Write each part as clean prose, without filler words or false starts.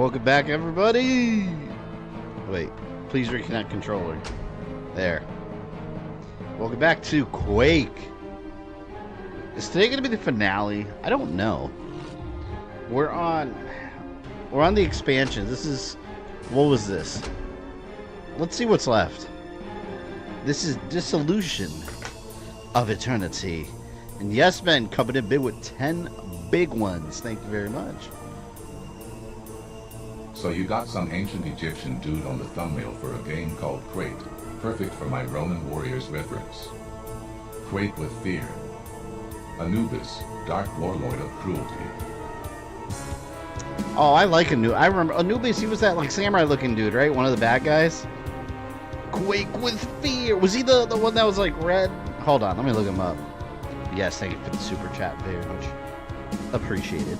Welcome back, everybody. Wait, please reconnect controller. There. Welcome back to Quake. Is today going to be the finale? I don't know. We're on the expansion. This is, what was this? Let's see what's left. This is Dissolution of Eternity. And yes, men, coming in big with 10 big ones. Thank you very much. So you got some ancient Egyptian dude on the thumbnail for a game called Quake. Perfect for my Roman Warriors reference. Quake with fear. Anubis, dark warlord of cruelty. Oh, I like Anubis. I remember Anubis, he was that like samurai looking dude, right? One of the bad guys. Quake with fear. Was he the one that was like red? Hold on, let me look him up. Yes, thank you for the super chat, very much appreciated.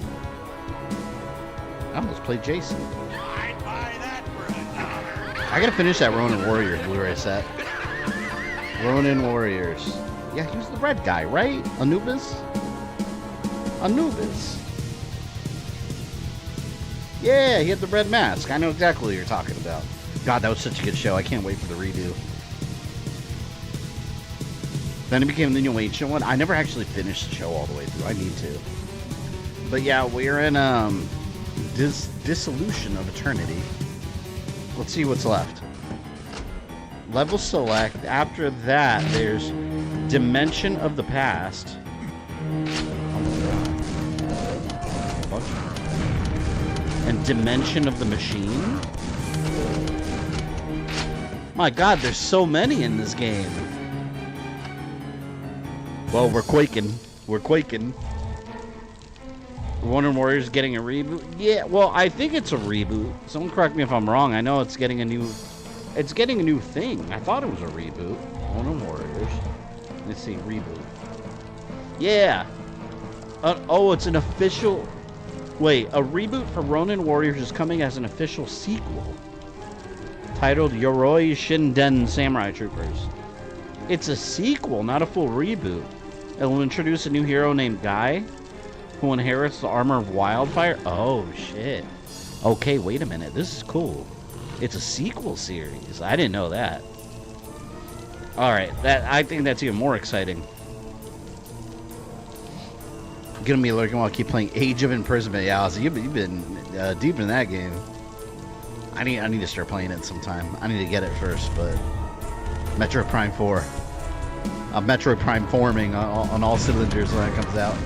I almost played Jason. I'd buy that for $1. I gotta finish that Ronin Warriors Blu-ray set. Ronin Warriors. Yeah, he was the red guy, right? Anubis? Anubis. Yeah, he had the red mask. I know exactly what you're talking about. God, that was such a good show. I can't wait for the redo. Then it became the new ancient one. I never actually finished the show all the way through. I need to. But yeah, we're in Dissolution of Eternity. Let's see what's left. Level select. After that, there's Dimension of the Past. And Dimension of the Machine. My God, there's so many in this game. Well, we're quaking. We're quaking. Ronin Warriors getting a reboot? Yeah, well, I think it's a reboot. Someone correct me if I'm wrong. I know it's getting a new thing. I thought it was a reboot. Ronin Warriors. Let's see, reboot. Yeah. Oh, it's an official... Wait, a reboot for Ronin Warriors is coming as an official sequel. Titled Yoroi Shinden Samurai Troopers. It's a sequel, not a full reboot. It will introduce a new hero named Guy, who inherits the armor of Wildfire. Oh, shit. Okay, wait a minute. This is cool. It's a sequel series. I didn't know that. Alright, I think that's even more exciting. Gonna be lurking while I keep playing Age of Imprisonment. Yeah, so you've been deep in that game. I need to start playing it sometime. I need to get it first, but... Metroid Prime 4. Metroid Prime forming on all cylinders when it comes out.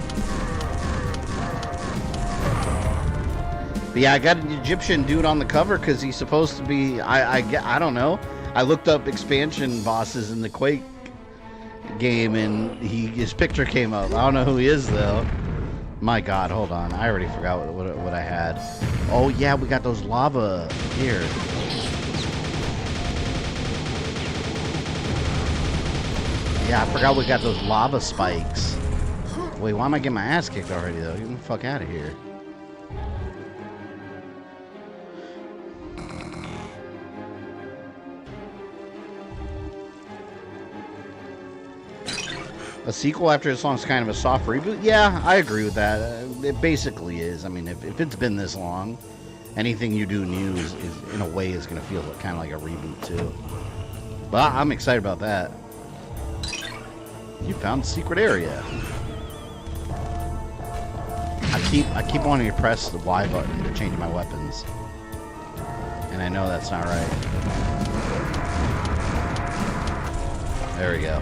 But yeah, I got an Egyptian dude on the cover because he's supposed to be... I don't know. I looked up expansion bosses in the Quake game, and his picture came up. I don't know who he is, though. My God, hold on. I already forgot what I had. Oh, yeah, we got those lava here. Yeah, I forgot we got those lava spikes. Wait, why am I getting my ass kicked already, though? Get the fuck out of here. A sequel after this long is kind of a soft reboot? Yeah, I agree with that. It basically is. I mean, if it's been this long, anything you do new is in a way, is going to feel kind of like a reboot, too. But I'm excited about that. You found the secret area. I keep wanting to press the Y button to change my weapons. And I know that's not right. There we go.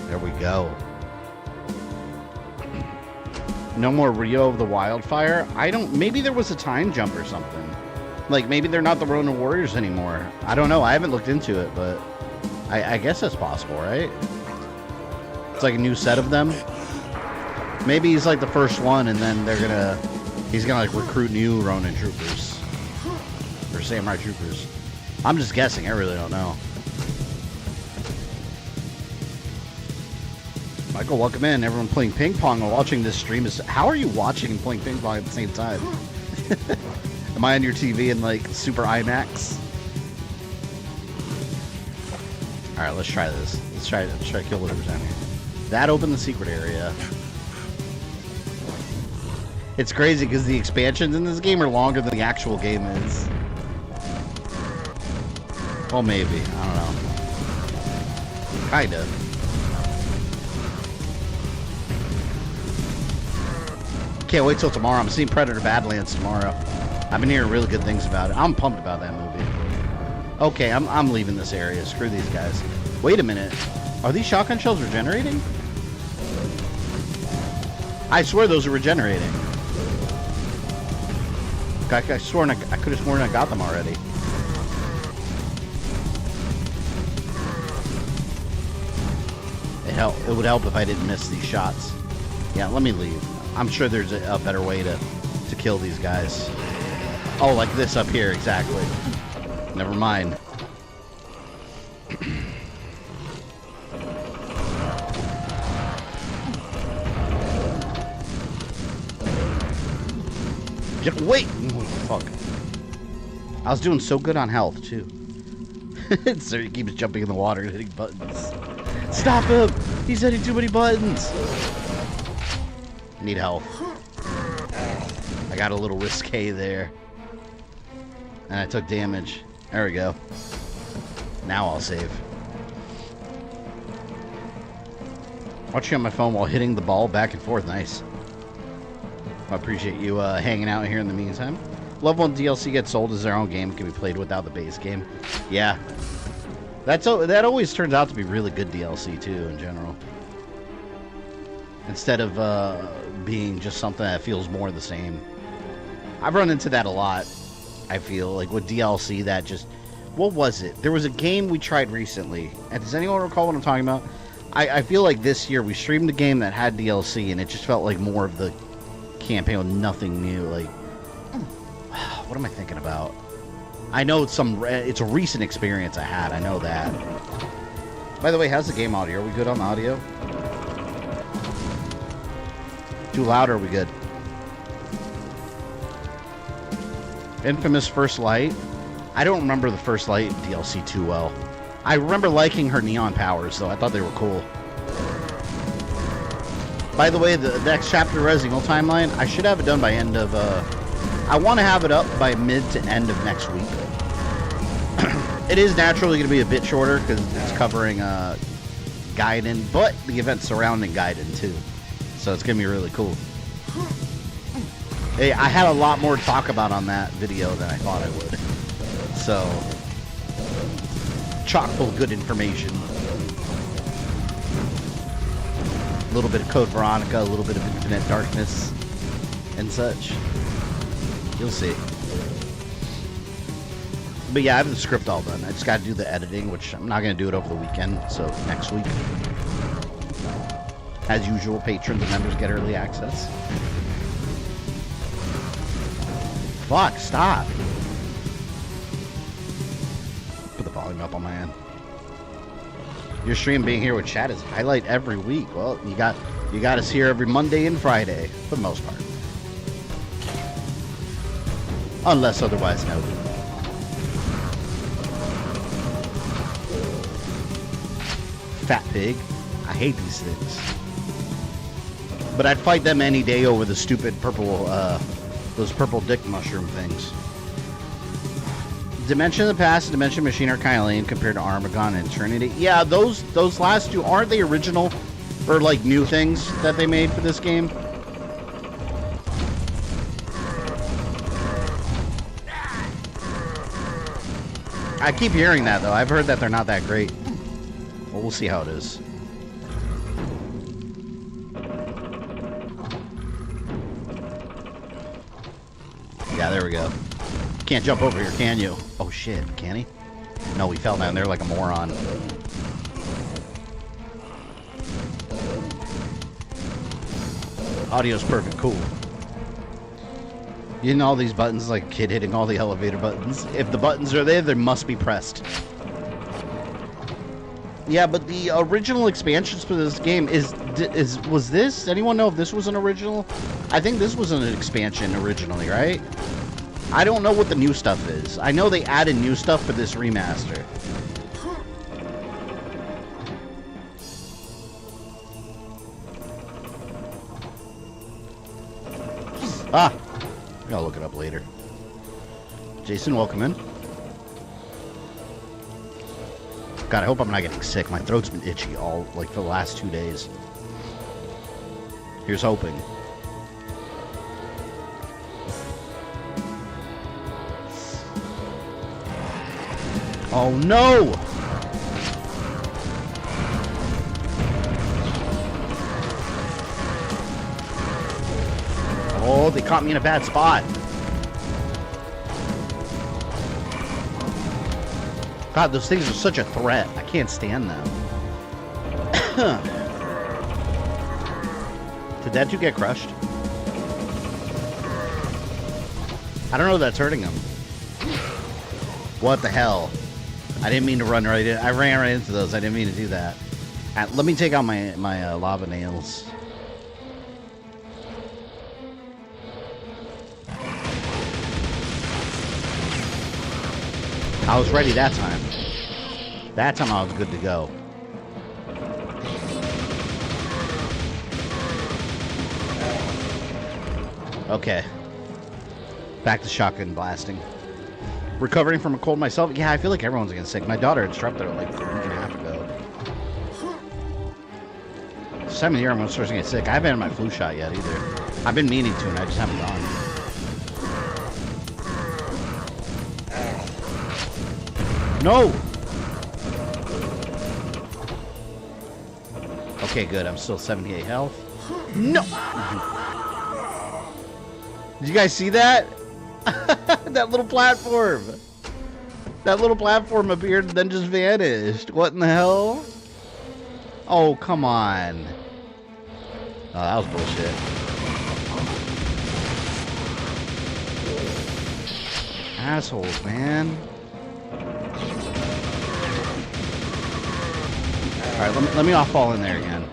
There we go. No more Rio of the Wildfire? Maybe there was a time jump or something. Like, maybe they're not the Ronin Warriors anymore. I don't know. I haven't looked into it, but I guess that's possible, right? It's like a new set of them. Maybe he's like the first one, and then he's gonna like recruit new Ronin troopers. Or Samurai troopers. I'm just guessing. I really don't know. Michael, welcome in. Everyone playing ping pong while watching this stream. How are you watching and playing ping pong at the same time? Am I on your TV in like super IMAX? All right, let's try this. Let's try to kill whatever's down here. That opened the secret area. It's crazy because the expansions in this game are longer than the actual game is. Well, maybe. I don't know. Kinda. Can't wait till tomorrow. I'm seeing Predator Badlands tomorrow. I've been hearing really good things about it. I'm pumped about that movie. Okay, I'm leaving this area. Screw these guys. Wait a minute. Are these shotgun shells regenerating? I swear those are regenerating. I could have sworn I got them already. It would help if I didn't miss these shots. Yeah, let me leave. I'm sure there's a better way to kill these guys. Oh, like this up here, exactly. Never mind. Get away! Oh, fuck. I was doing so good on health, too. So he keeps jumping in the water and hitting buttons. Stop him! He's hitting too many buttons! Need help. I got a little risque there. And I took damage. There we go. Now I'll save. Watching on my phone while hitting the ball back and forth. Nice. I appreciate you hanging out here in the meantime. Love when DLC gets sold as their own game. It can be played without the base game. Yeah. That always turns out to be really good DLC too in general. Instead of being just something that feels more the same. I've run into that a lot. I feel like with DLC that just... What was it? There was a game we tried recently. And does anyone recall what I'm talking about? I feel like this year we streamed a game that had DLC and it just felt like more of the campaign with nothing new. Like, what am I thinking about? I know it's a recent experience I had. I know that. By the way, how's the game audio? Are we good on the audio? Too loud or are we good? Infamous First Light. I don't remember the First Light DLC too well. I remember liking her neon powers, though. I thought they were cool. By the way, the next chapter Resident Evil timeline, I should have it done by end of... I want to have it up by mid to end of next week. It is naturally going to be a bit shorter because it's covering Gaiden, but the events surrounding Gaiden, too. So it's going to be really cool. Hey, I had a lot more to talk about on that video than I thought I would. So, chock full of good information. A little bit of Code Veronica, a little bit of Infinite Darkness, and such. You'll see. But yeah, I have the script all done. I just got to do the editing, which I'm not going to do it over the weekend, so next week. As usual, patrons and members get early access. Fuck, stop. Put the volume up on my end. Your stream being here with chat is highlight every week. Well, you got us here every Monday and Friday, for the most part. Unless otherwise noted. Fat pig. I hate these things. But I'd fight them any day over the stupid purple, those purple dick mushroom things. Dimension of the Past and Dimension Machine are kind of lame compared to Armageddon and Eternity. Yeah, those last two, aren't they original or like new things that they made for this game? I keep hearing that though. I've heard that they're not that great. Well, we'll see how it is. Yeah, there we go. Can't jump over here, can you? Oh shit, can he? No, he fell down there like a moron. Audio's perfect, cool. You know all these buttons like a kid hitting all the elevator buttons. If the buttons are there, they must be pressed. Yeah, but the original expansions for this game was this? Anyone know if this was an original? I think this was an expansion originally, right? I don't know what the new stuff is. I know they added new stuff for this remaster. Ah! I'll look it up later. Jason, welcome in. God, I hope I'm not getting sick. My throat's been itchy all, like, for the last 2 days. Here's hoping. Oh, no! Oh, they caught me in a bad spot. God, those things are such a threat. I can't stand them. Did that dude get crushed? I don't know if that's hurting him. What the hell? I didn't mean to run right in. I ran right into those. I didn't mean to do that. Let me take out my lava nails. I was ready that time. That time I was good to go. Okay. Back to shotgun blasting. Recovering from a cold myself? Yeah, I feel like everyone's getting sick. My daughter had strep throat like a week and a half ago. This time of year I'm starting to get sick. I haven't had my flu shot yet either. I've been meaning to and I just haven't gone. No! Okay, good. I'm still 78 health. No! Did you guys see that? That little platform. That little platform appeared and then just vanished. What in the hell? Oh, come on. Oh, that was bullshit. Assholes, man. Alright, let me not fall in there again.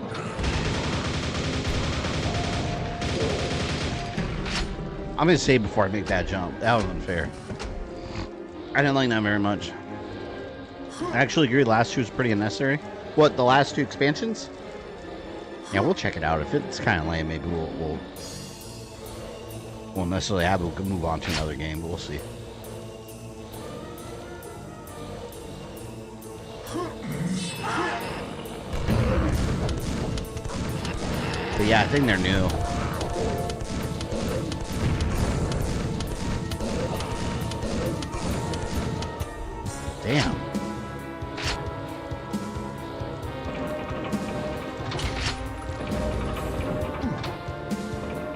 I'm gonna save before I make that jump. That was unfair. I didn't like that very much. I actually agree, the last two was pretty unnecessary. What, the last two expansions? Yeah, we'll check it out. If it's kind of lame, maybe we'll won't necessarily have it. We can move on to another game, but we'll see. But yeah, I think they're new. Damn.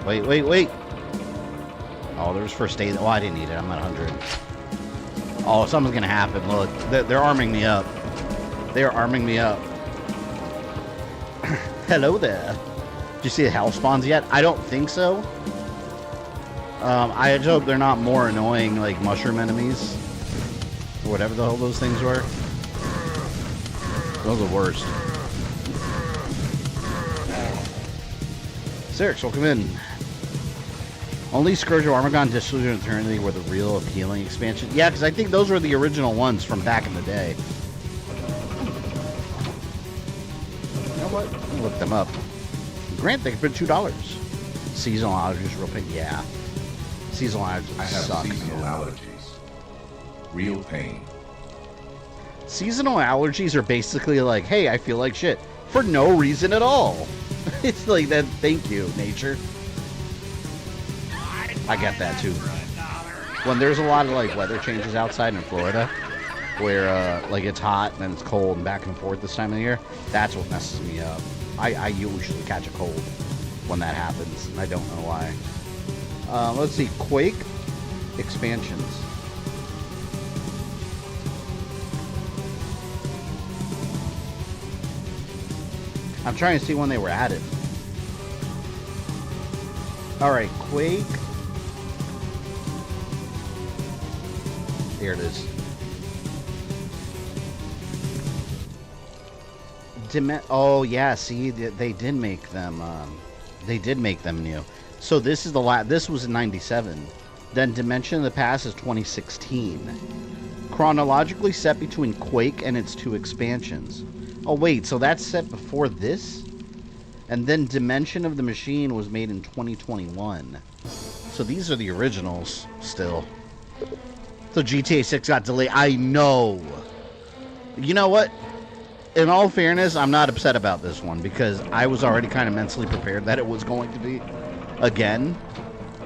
Wait. Oh, there's first aid. Oh, I didn't need it. I'm at 100. Oh, something's gonna happen. Look, they're arming me up. They're arming me up. Hello there. Did you see the hell spawns yet? I don't think so. I just hope they're not more annoying, like mushroom enemies. Or whatever the hell those things were. Those are the worst. Sirix, welcome in. Only Scourge of Armagon, Disillusion of Eternity were the real appealing expansion. Yeah, because I think those were the original ones from back in the day. You know what? I'll look them up. Grant, they could put $2. Seasonal allergies, real pain. Yeah. Seasonal allergies I have suck. seasonal allergies. Real pain. Seasonal allergies are basically like, hey, I feel like shit. For no reason at all. It's like that, thank you, nature. I get that too. When there's a lot of like weather changes outside in Florida, where like it's hot and then it's cold and back and forth this time of the year, that's what messes me up. I usually catch a cold when that happens, and I don't know why. Let's see, Quake expansions. I'm trying to see when they were added. Alright, Quake. Here it is. Oh yeah, see, they did make them. They did make them new. So this is the This was in '97. Then Dimension of the Past is 2016. Chronologically set between Quake and its two expansions. Oh wait, so that's set before this? And then Dimension of the Machine was made in 2021. So So these are the originals still. So GTA 6 got delayed. I know. You know what? In all fairness, I'm not upset about this one because I was already kind of mentally prepared that it was going to be again.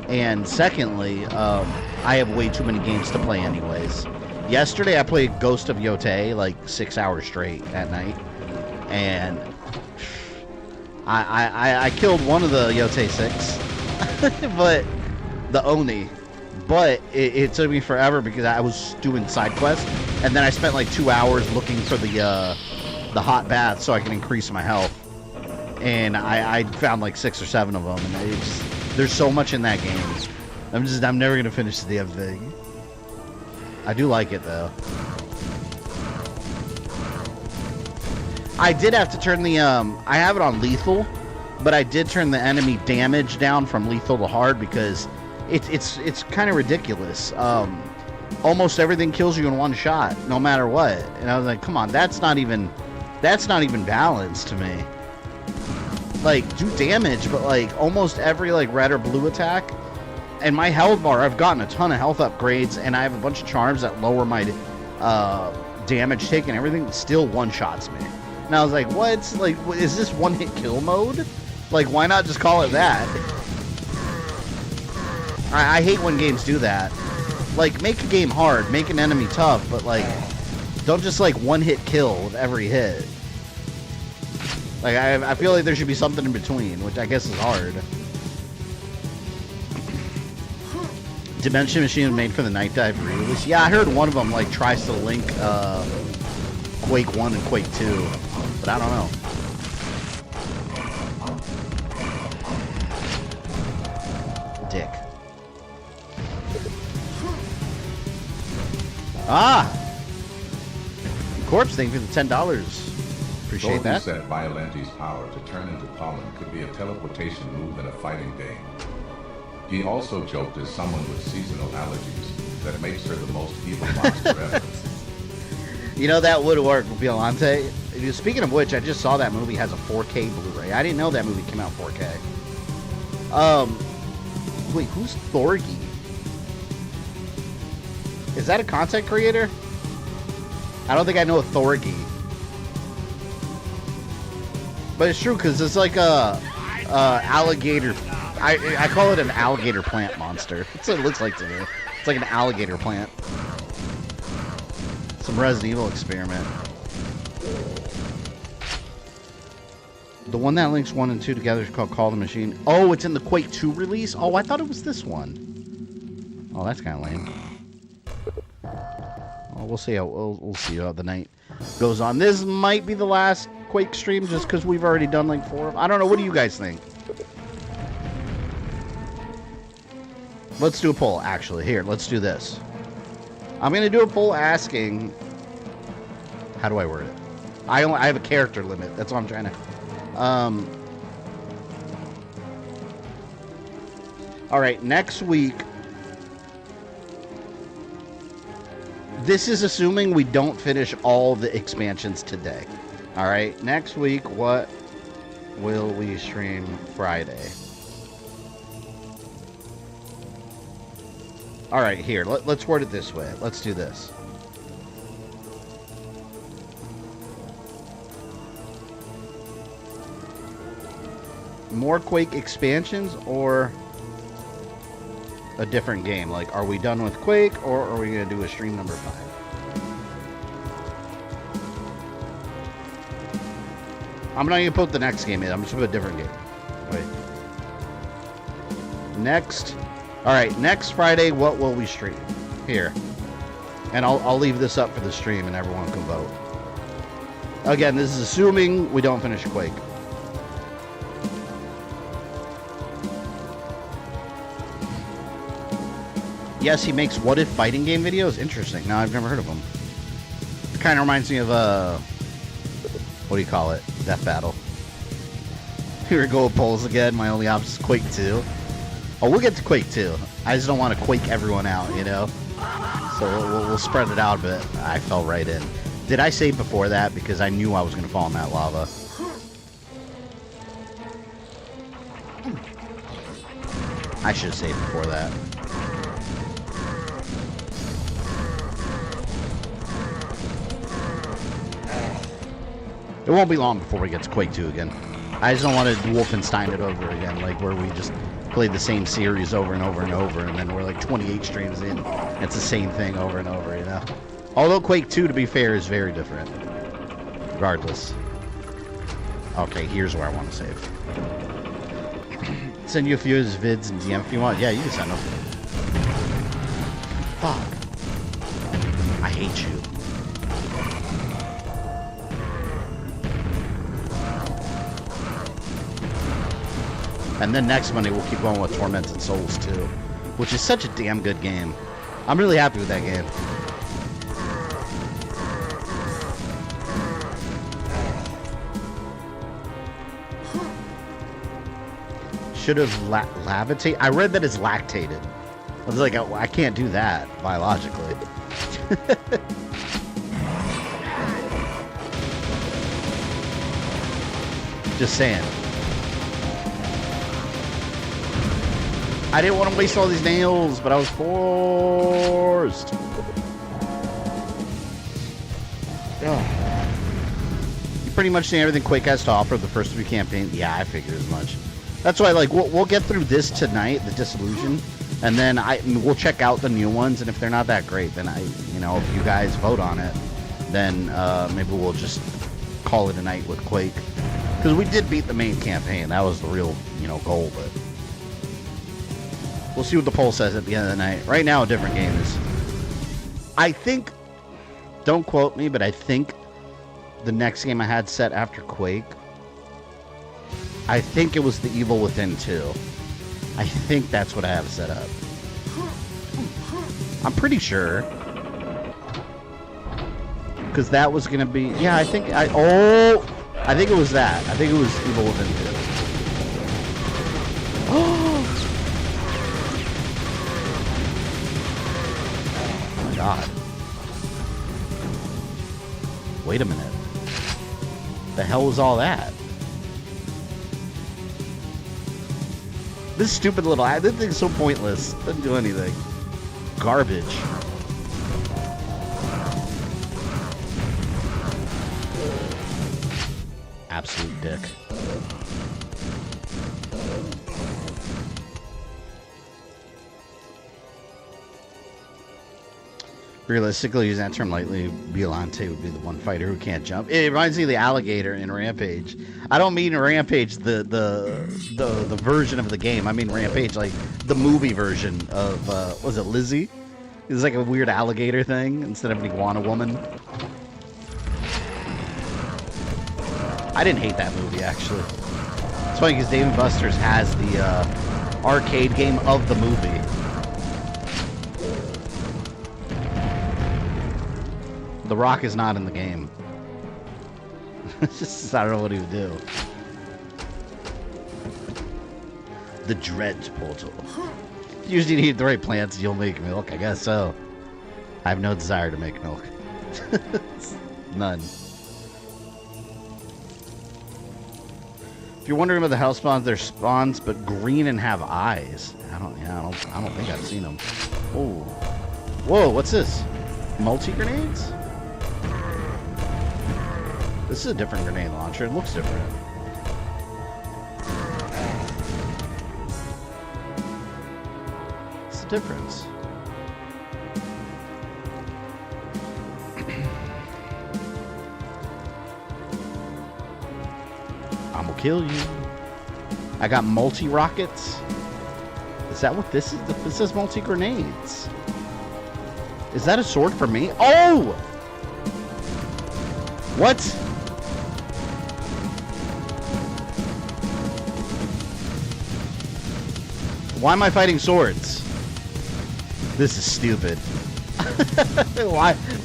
And secondly, I have way too many games to play anyways. Yesterday, I played Ghost of Yotei like 6 hours straight at night. And I killed one of the Yotei 6. But the Oni. But it took me forever because I was doing side quests. And then I spent like 2 hours looking for the hot bath so I can increase my health. And I found like 6 or 7 of them. And there's so much in that game. I'm never going to finish the damn thing. I do like it though. I did have to turn the, I have it on lethal. But I did turn the enemy damage down from lethal to hard because it's kind of ridiculous. Almost everything kills you in one shot, no matter what. And I was like, come on, that's not even balanced to me. Like, do damage, but like almost every like red or blue attack. And my health bar, I've gotten a ton of health upgrades, and I have a bunch of charms that lower my damage taken and everything. Still one shots me. And I was like, what? Like, is this one hit kill mode? Like, why not just call it that? I hate when games do that. Like, make a game hard, make an enemy tough, but like, don't just like one hit kill with every hit. Like, I feel like there should be something in between, which I guess is hard. Dimension Machine made for the Night Dive re-release. Yeah, I heard one of them like tries to link Quake 1 and Quake 2, but I don't know. Dick. Ah! Corpse, thank you for the $10. Appreciate that. Said Violente's power to turn into pollen could be a teleportation move in a fighting game. He also joked as someone with seasonal allergies that makes her the most evil monster ever. You know, that would work, Violante. Speaking of which, I just saw that movie has a 4K Blu-ray. I didn't know that movie came out 4K. Wait, who's Thorgy? Is that a content creator? I don't think I know a Thorgy. But it's true, because it's like a alligator. I call it an alligator plant monster. That's what it looks like to me. It's like an alligator plant. Some Resident Evil experiment. The one that links 1 and 2 together is called Call the Machine. Oh, it's in the Quake 2 release? Oh, I thought it was this one. Oh, that's kind of lame. Oh, we'll see how we'll see how the night goes on. This might be the last Quake stream just because we've already done like 4 of them. I don't know. What do you guys think? Let's do a poll, actually. Here, let's do this. I'm going to do a poll asking... How do I word it? I have a character limit. That's what I'm trying to... Alright, next week... This is assuming we don't finish all the expansions today. Alright, next week, what will we stream Friday? Alright, here, let's word it this way. Let's do this. More Quake expansions or a different game? Like, are we done with Quake or are we going to do a stream number 5? I'm not going to put the next game in. I'm just going to put a different game. Wait. Next. Alright, next Friday, what will we stream? Here. And I'll leave this up for the stream and everyone can vote. Again, this is assuming we don't finish Quake. Yes, he makes what if fighting game videos? Interesting. No, I've never heard of him. It kind of reminds me of, what do you call it? Death Battle. Here we go with polls again. My only option is Quake 2. Oh, we'll get to Quake 2. I just don't want to Quake everyone out, you know? So we'll spread it out a bit. I fell right in. Did I save before that? Because I knew I was going to fall in that lava. I should have saved before that. It won't be long before we get to Quake 2 again. I just don't want to Wolfenstein it over again, like where we just played the same series over and over and over, and then we're like 28 streams in. It's the same thing over and over, you know? Although Quake 2, to be fair, is very different. Regardless. Okay, here's where I want to save. Send you a few of his vids and DM if you want. Yeah, you can send them. Fuck. I hate you. And then next Monday we'll keep going with Tormented Souls 2, which is such a damn good game. I'm really happy with that game. Should have lavitated. I read that it's lactated. I was like, I can't do that biologically. Just saying. I didn't want to waste all these nails, but I was forced. You pretty much seen everything Quake has to offer the first 3 campaigns. Yeah, I figured as much. That's why, like, we'll get through this tonight, the Disillusion, and then we'll check out the new ones. And if they're not that great, then if you guys vote on it, then maybe we'll just call it a night with Quake, because we did beat the main campaign. That was the real, goal, but. We'll see what the poll says at the end of the night. Right now, a different game is... I think... Don't quote me, but I think the next game I had set after Quake... I think it was The Evil Within 2. I think that's what I have set up. I'm pretty sure. Because that was going to be... Yeah, I think... I think it was that. I think it was Evil Within 2. Oh! God. Wait a minute. The hell was all that? This stupid little... This thing's so pointless. Doesn't do anything. Garbage. Absolute dick. Realistically, using that term lightly, Violante would be the one fighter who can't jump. It reminds me of the alligator in Rampage. I don't mean Rampage, the version of the game. I mean Rampage, like the movie version of, was it Lizzie? It's like a weird alligator thing instead of an iguana woman. I didn't hate that movie, actually. It's funny because Dave & Buster's has the arcade game of the movie. The Rock is not in the game. It's just, I don't know what he would do. The Dredge Portal. You usually need the right plants, you'll make milk. I guess so. I have no desire to make milk. None. If you're wondering about the hell spawns, they're spawns, but green and have eyes. I don't think I've seen them. Oh, whoa! What's this? Multi-grenades? This is a different grenade launcher. It looks different. What's the difference? I'm gonna kill you. I got multi-rockets. Is that what this is? This is multi-grenades. Is that a sword for me? Oh! What? Why am I fighting swords? This is stupid.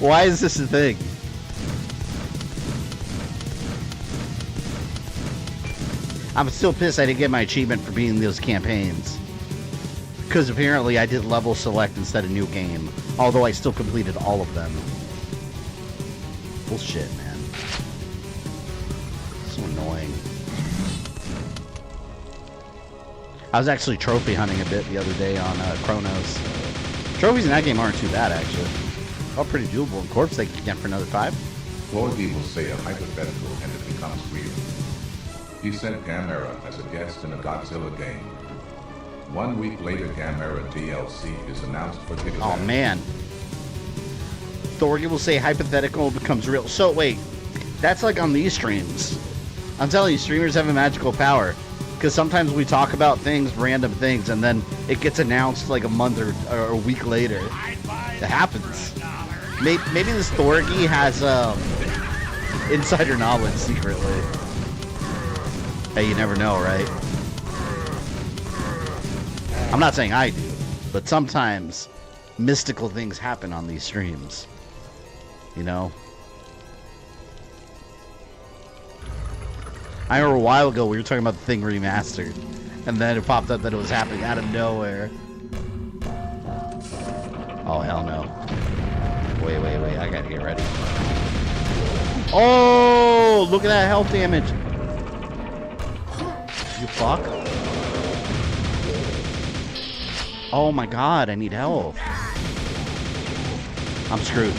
Why is this a thing? I'm still pissed I didn't get my achievement for beating those campaigns. Because apparently I did level select instead of new game. Although I still completed all of them. Bullshit, man. So annoying. I was actually trophy hunting a bit the other day on Chronos. Trophies in that game aren't too bad, actually. All pretty doable. And corpse they can get for another 5. Floydie will say a hypothetical and it becomes real. He sent Gamera as a guest in a Godzilla game. 1 week later, Gamera DLC is announced for Gigabyte. Oh, man. Thorgy will say hypothetical becomes real. So, wait. That's like on these streams. I'm telling you, streamers have a magical power. Because sometimes we talk about things, random things, and then it gets announced like a month or a week later. It happens. Maybe this Thorgy has insider knowledge secretly. Hey, you never know, right? I'm not saying I do, but sometimes mystical things happen on these streams. You know? I remember a while ago we were talking about the thing remastered, and then it popped up that it was happening out of nowhere. Oh, hell no. Wait, I gotta get ready. Oh, look at that health damage. You fuck. Oh my god, I need help. I'm screwed.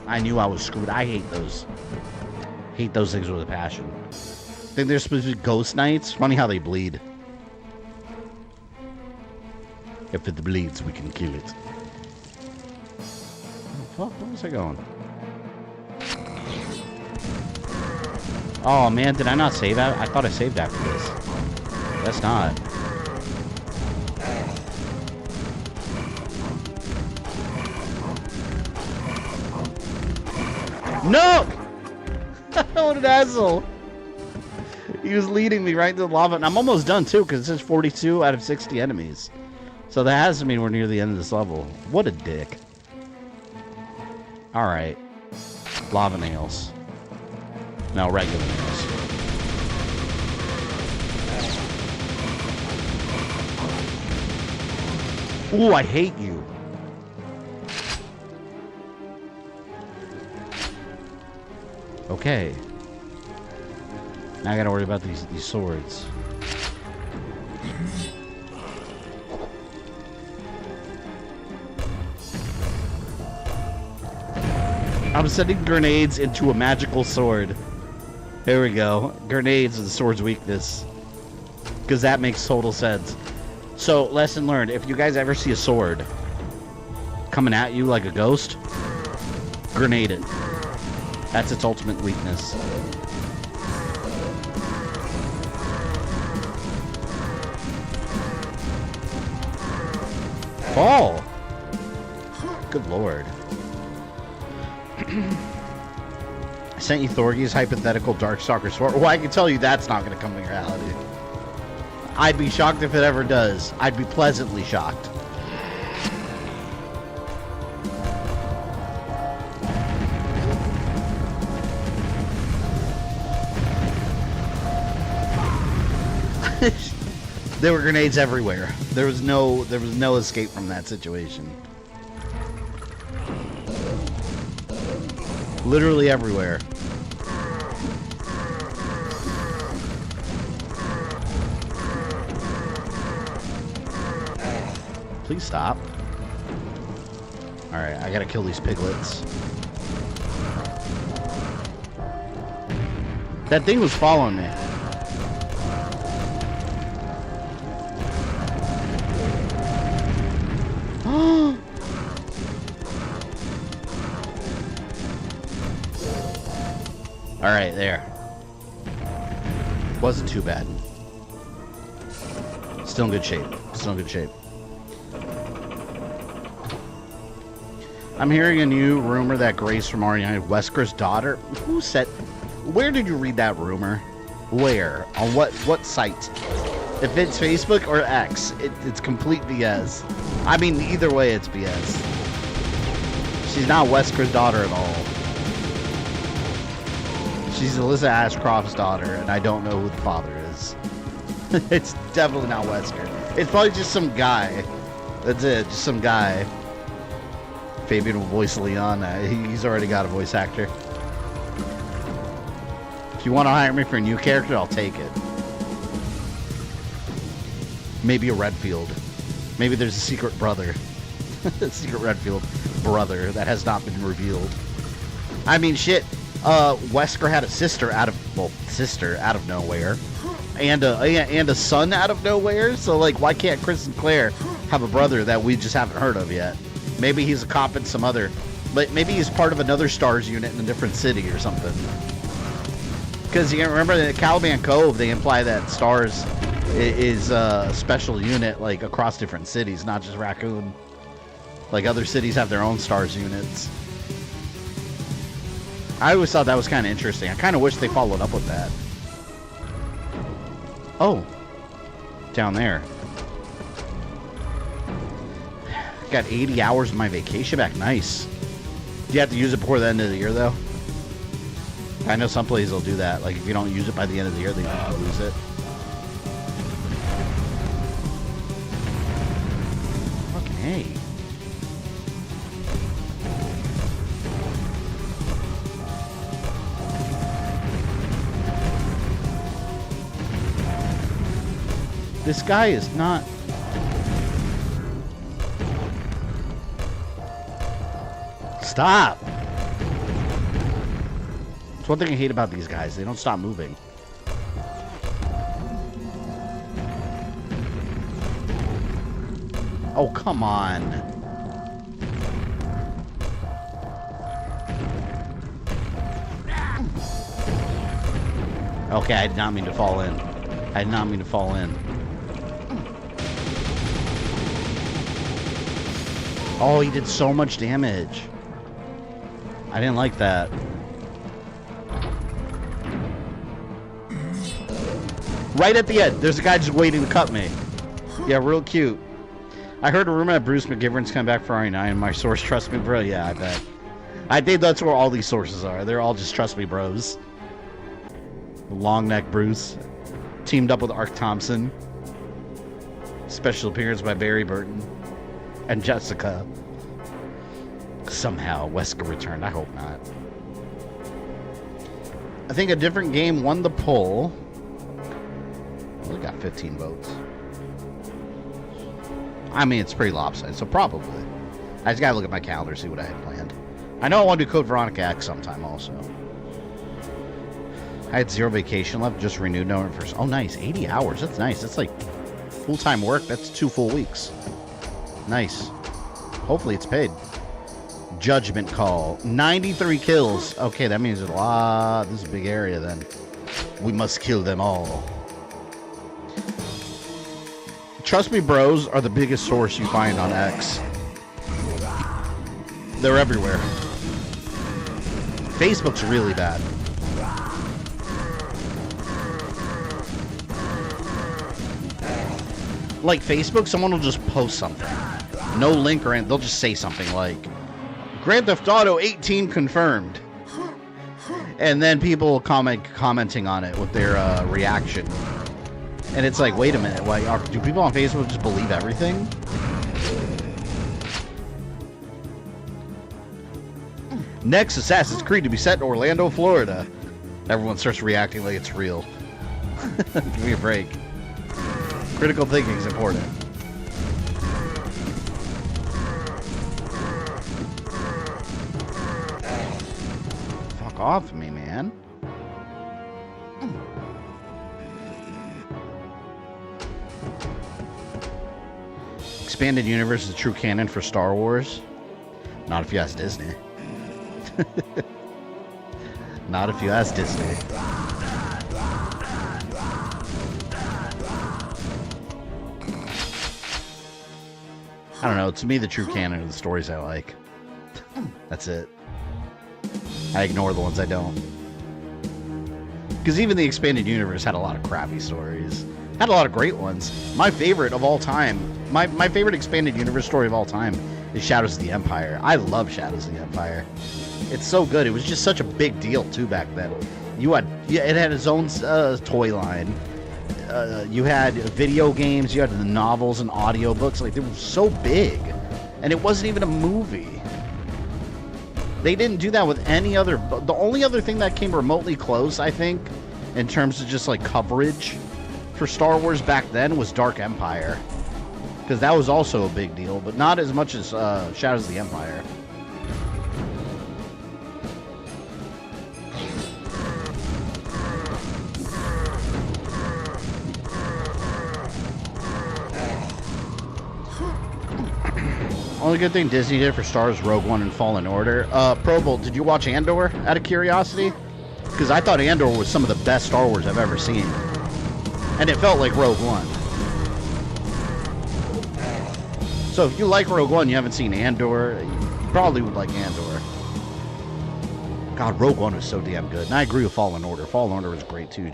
I knew I was screwed. I hate those. Hate those things with a passion. Think they're supposed to be ghost knights? Funny how they bleed. If it bleeds, we can kill it. Oh, where was I going? Oh man, did I not save that? I thought I saved after this. That's not. No! What an asshole. He was leading me right into the lava, and I'm almost done too, because it says 42 out of 60 enemies. So that has to mean we're near the end of this level. What a dick. Alright. Lava nails. No, regular nails. Ooh, I hate you. Okay. Now I gotta worry about these swords. I'm sending grenades into a magical sword. There we go. Grenades is the sword's weakness. Because that makes total sense. So, lesson learned. If you guys ever see a sword coming at you like a ghost, grenade it. That's its ultimate weakness. Fall! Good lord. I sent you Thorgy's hypothetical Darkstalker sword. Well, I can tell you that's not going to come to reality. I'd be shocked if it ever does. I'd be pleasantly shocked. There were grenades everywhere. There was no escape from that situation. Literally everywhere. Please stop. Alright, I gotta kill these piglets. That thing was following me. Alright, there. Wasn't too bad. Still in good shape. Still in good shape. I'm hearing a new rumor that Grace from Ariana is Wesker's daughter. Who said... Where did you read that rumor? Where? On what site? If it's Facebook or X, it's complete BS. I mean, either way, it's BS. She's not Wesker's daughter at all. She's Alyssa Ashcroft's daughter, and I don't know who the father is. It's definitely not Wesker. It's probably just some guy. That's it, just some guy. Fabian will voice Leon. He's already got a voice actor. If you want to hire me for a new character, I'll take it. Maybe a Redfield. Maybe there's a secret brother. A secret Redfield brother that has not been revealed. I mean, shit. Wesker had a sister out of nowhere. And a son out of nowhere. So, like, why can't Chris and Claire have a brother that we just haven't heard of yet? Maybe he's a cop in some other... But maybe he's part of another STARS unit in a different city or something. Because you remember in Caliban Cove, they imply that STARS is a special unit, like, across different cities, not just Raccoon. Like, other cities have their own STARS units. I always thought that was kind of interesting. I kind of wish they followed up with that. Oh. Down there. Got 80 hours of my vacation back. Nice. Do you have to use it before the end of the year, though? I know some places will do that. Like, if you don't use it by the end of the year, then you lose it. Fucking hey. This guy is not... Stop! It's one thing I hate about these guys. They don't stop moving. Oh, come on. Okay, I did not mean to fall in. I did not mean to fall in. Oh, he did so much damage. I didn't like that. Right at the end, there's a guy just waiting to cut me. Yeah, real cute. I heard a rumor that Bruce McGivern's coming back for RE9. My source, trust me, bro. Yeah, I bet. I think that's where all these sources are. They're all just trust me, bros. Long neck Bruce. Teamed up with Ark Thompson. Special appearance by Barry Burton. And Jessica. Somehow Wesker returned. I hope not. I think a different game won the poll. We got 15 votes. I mean, it's pretty lopsided, so probably. I just gotta look at my calendar, see what I had planned. I know I want to do Code Veronica X sometime also. I had 0 vacation left, just renewed no first. Oh, nice. 80 hours. That's nice. That's like full-time work. That's 2 full weeks. Nice. Hopefully it's paid. Judgment Call. 93 kills. Okay, that means a lot. This is a big area then. We must kill them all. Trust me, bros are the biggest source you find on X. They're everywhere. Facebook's really bad. Like Facebook, someone will just post something. No link or anything. They'll just say something like, Grand Theft Auto 18 confirmed. And then people commenting on it with their reaction. And it's like, wait a minute. Why, do people on Facebook just believe everything? Next Assassin's Creed to be set in Orlando, Florida. Everyone starts reacting like it's real. Give me a break. Critical thinking is important. Fuck off me, man. Expanded universe is true canon for Star Wars. Not if you ask Disney. Not if you ask Disney. I don't know. To me, the true canon are the stories I like. That's it. I ignore the ones I don't. Because even the expanded universe had a lot of crappy stories. Had a lot of great ones. My favorite of all time, my favorite expanded universe story of all time is Shadows of the Empire. I love Shadows of the Empire. It's so good. It was just such a big deal, too, back then. It had its own toy line. You had video games, you had the novels and audiobooks. Like, they were so big. And it wasn't even a movie. They didn't do that with any other... The only other thing that came remotely close, I think, in terms of just, like, coverage for Star Wars back then was Dark Empire. Because that was also a big deal, but not as much as Shadows of the Empire. Only good thing Disney did for Star Wars Rogue One and Fallen Order. Pro Bowl, did you watch Andor out of curiosity? Because I thought Andor was some of the best Star Wars I've ever seen. And it felt like Rogue One. So if you like Rogue One, you haven't seen Andor, you probably would like Andor. God, Rogue One was so damn good. And I agree with Fallen Order. Fallen Order was great too.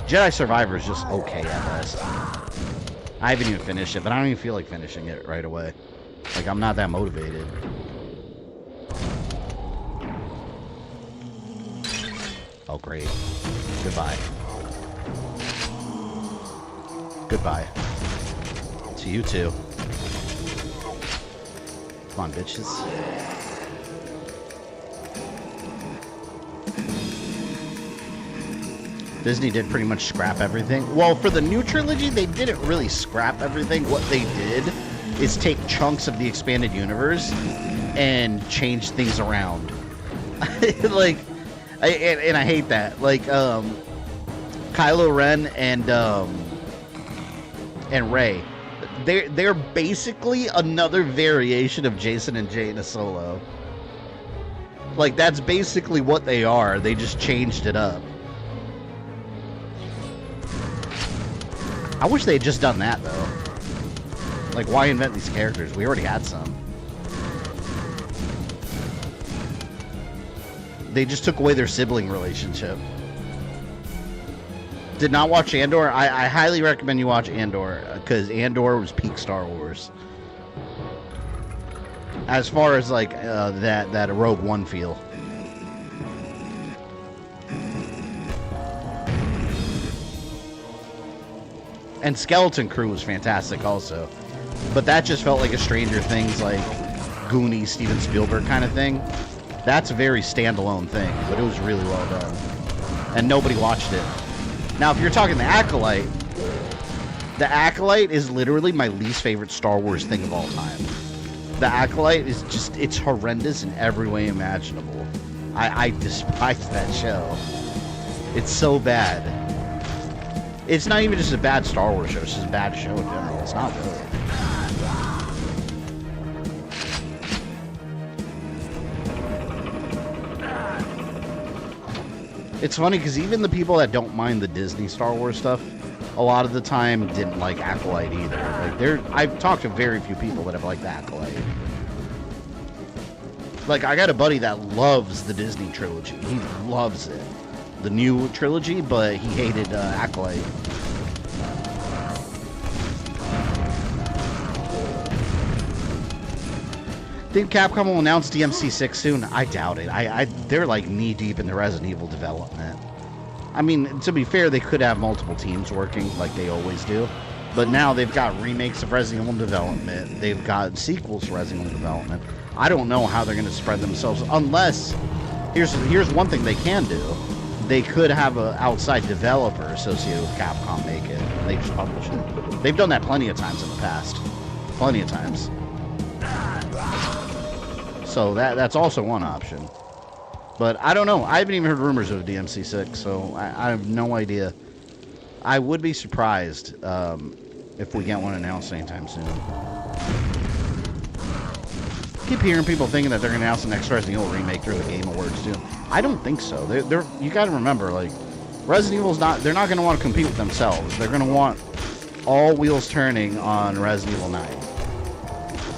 Jedi Survivor is just okay at best. I haven't even finished it, but I don't even feel like finishing it right away. Like, I'm not that motivated. Oh, great. Goodbye. Goodbye. To you too. Come on, bitches. Disney did pretty much scrap everything. Well, for the new trilogy, they didn't really scrap everything. What they did is take chunks of the expanded universe and change things around. Like, and I hate that. Like, Kylo Ren and Rey, they're basically another variation of Jason and Jaina Solo. Like, that's basically what they are. They just changed it up. I wish they had just done that, though. Like, why invent these characters? We already had some. They just took away their sibling relationship. Did not watch Andor. I highly recommend you watch Andor, because Andor was peak Star Wars. As far as, like, that Rogue One feel. And Skeleton Crew was fantastic also. But that just felt like a Stranger Things, like, Goonies, Steven Spielberg kind of thing. That's a very standalone thing, but it was really well done. And nobody watched it. Now, if you're talking The Acolyte is literally my least favorite Star Wars thing of all time. The Acolyte is just, it's horrendous in every way imaginable. I despise that show. It's so bad. It's not even just a bad Star Wars show, it's just a bad show in general. It's not good. It's funny because even the people that don't mind the Disney Star Wars stuff, a lot of the time didn't like Acolyte either. Like, I've talked to very few people that have liked the Acolyte. Like, I got a buddy that loves the Disney trilogy. He loves it. The new trilogy, but he hated Acolyte. Think Capcom will announce DMC6 soon? I doubt it. They're like knee-deep in the Resident Evil development. I mean, to be fair, they could have multiple teams working like they always do. But now they've got remakes of Resident Evil in development. They've got sequels to Resident Evil development. I don't know how they're going to spread themselves unless... Here's one thing they can do. They could have an outside developer associated with Capcom make it. They just publish it. They've done that plenty of times in the past. Plenty of times. So that's also one option. But I don't know. I haven't even heard rumors of DMC6, so I have no idea. I would be surprised if we get one announced anytime soon. I keep hearing people thinking that they're going to announce the next Resident Evil remake through the Game Awards too. I don't think so. You got to remember, like, Resident Evil's not. They're not going to want to compete with themselves. They're going to want all wheels turning on Resident Evil 9.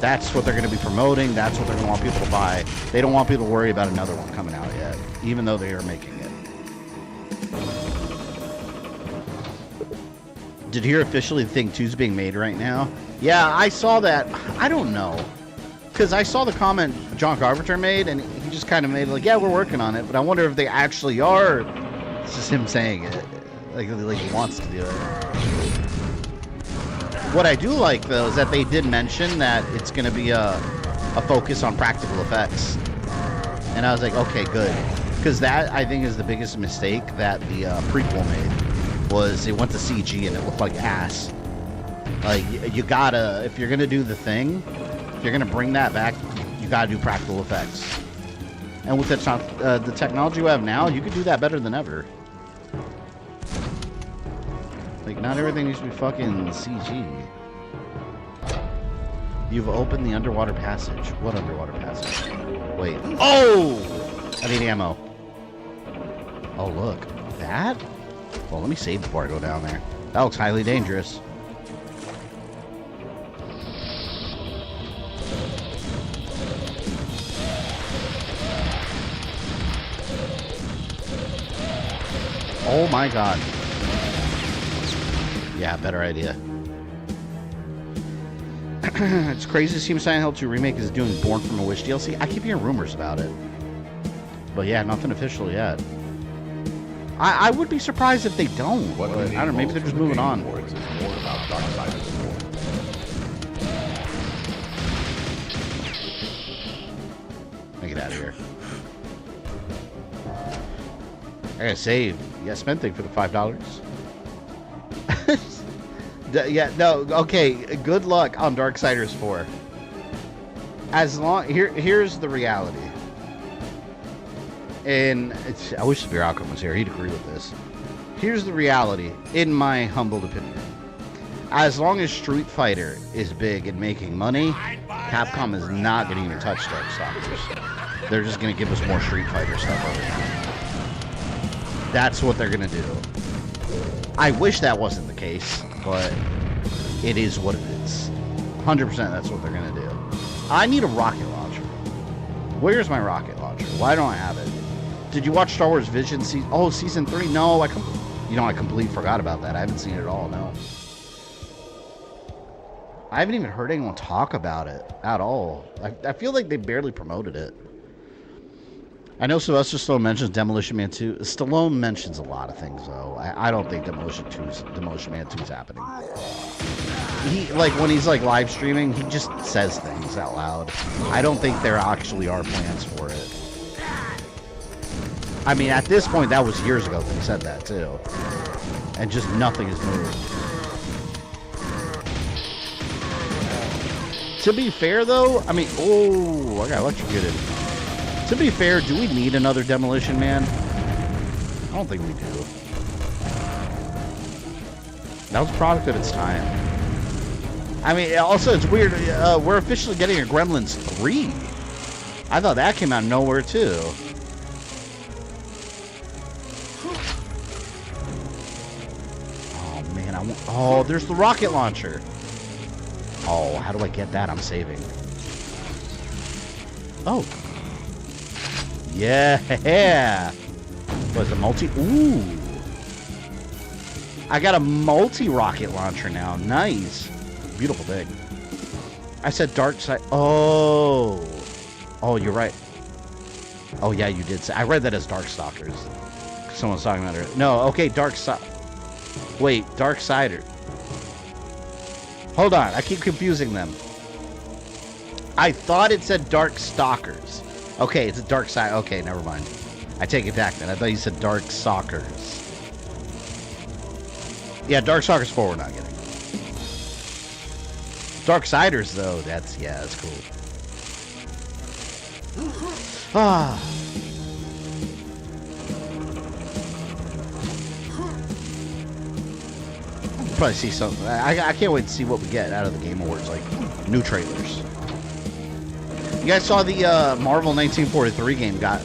That's what they're going to be promoting. That's what they're going to want people to buy. They don't want people to worry about another one coming out yet, even though they are making it. Did you hear officially the Thing 2's being made right now? Yeah, I saw that. I don't know. Because I saw the comment John Carpenter made, and he just kind of made it like, yeah, we're working on it. But I wonder if they actually are. It's just him saying it. Like he wants to do it. What I do like, though, is that they did mention that it's going to be a focus on practical effects. And And I was like, okay, good. Because that, I think, is the biggest mistake that the prequel made. Was it went to CG and it looked like ass. Like, you gotta, if you're gonna do the thing, if you're gonna bring that back, you gotta do practical effects. And with the technology we have now, you could do that better than ever. Like, not everything needs to be fucking CG. You've opened the underwater passage. What underwater passage? Wait. Oh! I need ammo. Oh, look. That? Well, let me save before I go down there. That looks highly dangerous. Oh my god. Yeah, better idea. It's crazy to see Silent Hill 2 Remake is doing Born from a Wish DLC. I keep hearing rumors about it. But yeah, nothing official yet. I would be surprised if they don't. I don't know, maybe they're just moving on. More about Darksiders 4. Let me get out of here. I gotta save. Yeah, spend thing for the $5. Yeah, no, okay. Good luck on Darksiders 4. As long here's the reality. And I wish Severe Outcome was here. He'd agree with this. Here's the reality, in my humble opinion. As long as Street Fighter is big and making money, Capcom is not going to even touch Darksiders. They're just going to give us more Street Fighter stuff over time. That's what they're going to do. I wish that wasn't the case, but it is what it is. 100% that's what they're going to do. I need a rocket launcher. Where's my rocket launcher? Why don't I have it? Did you watch Star Wars Vision Season 3? No, I completely forgot about that. I haven't seen it at all, no. I haven't even heard anyone talk about it at all. I feel like they barely promoted it. I know Sylvester Stallone mentions Demolition Man 2. Stallone mentions a lot of things, though. I don't think Demolition Man 2 is happening. He, like, when he's, like, live streaming, he just says things out loud. I don't think there actually are plans for it. I mean, at this point, that was years ago that he said that, too. And just nothing has moved. To be fair, though, I mean, oh, I got electrocuted. To be fair, do we need another Demolition Man? I don't think we do. That was a product of its time. I mean, also, it's weird. We're officially getting a Gremlins 3. I thought that came out of nowhere, too. Oh, man. Oh, there's the rocket launcher. Oh, how do I get that? I'm saving. Oh. Yeah. Was a multi? Ooh. I got a multi-rocket launcher now. Nice. Beautiful thing. I said dark side. Oh. Oh, you're right. Oh, yeah, you did say. I read that as Darkstalkers. Someone's talking about it. No, okay, Dark Side. Wait, Darksider. Hold on, I keep confusing them. I thought it said Darkstalkers. Okay, it's a Dark Side. Okay, never mind. I take it back then. I thought you said Darkstalkers. Yeah, Darkstalkers 4 we're not getting. Darksiders, though, that's cool. Ah. Probably see something. I can't wait to see what we get out of the Game Awards, like new trailers. You guys saw the Marvel 1943 game got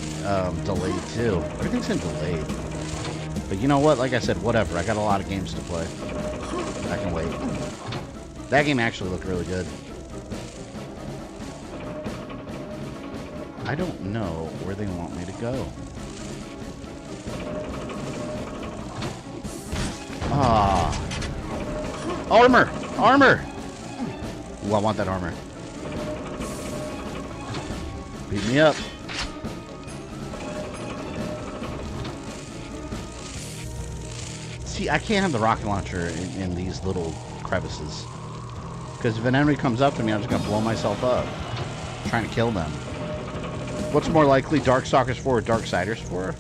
delayed too. Everything's been delayed. But you know what? Like I said, whatever. I got a lot of games to play. I can wait. That game actually looked really good. I don't know where they want me to go. Ah. Armor! Armor! Ooh, I want that armor. Beat me up. See, I can't have the rocket launcher in these little crevices. Because if an enemy comes up to me, I'm just going to blow myself up. I'm trying to kill them. What's more likely, Darkstalkers 4 or Darksiders 4?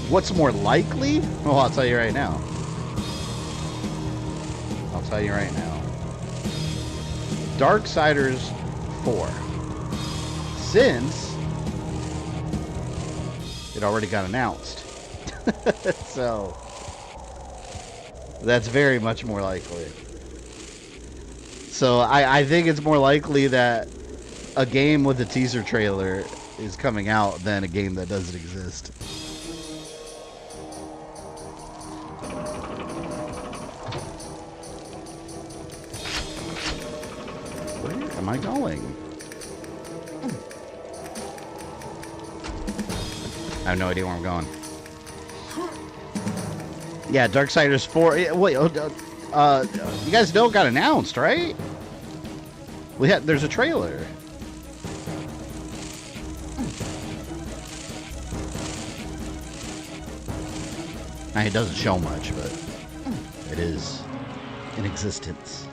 What's more likely? Well, I'll tell you right now. I'll tell you right now. Darksiders 4. Since it already got announced. So, that's very much more likely. So, I think it's more likely that a game with a teaser trailer is coming out than a game that doesn't exist. Where am I going? I have no idea where I'm going. Yeah, Darksiders 4. Wait, you guys know it got announced, right? There's a trailer. It doesn't show much, but it is in existence.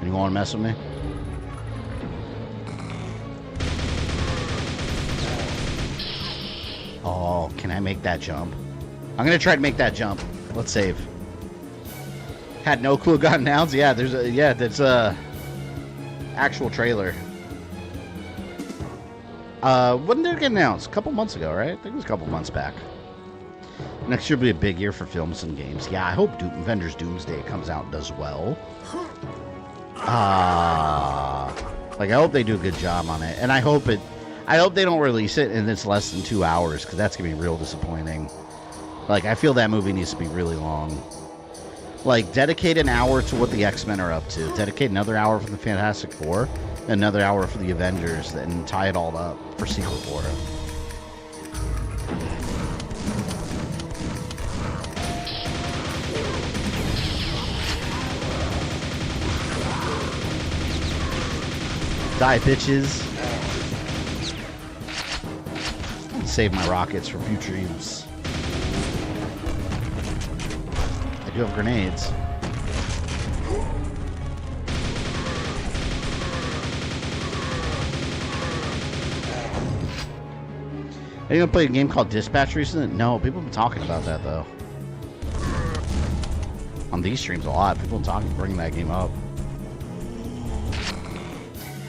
You want to mess with me? Oh, can I make that jump? I'm gonna try to make that jump. Let's save. Had no clue it got announced. Yeah, there's a actual trailer. When did it get announced? A couple months ago, right? I think it was a couple months back. Next year will be a big year for films and games. Yeah, I hope Avengers Doomsday comes out and does well. Like, I hope they do a good job on it. And I hope they don't release it and it's less than 2 hours, because that's going to be real disappointing. Like, I feel that movie needs to be really long. Like, dedicate an hour to what the X-Men are up to. Dedicate another hour for the Fantastic Four. Another hour for the Avengers, and tie it all up for Secret War. Die, bitches. Save my rockets for future use. I do have grenades. Are you gonna play a game called Dispatch recently? No, people have been talking about that though. On these streams a lot. People have been bringing that game up.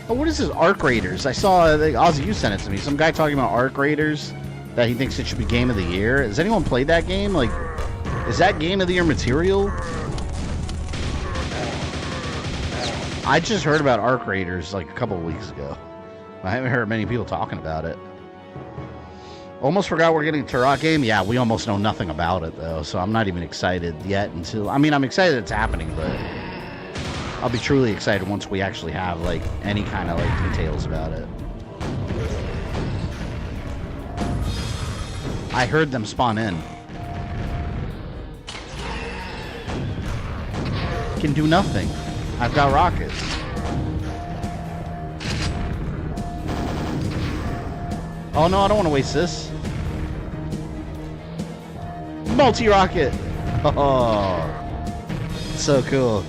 Oh, what is this? Arc Raiders. I saw, Ozzy, you sent it to me. Some guy talking about Arc Raiders, that he thinks it should be Game of the Year. Has anyone played that game? Like, is that Game of the Year material? I just heard about Arc Raiders like a couple of weeks ago. I haven't heard many people talking about it. Almost forgot we're getting a Turok game. Yeah, we almost know nothing about it, though, so I'm not even excited yet until... I mean, I'm excited it's happening, but I'll be truly excited once we actually have, like, any kind of, like, details about it. I heard them spawn in. Can do nothing. I've got rockets. Oh, no, I don't want to waste this. Multi-rocket! Oh, so cool.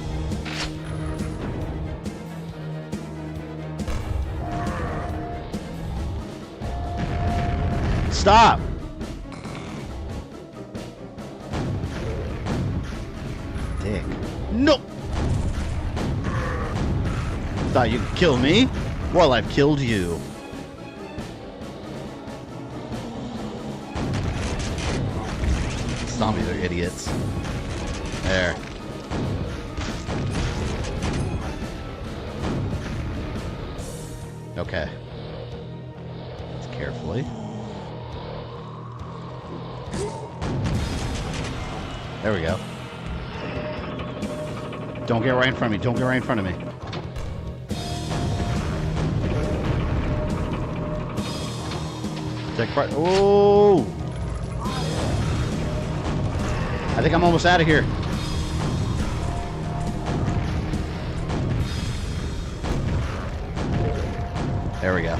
Stop! Dick. No! Thought you could kill me? Well, I've killed you. Zombies are idiots. There. Okay. Let's carefully. There we go. Don't get right in front of me. Don't get right in front of me. Take part. Oh! I think I'm almost out of here. There we go.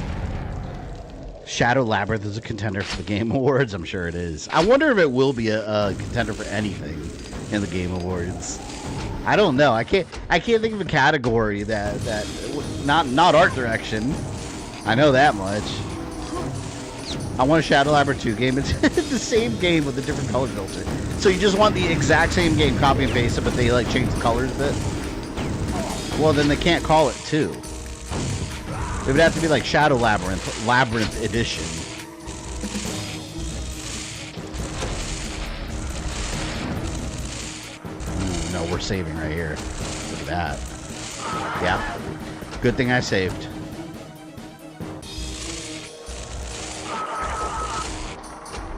Shadow Labyrinth is a contender for the Game Awards. I'm sure it is. I wonder if it will be a contender for anything in the Game Awards. I don't know. I can't think of a category that not art direction. I know that much. I want a Shadow Labber 2 game. It's the same game with a different color filter. So you just want the exact same game, copy and paste it, but they like change the colors a bit. Well, then they can't call it 2. It would have to be like Shadow Labyrinth Edition. Ooh, no, we're saving right here. Look at that. Yeah. Good thing I saved.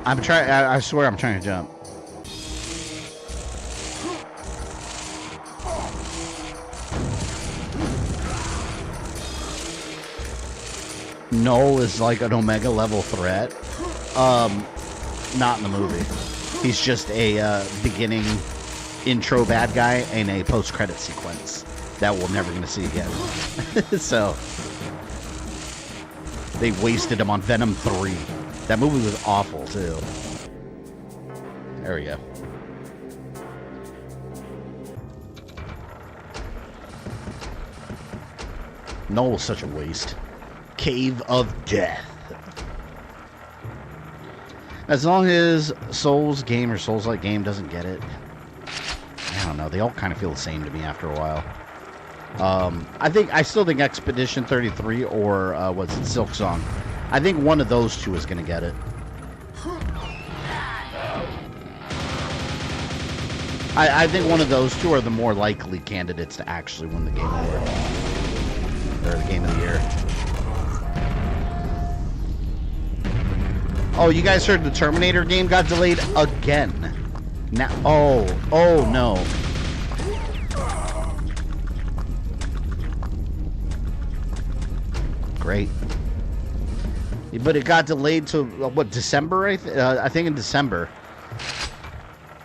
I'm trying. I swear I'm trying to jump. Noel is like an Omega level threat. Not in the movie. He's just a beginning intro bad guy in a post-credit sequence that we're never going to see again. So they wasted him on Venom 3. That movie was awful too. There we go. Noel was such a waste. Cave of Death. As long as Souls game or Souls-like game doesn't get it, I don't know. They all kind of feel the same to me after a while. I still think Expedition 33 or what's it, Silk Song. I think one of those two is going to get it. I think one of those two are the more likely candidates to actually win the Game Award. Or the Game of the Year. Oh, you guys heard the Terminator game got delayed again. Now, oh no. Great. But it got delayed to, what, December? I think in December.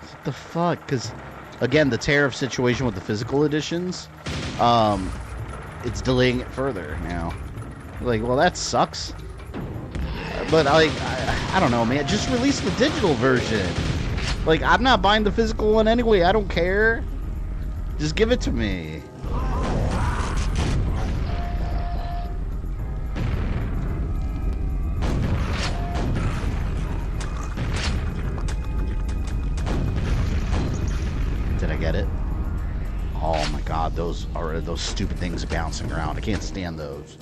What the fuck? Because, again, the tariff situation with the physical editions, it's delaying it further now. Like, well, that sucks. But, I don't know, man. Just release the digital version. Like, I'm not buying the physical one anyway. I don't care. Just give it to me. Did I get it? Oh my god, those stupid things bouncing around. I can't stand those.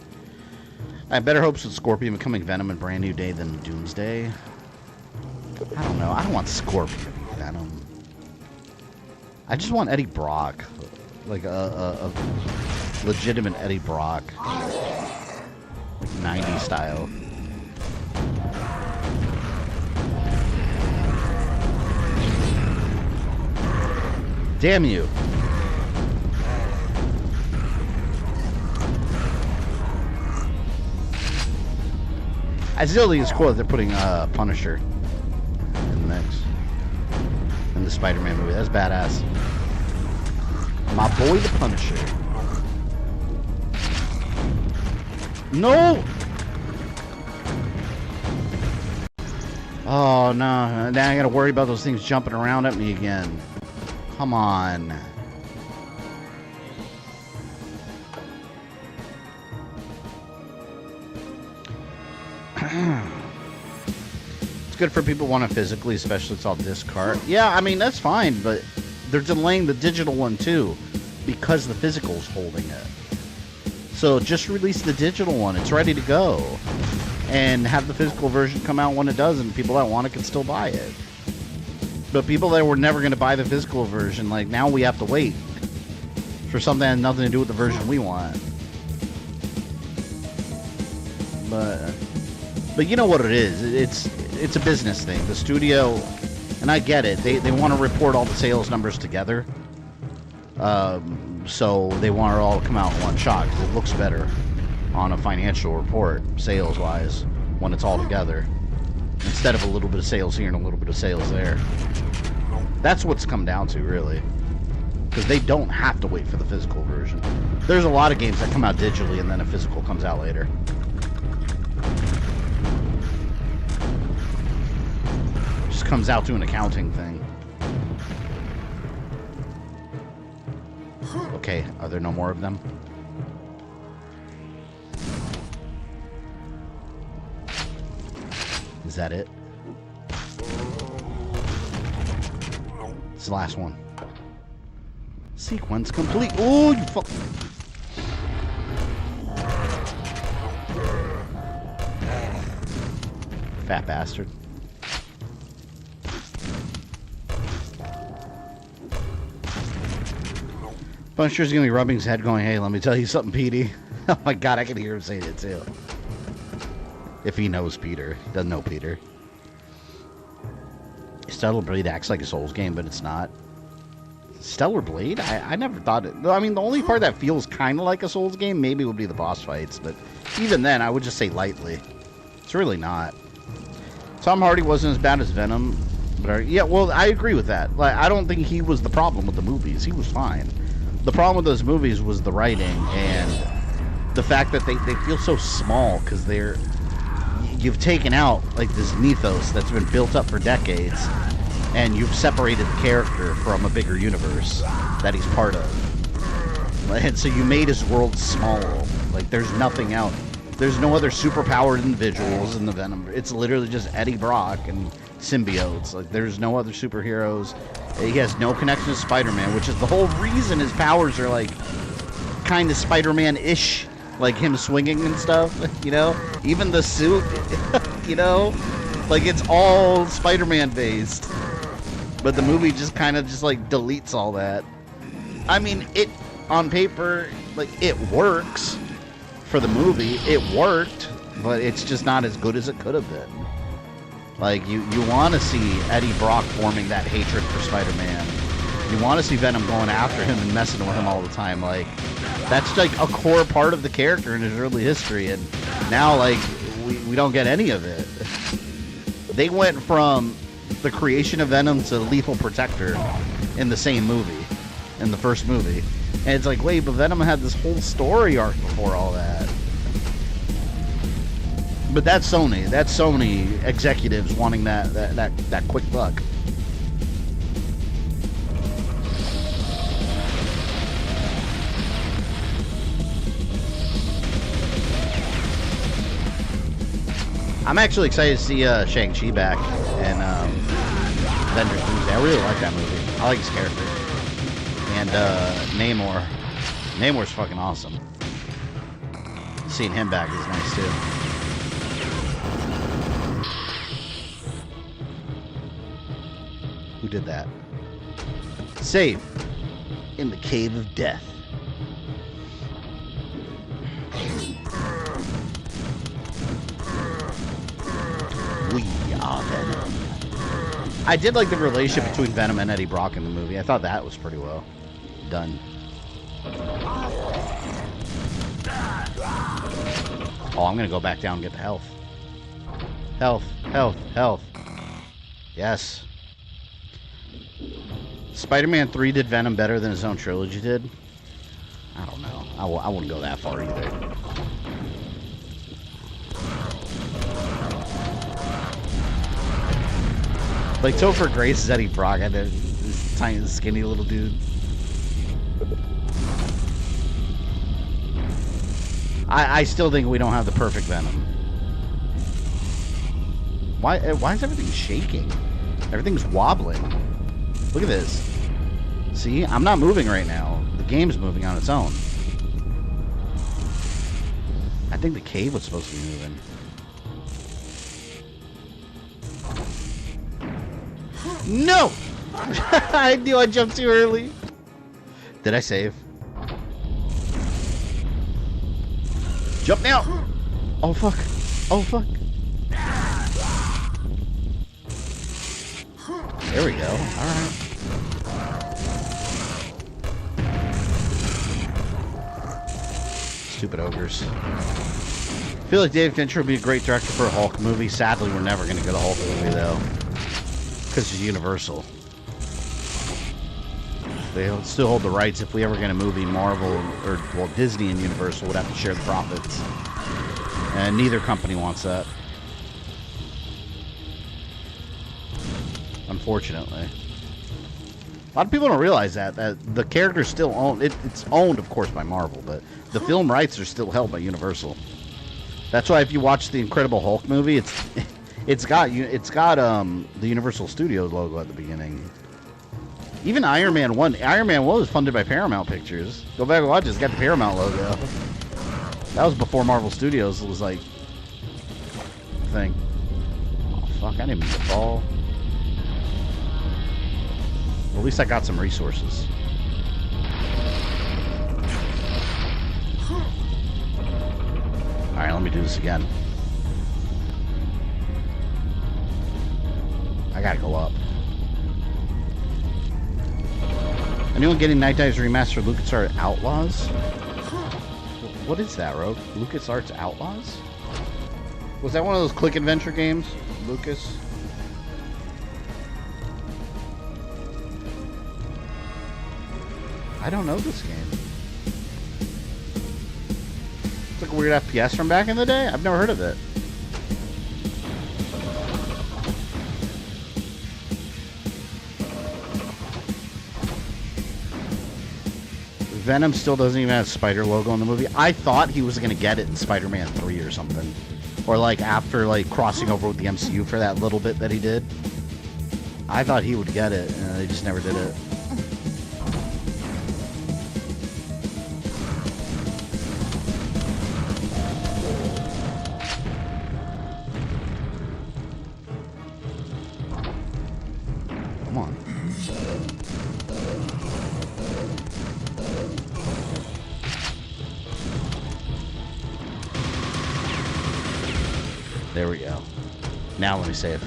I have better hopes with Scorpion becoming Venom and Brand New Day than Doomsday. I don't know. I don't want Scorpion to be Venom. I just want Eddie Brock. Like a legitimate Eddie Brock. Like 90s style. Damn you. I still think it's cool that they're putting Punisher in the mix. In the Spider-Man movie. That's badass. My boy the Punisher. No! Oh, no. Now I gotta worry about those things jumping around at me again. Come on. It's good for people who want to physically, especially it's all disc cart. Yeah, I mean, that's fine, but they're delaying the digital one too because the physical's holding it. So just release the digital one. It's ready to go. And have the physical version come out when it does, and people that want it can still buy it. But people that were never going to buy the physical version, like, now we have to wait for something that has nothing to do with the version we want. But you know what it is. It's a business thing. The studio, and I get it, they want to report all the sales numbers together. So they want it all to come out in one shot because it looks better on a financial report, sales-wise, when it's all together. Instead of a little bit of sales here and a little bit of sales there. That's what's come down to, really. Because they don't have to wait for the physical version. There's a lot of games that come out digitally and then a physical comes out later. Just comes out to an accounting thing. Okay, are there no more of them? Is that it? It's the last one. Sequence complete. Oh, you fuck. Fat bastard. Punisher's gonna be rubbing his head going, hey, let me tell you something, Petey. Oh my god, I can hear him saying it too. If he knows Peter. He doesn't know Peter. Stellar Blade acts like a Souls game, but it's not. Stellar Blade? I never thought it. I mean, the only part that feels kind of like a Souls game maybe would be the boss fights, but even then, I would just say lightly. It's really not. Tom Hardy wasn't as bad as Venom, but yeah, well, I agree with that. Like, I don't think he was the problem with the movies. He was fine. The problem with those movies was the writing and the fact that they feel so small because you've taken out like this mythos that's been built up for decades, and you've separated the character from a bigger universe that he's part of. And so you made his world small. Like, there's nothing out. There's no other superpowered individuals in the Venom. It's literally just Eddie Brock and symbiotes. Like, there's no other superheroes. He has no connection to Spider-Man, which is the whole reason his powers are, like, kind of Spider-Man-ish. Like, him swinging and stuff, you know? Even the suit, you know? Like, it's all Spider-Man based. But the movie just kind of just, like, deletes all that. I mean, it, on paper, like, it works for the movie. It worked, but it's just not as good as it could have been. Like, you want to see Eddie Brock forming that hatred for Spider-Man. You want to see Venom going after him and messing with him all the time. Like, that's like a core part of the character in his early history, and now, like, we don't get any of it. They went from the creation of Venom to Lethal Protector in the same movie, in the first movie. And it's like, wait, but Venom had this whole story arc before all that. But that's Sony. That's Sony executives wanting that quick buck. I'm actually excited to see Shang-Chi back and Avengers Doomsday. I really like that movie. I like his character. And Namor. Namor's fucking awesome. Seeing him back is nice too. Who did that? Safe in the Cave of Death. We are Venom. I did like the relationship between Venom and Eddie Brock in the movie. I thought that was pretty well done. Oh, I'm gonna go back down and get the health. Health, health, health. Yes. Spider-Man 3 did Venom better than his own trilogy did? I don't know. I wouldn't go that far either. Like, Topher Grace is Eddie Brock. I did this tiny, skinny little dude. I still think we don't have the perfect Venom. Why is everything shaking? Everything's wobbling. Look at this. See, I'm not moving right now. The game's moving on its own. I think the cave was supposed to be moving. No! I knew I jumped too early. Did I save? Jump now! Oh fuck. Oh fuck. There we go. Alright. Stupid ogres. I feel like David Fincher would be a great director for a Hulk movie. Sadly, we're never going to get a Hulk movie, though. Because it's Universal. They'll still hold the rights. If we ever get a movie, Marvel, or, well, Disney and Universal would have to share the profits. And neither company wants that. Unfortunately. lot of people don't realize that the character's still owned. It's owned, of course, by Marvel, but the film rights are still held by Universal. That's why if you watch the Incredible Hulk movie, it's got the Universal Studios logo at the beginning. Even Iron Man 1. Iron Man 1 was funded by Paramount Pictures. Go back and watch it. It's got the Paramount logo. That was before Marvel Studios was like thing. Oh fuck! I didn't mean to fall. Well, at least I got some resources. All right, let me do this again. I gotta go up. Anyone getting Night Dives Remastered LucasArts Outlaws? What is that, Rogue? LucasArts Outlaws? Was that one of those click adventure games? Lucas? I don't know this game. It's like a weird FPS from back in the day? I've never heard of it. Venom still doesn't even have a spider logo in the movie. I thought he was going to get it in Spider-Man 3 or something. Or like after like crossing over with the MCU for that little bit that he did. I thought he would get it, and they just never did it. Come on. There we go. Now let me save.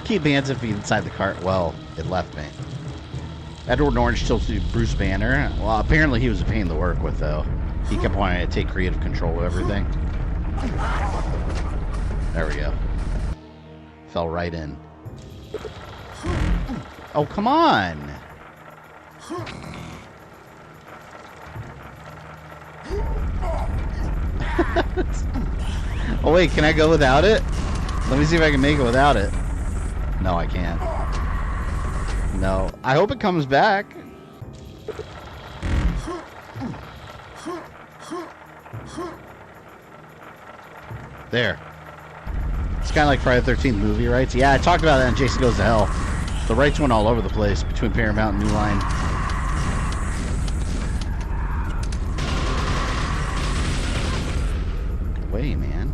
Keep hands and feet inside the cart. Well, it left me. Edward Norton still do Bruce Banner. Well, apparently he was a pain to work with, though. He kept wanting to take creative control of everything. There we go. Fell right in. Oh, come on! Oh wait, can I go without it? Let me see if I can make it without it. No, I can't. No. I hope it comes back. There. It's kind of like Friday the 13th movie rights. Yeah, I talked about that in Jason Goes to Hell. The rights went all over the place between Paramount and New Line. Way, man.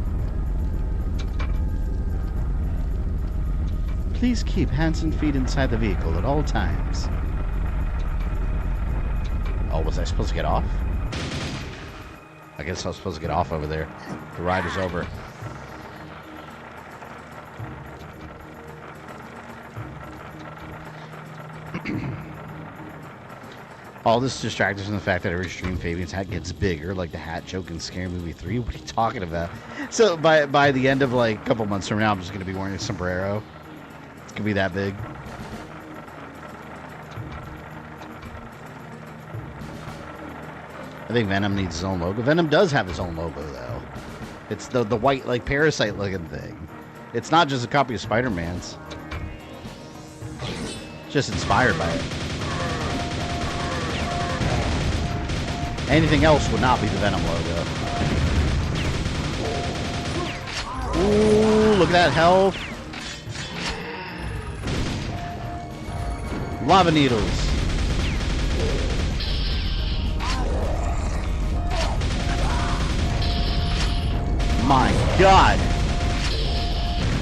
Please keep hands and feet inside the vehicle at all times. Oh, was I supposed to get off? I guess I was supposed to get off over there. The ride is over. All this distracted from the fact that every stream Fabian's hat gets bigger, like the hat joke in Scary Movie 3. What are you talking about? So by the end of like a couple months from now, I'm just going to be wearing a sombrero. It's going to be that big. I think Venom needs his own logo. Venom does have his own logo, though. It's the white, like, parasite-looking thing. It's not just a copy of Spider-Man's. It's just inspired by it. Anything else would not be the Venom logo. Ooh, look at that health. Lava needles. My God.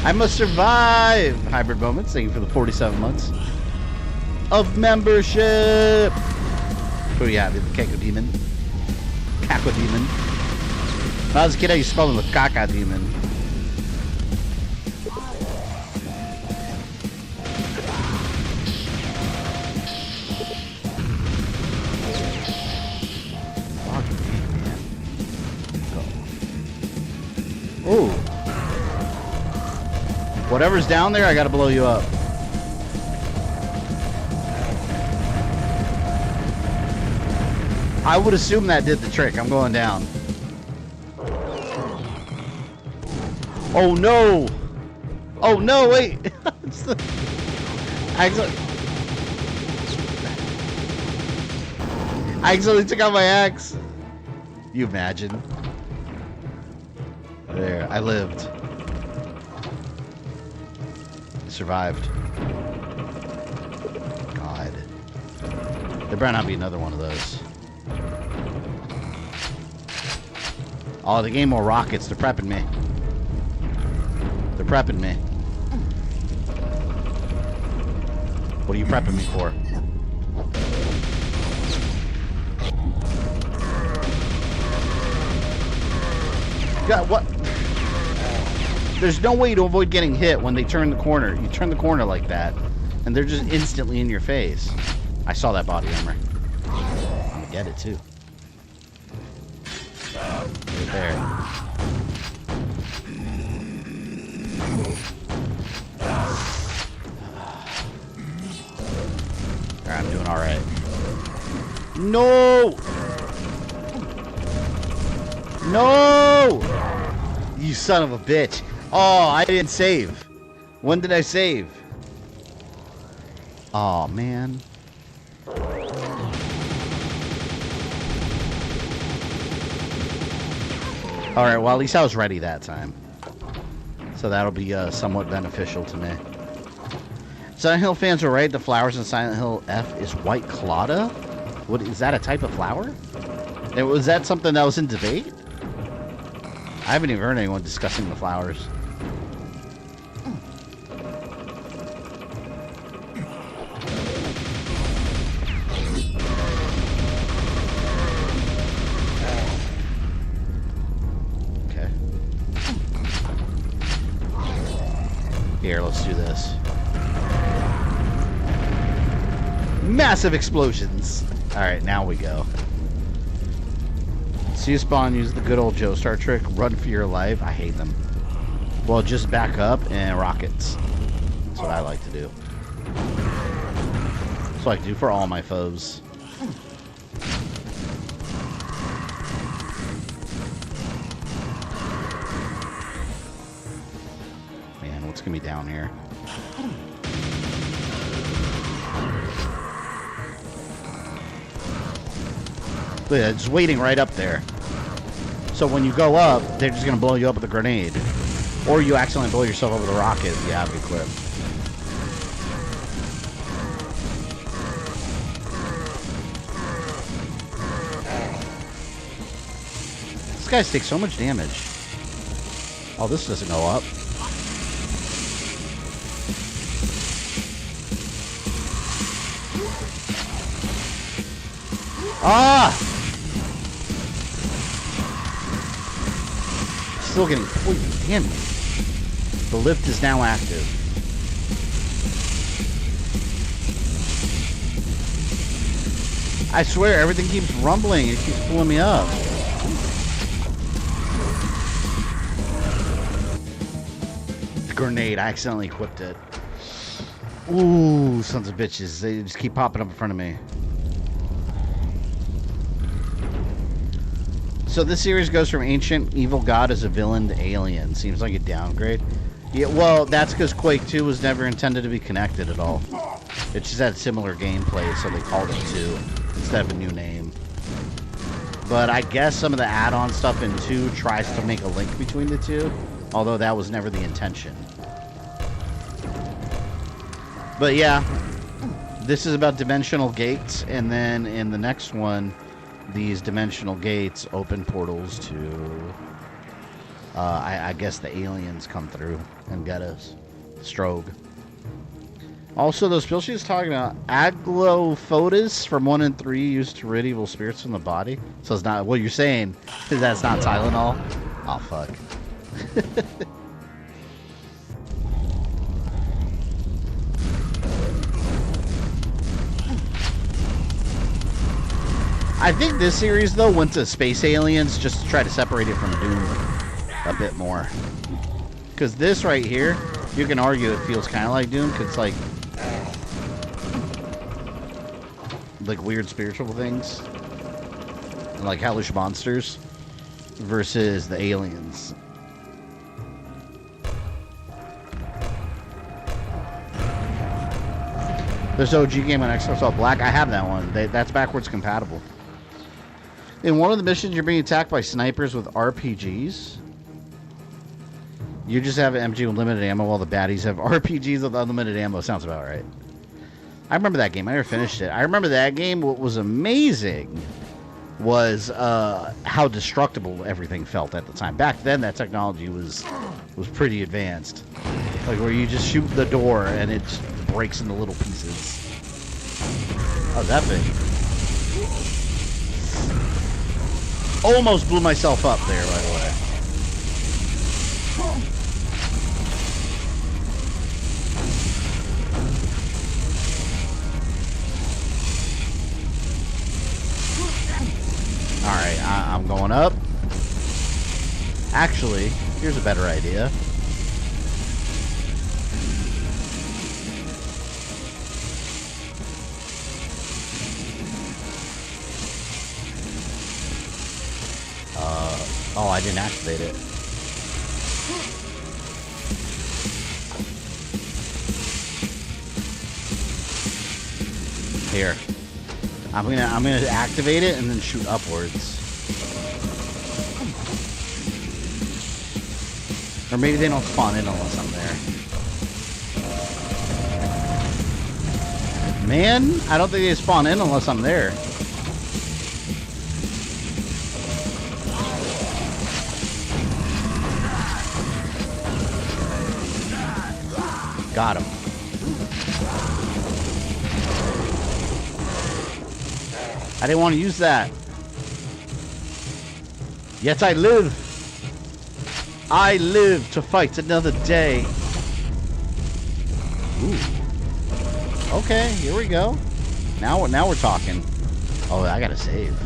I must survive. Hybrid Moments, thank you for the 47 months of membership. Who do you have? The Kako Demon. Kako Demon. When I was a kid, I used to call him the Kaka Demon. Ooh. Whatever's down there, I gotta blow you up. I would assume that did the trick. I'm going down. Oh no! Oh no! Wait. It's the... I accidentally took out my axe. You imagine? There, I lived. I survived. God. There better not be another one of those. Oh, the game more rockets. They're prepping me. They're prepping me. What are you prepping me for? God, what? There's no way to avoid getting hit when they turn the corner. You turn the corner like that, and they're just instantly in your face. I saw that body armor. I'm gonna get it too. Right there. Alright, I'm doing alright. No! No! You son of a bitch. Oh, I didn't save. When did I save? Oh, man. Alright, well, at least I was ready that time. So that'll be somewhat beneficial to me. Silent Hill fans are right. The flowers in Silent Hill F is white clawda. What is that? A type of flower? And was that something that was in debate? I haven't even heard anyone discussing the flowers. Okay. Here, let's do this. Massive explosions. Alright, now we go. See you spawn, use the good old Joe Star trick, run for your life. I hate them. Well, just back up and rockets. That's what I like to do. That's what I do for all my foes. Man, what's gonna be down here? Look at that, just waiting right up there. So when you go up, they're just going to blow you up with a grenade. Or you accidentally blow yourself up with a rocket if you have it equipped. These guys take so much damage. Oh, this doesn't go up. Ah! Still getting poisoned. Damn it. The lift is now active. I swear, everything keeps rumbling. It keeps pulling me up. The grenade. I accidentally equipped it. Ooh, sons of bitches. They just keep popping up in front of me. So this series goes from ancient evil god as a villain to alien. Seems like a downgrade. Yeah, well, that's because Quake 2 was never intended to be connected at all. It just had similar gameplay, so they called it 2 instead of a new name. But I guess some of the add-on stuff in 2 tries to make a link between the two, although that was never the intention. But yeah, this is about dimensional gates, and then in the next one, these dimensional gates open portals to, I guess the aliens come through and get us. Strogue. Also, those pills she's talking about, aglophotis from 1 and 3 used to rid evil spirits from the body. So it's not, what you're saying is that's not Tylenol? Oh, fuck. I think this series, though, went to space aliens just to try to separate it from Doom a bit more. Because this right here, you can argue it feels kind of like Doom, because it's like weird spiritual things, and like hellish monsters, versus the aliens. There's OG game on Xbox Black. I have that one. That's backwards compatible. In one of the missions, you're being attacked by snipers with RPGs. You just have an MG with limited ammo while the baddies have RPGs with unlimited ammo. Sounds about right. I remember that game. I never finished it. I remember that game. What was amazing was how destructible everything felt at the time. Back then, that technology was pretty advanced. Like where you just shoot the door and it just breaks into little pieces. Oh, that thing. Almost blew myself up there, by the way. Alright, I'm going up. Actually, here's a better idea. Oh, I didn't activate it. Here. I'm gonna activate it and then shoot upwards. Or maybe they don't spawn in unless I'm there. Man, I don't think they spawn in unless I'm there. Got him. I didn't want to use that. Yet I live. I live to fight another day. Ooh. Okay, here we go. Now we're talking. Oh, I gotta save.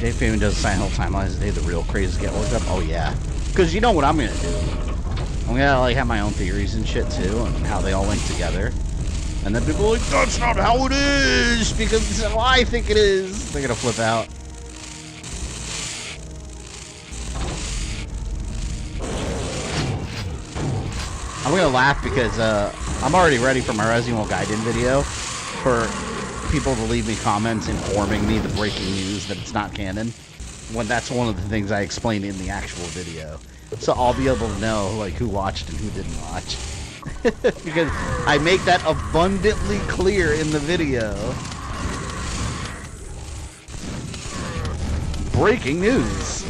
Dave Faven does Silent Hill timelines today. The real crazies get worked up. Oh yeah. Because you know what I'm gonna do. I'm gonna like have my own theories and shit too, and how they all link together. And then people are like, that's not how it is, because this is how I think it is. They're gonna flip out. I'm gonna laugh because I'm already ready for my Resident Evil Gaiden video for people to leave me comments informing me the breaking news that it's not canon, when that's one of the things I explained in the actual video. So I'll be able to know like who watched and who didn't watch. Because I make that abundantly clear in the video. Breaking news.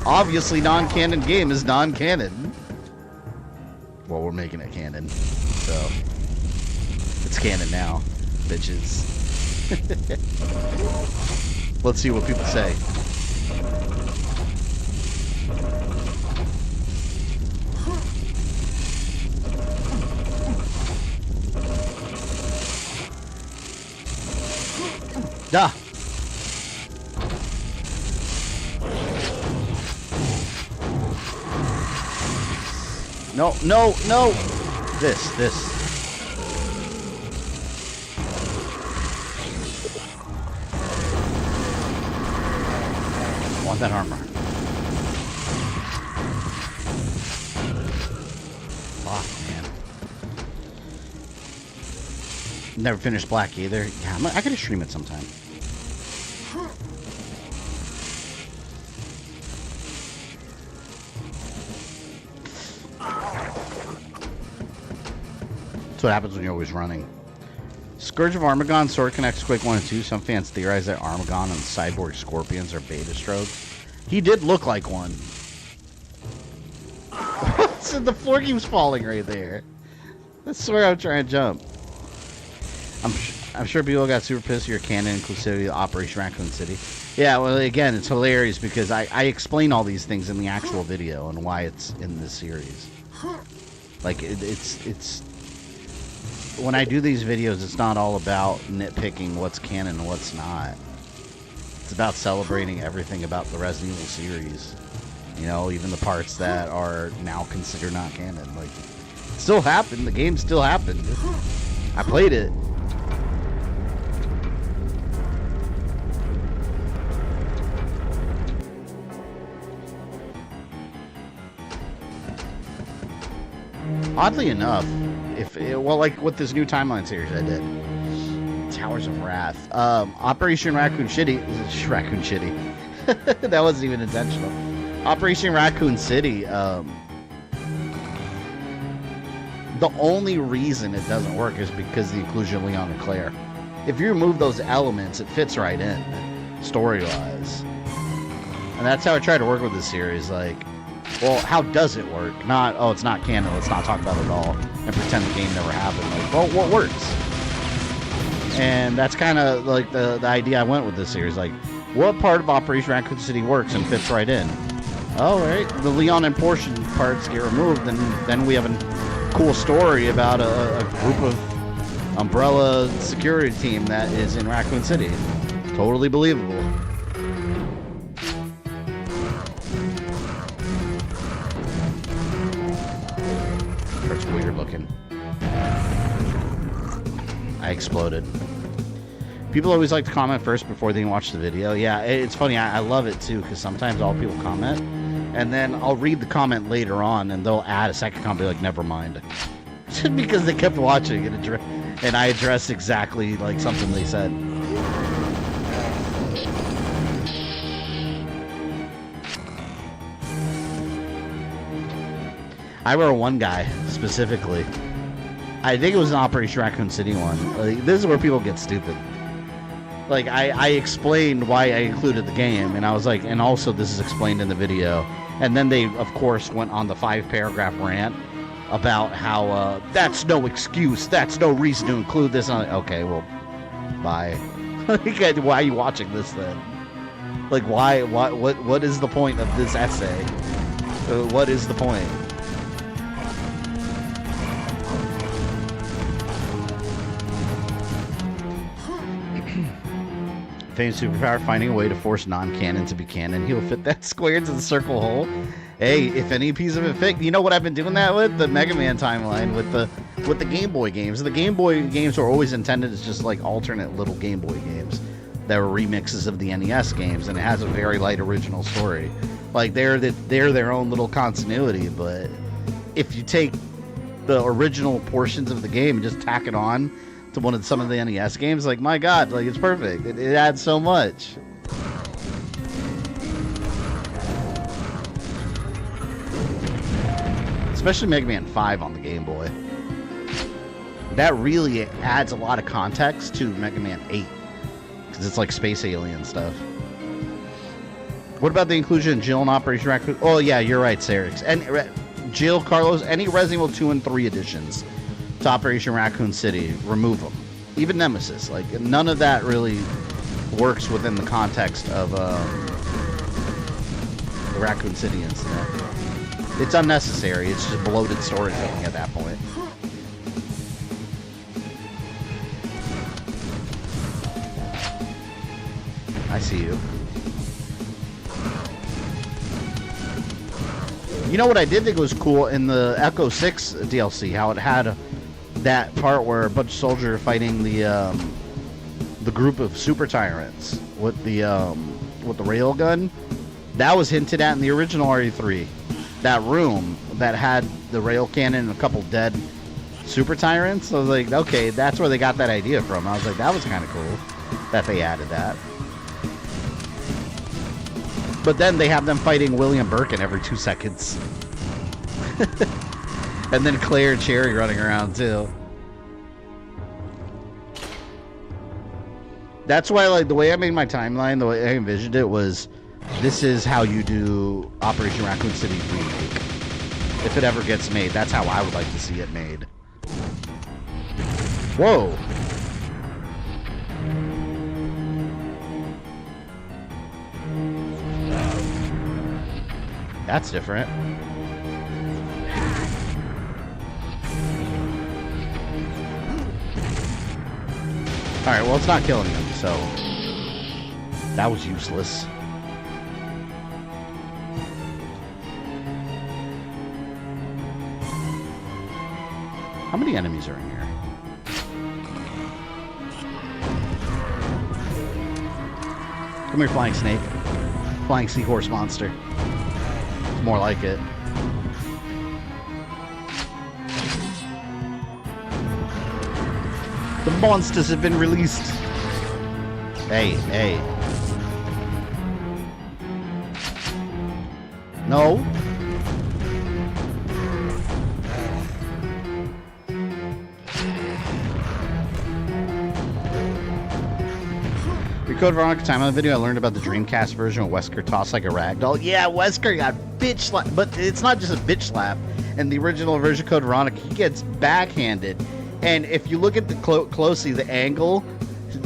Obviously non-canon game is non-canon. Well, we're making it canon. So it's canon now, bitches. Let's see what people say. Duh. No, no, no. This. I want that armor. Fuck, man. Never finished Black either. Yeah, I gotta stream it sometime. That's what happens when you're always running. Scourge of Armagon sword connects Quake 1 and 2. Some fans theorize that Armagon and cyborg scorpions are beta strokes. He did look like one. So the floor keeps falling right there. I swear I'm trying to jump. I'm sure people got super pissed at your canon inclusivity of Operation Raccoon City. Yeah, well, again, it's hilarious because I explain all these things in the actual video and why it's in this series. Like, it's when I do these videos, it's not all about nitpicking what's canon and what's not. It's about celebrating everything about the Resident Evil series. You know, even the parts that are now considered not canon. Like, it still happened. The game still happened. I played it. Oddly enough, well, like with this new timeline series I did, Towers of Wrath, Operation Raccoon City, that wasn't even intentional. Operation Raccoon City, the only reason it doesn't work is because of the inclusion of Leon and Claire. If you remove those elements, it fits right in, story-wise. And that's how I try to work with this series, like, well, how does it work? Not, oh, it's not canon, let's not talk about it at all, and pretend the game never happened. Like, well, what works? And that's kind of like the idea I went with this series. Like, what part of Operation Raccoon City works and fits right in? Oh, right, the Leon and Portion parts get removed, and then we have a cool story about a group of Umbrella security team that is in Raccoon City. Totally believable. That's weird looking. I exploded. People always like to comment first before they watch the video. Yeah, it's funny. I love it too, because sometimes all people comment, and then I'll read the comment later on, and they'll add a second comment, be like, never mind. Because they kept watching, and I addressed exactly like something they said. I remember one guy specifically. I think it was an Operation Raccoon City one. Like, this is where people get stupid. Like, I explained why I included the game, and I was like, and also this is explained in the video. And then they, of course, went on the 5-paragraph rant about how that's no excuse, that's no reason to include this. And I'm like, okay, well, bye. Why are you watching this then? Like, what is the point of this essay? What is the point? Famous superpower, finding a way to force non-canon to be canon. He'll fit that square into the circle hole. Hey, if any piece of it fit, you know what I've been doing that with? The Mega Man timeline with the Game Boy games. The Game Boy games were always intended as just like alternate little Game Boy games that were remixes of the NES games, and it has a very light original story. Like they're their own little continuity, but if you take the original portions of the game and just tack it on to some of the NES games, like, my God, like, it's perfect. It adds so much. Especially Mega Man 5 on the Game Boy. That really adds a lot of context to Mega Man 8. Because it's like space alien stuff. What about the inclusion of Jill in Operation Raccoon? Oh, yeah, you're right, Sarix. And Jill, Carlos, any Resident Evil 2 and 3 editions to Operation Raccoon City, remove them. Even Nemesis, like, none of that really works within the context of the Raccoon City incident. It's unnecessary. It's just bloated storytelling at that point. I see you. You know what I did think was cool in the Echo 6 DLC, how it had that part where a bunch of soldiers are fighting the group of super tyrants with the railgun. That was hinted at in the original RE3. That room that had the rail cannon and a couple dead super tyrants. I was like, okay, that's where they got that idea from. I was like, that was kind of cool that they added that. But then they have them fighting William Birkin every 2 seconds. And then Claire and Cherry running around too. That's why, like, the way I made my timeline, the way I envisioned it was, this is how you do Operation Raccoon City remake. If it ever gets made, that's how I would like to see it made. Whoa. That's different. Alright, well, it's not killing him, so that was useless. How many enemies are in here? Come here, flying snake. Flying seahorse monster. It's more like it. The monsters have been released. Hey, hey. No. Code Veronica time on the video, I learned about the Dreamcast version of Wesker tossed like a ragdoll. Yeah, Wesker got bitch slapped, but it's not just a bitch slap. In the original version of Code Veronica, he gets backhanded. And if you look at the closely, the angle,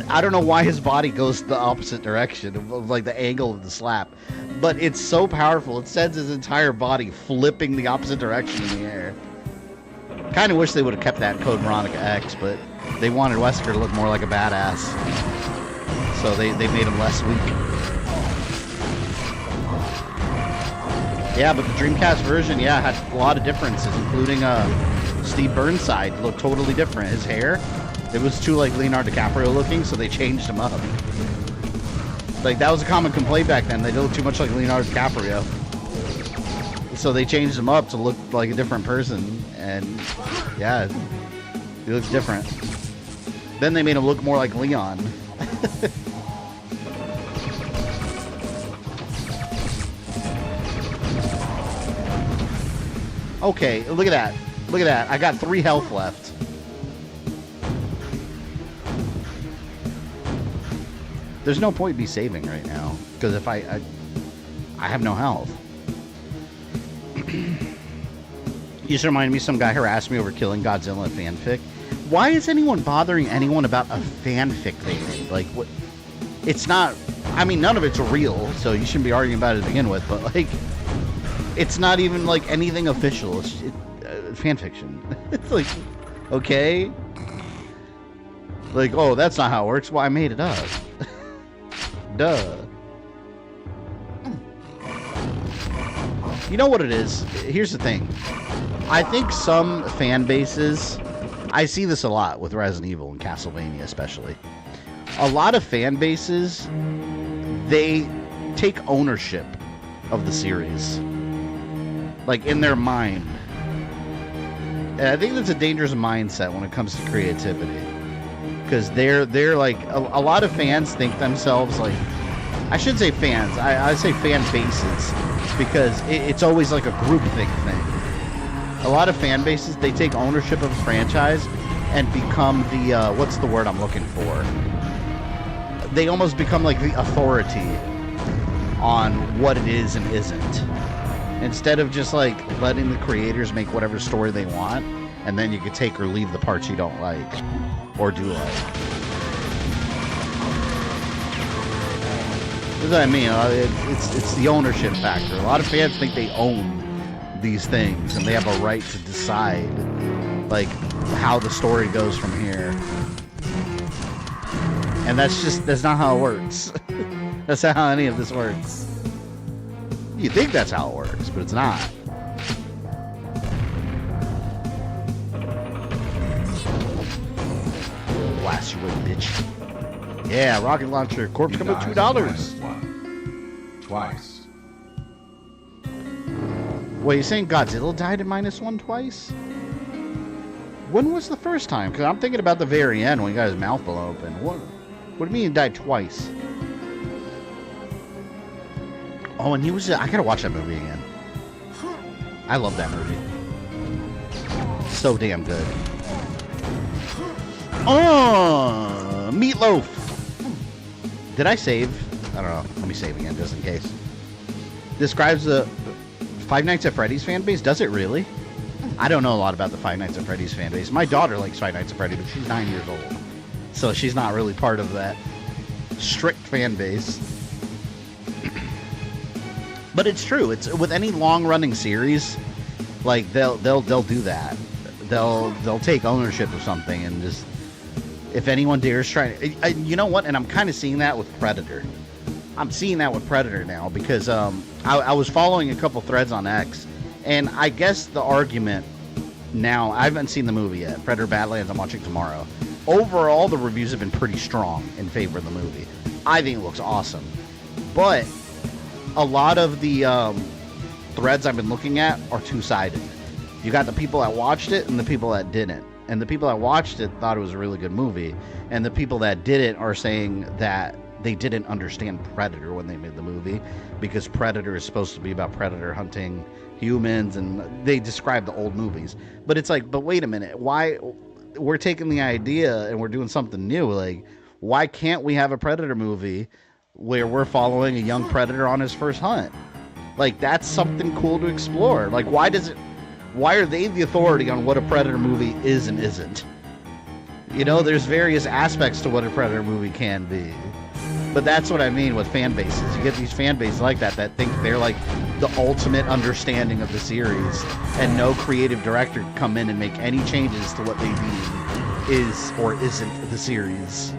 I don't know why his body goes the opposite direction of like the angle of the slap. But it's so powerful, it sends his entire body flipping the opposite direction in the air. Kind of wish they would have kept that in Code Veronica X, but they wanted Wesker to look more like a badass. So they made him less weak. Yeah, but the Dreamcast version, yeah, had a lot of differences, including Steve Burnside looked totally different. His hair, it was too like Leonardo DiCaprio looking, so they changed him up. Like, that was a common complaint back then. They looked too much like Leonardo DiCaprio. So they changed him up to look like a different person, and yeah, he looks different. Then they made him look more like Leon. Okay, look at that. Look at that. I got 3 health left. There's no point in me saving right now, because if I have no health. You just reminded me, some guy harassed me over killing Godzilla in fanfic. Why is anyone bothering anyone about a fanfic they made? Like, what? It's not, I mean, none of it's real, so you shouldn't be arguing about it to begin with, but like, it's not even like anything official. It's fan fiction. It's like, okay, like, oh, that's not how it works. Well, I made it up. Duh. You know what it is? Here's the thing. I think some fan bases, I see this a lot with Resident Evil and Castlevania especially. A lot of fan bases, they take ownership of the series. Like, in their mind. And I think that's a dangerous mindset when it comes to creativity. Because they're like, a lot of fans think themselves like, I should say fans, I say fan bases, because it's always like a groupthink thing. A lot of fan bases, they take ownership of a franchise and become the, what's the word I'm looking for? They almost become like the authority on what it is and isn't. Instead of just like letting the creators make whatever story they want, and then you can take or leave the parts you don't like or do like. That's what I mean. It's the ownership factor. A lot of fans think they own these things and they have a right to decide like how the story goes from here. And that's not how it works. That's not how any of this works. You think that's how it works, but it's not. Blast your way, bitch. Yeah, rocket launcher. Corpse coming $2. Twice. Wait, you're saying Godzilla died at -1 twice? When was the first time? Because I'm thinking about the very end when he got his mouth blown open. What do you mean he died twice? Oh, and he was... I gotta watch that movie again. I love that movie. So damn good. Oh, Meatloaf. Did I save? I don't know. Let me save again just in case. Describes the Five Nights at Freddy's fan base. Does it really? I don't know a lot about the Five Nights at Freddy's fan base. My daughter likes Five Nights at Freddy, but she's 9 years old. So she's not really part of that strict fan base. But it's true. It's with any long-running series, like they'll do that. They'll take ownership of something and just, if anyone dares try, you know what? And I'm kind of seeing that with Predator. I'm seeing that with Predator now because I was following a couple threads on X, and I guess the argument now, I haven't seen the movie yet. Predator Badlands, I'm watching tomorrow. Overall, the reviews have been pretty strong in favor of the movie. I think it looks awesome, but a lot of the threads I've been looking at are two-sided. You got the people that watched it and the people that didn't. And the people that watched it thought it was a really good movie. And the people that didn't are saying that they didn't understand Predator when they made the movie, because Predator is supposed to be about Predator hunting humans, and they describe the old movies. But it's like, but wait a minute, why? We're taking the idea and we're doing something new. Like, why can't we have a Predator movie where we're following a young Predator on his first hunt? Like, that's something cool to explore. Like, why are they the authority on what a Predator movie is and isn't? You know, there's various aspects to what a Predator movie can be. But that's what I mean with fan bases. You get these fan bases like that think they're like the ultimate understanding of the series, and no creative director can come in and make any changes to what they deem is or isn't the series.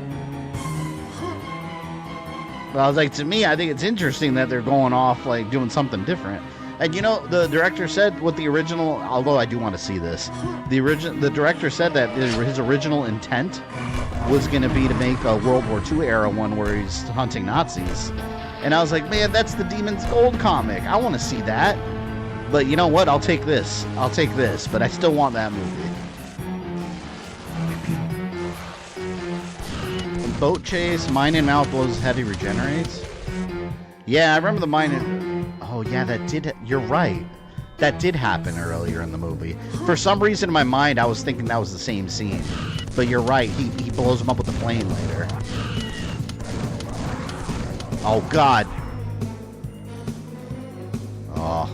But I was like, to me, I think it's interesting that they're going off, like, doing something different. And, you know, the director said what the original, although I do want to see this, the director said that his original intent was going to be to make a World War II era one where he's hunting Nazis. And I was like, man, that's the Demon's Gold comic. I want to see that. But you know what? I'll take this. But I still want that movie. Boat chase, mine in mouth blows heavy regenerates. Yeah, I remember the mine in... Oh, yeah, that did... You're right. That did happen earlier in the movie. For some reason in my mind, I was thinking that was the same scene. But you're right. He blows him up with the plane later. Oh, God. Oh.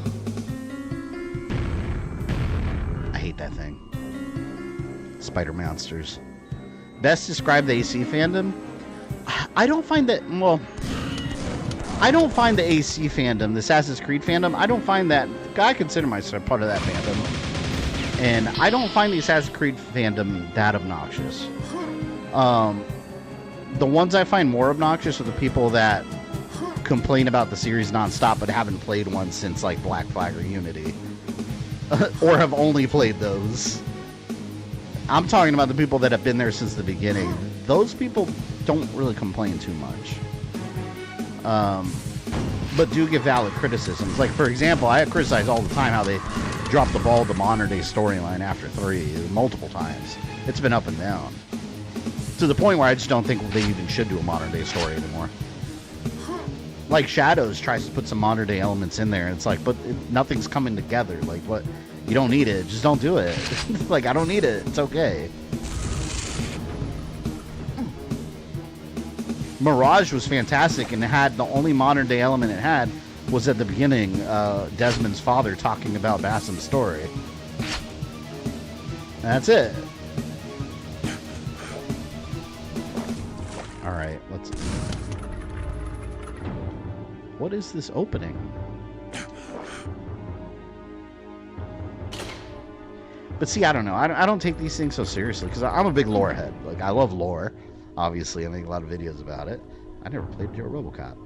I hate that thing. Spider monsters. Best describe the AC fandom? I don't find that... Well... I don't find the AC fandom, the Assassin's Creed fandom, I don't find that... I consider myself part of that fandom. And I don't find the Assassin's Creed fandom that obnoxious. The ones I find more obnoxious are the people that complain about the series nonstop but haven't played one since, like, Black Flag or Unity. Or have only played those. I'm talking about the people that have been there since the beginning. Those people don't really complain too much. But do give valid criticisms. Like, for example, I criticize all the time how they dropped the ball with the modern day storyline after 3 multiple times. It's been up and down. To the point where I just don't think they even should do a modern day story anymore. Like, Shadows tries to put some modern day elements in there, and it's like, but nothing's coming together. Like, what? You don't need it. Just don't do it. Like, I don't need it. It's okay. Mirage was fantastic, and it had the only modern day element it had was at the beginning, Desmond's father talking about Bassam's story. That's it. Alright, let's... What is this opening? But see, I don't know. I don't take these things so seriously, because I'm a big lore head. Like, I love lore. Obviously, I make a lot of videos about it. I never played Joe RoboCop.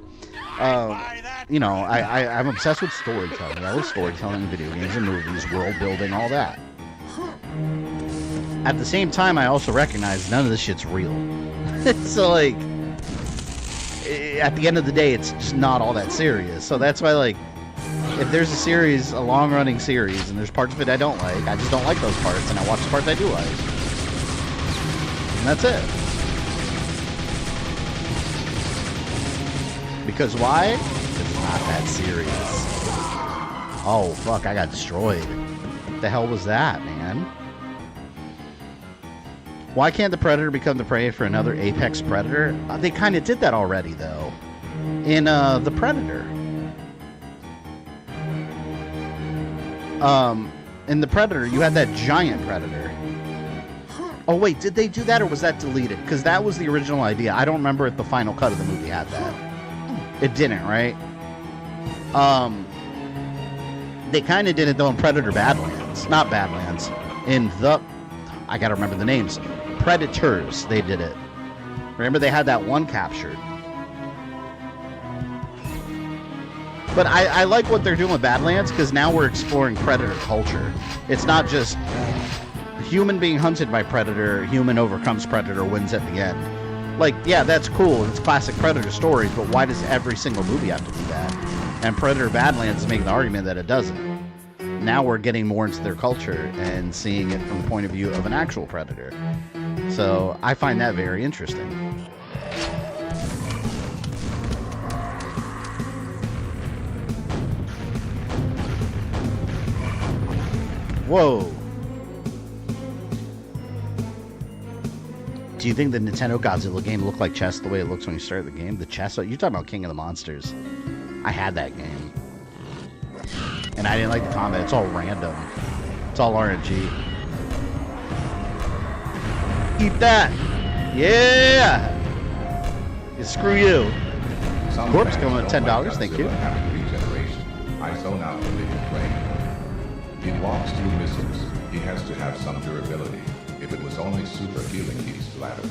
You know, I'm obsessed with storytelling. I love storytelling in video games and movies, world building, all that. At the same time, I also recognize none of this shit's real. So, like, at the end of the day, it's just not all that serious. So that's why, like, if there's a series, a long-running series, and there's parts of it I don't like, I just don't like those parts, and I watch the parts I do like. And that's it. Because why? It's not that serious. Oh, fuck, I got destroyed. What the hell was that, man? Why can't the Predator become the prey for another apex predator? They kind of did that already, though. In The Predator. In The Predator, you had that giant predator. Oh, wait, did they do that, or was that deleted? Because that was the original idea. I don't remember if the final cut of the movie had that. It didn't, right? They kind of did it, though, in Predator Badlands. Not Badlands. In the... I gotta remember the names. Predators, they did it. Remember, they had that one captured. But I like what they're doing with Badlands, because now we're exploring Predator culture. It's not just human being hunted by Predator, human overcomes Predator, wins at the end. Like, yeah, that's cool. It's classic Predator stories, but why does every single movie have to do that? And Predator Badlands is making the argument that it doesn't. now we're getting more into their culture and seeing it from the point of view of an actual predator. So I find that very interesting. Whoa. Do you think the Nintendo Godzilla game looked like chess the way it looks when you start the game? The chess? You're talking about King of the Monsters. I had that game. And I didn't like the combat. It's all random. It's all RNG. Eat that! Yeah! Screw you. Corpse coming at $10. Thank you. I zone out when they can play. He walks through missiles. He has to have some durability. If it was only super healing, he'd splatter.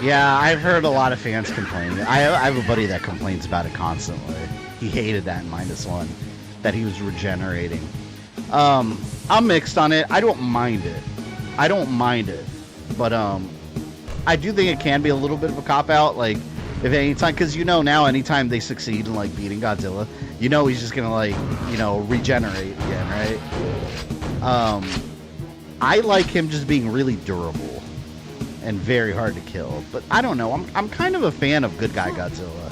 Yeah, I've heard a lot of fans complain. I have a buddy that complains about it constantly. He hated that in -1, that he was regenerating. I'm mixed on it. I don't mind it. But I do think it can be a little bit of a cop-out. Like, if anytime, because now anytime they succeed in, like, beating Godzilla, he's just gonna, like, regenerate again, right? I like him just being really durable and very hard to kill. But I don't know. I'm kind of a fan of good guy Godzilla.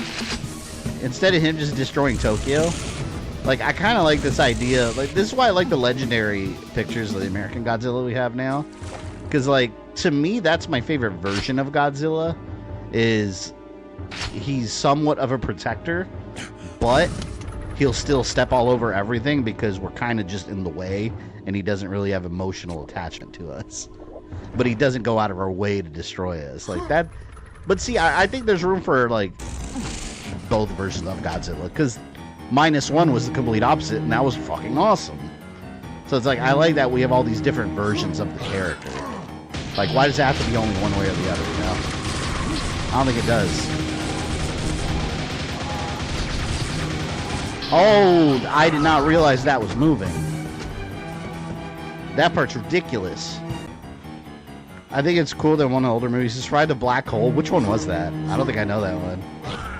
Instead of him just destroying Tokyo, like, I kind of like this idea. Like, this is why I like the legendary pictures of the American Godzilla we have now. Because, like, to me, that's my favorite version of Godzilla. Is he's somewhat of a protector, but he'll still step all over everything because we're kind of just in the way, and he doesn't really have emotional attachment to us. But he doesn't go out of our way to destroy us like that. But see, I think there's room for, like, both versions of Godzilla, because -1 was the complete opposite, and that was fucking awesome. So it's like, I like that we have all these different versions of the character. Like, why does it have to be only one way or the other, I don't think it does. Oh, I did not realize that was moving. That part's ridiculous. I think it's cool that one of the older movies described the black hole. Which one was that? I don't think I know that one.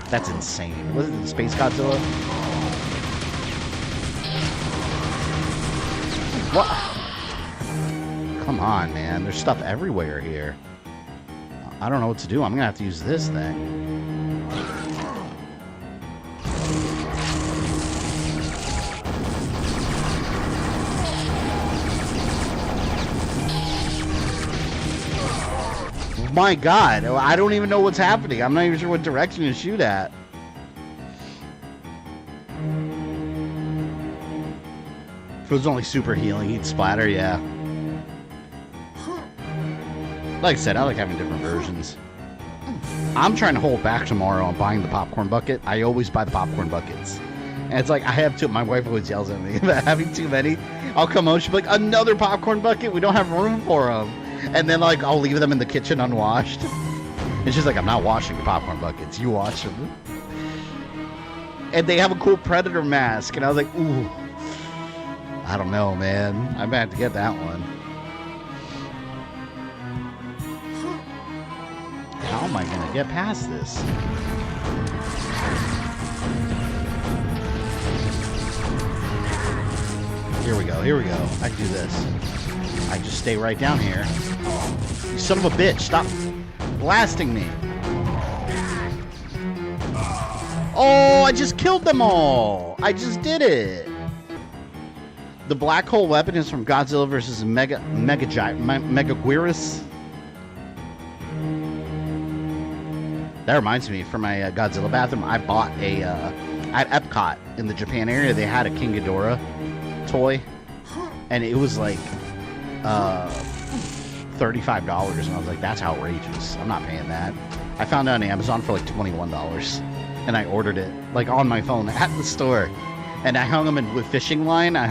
That's insane. Was it the Space Godzilla? What? Come on, man. There's stuff everywhere here. I don't know what to do. I'm gonna have to use this thing. My God, I don't even know what's happening. I'm not even sure what direction to shoot at. If it was only super healing, he'd splatter, yeah. Like I said, I like having different versions. I'm trying to hold back tomorrow on buying the popcorn bucket. I always buy the popcorn buckets. And it's like, I have two. My wife always yells at me about having too many. I'll come home, she'll be like, another popcorn bucket? We don't have room for them. And then, like, I'll leave them in the kitchen unwashed. And she's like, I'm not washing the popcorn buckets. You wash them. And they have a cool Predator mask. And I was like, ooh. I don't know, man. I'm about to get that one. How am I going to get past this? Here we go. Here we go. I can do this. I just stay right down here. You son of a bitch. Stop blasting me. Oh, I just killed them all. I just did it. The black hole weapon is from Godzilla vs. Megaguirus. That reminds me, for my Godzilla bathroom, I bought a, at Epcot in the Japan area, they had a King Ghidorah toy. And it was like $35, and I was like, that's outrageous. I'm not paying that. I found it on Amazon for like $21, and I ordered it like on my phone at the store, and I hung him with fishing line. I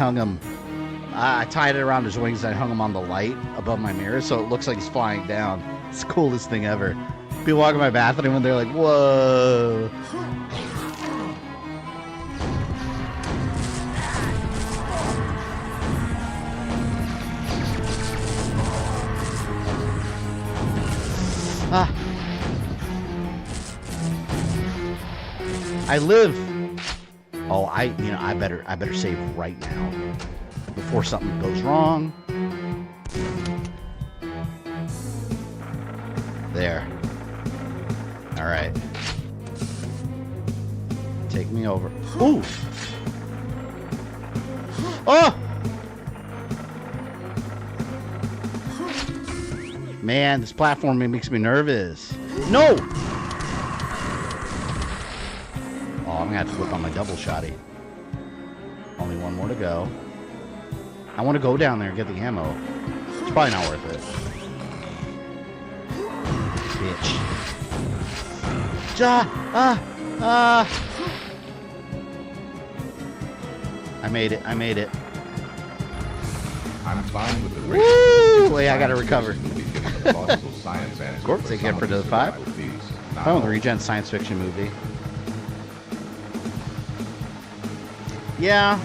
tied it around his wings, and I hung him on the light above my mirror, so it looks like he's flying down. It's the coolest thing ever. People walk in my bathroom and they're like, whoa. Ah. I live. Oh, I better save right now before something goes wrong. There. All right. Take me over. Ooh. Oh. Man, this platforming makes me nervous. No. Oh, I'm gonna have to flip on my double shotty. Only one more to go. I want to go down there and get the ammo. It's probably not worth it. Bitch. I made it. I made it. I'm fine with the Woo! Wait, I gotta recover. Of course, they get for the 5. I want the regen science fiction movie. Yeah.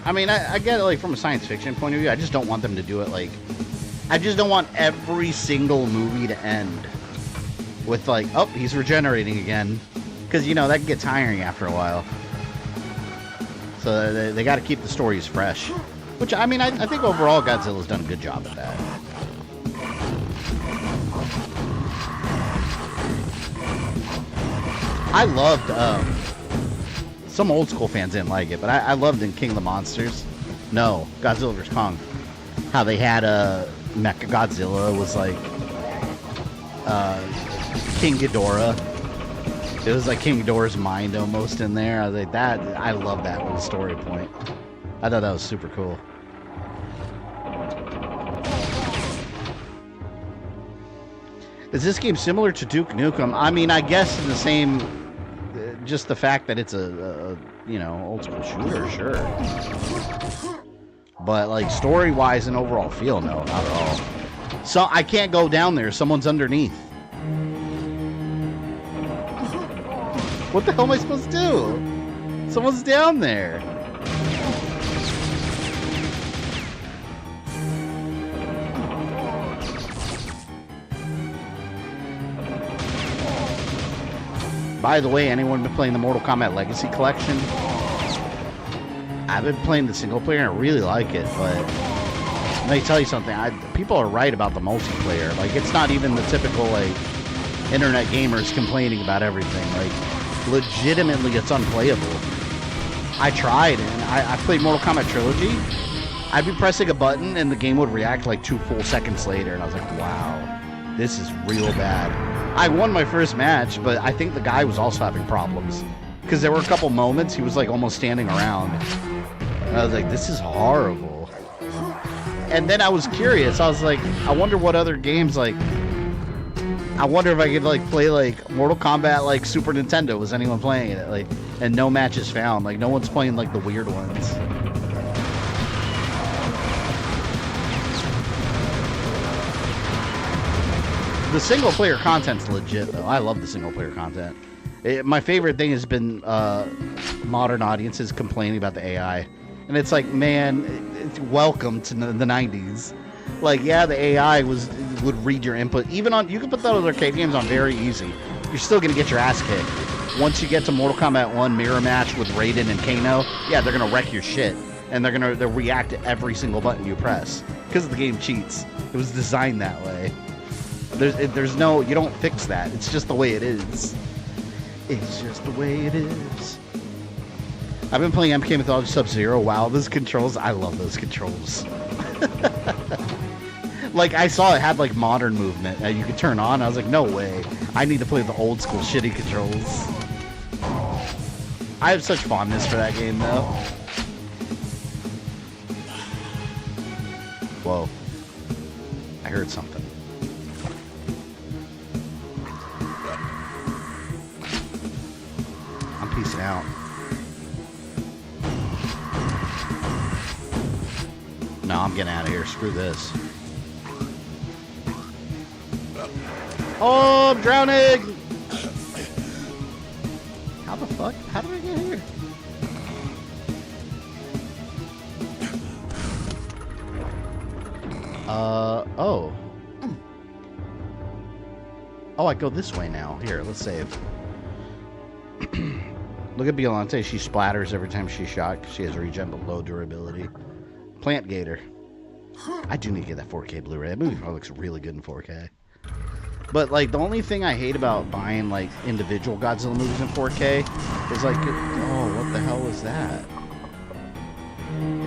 I mean, I get it, like, from a science fiction point of view. I just don't want them to do it, like... I just don't want every single movie to end with, like, oh, he's regenerating again. Because, you know, that can get tiring after a while. So they got to keep the stories fresh. Which, I mean, I think overall Godzilla's done a good job at that. I loved... some old school fans didn't like it, but I loved in King of the Monsters. No, Godzilla vs. Kong. How they had Mecha Godzilla was like King Ghidorah. It was like King Ghidorah's mind almost in there. I was like, that. I love that little story point. I thought that was super cool. Is this game similar to Duke Nukem? I mean, I guess in the same. Just the fact that it's a you know, old school shooter, sure. But like story-wise and overall feel, no, not at all. So I can't go down there. Someone's underneath. What the hell am I supposed to do? Someone's down there. By the way, anyone been playing the Mortal Kombat Legacy Collection? I've been playing the single player and I really like it, but let me tell you something. People are right about the multiplayer. Like, it's not even the typical, like, internet gamers complaining about everything. Like, legitimately, it's unplayable. I tried, and I played Mortal Kombat Trilogy. I'd be pressing a button, and the game would react like 2 full seconds later, and I was like, wow, this is real bad. I won my first match, but I think the guy was also having problems. Because there were a couple moments he was like almost standing around. And I was like, this is horrible. And then I was curious. I was like, I wonder what other games, like... I wonder if I could like play like Mortal Kombat like Super Nintendo. Was anyone playing it? Like, and no matches found. Like, no one's playing like the weird ones. The single player content's legit though. I love the single player content. My favorite thing has been modern audiences complaining about the AI. And it's like, man, it's welcome to the 90s. Like, yeah, the AI would read your input. Even on, you can put those arcade games on very easy. You're still going to get your ass kicked. Once you get to Mortal Kombat 1 mirror match with Raiden and Kano, yeah, they're going to wreck your shit. And they'll react to every single button you press. Because the game cheats. It was designed that way. There's no, you don't fix that. It's just the way it is. It's just the way it is. I've been playing MK Mythology Sub-Zero. Wow, those controls, I love those controls. Like, I saw it had like modern movement that you could turn on. I was like, no way. I need to play the old school shitty controls. I have such fondness for that game though. Whoa. I heard something. I'm peacing out. No, I'm getting out of here. Screw this. Oh, I'm drowning! How the fuck? How did I get here? Oh. Oh, I go this way now. Here, let's save. Look at Biollante. She splatters every time she's shot because she has regen but low durability. Plant Gator. I do need to get that 4K Blu-ray. That movie probably looks really good in 4K. But, like, the only thing I hate about buying, like, individual Godzilla movies in 4K is, like, oh, what the hell is that?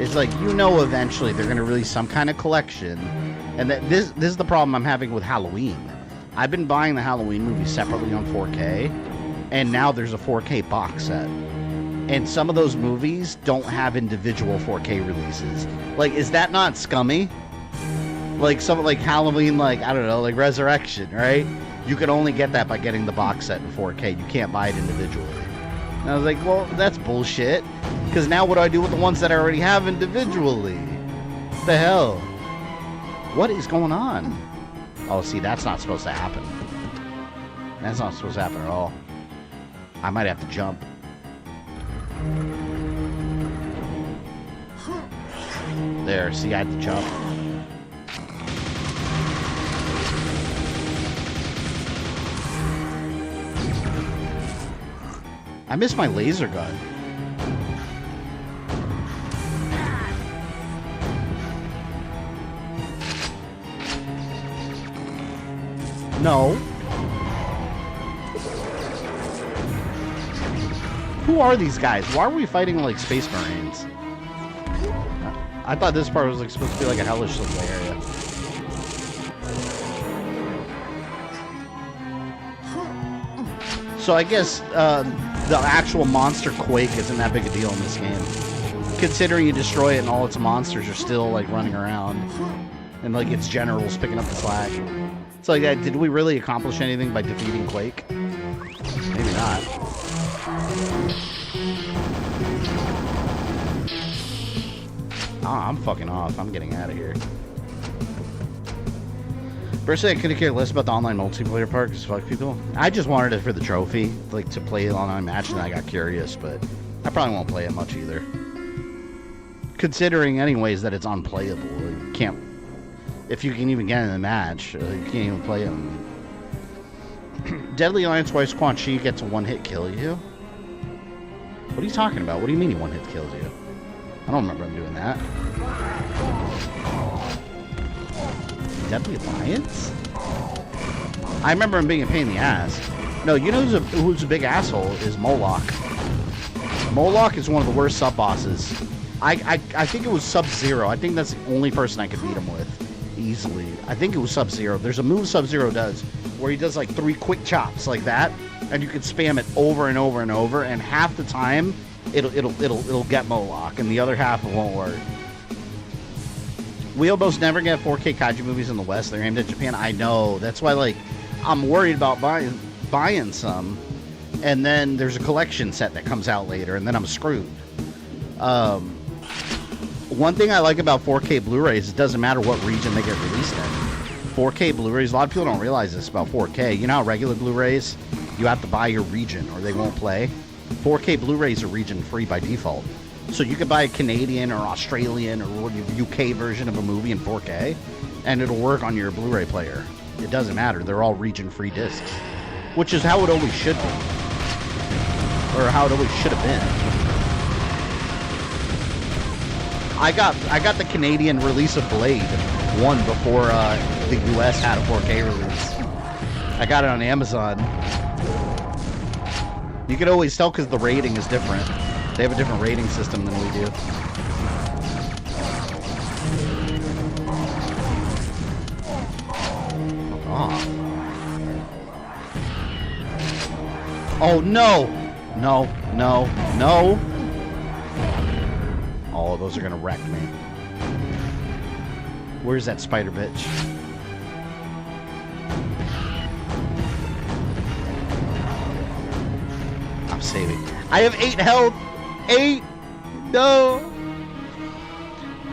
It's like, you know, eventually they're going to release some kind of collection. And that this is the problem I'm having with Halloween. I've been buying the Halloween movies separately on 4K, and now there's a 4K box set. And some of those movies don't have individual 4K releases. Like, is that not scummy? Like, something like Halloween, like, I don't know, like Resurrection, right? You can only get that by getting the box set in 4K. You can't buy it individually. And I was like, well, that's bullshit. Because now what do I do with the ones that I already have individually? What the hell? What is going on? Oh, see, that's not supposed to happen. That's not supposed to happen at all. I might have to jump. There, see, I had to jump. I missed my laser gun. No. Who are these guys? Why are we fighting like Space Marines? I thought this part was like supposed to be like a hellish looking area. So I guess the actual monster Quake isn't that big a deal in this game, considering you destroy it and all its monsters are still like running around, and like its generals picking up the slack. It's like, did we really accomplish anything by defeating Quake? Maybe not. I'm fucking off. I'm getting out of here. Personally, I couldn't care less about the online multiplayer part because fuck people. I just wanted it for the trophy, like to play it online match, and I got curious, but I probably won't play it much either. Considering, anyways, that it's unplayable. You can't. If you can even get in the match, you can't even play them. Deadly Alliance Wise Quan Chi gets a one-hit kill you? What are you talking about? What do you mean he one-hit kills you? I don't remember him doing that. Deadly Alliance? I remember him being a pain in the ass. No, you know who's a big asshole is Moloch. Moloch is one of the worst sub-bosses. I think it was Sub-Zero. I think that's the only person I could beat him with. Easily. I think it was Sub-Zero. There's a move Sub-Zero does where he does like 3 quick chops like that, and you can spam it over and over and over, and half the time it'll get Moloch, and the other half it won't work. We almost never get 4K kaiju movies in the West. They're aimed at Japan. I know. That's why, like, I'm worried about buying some, and then there's a collection set that comes out later, and then I'm screwed. One thing I like about 4K Blu-rays, it doesn't matter what region they get released in. 4K Blu-rays, a lot of people don't realize this about 4K. You know how regular Blu-rays, you have to buy your region or they won't play? 4K Blu-rays are region-free by default. So you could buy a Canadian or Australian or UK version of a movie in 4K, and it'll work on your Blu-ray player. It doesn't matter. They're all region-free discs, which is how it always should be, or how it always should have been. I got the Canadian release of Blade 1 before the US had a 4K release. I got it on Amazon. You can always tell because the rating is different. They have a different rating system than we do. Oh no! No, no, no! Oh, those are gonna wreck me. Where's that spider bitch? I'm saving. I have 8 health! 8! No!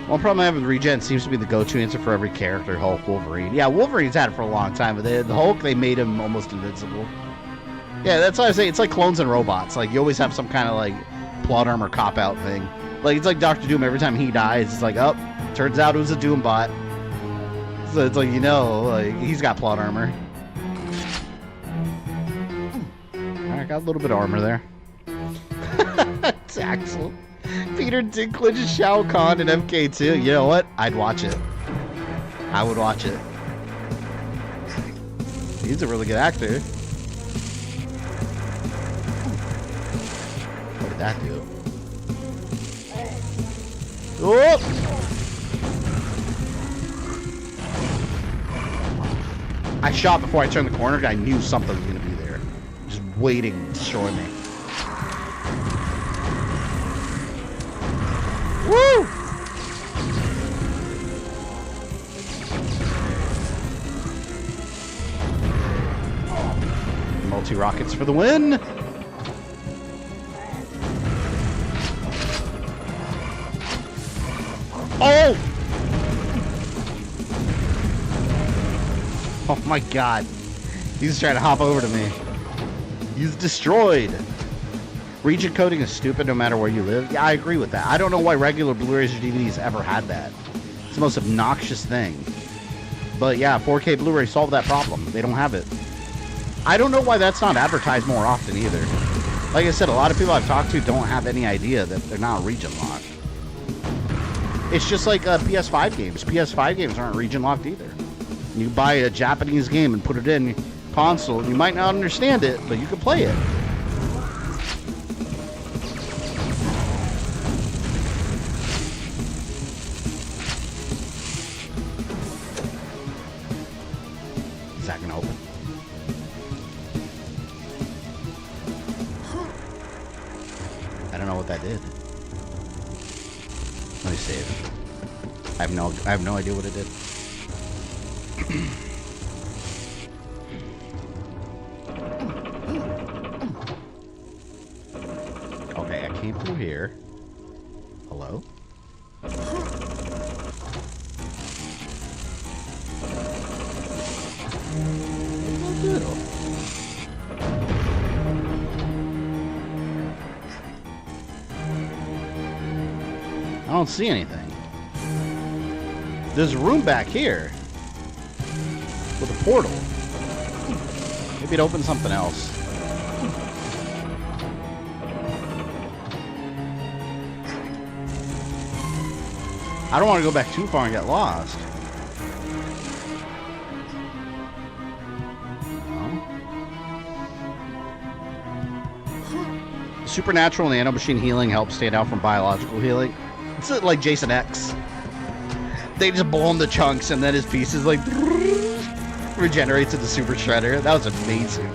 One problem I have with regen seems to be the go-to answer for every character, Hulk, Wolverine. Yeah, Wolverine's had it for a long time, but the Hulk, they made him almost invincible. Yeah, that's why I say it's like clones and robots. Like, you always have some kind of, like, plot armor cop-out thing. Like, it's like Dr. Doom. Every time he dies, it's like, oh, turns out it was a Doom bot. So it's like, you know, like, he's got plot armor. I got a little bit of armor there. It's Axel. Peter Dinklage is Shao Kahn in MK2. You know what? I'd watch it. I would watch it. He's a really good actor. What did that do? Oh! I shot before I turned the corner because I knew something was going to be there. Just waiting to destroy me. Woo! Multi-rockets for the win! Oh! Oh my god. He's trying to hop over to me. He's destroyed. Region coding is stupid no matter where you live. Yeah, I agree with that. I don't know why regular Blu-rays or DVDs ever had that. It's the most obnoxious thing. But yeah, 4K Blu-ray solved that problem. They don't have it. I don't know why that's not advertised more often either. Like I said, a lot of people I've talked to don't have any idea that they're not region locked. It's just like PS5 games. PS5 games aren't region locked either. You buy a Japanese game and put it in console, and you might not understand it, but you can play it. Is that gonna open? I don't know what that did. Let me save. I have no idea what it did. Okay, I came through here. Hello? I don't see anything. There's a room back here with a portal. Maybe it opens something else. I don't want to go back too far and get lost. No. Supernatural nanomachine healing helps stand out from biological healing. It's like Jason X. They just blow him to chunks and then his pieces like regenerates into Super Shredder. That was amazing.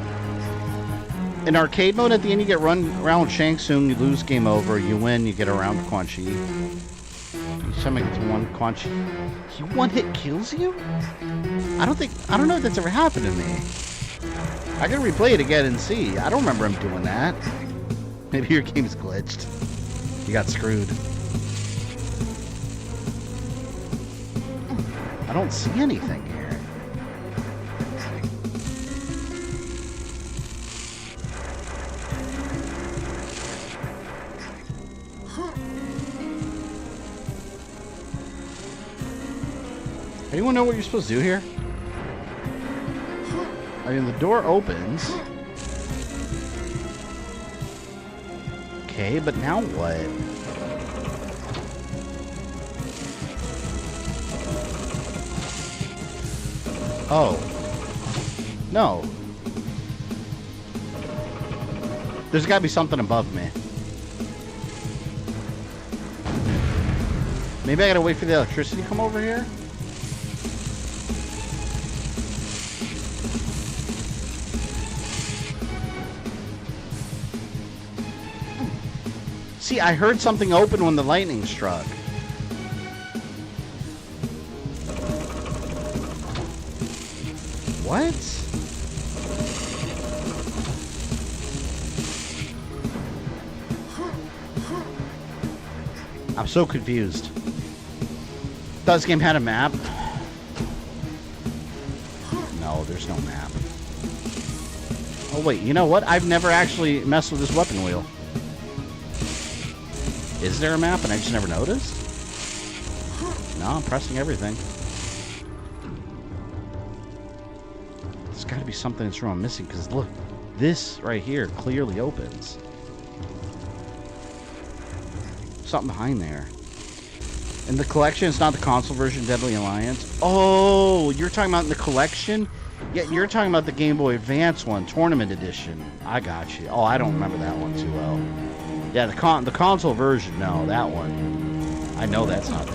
In arcade mode, at the end you get run around with Shang Tsung, you lose, game over. You win, you get around with Quan Chi. Each time I get to one Quan Chi, he one hit kills you? I don't know if that's ever happened to me. I can replay it again and see. I don't remember him doing that. Maybe your game's glitched. You got screwed. I don't see anything here. Anyone know what you're supposed to do here? I mean, the door opens. Okay, but now what? Oh. No. There's gotta be something above me. Maybe I gotta wait for the electricity to come over here? See, I heard something open when the lightning struck. What? I'm so confused. Thought this game had a map. No, there's no map. Oh wait, you know what? I've never actually messed with this weapon wheel. Is there a map and I just never noticed? No, I'm pressing everything. There's got to be something in this room I'm missing, because look, this right here clearly opens. Something behind there. In the collection, it's not the console version, Deadly Alliance. Oh, you're talking about in the collection? Yeah, you're talking about the Game Boy Advance one, Tournament Edition. I got you. Oh, I don't remember that one too well. Yeah, the console version, no, that one. I know that's not.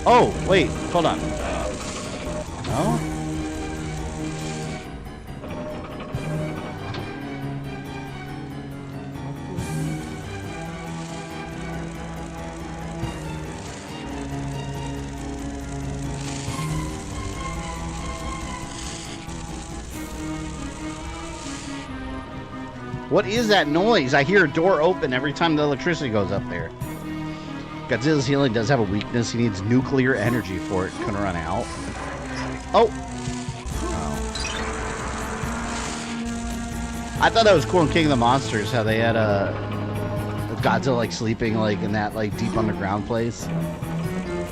Oh, wait, hold on. No? What is that noise? I hear a door open every time the electricity goes up there. Godzilla's healing does have a weakness. He needs nuclear energy for it. Gonna run out. Oh. I thought that was cool in King of the Monsters, how they had Godzilla like sleeping like in that like deep underground place.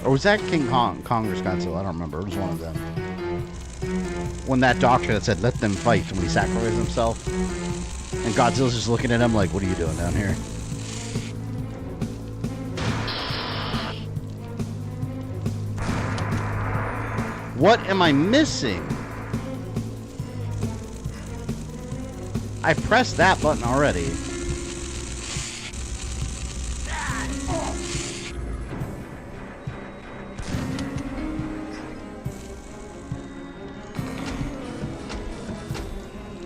Or was that King Kong? Konger's Godzilla? I don't remember. It was one of them. When that doctor that said, let them fight, when he sacrificed himself. And Godzilla's just looking at him like, what are you doing down here? What am I missing? I pressed that button already.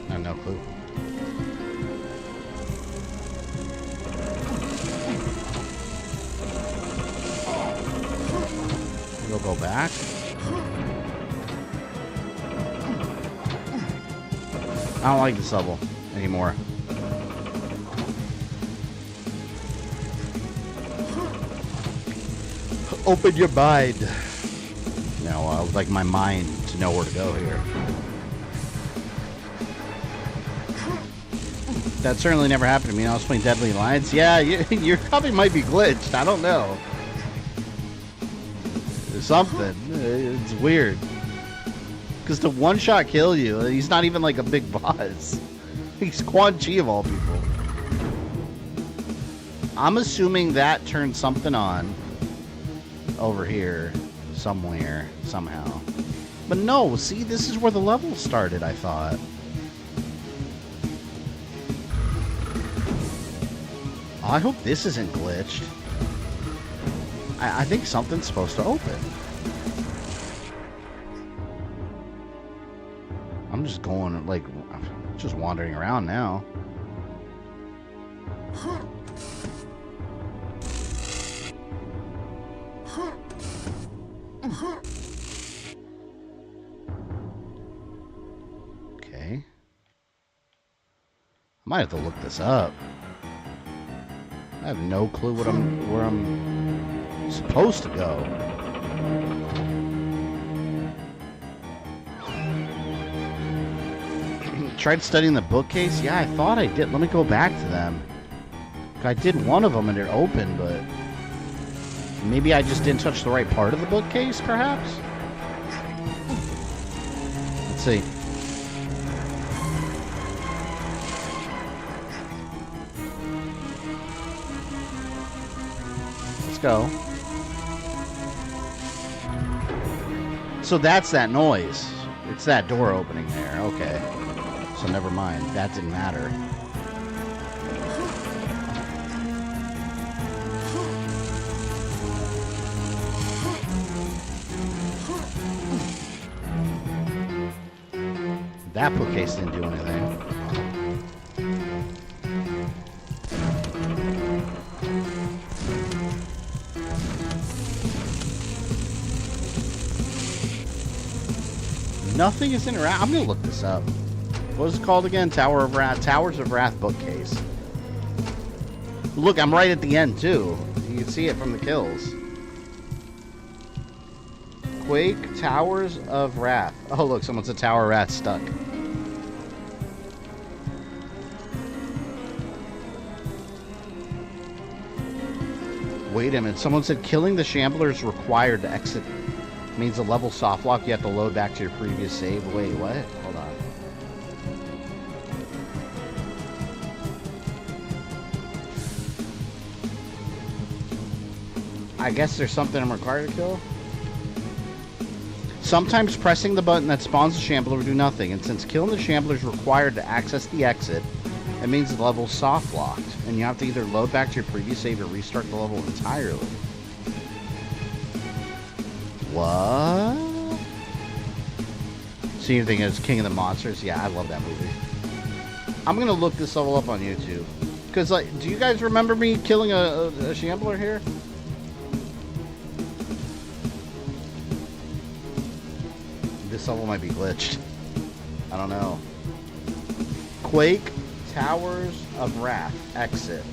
I have no clue. We'll go back. I don't like this level anymore. Open your mind. No, I would like my mind to know where to go here. That certainly never happened to me. I was playing Deadly Alliance. Yeah, you probably might be glitched. I don't know. There's something. It's weird. Because to one-shot kill you, he's not even like a big boss. He's Quan Chi of all people. I'm assuming that turned something on over here somewhere, somehow. But no, see, this is where the level started, I thought. I hope this isn't glitched. I think something's supposed to open. I'm just going, like, just wandering around now. Okay. I might have to look this up. I have no clue where I'm supposed to go. Tried studying the bookcase? Yeah, I thought I did. Let me go back to them. I did one of them and it opened, but maybe I just didn't touch the right part of the bookcase, perhaps? Let's see. Let's go. So that's that noise. It's that door opening there. Okay. So never mind. That didn't matter. That bookcase didn't do anything. Nothing is interact. I'm gonna look this up. What is it called again? Tower of Wrath. Towers of Wrath bookcase. Look, I'm right at the end too. You can see it from the kills. Quake Towers of Wrath. Oh look, someone said Tower of Wrath stuck. Wait a minute. Someone said killing the Shambler is required to exit. Means the level soft lock. You have to load back to your previous save. Wait, what? Hold on. I guess there's something I'm required to kill. Sometimes pressing the button that spawns the shambler will do nothing, and since killing the shambler is required to access the exit, it means the level's soft locked, and you have to either load back to your previous save or restart the level entirely. What? So you think it's King of the Monsters? Yeah, I love that movie. I'm gonna look this level up on YouTube. Cause like, do you guys remember me killing a shambler here? This level might be glitched. I don't know. Quake Towers of Wrath exit.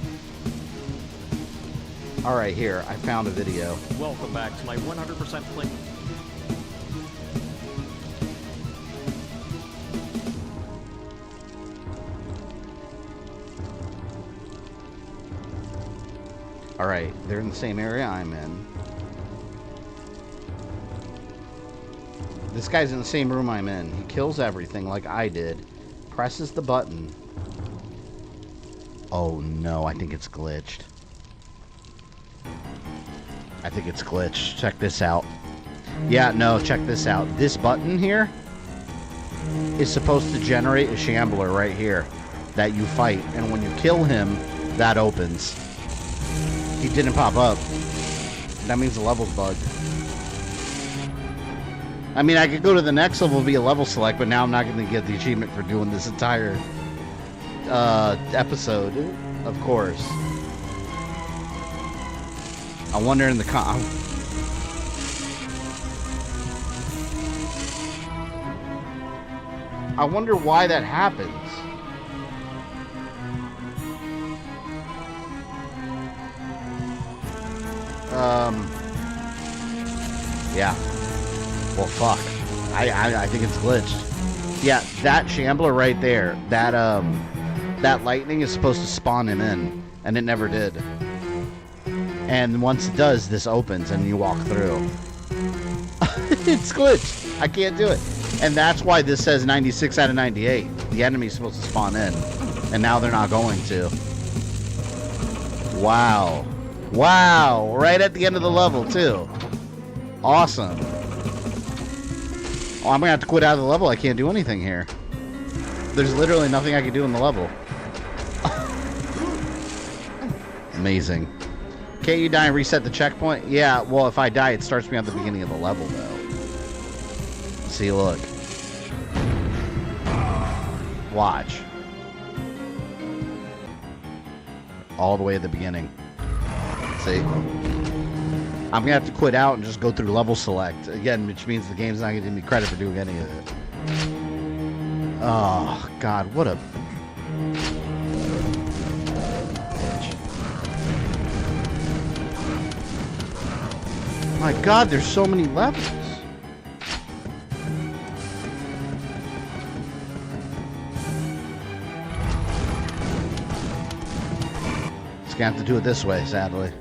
Alright, here. I found a video. Welcome back to my 100% play. Alright, they're in the same area I'm in. This guy's in the same room I'm in. He kills everything like I did. Presses the button. Oh no, I think it's glitched. I think it's glitched. Check this out. Yeah, no, check this out. This button here is supposed to generate a shambler right here that you fight. And when you kill him, that opens. He didn't pop up. That means the level's bugged. I mean, I could go to the next level via level select, but now I'm not going to get the achievement for doing this entire episode, of course. I wonder in the I wonder why that happens. Yeah. Well, fuck. I think it's glitched. Yeah, that shambler right there, that lightning is supposed to spawn him in, and it never did. And once it does, this opens and you walk through. It's glitched. I can't do it. And that's why this says 96 out of 98. The enemy's supposed to spawn in, and now they're not going to. Wow. Wow. Right at the end of the level, too. Awesome. Oh, I'm gonna have to quit out of the level. I can't do anything here. There's literally nothing I can do in the level. Amazing. Can't you die and reset the checkpoint? Yeah, well, if I die, it starts me at the beginning of the level, though. See, look. Watch. All the way at the beginning. See? I'm gonna have to quit out and just go through level select again, which means the game's not gonna give me credit for doing any of it. Oh God, what a bitch! My God, there's so many levels. Just gonna have to do it this way, sadly.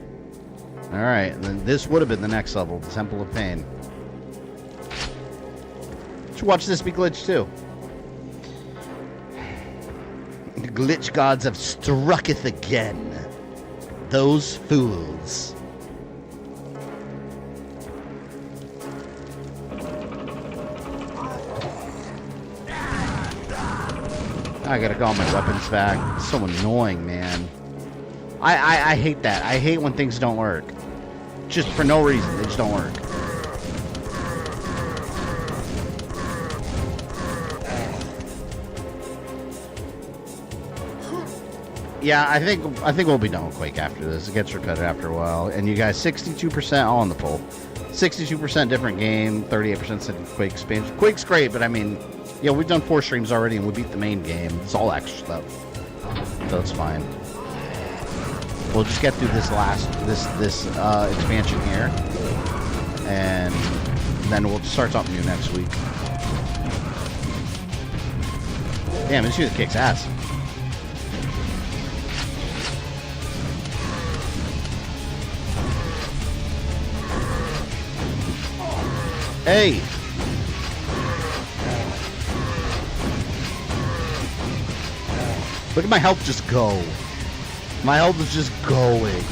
Alright, then this would have been the next level, Temple of Pain. Should watch this be glitched too. The glitch gods have strucketh again. Those fools. I gotta go on my weapons back. It's so annoying, man. I hate that. I hate when things don't work. Just for no reason, they just don't work. Yeah, I think we'll be done with Quake after this. It gets repetitive after a while. And you guys, 62% all on the poll. 62% different game, 38% said Quake expansion. Quake's great, but I mean, yeah, we've done 4 streams already and we beat the main game. It's all extra stuff, so it's fine. We'll just get through this expansion here, and then we'll start something new next week. Damn, this shit kicks ass. Hey! Look at my health just go. My health is just going.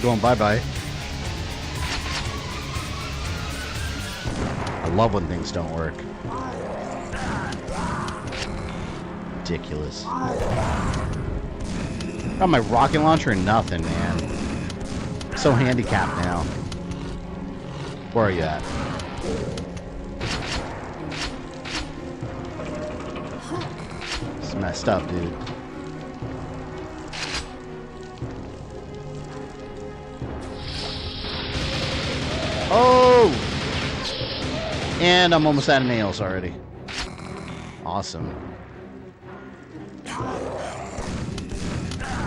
Going bye-bye. I love when things don't work. Ridiculous. Got my rocket launcher and nothing, man. So handicapped now. Where are you at? It's messed up, dude. Oh! And I'm almost out of nails already. Awesome.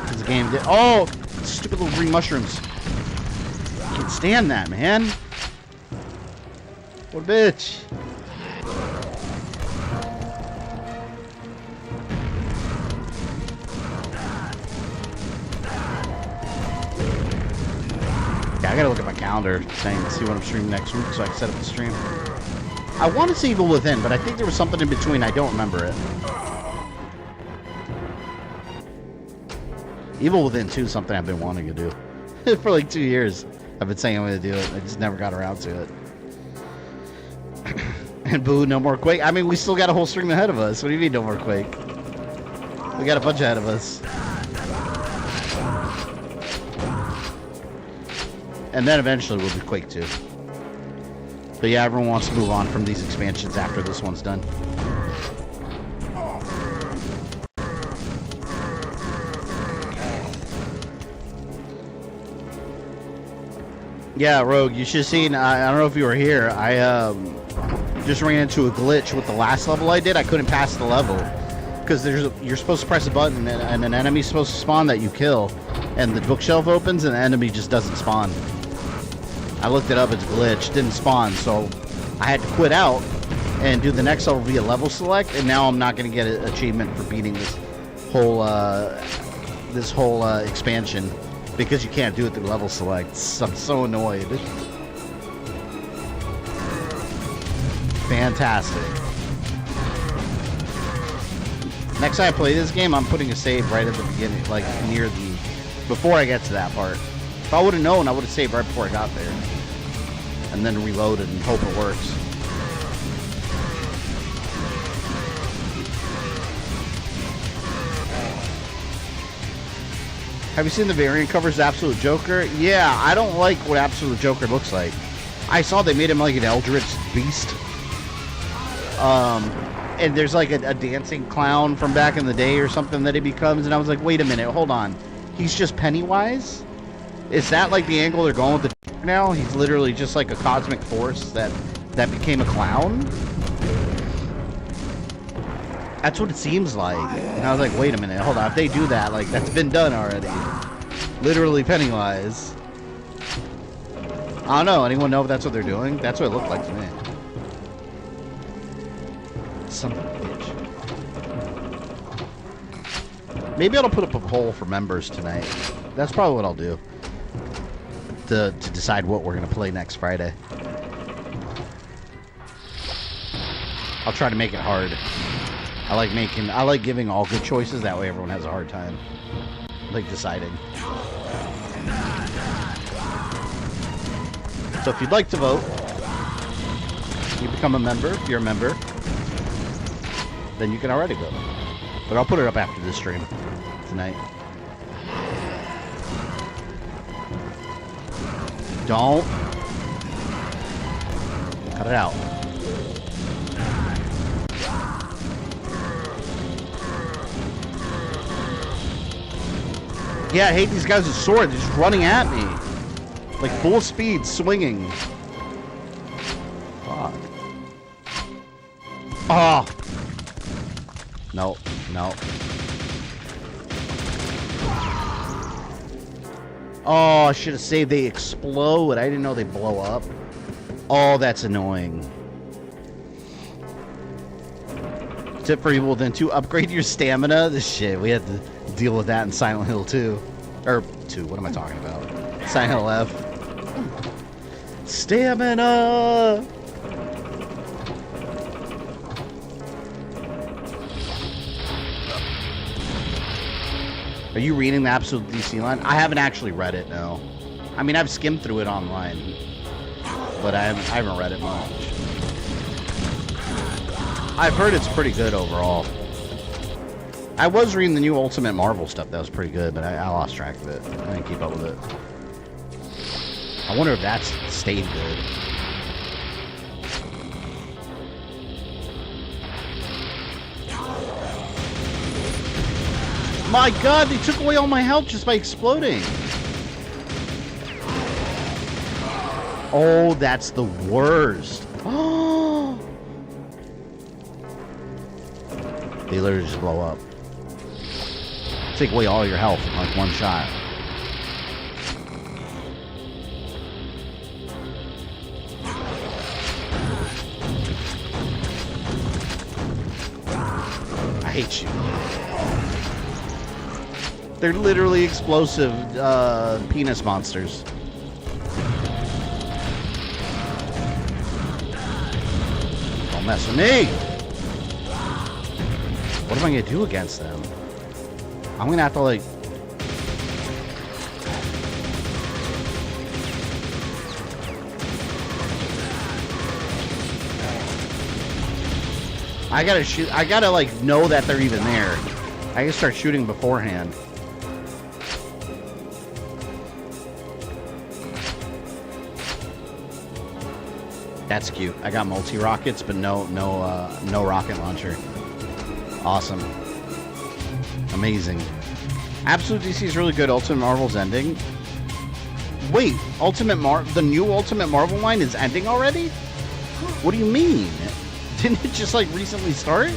This game did. Oh! Stupid little green mushrooms. I can't stand that, man. What a bitch. Yeah, I gotta look at my calendar thing to see what I'm streaming next week so I can set up the stream. I want to see Evil Within, but I think there was something in between. I don't remember it. Evil Within 2 is something I've been wanting to do. For like 2 years. I've been saying I'm going to do it. I just never got around to it. And boo, no more Quake. I mean, we still got a whole stream ahead of us. What do you mean no more Quake? We got a bunch ahead of us. And then eventually we'll do Quake 2. But yeah, everyone wants to move on from these expansions after this one's done. Yeah, Rogue, you should have seen, I don't know if you were here, I just ran into a glitch with the last level I did. I couldn't pass the level. Because you're supposed to press a button and an enemy's supposed to spawn that you kill. And the bookshelf opens and the enemy just doesn't spawn. I looked it up, it's glitched, didn't spawn, so I had to quit out and do the next level via level select, and now I'm not going to get an achievement for beating this whole expansion because you can't do it through level select. I'm so annoyed. Fantastic. Next time I play this game, I'm putting a save right at the beginning, like before I get to that part. If I would have known, I would have saved right before I got there. And then reloaded and hope it works. Have you seen the variant covers Absolute Joker? Yeah, I don't like what Absolute Joker looks like. I saw they made him like an Eldritch Beast. And there's like a dancing clown from back in the day or something that he becomes. And I was like, wait a minute, hold on. He's just Pennywise? Is that like the angle they're going with the now? He's literally just like a cosmic force that became a clown? That's what it seems like. And I was like, wait a minute, hold on. If they do that, like, that's been done already. Literally Pennywise. I don't know. Anyone know if that's what they're doing? That's what it looked like to me. Son of a bitch. Maybe I'll put up a poll for members tonight. That's probably what I'll do. To decide what we're going to play next Friday. I'll try to make it hard. I like giving all good choices, that way everyone has a hard time like deciding. So if you'd like to vote, you become a member. If you're a member, then you can already vote. But I'll put it up after this stream tonight. Don't cut it out. Yeah, I hate these guys with swords. They're just running at me. Like full speed, swinging. Fuck. Oh. No, no. Oh, I should have saved. They explode. I didn't know they blow up. Oh, that's annoying. Tip for Evil Within 2, upgrade your stamina. This shit, we had to deal with that in Silent Hill 2. Or 2, what am I talking about? Silent Hill F. Stamina! Are you reading the Absolute DC line? I haven't actually read it, no. I mean, I've skimmed through it online, but I haven't read it much. I've heard it's pretty good overall. I was reading the new Ultimate Marvel stuff. That was pretty good, but I lost track of it. I didn't keep up with it. I wonder if that's stayed good. My god, they took away all my health just by exploding. Oh, that's the worst. Oh. They literally just blow up. Take away all your health in like one shot. I hate you. They're literally explosive penis monsters. Don't mess with me! What am I gonna do against them? I'm gonna have to like... I gotta shoot. I gotta like know that they're even there. I gotta start shooting beforehand. That's cute. I got multi-rockets, but no rocket launcher. Awesome. Amazing. Absolute DC is really good. Ultimate Marvel's ending. Wait, the new Ultimate Marvel line is ending already? What do you mean? Didn't it just like recently start?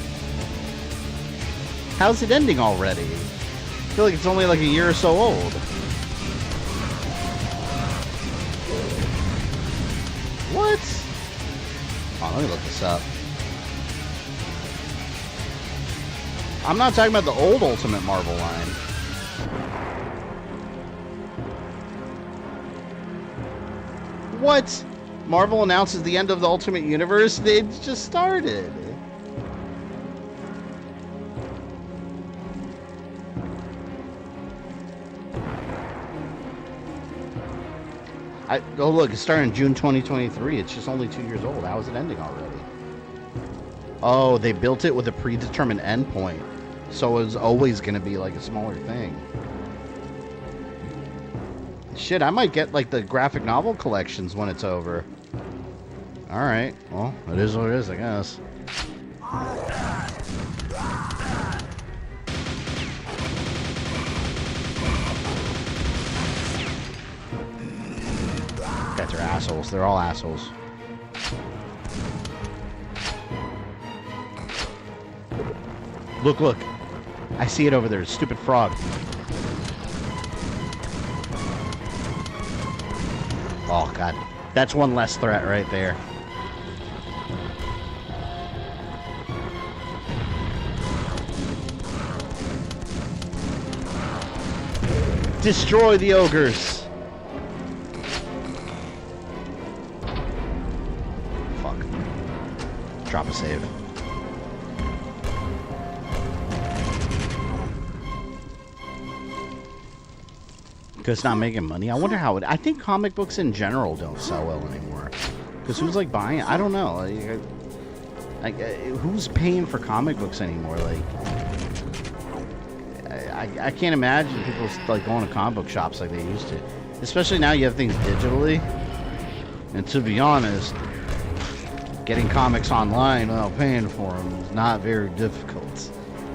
How's it ending already? I feel like it's only like a year or so old. What? Oh, let me look this up. I'm not talking about the old Ultimate Marvel line. What? Marvel announces the end of the Ultimate Universe? They just started. Oh look, it's starting June 2023. It's just only 2 years old. How is it ending already? Oh, they built it with a predetermined endpoint. So it's always going to be like a smaller thing. Shit, I might get like the graphic novel collections when it's over. Alright, well, it is what it is, I guess. Guys are assholes. They're all assholes. Look, look. I see it over there. Stupid frog. Oh, God. That's one less threat right there. Destroy the ogres. Fuck. Drop a save. Because it's not making money. I wonder how it... I think comic books in general don't sell well anymore. Because who's like buying it? I don't know. Who's paying for comic books anymore? Like... I can't imagine people like going to comic book shops like they used to. Especially now you have things digitally. And to be honest, getting comics online without paying for them is not very difficult.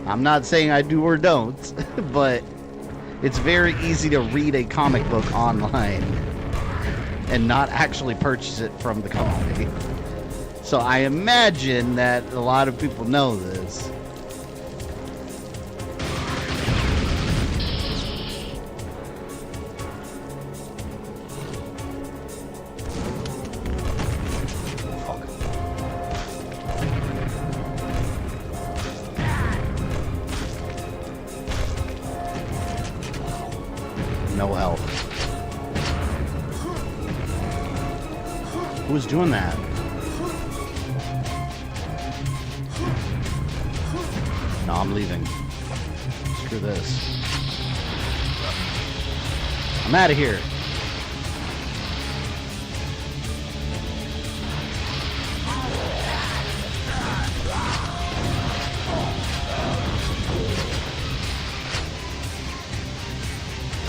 I'm not saying I do or don't, but it's very easy to read a comic book online and not actually purchase it from the company. So I imagine that a lot of people know this. No health. Who's doing that? No, I'm leaving. Screw this. I'm out of here.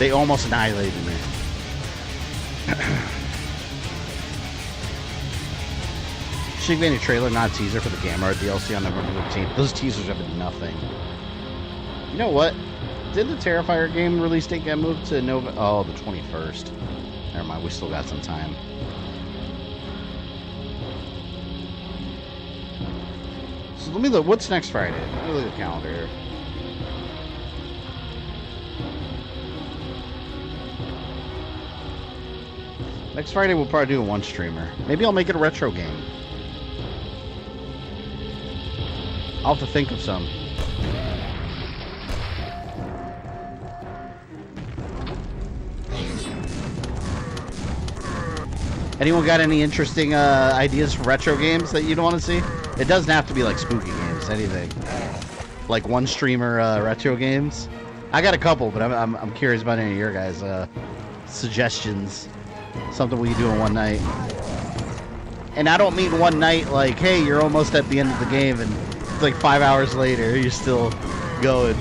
They almost annihilated me. Should be a trailer, not a teaser for the Gamera DLC on November 15th. Those teasers have been nothing. You know what? Did the Terrifier game release date get moved to November? Oh, the 21st. Never mind, we still got some time. So let me look. What's next Friday? Let me look at the calendar here. Next Friday we'll probably do a one streamer. Maybe I'll make it a retro game. I'll have to think of some. Anyone got any interesting ideas for retro games that you'd want to see? It doesn't have to be like spooky games, anything. Like one streamer retro games. I got a couple, but I'm curious about any of your guys' suggestions. Something we can do in one night. And I don't mean one night like, hey, you're almost at the end of the game and it's like 5 hours later, you're still going.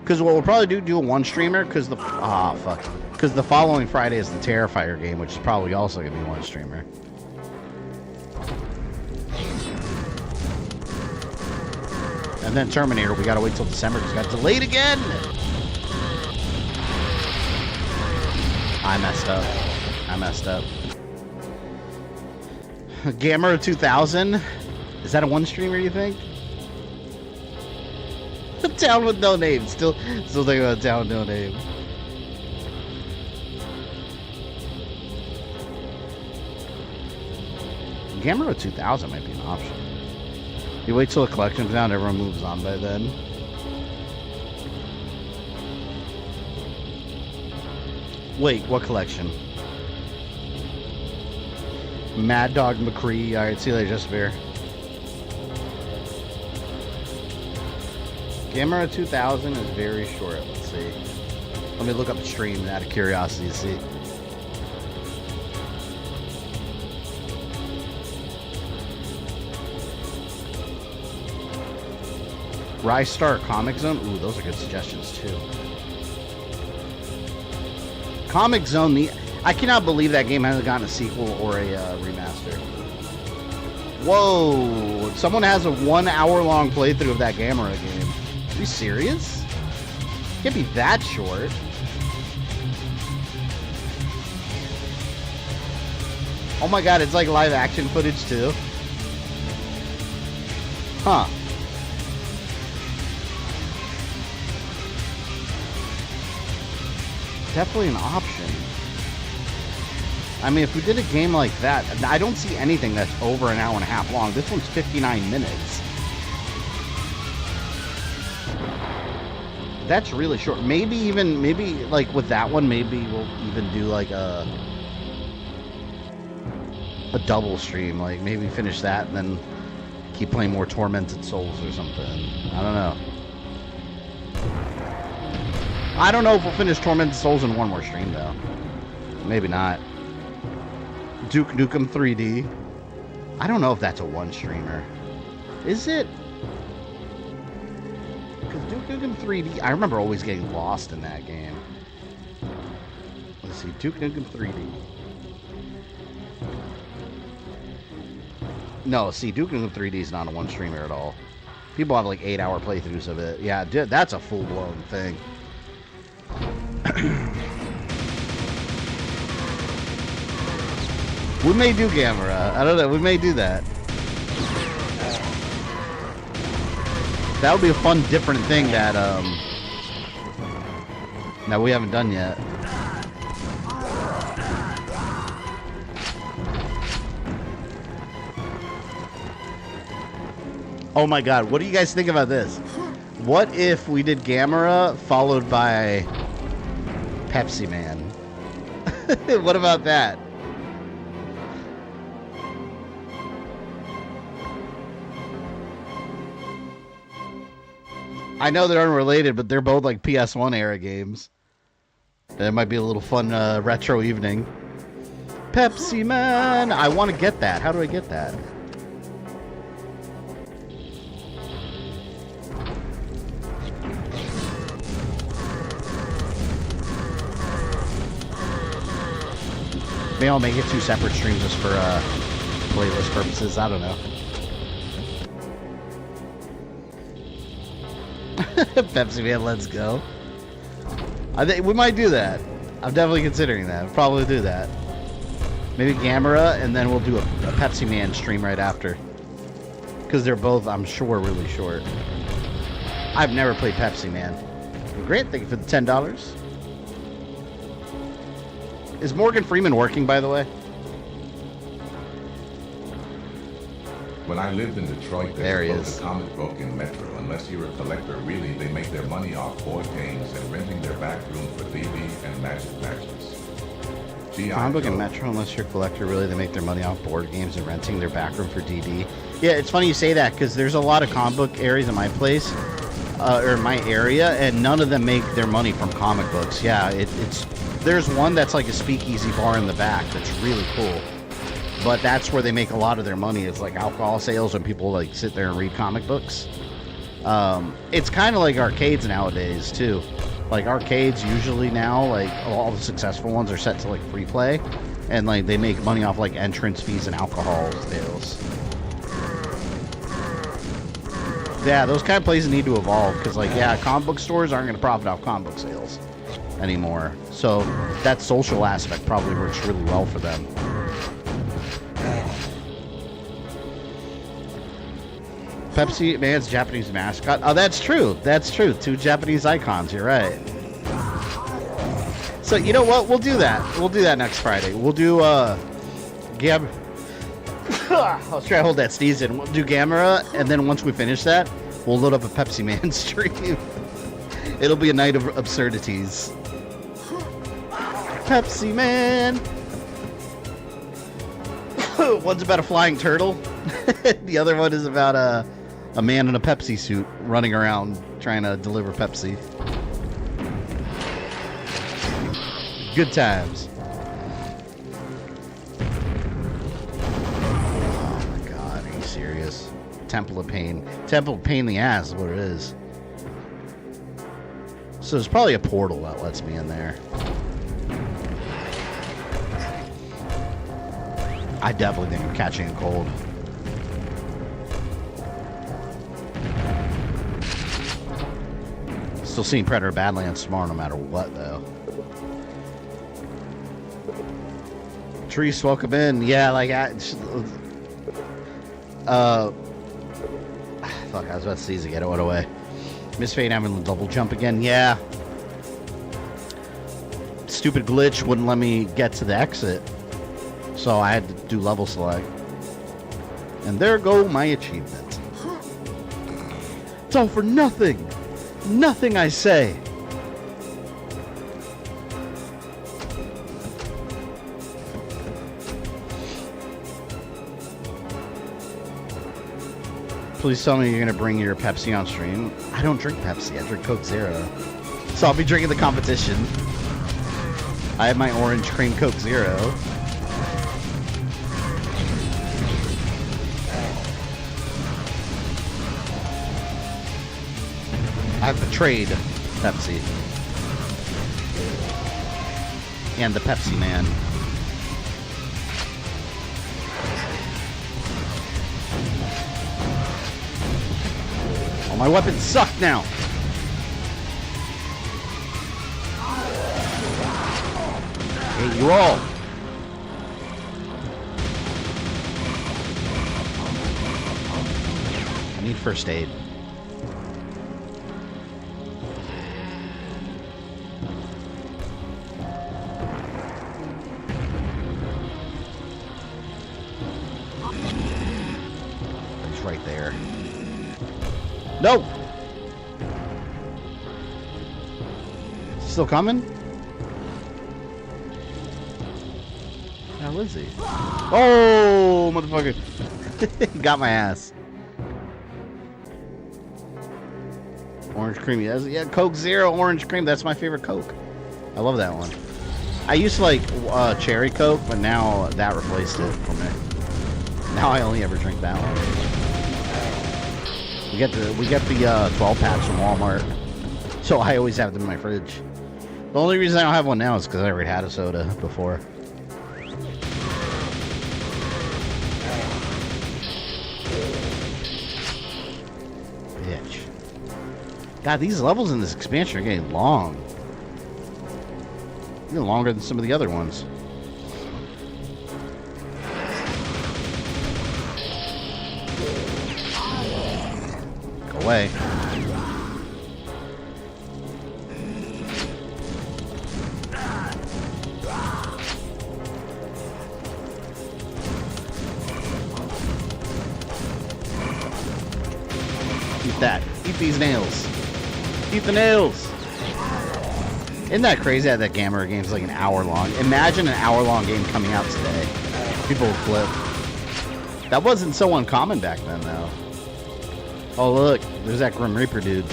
Because what we'll probably do a one streamer, because the because the following Friday is the Terrifier game, which is probably also gonna be one streamer. And then Terminator, we gotta wait till December because it got delayed again. I messed up. Gamera 2000, is that a one streamer? You think? Town with no name. Still thinking about Town with no name. Gamera 2000 might be an option. You wait till the collection's down, everyone moves on by then. Wait, what collection? Mad Dog McCree. Alright, see you later, Jessica. Gamera 2000 is very short. Let's see. Let me look up the stream out of curiosity to see. Rise Star Comic Zone. Ooh, those are good suggestions too. Comic Zone. I cannot believe that game hasn't gotten a sequel or a remaster. Whoa! Someone has a 1 hour long playthrough of that Gamera game. Are you serious? Can't be that short. Oh my god, it's like live action footage too. Huh. Definitely an option. I mean, if we did a game like that, I don't see anything that's over an hour and a half long. This one's 59 minutes. That's really short. Maybe like with that one, maybe we'll even do like a double stream. Like maybe finish that and then keep playing more Tormented Souls or something. I don't know. I don't know if we'll finish Tormented Souls in one more stream though. Maybe not. Duke Nukem 3D. I don't know if that's a one streamer. Is it? Because Duke Nukem 3D, I remember always getting lost in that game. Let's see, Duke Nukem 3D. No, see, Duke Nukem 3D is not a one streamer at all. People have like 8 hour playthroughs of it. Yeah, that's a full blown thing. We may do Gamera. I don't know. We may do that. That would be a fun, different thing that we haven't done yet. Oh my god, what do you guys think about this? What if we did Gamera followed by Pepsi Man? What about that? I know they're unrelated, but they're both like PS1 era games. That might be a little fun retro evening. Pepsi Man! I want to get that. How do I get that? Maybe I'll make it 2 separate streams just for playlist purposes. I don't know. Pepsi Man, let's go. I think we might do that. I'm definitely considering that. We'll probably do that. Maybe Gamera, and then we'll do a Pepsi Man stream right after. Because they're both, I'm sure, really short. I've never played Pepsi Man. Grant, thank you for the $10. Is Morgan Freeman working, by the way? When I lived in Detroit, There he there's is. a comic book in Metro. Unless you're a collector, really, they make their money off board games and renting their back room for DD and Magic matches. Comic book in Metro, unless you're a collector, really, they make their money off board games and renting their back room for DD. Yeah, it's funny you say that, because there's a lot of comic book areas in my place, or my area, and none of them make their money from comic books. Yeah, it's there's one that's like a speakeasy bar in the back that's really cool. But that's where they make a lot of their money. It's like alcohol sales when people like sit there and read comic books. It's kind of like arcades nowadays too. Like arcades usually now, like all the successful ones are set to like free play, and like they make money off like entrance fees and alcohol sales. Yeah, those kind of places need to evolve because like yeah, comic book stores aren't going to profit off comic book sales anymore. So that social aspect probably works really well for them. Pepsi Man's Japanese mascot. Oh, that's true. That's true. 2 Japanese icons. You're right. So you know what? We'll do that. We'll do that next Friday. We'll do Gam. I'll try to hold that sneeze in. We'll do Gamera, and then once we finish that, we'll load up a Pepsi Man stream. It'll be a night of absurdities. Pepsi Man. One's about a flying turtle. The other one is about a man in a Pepsi suit running around trying to deliver Pepsi. Good times. Oh my god, are you serious? Temple of Pain. Temple of Pain in the ass is what it is. So there's probably a portal that lets me in there. I definitely think I'm catching a cold. Still seeing Predator Badlands tomorrow no matter what, though. Trees, welcome in. Yeah, like, fuck, I was about to sneeze again. It went away. Miss Fate having the double jump again. Yeah. Stupid glitch wouldn't let me get to the exit. So I had to do level select. And there go my achievement. It's all for nothing. Nothing, I say. Please tell me you're going to bring your Pepsi on stream. I don't drink Pepsi. I drink Coke Zero. So I'll be drinking the competition. I have my orange cream Coke Zero. I've betrayed Pepsi. And the Pepsi Man. All my weapons suck now. Hate you all. I need first aid. Right there. No! Still coming? How is he? Oh, motherfucker. He got my ass. Orange cream. Yeah, Coke Zero orange cream. That's my favorite Coke. I love that one. I used to like cherry Coke, but now that replaced it for me. Now I only ever drink that one. We get the 12 packs from Walmart, so I always have them in my fridge. The only reason I don't have one now is because I already had a soda before. Bitch. God, these levels in this expansion are getting long. Even longer than some of the other ones. Go away. Eat that. Eat these nails. Eat the nails. Isn't that crazy that that Gamer game's like an hour long? Imagine an hour-long game coming out today. People would flip. That wasn't so uncommon back then, though. Oh, look. There's that Grim Reaper dude.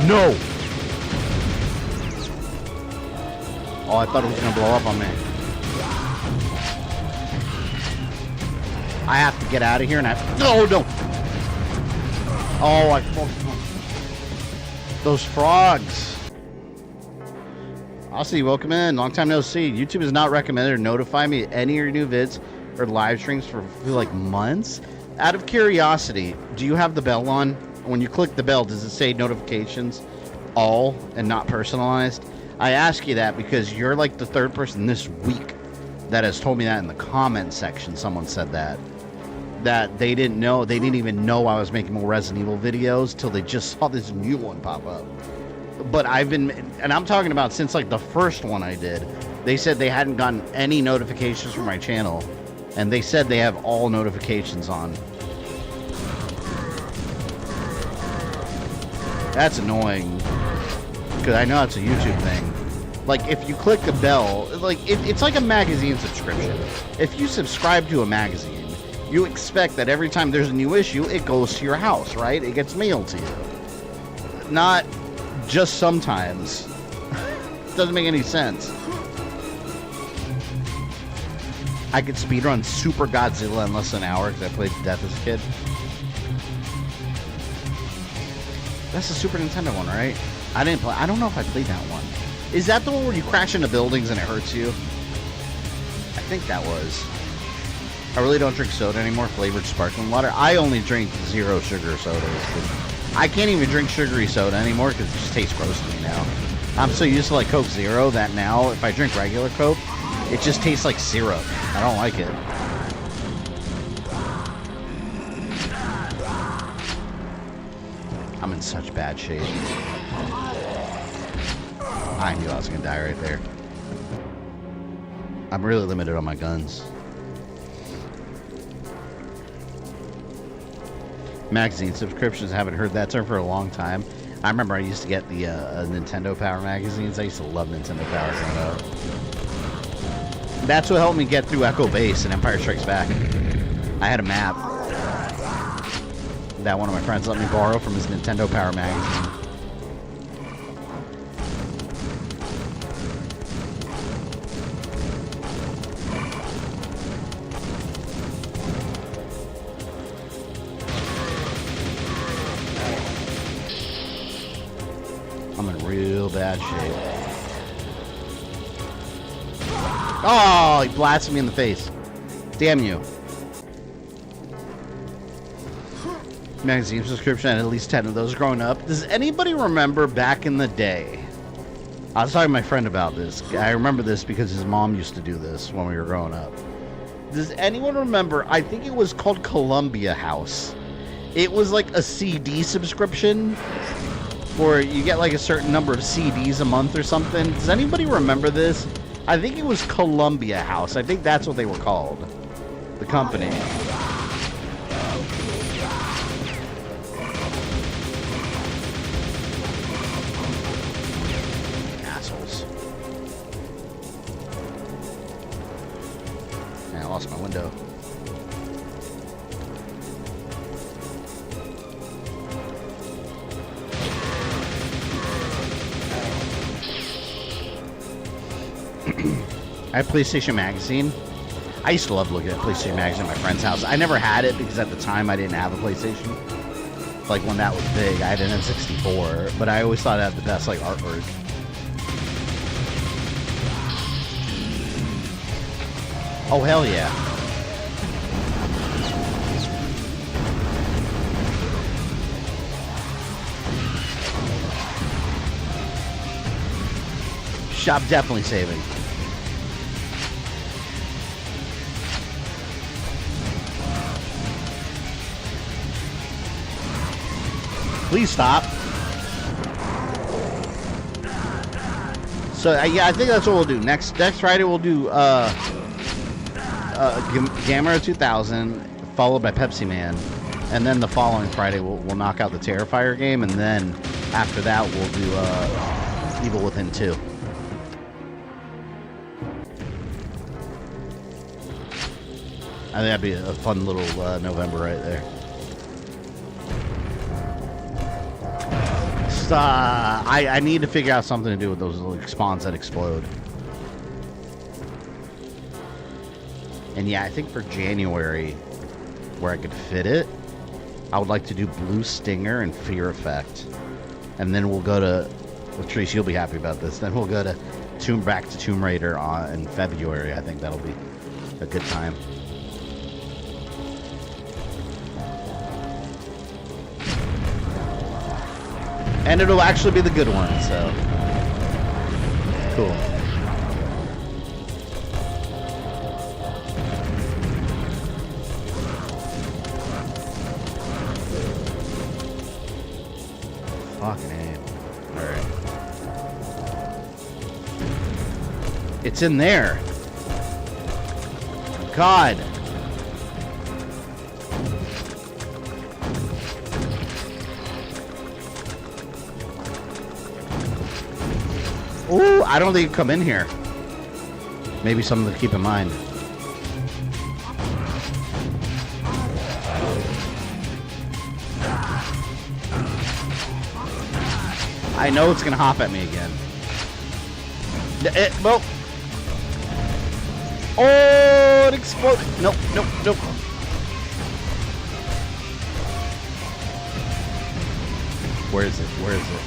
No! Oh, I thought it was going to blow up on me. I have to get out of here and No, no! Oh, those frogs. Aussie, welcome in. Long time no see. YouTube has not recommended or notified me any of your new vids or live streams for like months. Out of curiosity, do you have the bell on? When you click the bell, does it say notifications all and not personalized? I ask you that because you're like the third person this week that has told me that in the comment section. Someone said that they didn't know, they didn't even know I was making more Resident Evil videos till they just saw this new one pop up. But I've been, and I'm talking about since like the first one I did, they said they hadn't gotten any notifications from my channel, and they said they have all notifications on. That's annoying, because I know it's a YouTube thing. Like, if you click the bell, like, it's like a magazine subscription. If you subscribe to a magazine, you expect that every time there's a new issue, it goes to your house, right? It gets mailed to you. Not just sometimes. Doesn't make any sense. I could speedrun Super Godzilla in less than an hour because I played to death as a kid. That's the Super Nintendo one, right? I didn't play. I don't know if I played that one. Is that the one where you crash into buildings and it hurts you? I think that was. I really don't drink soda anymore, flavored sparkling water. I only drink zero sugar sodas. I can't even drink sugary soda anymore because it just tastes gross to me now. I'm so used to like Coke Zero that now if I drink regular Coke, it just tastes like syrup. I don't like it. I'm in such bad shape. I knew I was going to die right there. I'm really limited on my guns. Magazine subscriptions, haven't heard that term for a long time. I remember I used to get the Nintendo Power magazines. I used to love Nintendo Power growing up. That's what helped me get through Echo Base and Empire Strikes Back. I had a map that one of my friends let me borrow from his Nintendo Power magazine. I'm in real bad shape. Oh, he blasted me in the face. Damn you. Magazine subscription, I had at least 10 of those growing up. Does anybody remember back in the day? I was talking to my friend about this. I remember this because his mom used to do this when we were growing up. Does anyone remember? I think it was called Columbia House. It was like a CD subscription where you get like a certain number of CDs a month or something. Does anybody remember this? I think it was Columbia House. I think that's what they were called. The company. Assholes. Man, I lost my window. I have PlayStation Magazine. I used to love looking at PlayStation Magazine at my friend's house. I never had it because at the time I didn't have a PlayStation. Like when that was big, I had an N64, but I always thought it had the best like artwork. Oh hell yeah. Shop definitely saving. Please stop. So yeah, I think that's what we'll do. Next Friday we'll do Gamera 2000, followed by Pepsi Man, and then the following Friday we'll knock out the Terrifier game, and then after that we'll do Evil Within 2. I think that'd be a fun little November right there. I need to figure out something to do with those little spawns that explode. And yeah, I think for January, where I could fit it, I would like to do Blue Stinger and Fear Effect. And then we'll go to, well, Trace, you'll be happy about this. Then we'll go to back to Tomb Raider in February. I think that'll be a good time. And it'll actually be the good one, so cool. Fucking A. Alright. It's in there. God. Ooh, I don't think you come in here. Maybe something to keep in mind. I know it's gonna hop at me again. Well. Oh, it exploded. Nope, nope, nope. Where is it? Where is it?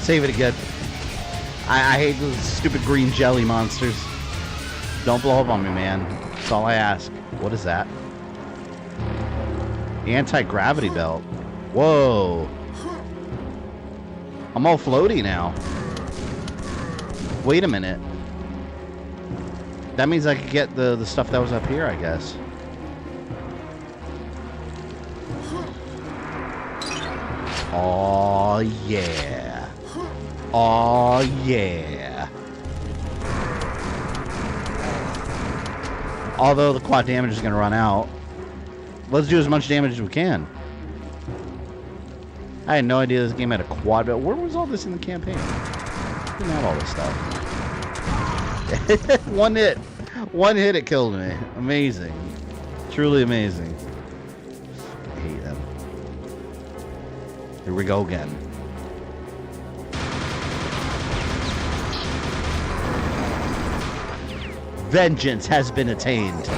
Save it again. I hate those stupid green jelly monsters. Don't blow up on me, man. That's all I ask. What is that? Anti-gravity belt. Whoa. I'm all floaty now. Wait a minute. That means I could get the stuff that was up here, I guess. Oh yeah. Oh yeah. Although the quad damage is going to run out, let's do as much damage as we can. I had no idea this game had a quad, but where was all this in the campaign? Didn't have all this stuff. One hit. One hit, it killed me. Amazing. Truly amazing. I hate them. Here we go again. Vengeance has been attained.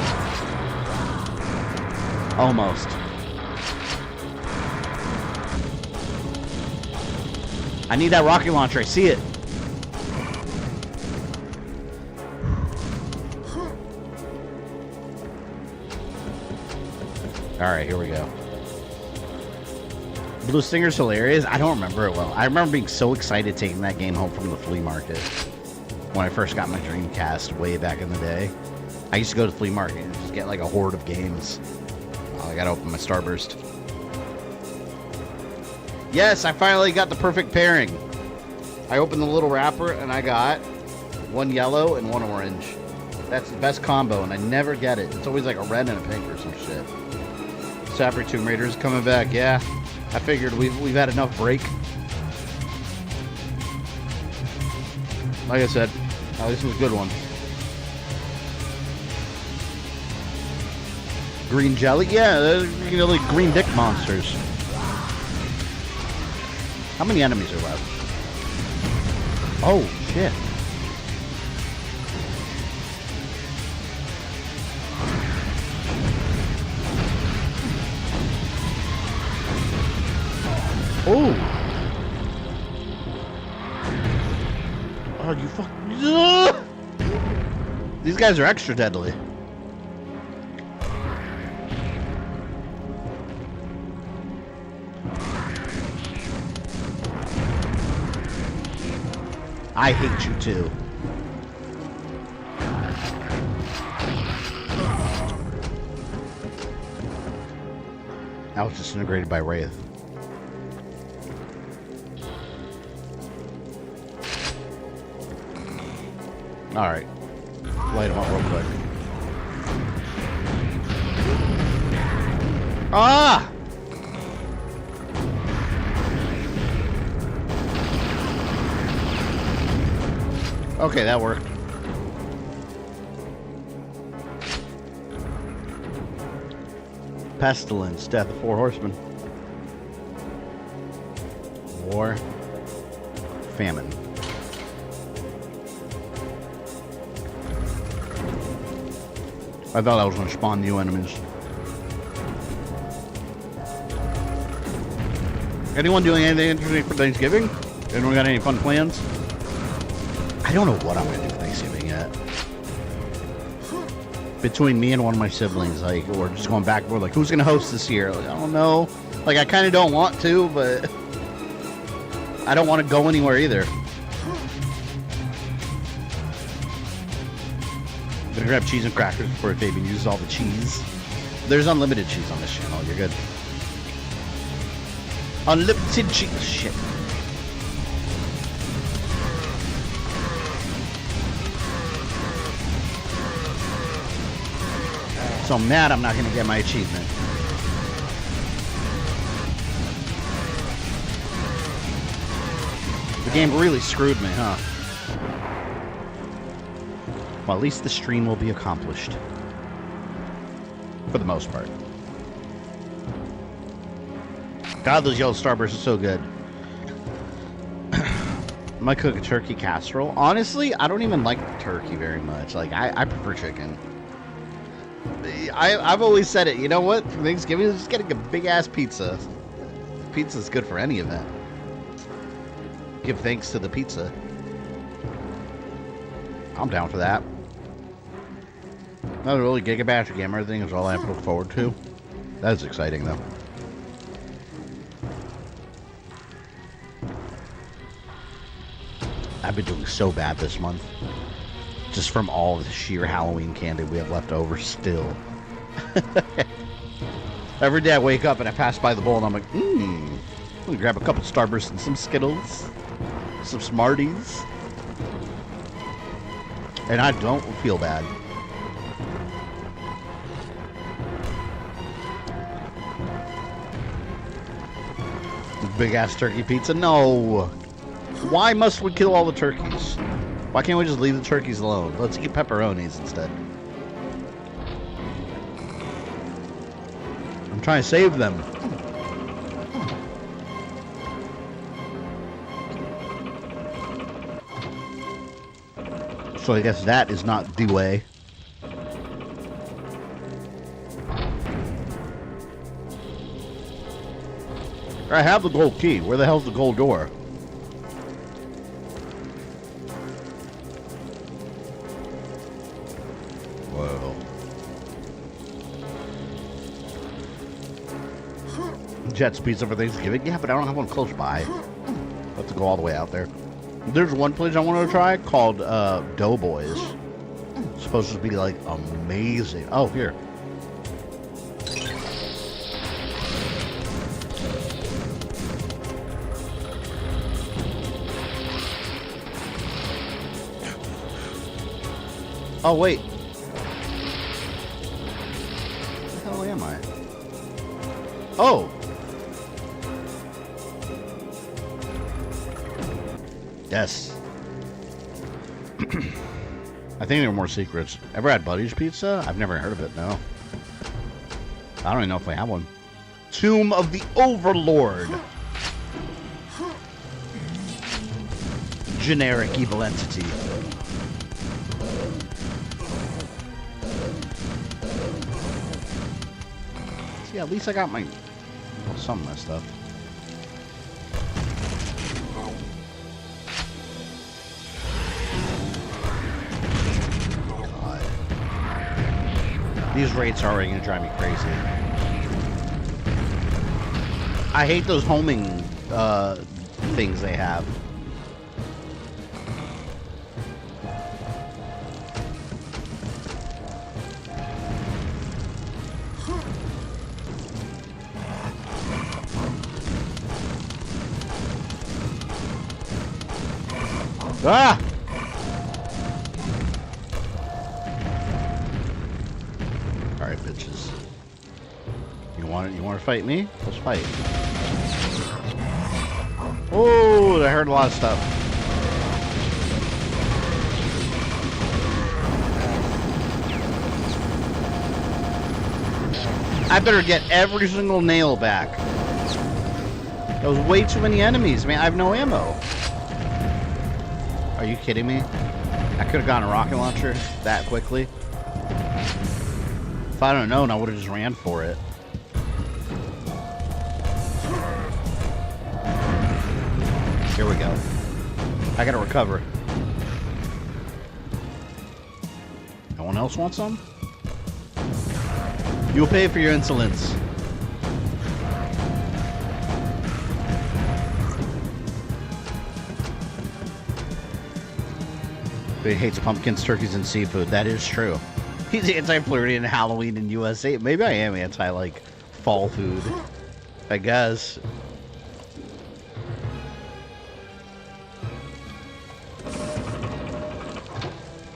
Almost. I need that rocket launcher. I see it. Alright, here we go. Blue Stinger's hilarious. I don't remember it well. I remember being so excited taking that game home from the flea market when I first got my Dreamcast way back in the day. I used to go to the flea market and just get like a horde of games. Oh, I gotta open my Starburst. Yes, I finally got the perfect pairing. I opened the little wrapper and I got one yellow and one orange. That's the best combo and I never get it. It's always like a red and a pink or some shit. Sapper Tomb Raider's coming back, yeah. I figured we've had enough break. Like I said, this was a good one. Green jelly? Yeah, they're like green dick monsters. How many enemies are left? Oh, shit. Oh! Oh, you fuck. These guys are extra deadly. I hate you too. I was disintegrated by Wraith. Alright. Light him up real quick. Ah! Okay, that worked. Pestilence, death of 4 horsemen. War. Famine. I thought I was going to spawn new enemies. Anyone doing anything interesting for Thanksgiving? Anyone got any fun plans? I don't know what I'm going to do for Thanksgiving yet. Between me and one of my siblings, like, we're just going back and forth, like, who's going to host this year? Like, I don't know. Like, I kind of don't want to, but I don't want to go anywhere either. I'm gonna grab cheese and crackers before Fabian uses all the cheese. There's unlimited cheese on this channel. You're good. Unlimited cheese. Shit. So I'm mad I'm not gonna get my achievement. The game really screwed me, huh? Well, at least the stream will be accomplished. For the most part. God, those yellow starbursts are so good. I might cook a turkey casserole. Honestly, I don't even like turkey very much. Like, I prefer chicken. I've always said it. You know what? For Thanksgiving, just getting a big-ass pizza. Pizza's good for any event. Give thanks to the pizza. I'm down for that. Another really gigabash gamer thing is all I have to look forward to. That is exciting, though. I've been doing so bad this month. Just from all the sheer Halloween candy we have left over still. Every day I wake up and I pass by the bowl and I'm like, I'm gonna grab a couple Starbursts and some Skittles. Some Smarties. And I don't feel bad. Big ass turkey pizza? No. Why must we kill all the turkeys? Why can't we just leave the turkeys alone? Let's eat pepperonis instead. I'm trying to save them. So I guess that is not the way. I have the gold key. Where the hell's the gold door? Whoa. Jet's Pizza for Thanksgiving? Yeah, but I don't have one close by. I have to go all the way out there. There's one place I want to try called Doughboys. It's supposed to be like amazing. Oh, here. Oh, wait. Where the hell am I? Oh! Yes. I think there are more secrets. Ever had Buddy's Pizza? I've never heard of it, no. I don't even know if we have one. Tomb of the Overlord. generic evil entity. See, at least I got my... well, some of my stuff. God. These raids are already gonna drive me crazy. I hate those homing things they have. Ah! All right, bitches. You want to fight me? Let's fight. Oh, I heard a lot of stuff. I better get every single nail back. That was way too many enemies, man. I have no ammo. Are you kidding me? I could have gotten a rocket launcher that quickly. If I don't know, I would have just ran for it. Here we go. I gotta recover. No one else want some? You'll pay for your insolence. He hates pumpkins, turkeys, and seafood. That is true. He's anti-Floridian Halloween in USA. Maybe I am anti, like, fall food. I guess.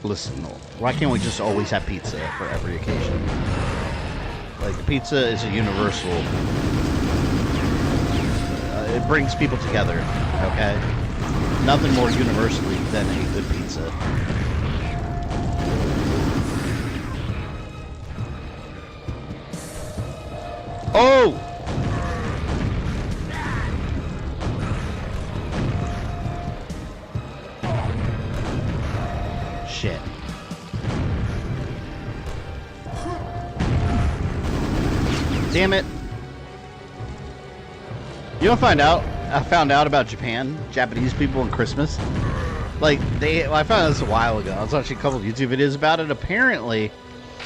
Listen, why can't we just always have pizza for every occasion? Like, pizza is a universal. It brings people together, okay? Nothing more universally than a good pizza. Oh! Shit. Damn it. You don't find out? I found out about Japanese people and Christmas. Like, I found this a while ago. I was watching a couple of YouTube videos about it. Apparently,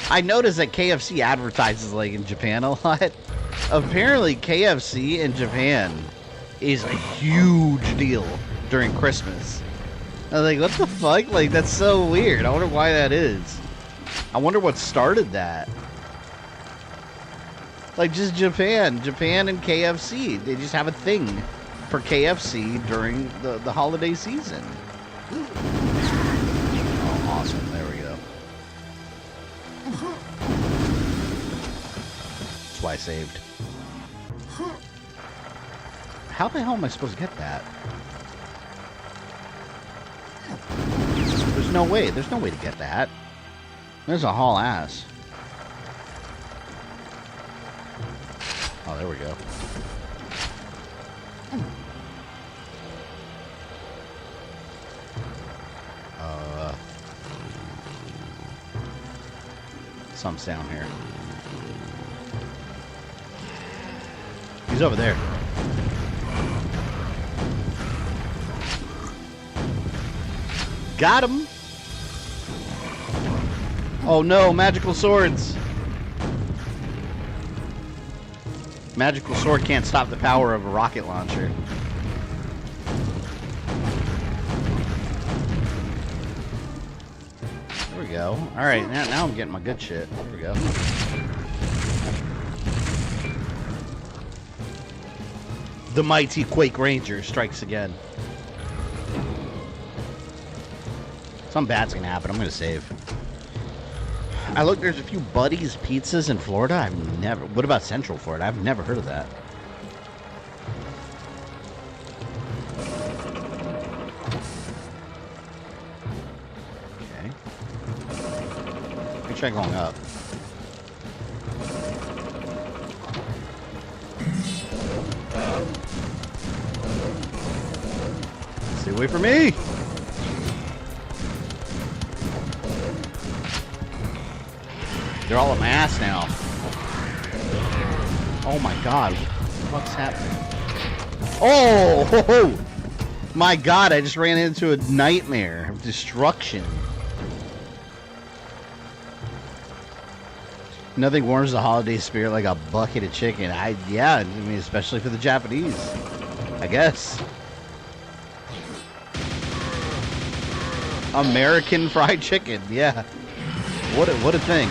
I noticed that KFC advertises, like, in Japan a lot. Apparently, KFC in Japan is a huge deal during Christmas. I was like, what the fuck? Like, that's so weird. I wonder why that is. I wonder what started that. Like, just Japan and KFC. They just have a thing for KFC during the holiday season. Oh, awesome. There we go. That's why I saved. How the hell am I supposed to get that? There's no way. There's no way to get that. There's a haul ass. Oh, there we go. Something's down here. He's over there. Got him! Oh no, magical swords! Magical sword can't stop the power of a rocket launcher. There we go. Alright, now I'm getting my good shit. There we go. The mighty Quake Ranger strikes again. Something bad's gonna happen. I'm gonna save. I look, there's a few Buddy's Pizzas in Florida. I've never... What about Central Florida? I've never heard of that. Okay. Let me try going up. Stay away from me! They're all at my ass now. Oh my god, what the fuck's happening? Oh! Ho, ho. My god, I just ran into a nightmare of destruction. Nothing warms the holiday spirit like a bucket of chicken. Yeah, I mean, especially for the Japanese, I guess. American fried chicken, yeah. What a thing.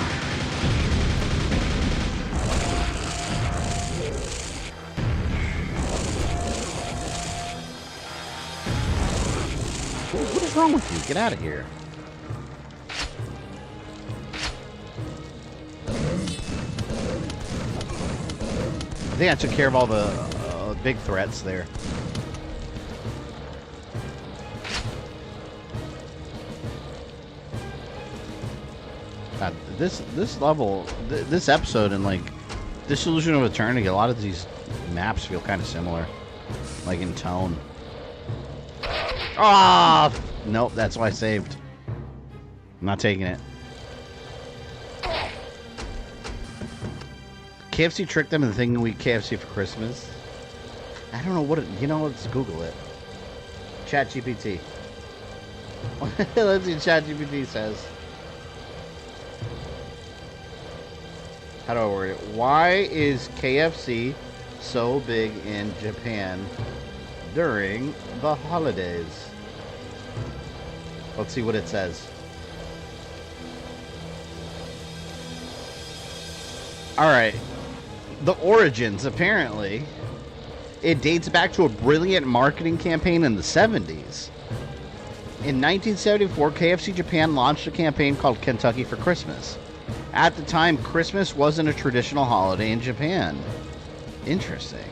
What is wrong with you? Get out of here. I think I took care of all the big threats there. God, this level, this episode, and like Disillusion of Eternity, a lot of these maps feel kind of similar, like in tone. Ah, nope, that's why I saved. I'm not taking it. KFC tricked them into thinking we eat KFC for Christmas. I don't know what it, you know, let's Google it. ChatGPT. Let's see what ChatGPT says. How do I word it? Why is KFC so big in Japan during the holidays? Let's see what it says. Alright. The origins, apparently, it dates back to a brilliant marketing campaign in the 70s. In 1974, KFC Japan launched a campaign called Kentucky for Christmas. At the time, Christmas wasn't a traditional holiday in Japan. Interesting.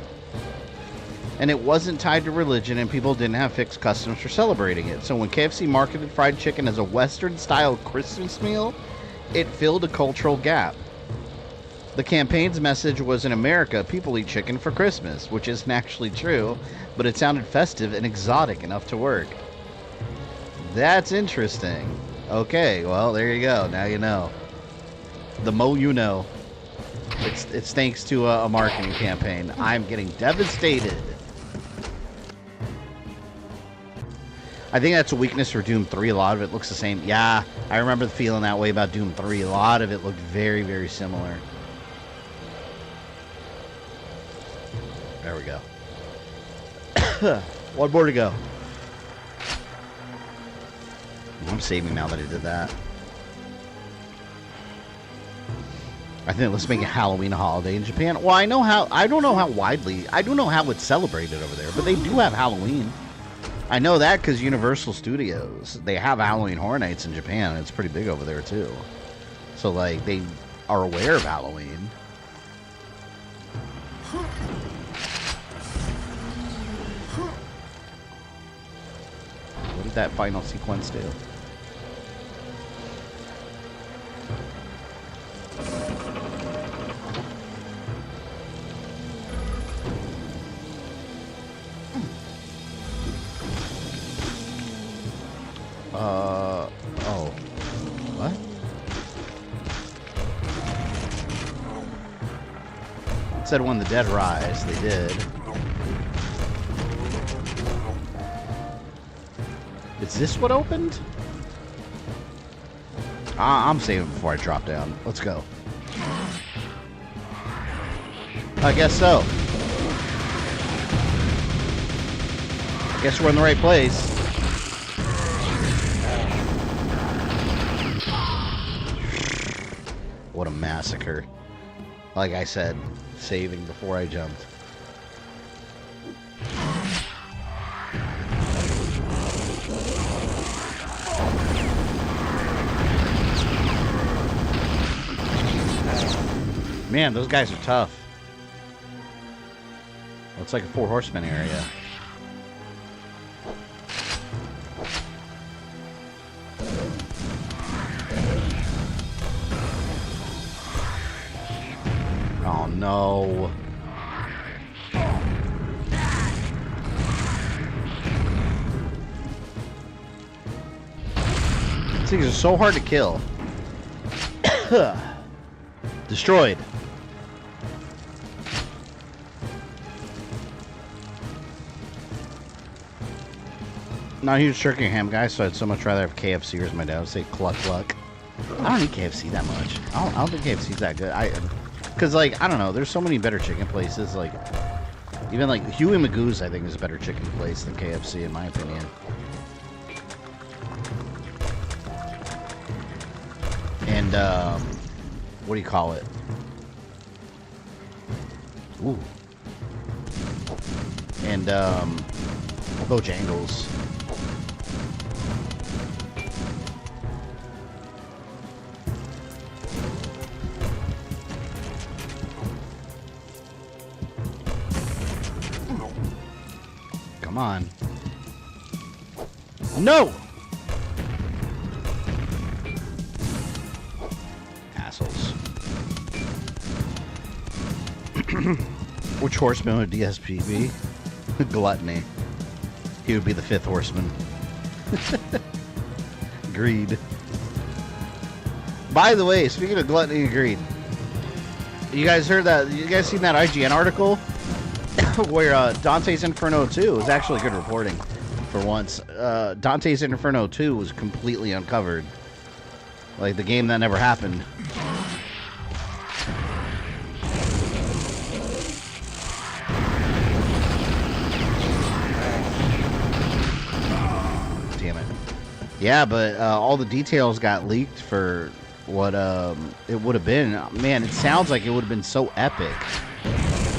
And it wasn't tied to religion, and people didn't have fixed customs for celebrating it. So when KFC marketed fried chicken as a Western-style Christmas meal, it filled a cultural gap. The campaign's message was, in America, people eat chicken for Christmas, which isn't actually true, but it sounded festive and exotic enough to work. That's interesting. Okay, well, there you go. Now you know. The mo you know. It's thanks to a marketing campaign. I'm getting devastated. I think that's a weakness for Doom 3. A lot of it looks the same. Yeah, I remember feeling that way about Doom 3. A lot of it looked very, very similar. There we go. One more to go. I'm saving now that I did that. I think let's make it Halloween a holiday in Japan. Well, I don't know how widely, I don't know how it's celebrated over there, but they do have Halloween. I know that because Universal Studios, they have Halloween Horror Nights in Japan, and it's pretty big over there too. So like they are aware of Halloween. What did that final sequence do? Oh. What? It said when the dead rise, they did. Is this what opened? I'm saving before I drop down. Let's go. I guess so. Guess we're in the right place. What a massacre. Like I said, saving before I jumped. Man, those guys are tough. Looks like a 4 horsemen area. Oh no. These things are so hard to kill. Destroyed. Not a huge turkey ham guy, so I'd so much rather have KFC, or as my dad would say, cluck cluck. I don't eat KFC that much. I don't think KFC's that good. Because, like, I don't know, there's so many better chicken places. Like, even like Huey Magoo's, I think, is a better chicken place than KFC, in my opinion. And, what do you call it? Ooh. And, Bojangles. Come on. No! Assholes. Which horseman would DSP be? Gluttony. He would be the fifth horseman. Greed. By the way, speaking of gluttony and greed, you guys heard that? You guys seen that IGN article where Dante's Inferno 2 was actually good reporting for once. Dante's Inferno 2 was completely uncovered, like the game that never happened. Yeah, but all the details got leaked for what it would have been. Man, it sounds like it would have been so epic.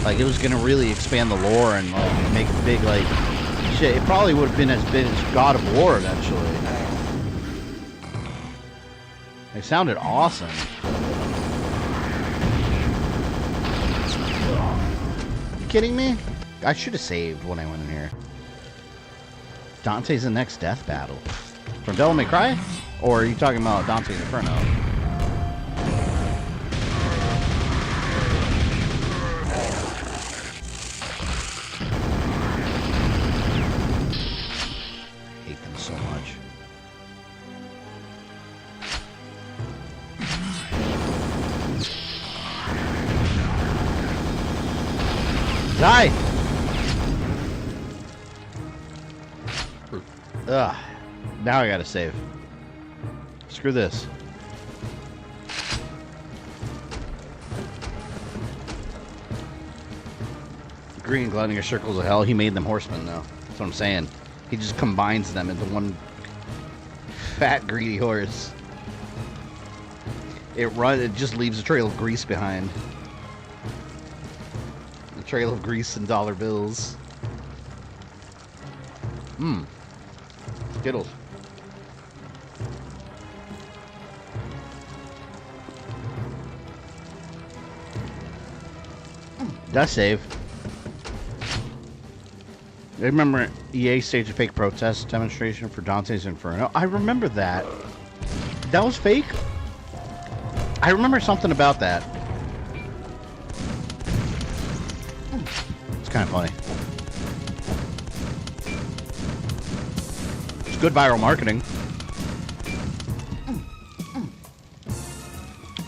Like, it was going to really expand the lore and like make it big, like, shit. It probably would have been as big as God of War eventually. It sounded awesome. You kidding me? I should have saved when I went in here. Dante's the next death battle. From Devil May Cry? Or are you talking about Dante's Inferno? Hate them so much. Die! Ugh. Now I gotta save. Screw this. Green gliding your circles of hell. He made them horsemen, though. That's what I'm saying. He just combines them into one fat, greedy horse. It just leaves a trail of grease behind. A trail of grease and dollar bills. Mmm. Skittles. That save. I remember EA staged a fake protest demonstration for Dante's Inferno. I remember that. That was fake? I remember something about that. It's kind of funny. It's good viral marketing.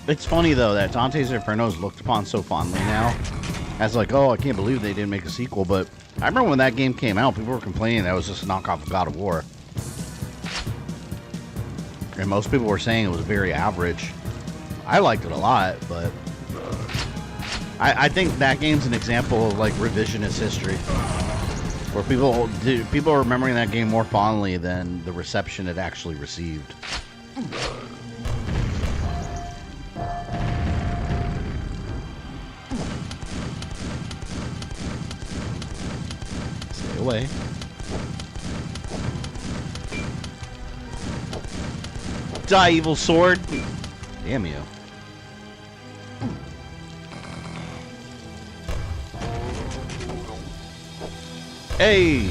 It's funny, though, that Dante's Inferno is looked upon so fondly now. As like, oh, I can't believe they didn't make a sequel, but I remember when that game came out, people were complaining that it was just a knockoff of God of War. And most people were saying it was very average. I liked it a lot, but I think that game's an example of like revisionist history, where people are remembering that game more fondly than the reception it actually received. Away. Die, evil sword! Damn you. Hey!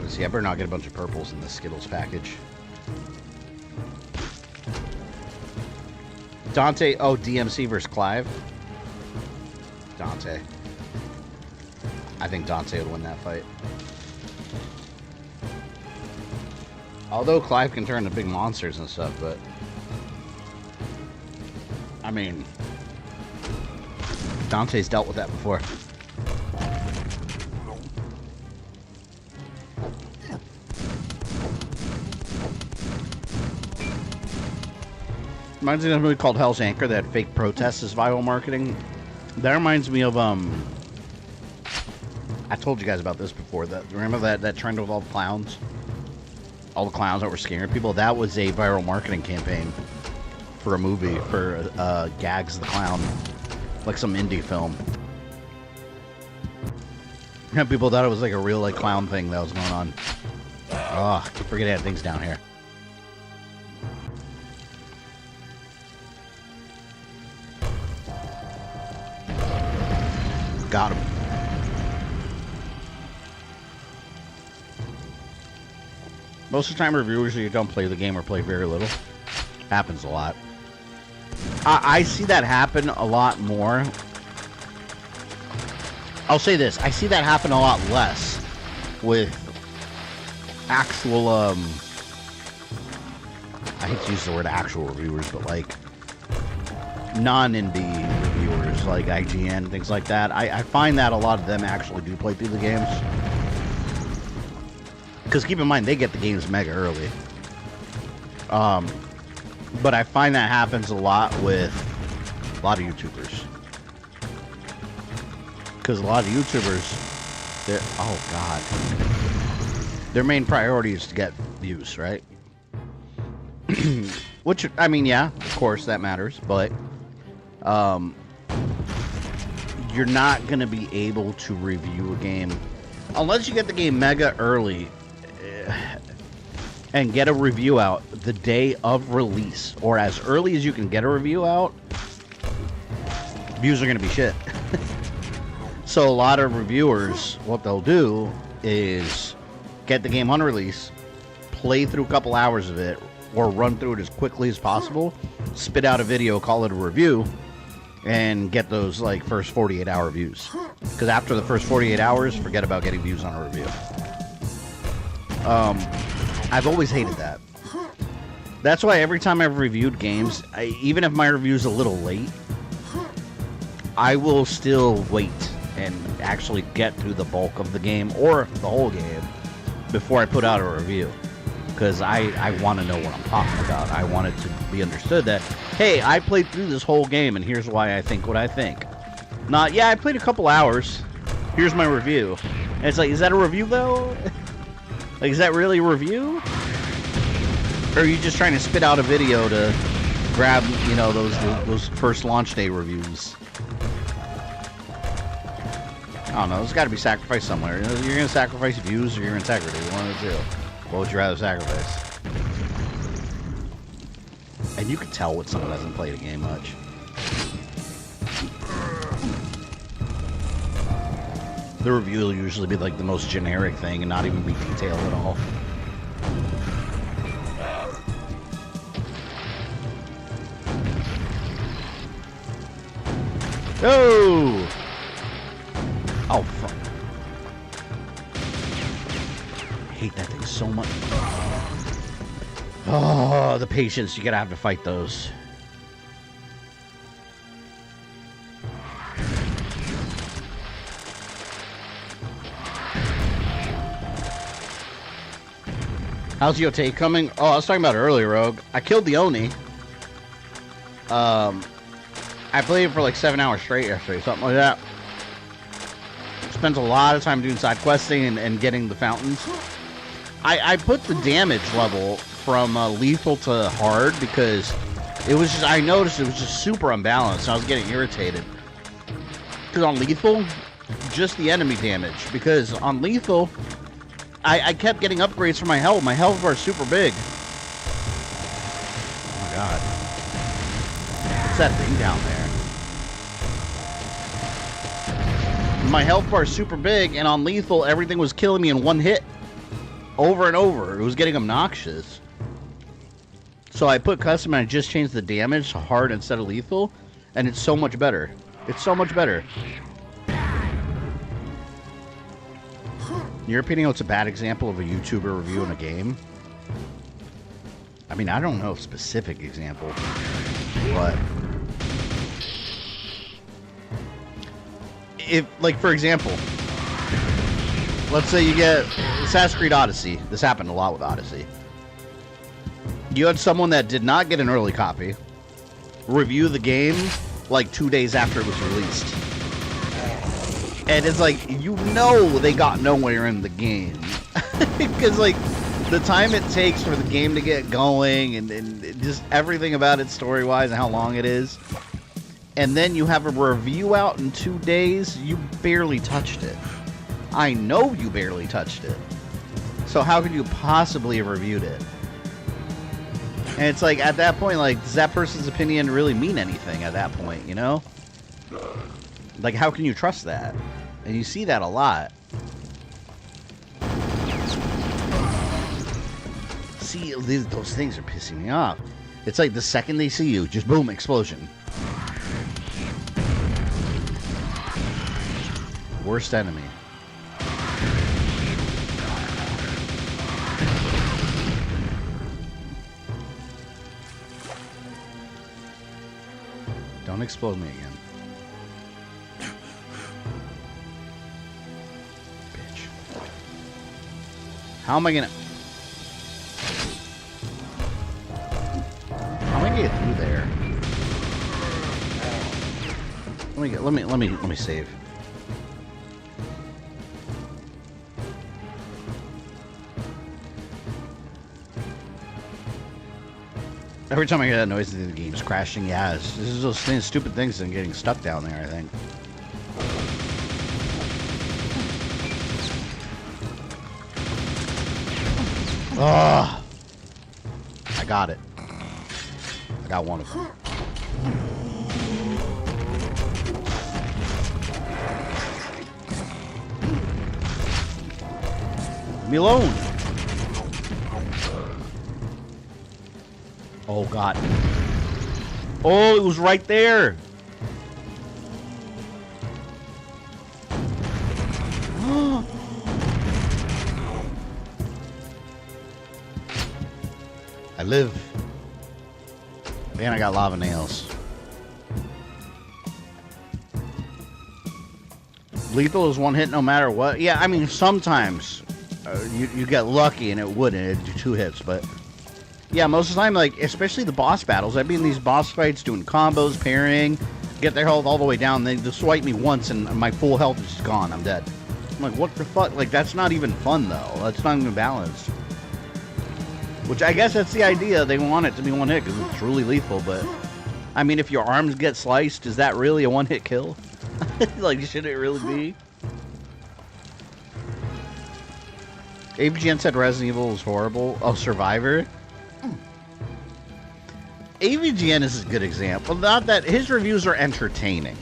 Let's see, I better not get a bunch of purples in the Skittles package. Dante, oh, DMC versus Clive. Dante. I think Dante would win that fight. Although Clive can turn into big monsters and stuff, but I mean, Dante's dealt with that before. Reminds me of a movie called Hell's Anchor that had fake protests as viral marketing. That reminds me of, I told you guys about this before. Remember that trend with all the clowns? All the clowns that were scaring people? That was a viral marketing campaign for a movie, for Gags the Clown. Like some indie film. And people thought it was like a real like clown thing that was going on. Oh, I keep forgetting I had things down here. Got him. Most of the time, reviewers either don't play the game or play very little. Happens a lot. I see that happen a lot more. I'll say this. I see that happen a lot less with actual, I hate to use the word actual reviewers, but like non-indie reviewers like IGN, things like that. I find that a lot of them actually do play through the games. Because keep in mind, they get the games mega early. But I find that happens a lot with a lot of YouTubers. Because a lot of YouTubers, they're, oh God. Their main priority is to get views, right? Which, I mean, yeah, of course that matters, but you're not going to be able to review a game unless you get the game mega early and get a review out the day of release, or as early as you can get a review out. Views are going to be shit. So a lot of reviewers, what they'll do is get the game on release, play through a couple hours of it, or run through it as quickly as possible, spit out a video, call it a review, and get those like first 48-hour views. Because after the first 48 hours, forget about getting views on a review. I've always hated that. That's why every time I've reviewed games, even if my review's a little late, I will still wait and actually get through the bulk of the game or the whole game before I put out a review. Because I want to know what I'm talking about. I want it to be understood that, hey, I played through this whole game and here's why I think what I think. Not, yeah, I played a couple hours. Here's my review. And it's like, is that a review though? Like, is that really a review? Or are you just trying to spit out a video to grab, you know, those first launch day reviews? I don't know. There's got to be sacrifice somewhere. You're going to sacrifice views or your integrity. One of the two. What would you rather sacrifice? And you can tell when someone hasn't played a game much. The review will usually be like the most generic thing and not even be detailed at all. Oh! Oh, fuck. I hate that thing so much. Oh, the patience. You're gonna have to fight those. How's Yote coming? Oh, I was talking about it earlier, Rogue. I killed the Oni. I played it for like 7 hours straight yesterday, something like that. Spent a lot of time doing side questing and getting the fountains. I put the damage level from lethal to hard because it was just, I noticed it was just super unbalanced. I was getting irritated. Because on lethal, just the enemy damage. Because on lethal, I kept getting upgrades for my health. My health bar is super big. Oh my god. What's that thing down there? My health bar is super big, and on lethal, everything was killing me in one hit. Over and over. It was getting obnoxious. So I put custom and I just changed the damage to hard instead of lethal, and it's so much better. It's so much better. In your opinion, what's a bad example of a YouTuber reviewing a game? I mean, I don't know a specific example, but if, like, for example, let's say you get Assassin's Creed Odyssey. This happened a lot with Odyssey. You had someone that did not get an early copy review the game like 2 days after it was released. And it's like, you know they got nowhere in the game. Because, like, the time it takes for the game to get going and just everything about it story-wise and how long it is. And then you have a review out in 2 days, you barely touched it. I know you barely touched it. So how could you possibly have reviewed it? And it's like, at that point, like, does that person's opinion really mean anything at that point, you know? Like, how can you trust that? And you see that a lot. See, those things are pissing me off. It's like the second they see you, just boom, explosion. Worst enemy. Don't explode me again. Bitch. How am I gonna... How am I gonna get through there? Let me save. Every time I hear that noise, the game's crashing. Yeah, this is those stupid things and getting stuck down there, I think. Oh, I got it. I got one of them. Leave me alone. Oh, God. Oh, it was right there. I live. Man, I got lava nails. Lethal is one hit no matter what. Yeah, I mean, sometimes you get lucky and it wouldn't. It'd do 2 hits, but... Yeah, most of the time, like, especially the boss battles, I'd be in these boss fights doing combos, parrying, get their health all the way down, they just swipe me once and my full health is just gone, I'm dead. I'm like, what the fuck? Like, that's not even fun, though. That's not even balanced. Which, I guess that's the idea. They want it to be one hit, because it's truly lethal, but... I mean, if your arms get sliced, is that really a one-hit kill? Like, should it really be? AVGN said Resident Evil was horrible. Oh, Survivor? AVGN is a good example. Not that his reviews are entertaining,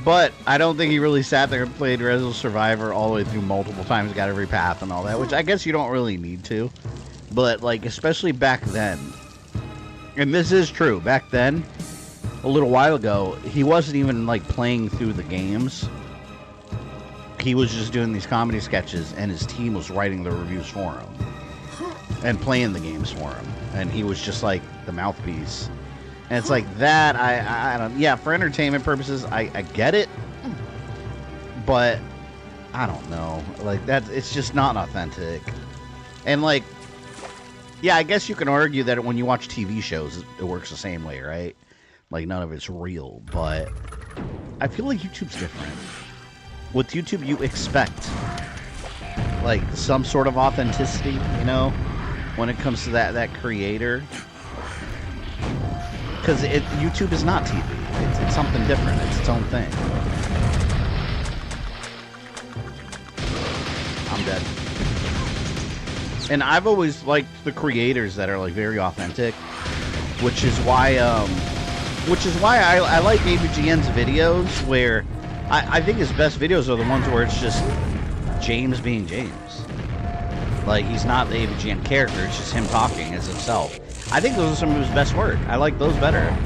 but I don't think he really sat there and played Resident Evil Survivor all the way through multiple times, got every path and all that, which I guess you don't really need to. But, like, especially back then, and this is true, back then, a little while ago, he wasn't even, like, playing through the games. He was just doing these comedy sketches, and his team was writing the reviews for him and playing the games for him. And he was just like the mouthpiece. And it's like that, I don't, yeah, for entertainment purposes, I get it. But I don't know. Like, that, it's just not authentic. And, like, yeah, I guess you can argue that when you watch TV shows, it works the same way, right? Like, none of it's real. But I feel like YouTube's different. With YouTube, you expect, like, some sort of authenticity, you know? When it comes to that creator, because YouTube is not TV. It's something different. It's its own thing. I'm dead. And I've always liked the creators that are, like, very authentic, which is why I like AVGN's videos, where I think his best videos are the ones where it's just James being James. Like, he's not the AVGN character, it's just him talking as himself. I think those are some of his best work. I like those better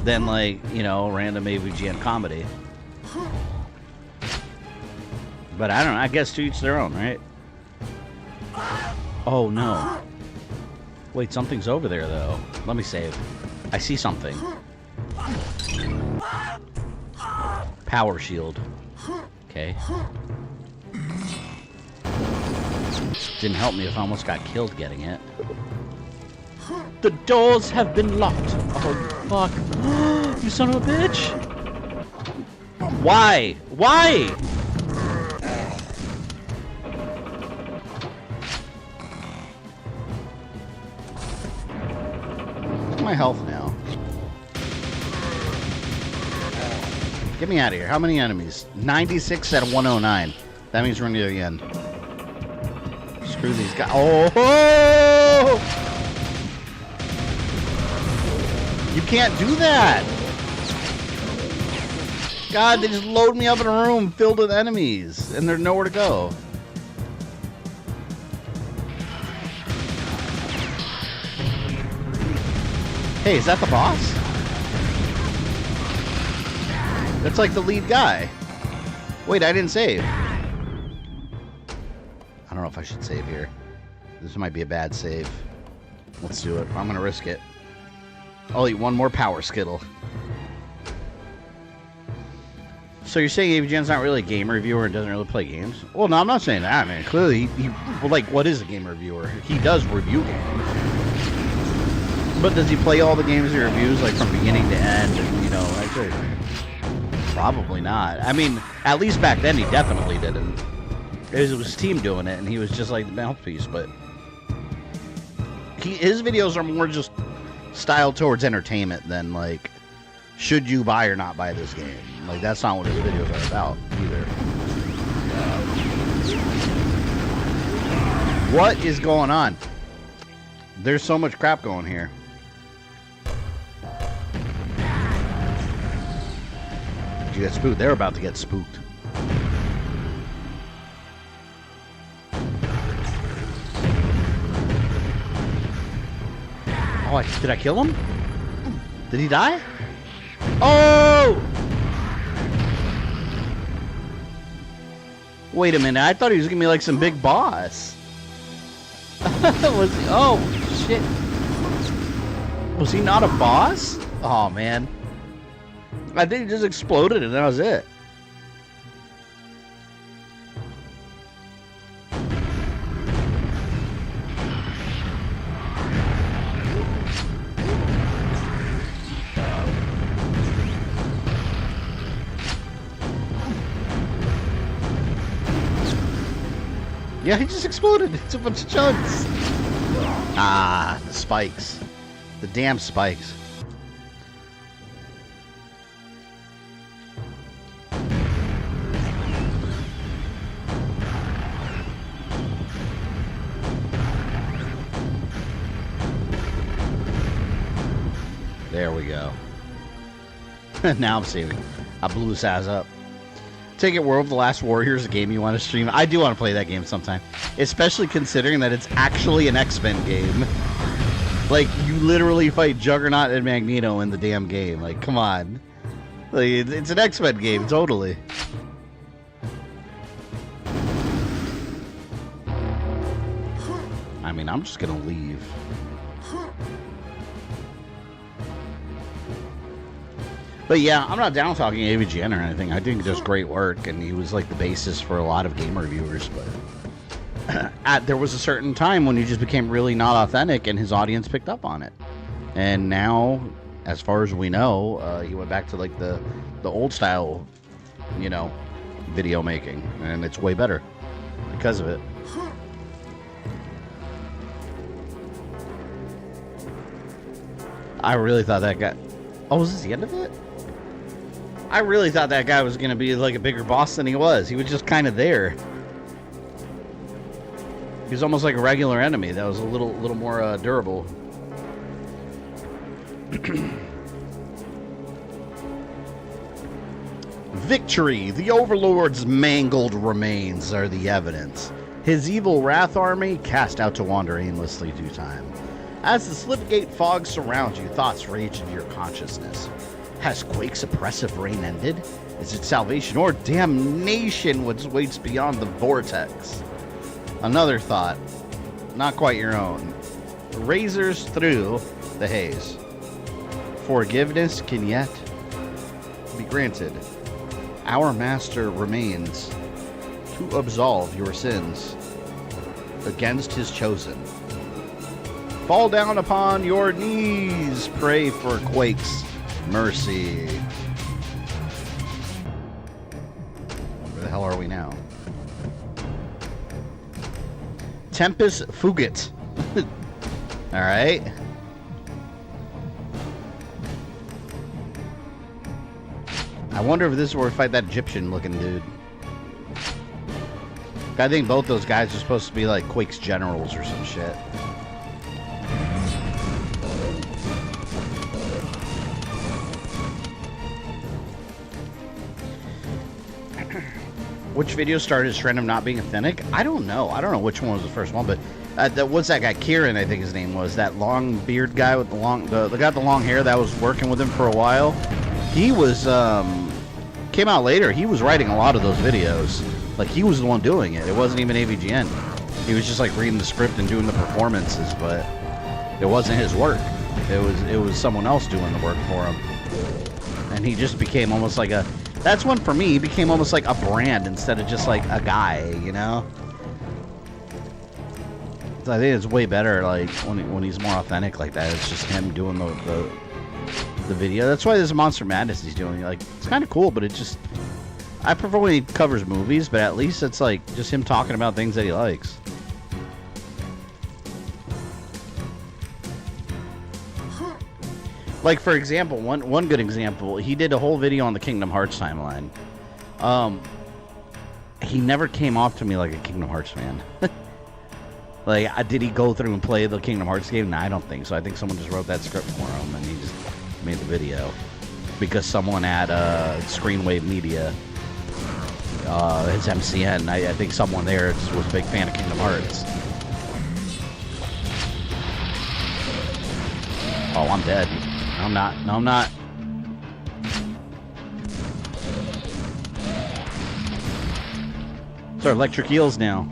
than, like, you know, random AVGN comedy. But I don't know, I guess to each their own, right? Oh, no. Wait, something's over there, though. Let me save. I see something. Power shield. Okay. Didn't help me if I almost got killed getting it. The doors have been locked. Oh, fuck. You son of a bitch. Why? Why? What's my health now? Get me out of here. How many enemies? 96 out of 109. That means we're near the end. Screw these guys. Oh! You can't do that! God, they just load me up in a room filled with enemies, and there's nowhere to go. Hey, is that the boss? That's like the lead guy. Wait, I didn't save. I don't know if I should save here. This might be a bad save. Let's do it. I'm gonna risk it. I'll eat one more power skittle. So you're saying AVGN's not really a game reviewer and doesn't really play games? Well, no, I'm not saying that, man. Clearly, well, like, what is a game reviewer? He does review games. But does he play all the games he reviews, like, from beginning to end? And, you know, actually, probably not. I mean, at least back then, he definitely didn't. It was his team doing it, and he was just, like, the mouthpiece, but... his videos are more just styled towards entertainment than, like, should you buy or not buy this game? Like, that's not what his videos are about, either. What is going on? There's so much crap going here. Did you get spooked? They're about to get spooked. Oh, did I kill him? Did he die? Oh! Wait a minute, I thought he was gonna be like some big boss. Was he? Oh, shit. Was he not a boss? Oh, man. I think he just exploded and that was it. Yeah, he just exploded. It's a bunch of chunks. Ah, the spikes. The damn spikes. There we go. Now I'm saving. I blew his ass up. Take it, World of the Last Warrior is a game you want to stream. I do want to play that game sometime. Especially considering that it's actually an X-Men game. Like, you literally fight Juggernaut and Magneto in the damn game. Like, come on. Like, it's an X-Men game, totally. I mean, I'm just gonna leave. But yeah, I'm not down talking AVGN or anything. I think he does great work, and he was like the basis for a lot of game reviewers. But there was a certain time when he just became really not authentic, and his audience picked up on it. And now, as far as we know, he went back to like the old style, you know, video making, and it's way better because of it. I really thought that guy... Oh, was this the end of it? I really thought that guy was going to be like a bigger boss than he was. He was just kind of there. He was almost like a regular enemy that was a little more durable. Victory! The Overlord's mangled remains are the evidence. His evil wrath army cast out to wander aimlessly through time. As the slipgate fog surrounds you, thoughts rage into your consciousness. Has Quake's oppressive reign ended? Is it salvation or damnation which waits beyond the vortex? Another thought, not quite your own, razors through the haze. Forgiveness can yet be granted. Our master remains to absolve your sins against his chosen. Fall down upon your knees, pray for Quake's mercy. Where the hell are we now? Tempus Fugit. Alright. I wonder if this is where we fight that Egyptian looking dude. I think both those guys are supposed to be like Quake's generals or some shit. Which video started his trend of not being authentic? I don't know. I don't know which one was the first one, but what's that guy? Kieran, I think his name was. That long beard guy with the guy with the long hair that was working with him for a while. He was, came out later. He was writing a lot of those videos. Like, he was the one doing it. It wasn't even AVGN. He was just, like, reading the script and doing the performances, but it wasn't his work. It was someone else doing the work for him. And he just became almost like a... That's when, for me, he became almost like a brand instead of just, like, a guy, you know? So I think it's way better, like, when he's more authentic like that. It's just him doing the video. That's why this Monster Madness he's doing. Like, it's kind of cool, but it just... I prefer when he covers movies, but at least it's, like, just him talking about things that he likes. Like, for example, one good example, he did a whole video on the Kingdom Hearts timeline. He never came off to me like a Kingdom Hearts fan. Like, did he go through and play the Kingdom Hearts game? No, I don't think so. I think someone just wrote that script for him, and he just made the video. Because someone at Screenwave Media, his MCN, I think someone there just was a big fan of Kingdom Hearts. Oh, I'm dead. I'm not. No, I'm not. They're electric eels now.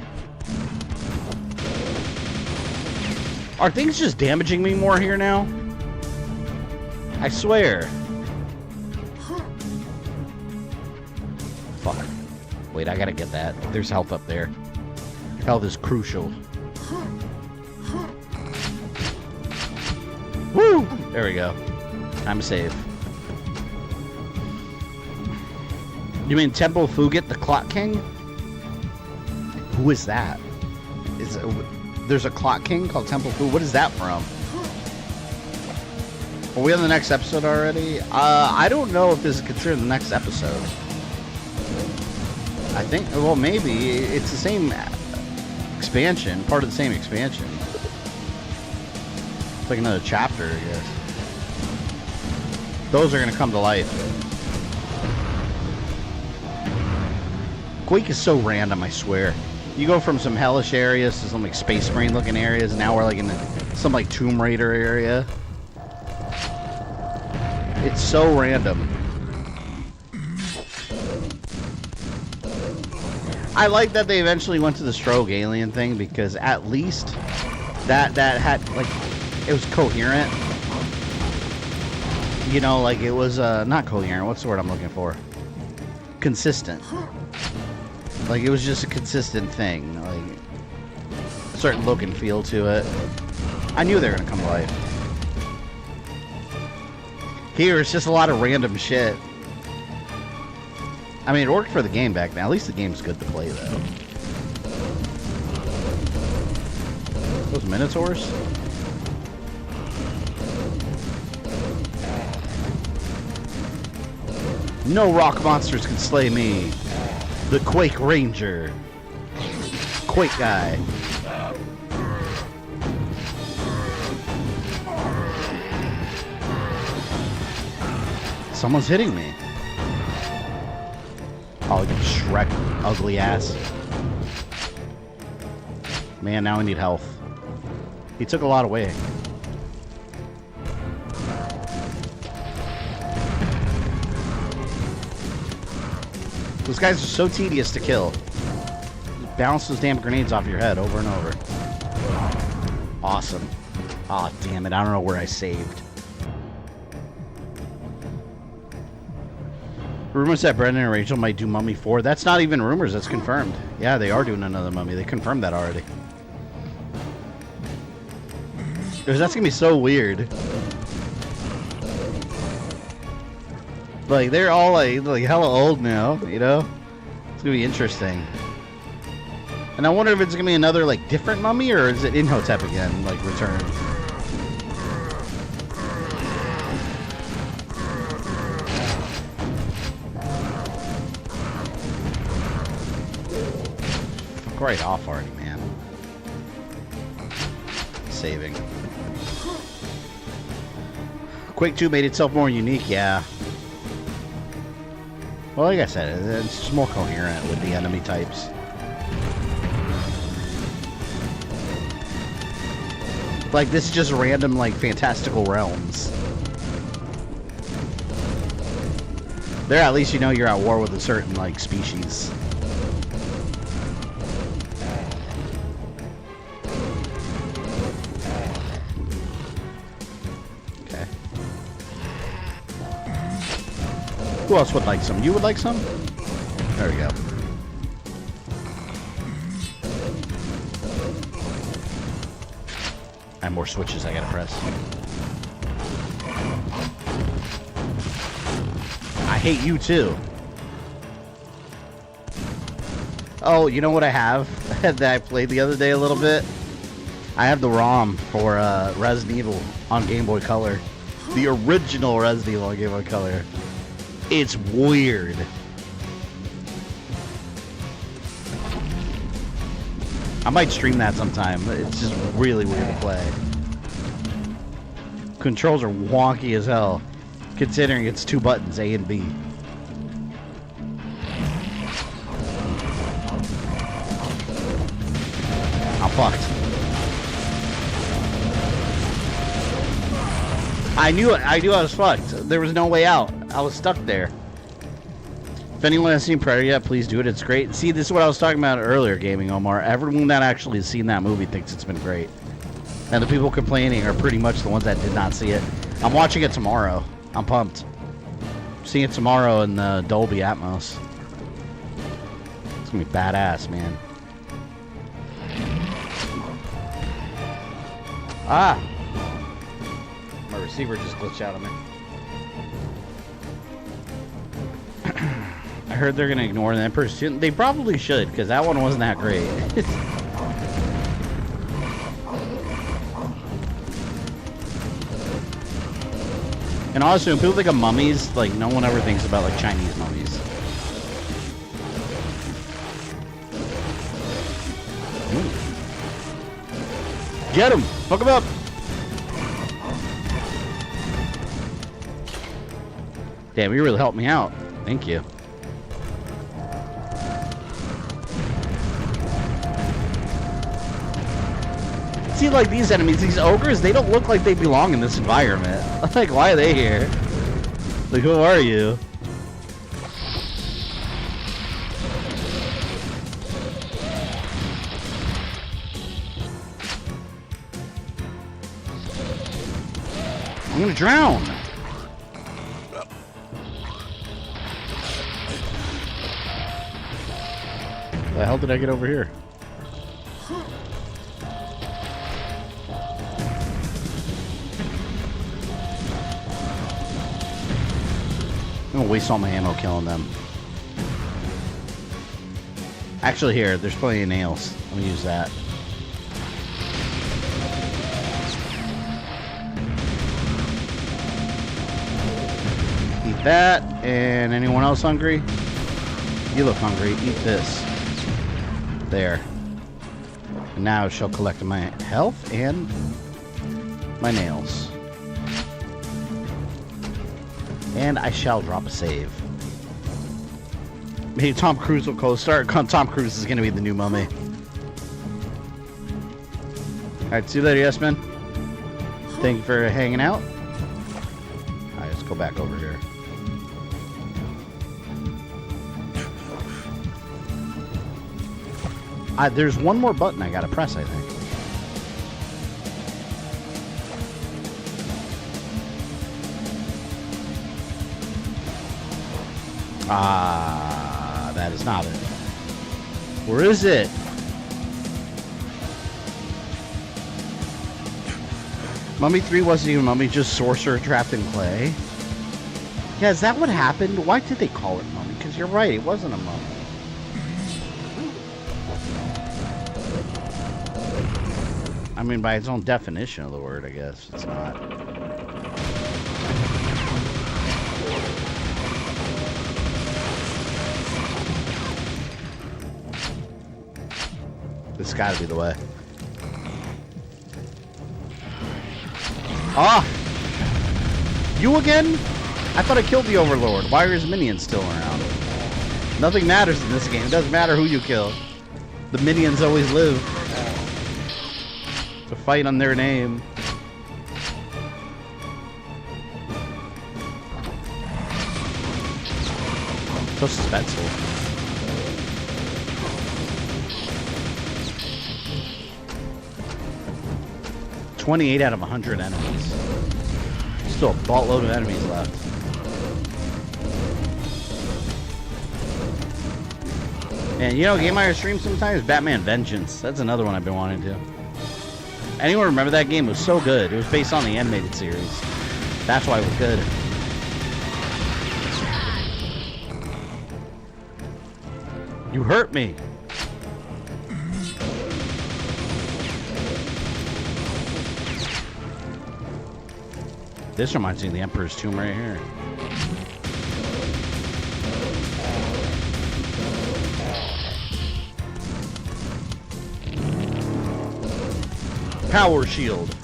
Are things just damaging me more here now? I swear. Fuck. Wait, I gotta get that. There's health up there. Health is crucial. Woo! There we go. Time to save. You mean Temple Fugit, the Clock King? Who is that? There's a Clock King called Temple Fugit. What is that from? Are we on the next episode already? I don't know if this is considered the next episode. I think, well, maybe. It's the same expansion, part of the same expansion. It's like another chapter, I guess. Those are going to come to life. Quake is so random, I swear. You go from some hellish areas to some like Space Marine looking areas, and now we're like in some like Tomb Raider area. It's so random. I like that they eventually went to the Stroke alien thing, because at least that had like, it was coherent. You know, like it was not coherent. What's the word I'm looking for? Consistent. Like it was just a consistent thing. Like a certain look and feel to it. I knew they were gonna come to life. Here it's just a lot of random shit. I mean, it worked for the game back then. At least the game's good to play, though. Those Minotaurs? No rock monsters can slay me. The Quake Ranger. Quake guy. Someone's hitting me. Oh, you Shrek, ugly ass. Man, now I need health. He took a lot away. Those guys are so tedious to kill. Just bounce those damn grenades off your head over and over. Awesome. Aw, oh, damn it. I don't know where I saved. Rumors that Brendan and Rachel might do Mummy 4. That's not even rumors. That's confirmed. Yeah, they are doing another Mummy. They confirmed that already. Because that's going to be so weird. Like, they're all, like hella old now, you know? It's going to be interesting. And I wonder if it's going to be another, like, different Mummy, or is it Imhotep again, like, return? Right off already, man. Saving. Quake 2 made itself more unique, yeah. Well, like I said, it's just more coherent with the enemy types. Like, this is just random, like, fantastical realms. There, at least you know you're at war with a certain, like, species. Who else would like some? You would like some? There we go. I have more switches I gotta press. I hate you too. Oh, you know what I have that I played the other day a little bit? I have the ROM for Resident Evil on Game Boy Color. The original Resident Evil on Game Boy Color. It's weird. I might stream that sometime. It's just really weird to play. Controls are wonky as hell, considering it's 2 buttons, A and B. I'm fucked. I knew I was fucked. There was no way out. I was stuck there. If anyone has seen Predator yet, please do it. It's great. See, this is what I was talking about earlier, Gaming Omar. Everyone that actually has seen that movie thinks it's been great. And the people complaining are pretty much the ones that did not see it. I'm watching it tomorrow. I'm pumped. Seeing it tomorrow in the Dolby Atmos. It's gonna be badass, man. Ah! My receiver just glitched out on me. I heard they're gonna ignore the Emperor's Tomb. They probably should, because that one wasn't that great. And honestly, when people think of mummies, like, no one ever thinks about, like, Chinese mummies. Ooh. Get him! Fuck him up! Damn, you really helped me out. Thank you. See, like, these enemies, these ogres, they don't look like they belong in this environment. Like, why are they here? Like, who are you? I'm gonna drown. The hell did I get over here? I'm gonna waste all my ammo killing them. Actually, here, there's plenty of nails. Let me use that. Eat that. And anyone else hungry? You look hungry. Eat this. There. And now I shall collect my health and my nails. And I shall drop a save. Maybe Tom Cruise will co-star. Tom Cruise is going to be the new mummy. Alright, see you later, yes, man. Thank you for hanging out. Alright, let's go back over here. There's one more button I gotta press, I think. Ah, that is not it. Where is it? Mummy 3 wasn't even Mummy, just sorcerer trapped in clay. Yeah, is that what happened? Why did they call it Mummy? Because you're right, it wasn't a mummy. I mean, by its own definition of the word, I guess it's not. This has got to be the way. Ah! You again? I thought I killed the Overlord. Why are his minions still around? Nothing matters in this game. It doesn't matter who you kill. The minions always live. To fight on their name. So suspenseful. 28 out of 100 enemies. Still a buttload of enemies left. And you know, game I stream sometimes, Batman Vengeance. That's another one I've been wanting to. Anyone remember that game? It was so good. It was based on the animated series. That's why it was good. You hurt me. This reminds me of the Emperor's Tomb right here. Power Shield.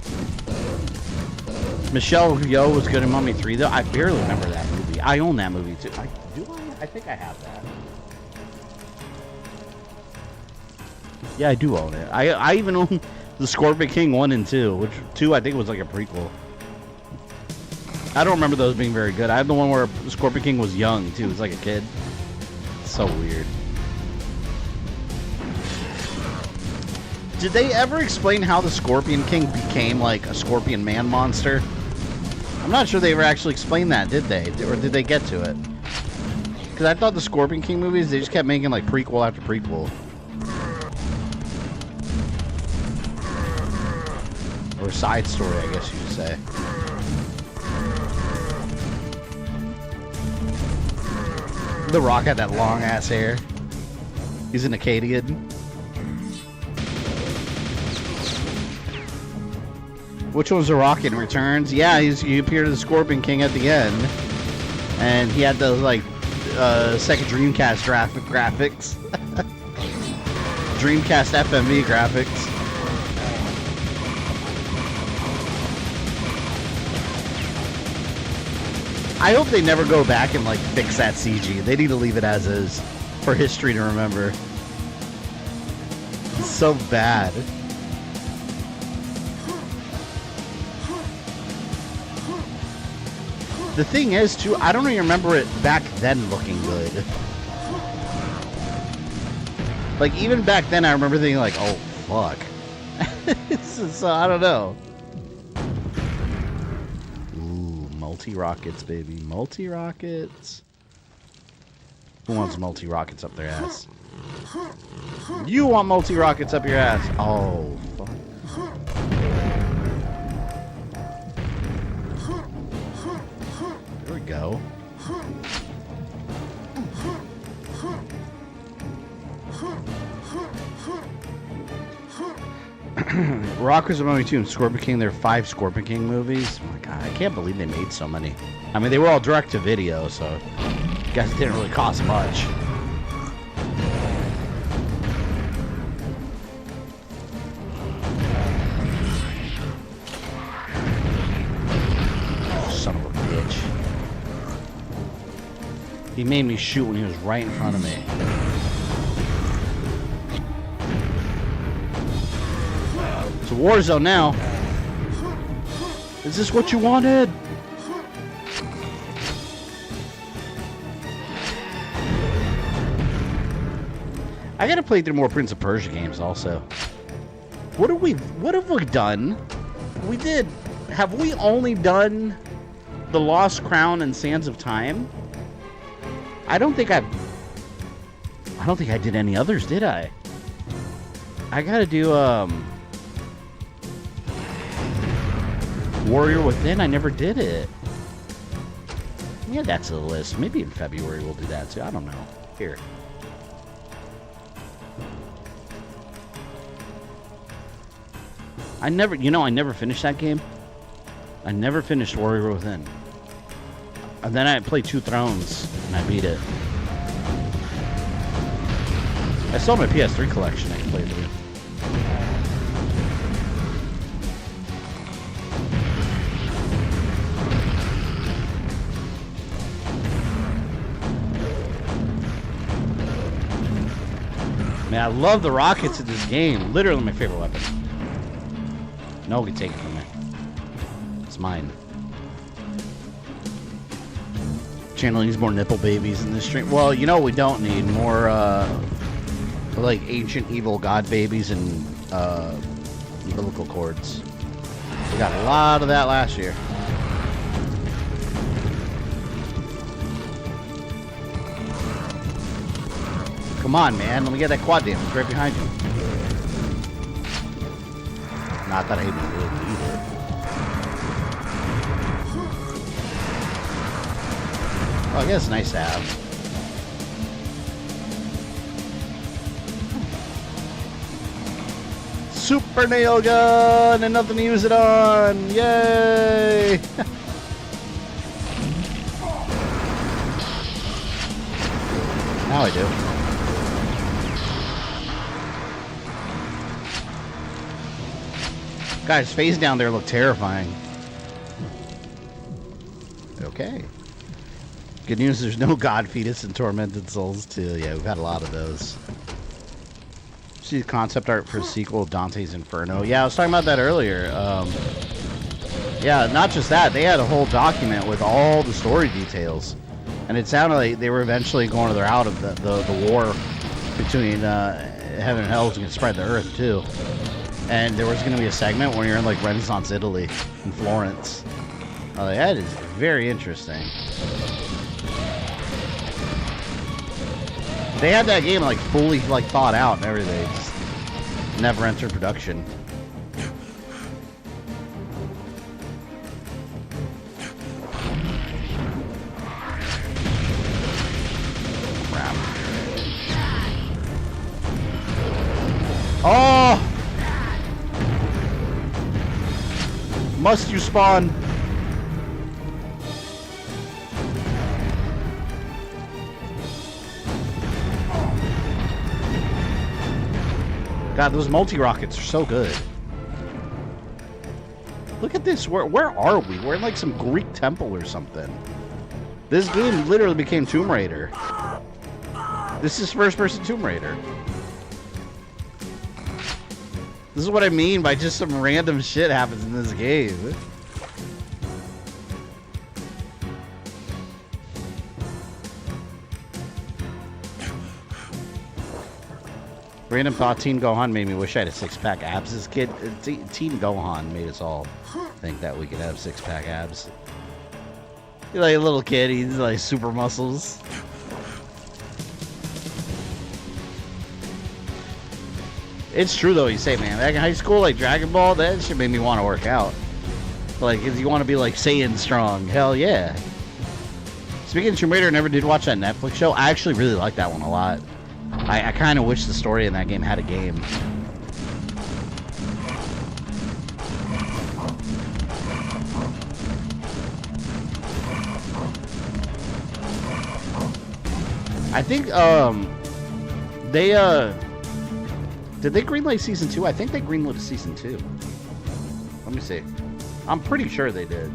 Michelle Yeoh was good in Mummy 3, though. I barely remember that movie. I own that movie, too. Do I? I think I have that. Yeah, I do own it. I even own the Scorpion King 1 and 2, which 2 I think was like a prequel. I don't remember those being very good. I have the one where Scorpion King was young, too. He was like a kid. So weird. Did they ever explain how the Scorpion King became like a Scorpion Man monster? I'm not sure they ever actually explained that, did they? Or did they get to it? Because I thought the Scorpion King movies, they just kept making like prequel after prequel. Or side story, I guess you could say. The Rock had that long ass hair. He's an Acadian. Which one's The Rock in Returns? Yeah, he appeared as the Scorpion King at the end. And he had those, like, second Dreamcast graphics. Dreamcast FMV graphics. I hope they never go back and, like, fix that CG. They need to leave it as is for history to remember. It's so bad. The thing is, too, I don't even remember it back then looking good. Like, even back then, I remember thinking, like, oh, fuck. So, I don't know. Ooh, multi-rockets, baby. Multi-rockets. Who wants multi-rockets up their ass? You want multi-rockets up your ass. Oh, fuck. There we go. Rock was a Mummy 2 and Scorpion King. There are 5 Scorpion King movies. Oh my god, I can't believe they made so many. I mean, they were all direct to video, so I guess it didn't really cost much. Son of a bitch. He made me shoot when he was right in front of me. It's a war zone now. Is this what you wanted? I gotta play through more Prince of Persia games also. What have we done? We did. Have we only done The Lost Crown and Sands of Time? I don't think I did any others, did I? I gotta do, Warrior Within. I never did it. Yeah, that's the list. Maybe in February we'll do that too. I don't know. Here. I never finished that game. I never finished Warrior Within. And then I played Two Thrones, and I beat it. I still have my PS3 collection I can play through. Man, I love the rockets in this game. Literally my favorite weapon. No one can take it from me. It's mine. Channel needs more nipple babies in this stream. Well, you know we don't need more, like ancient evil god babies and umbilical cords. We got a lot of that last year. Come on, man. Let me get that quad damage right behind you. Not that I even really need it. Oh, I guess it's nice to have. Super nail gun and nothing to use it on. Yay! Now I do. Guys, face down there look terrifying. Okay. Good news, there's no God Fetus and Tormented Souls too. Yeah, we've had a lot of those. See the concept art for a sequel of Dante's Inferno. Yeah, I was talking about that earlier. Yeah, not just that. They had a whole document with all the story details. And it sounded like they were eventually going the route of the war between heaven and hell was going to spread the earth too. And there was going to be a segment where you're in like Renaissance Italy in Florence. That is very interesting. They had that game like fully like thought out and everything. Just never entered production. Crap. Oh! Must you spawn? God, those multi-rockets are so good. Look at this. Where are we? We're in like some Greek temple or something. This game literally became Tomb Raider. This is first-person Tomb Raider. This is what I mean by just some random shit happens in this game. Random thought Teen Gohan made me wish I had a six-pack abs as a kid. Teen Gohan made us all think that we could have six-pack abs. You're like a little kid, he's like super muscles. It's true though, you say, man. Back in high school, like Dragon Ball, that shit made me want to work out. Like, if you want to be like Saiyan strong, hell yeah. Speaking of Tomb Raider, I never did watch that Netflix show. I actually really like that one a lot. I kind of wish the story in that game had a game. I think, did they greenlight season 2? I think they greenlit season 2. Let me see. I'm pretty sure they did.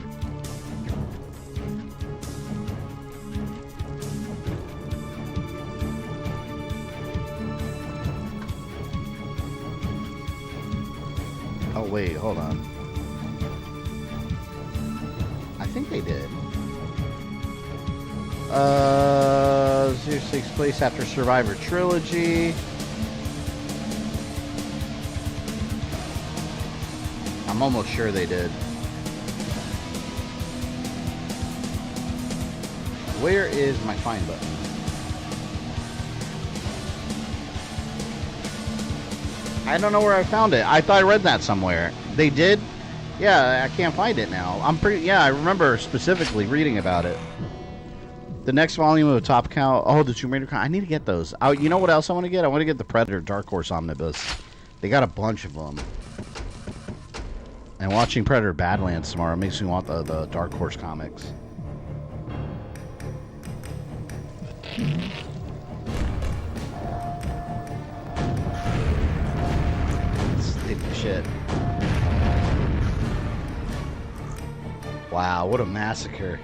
Oh, wait, hold on. I think they did. This takes place after Survivor Trilogy. I'm almost sure they did. Where is my find button? I don't know where I found it. I thought I read that somewhere. They did? Yeah, I can't find it now. I remember specifically reading about it. The next volume of the Top Count. Oh, the Tomb Raider. I need to get those. You know what else I want to get? I want to get the Predator Dark Horse Omnibus. They got a bunch of them. And watching Predator Badlands tomorrow makes me want the Dark Horse comics. Stupid shit. Wow, what a massacre.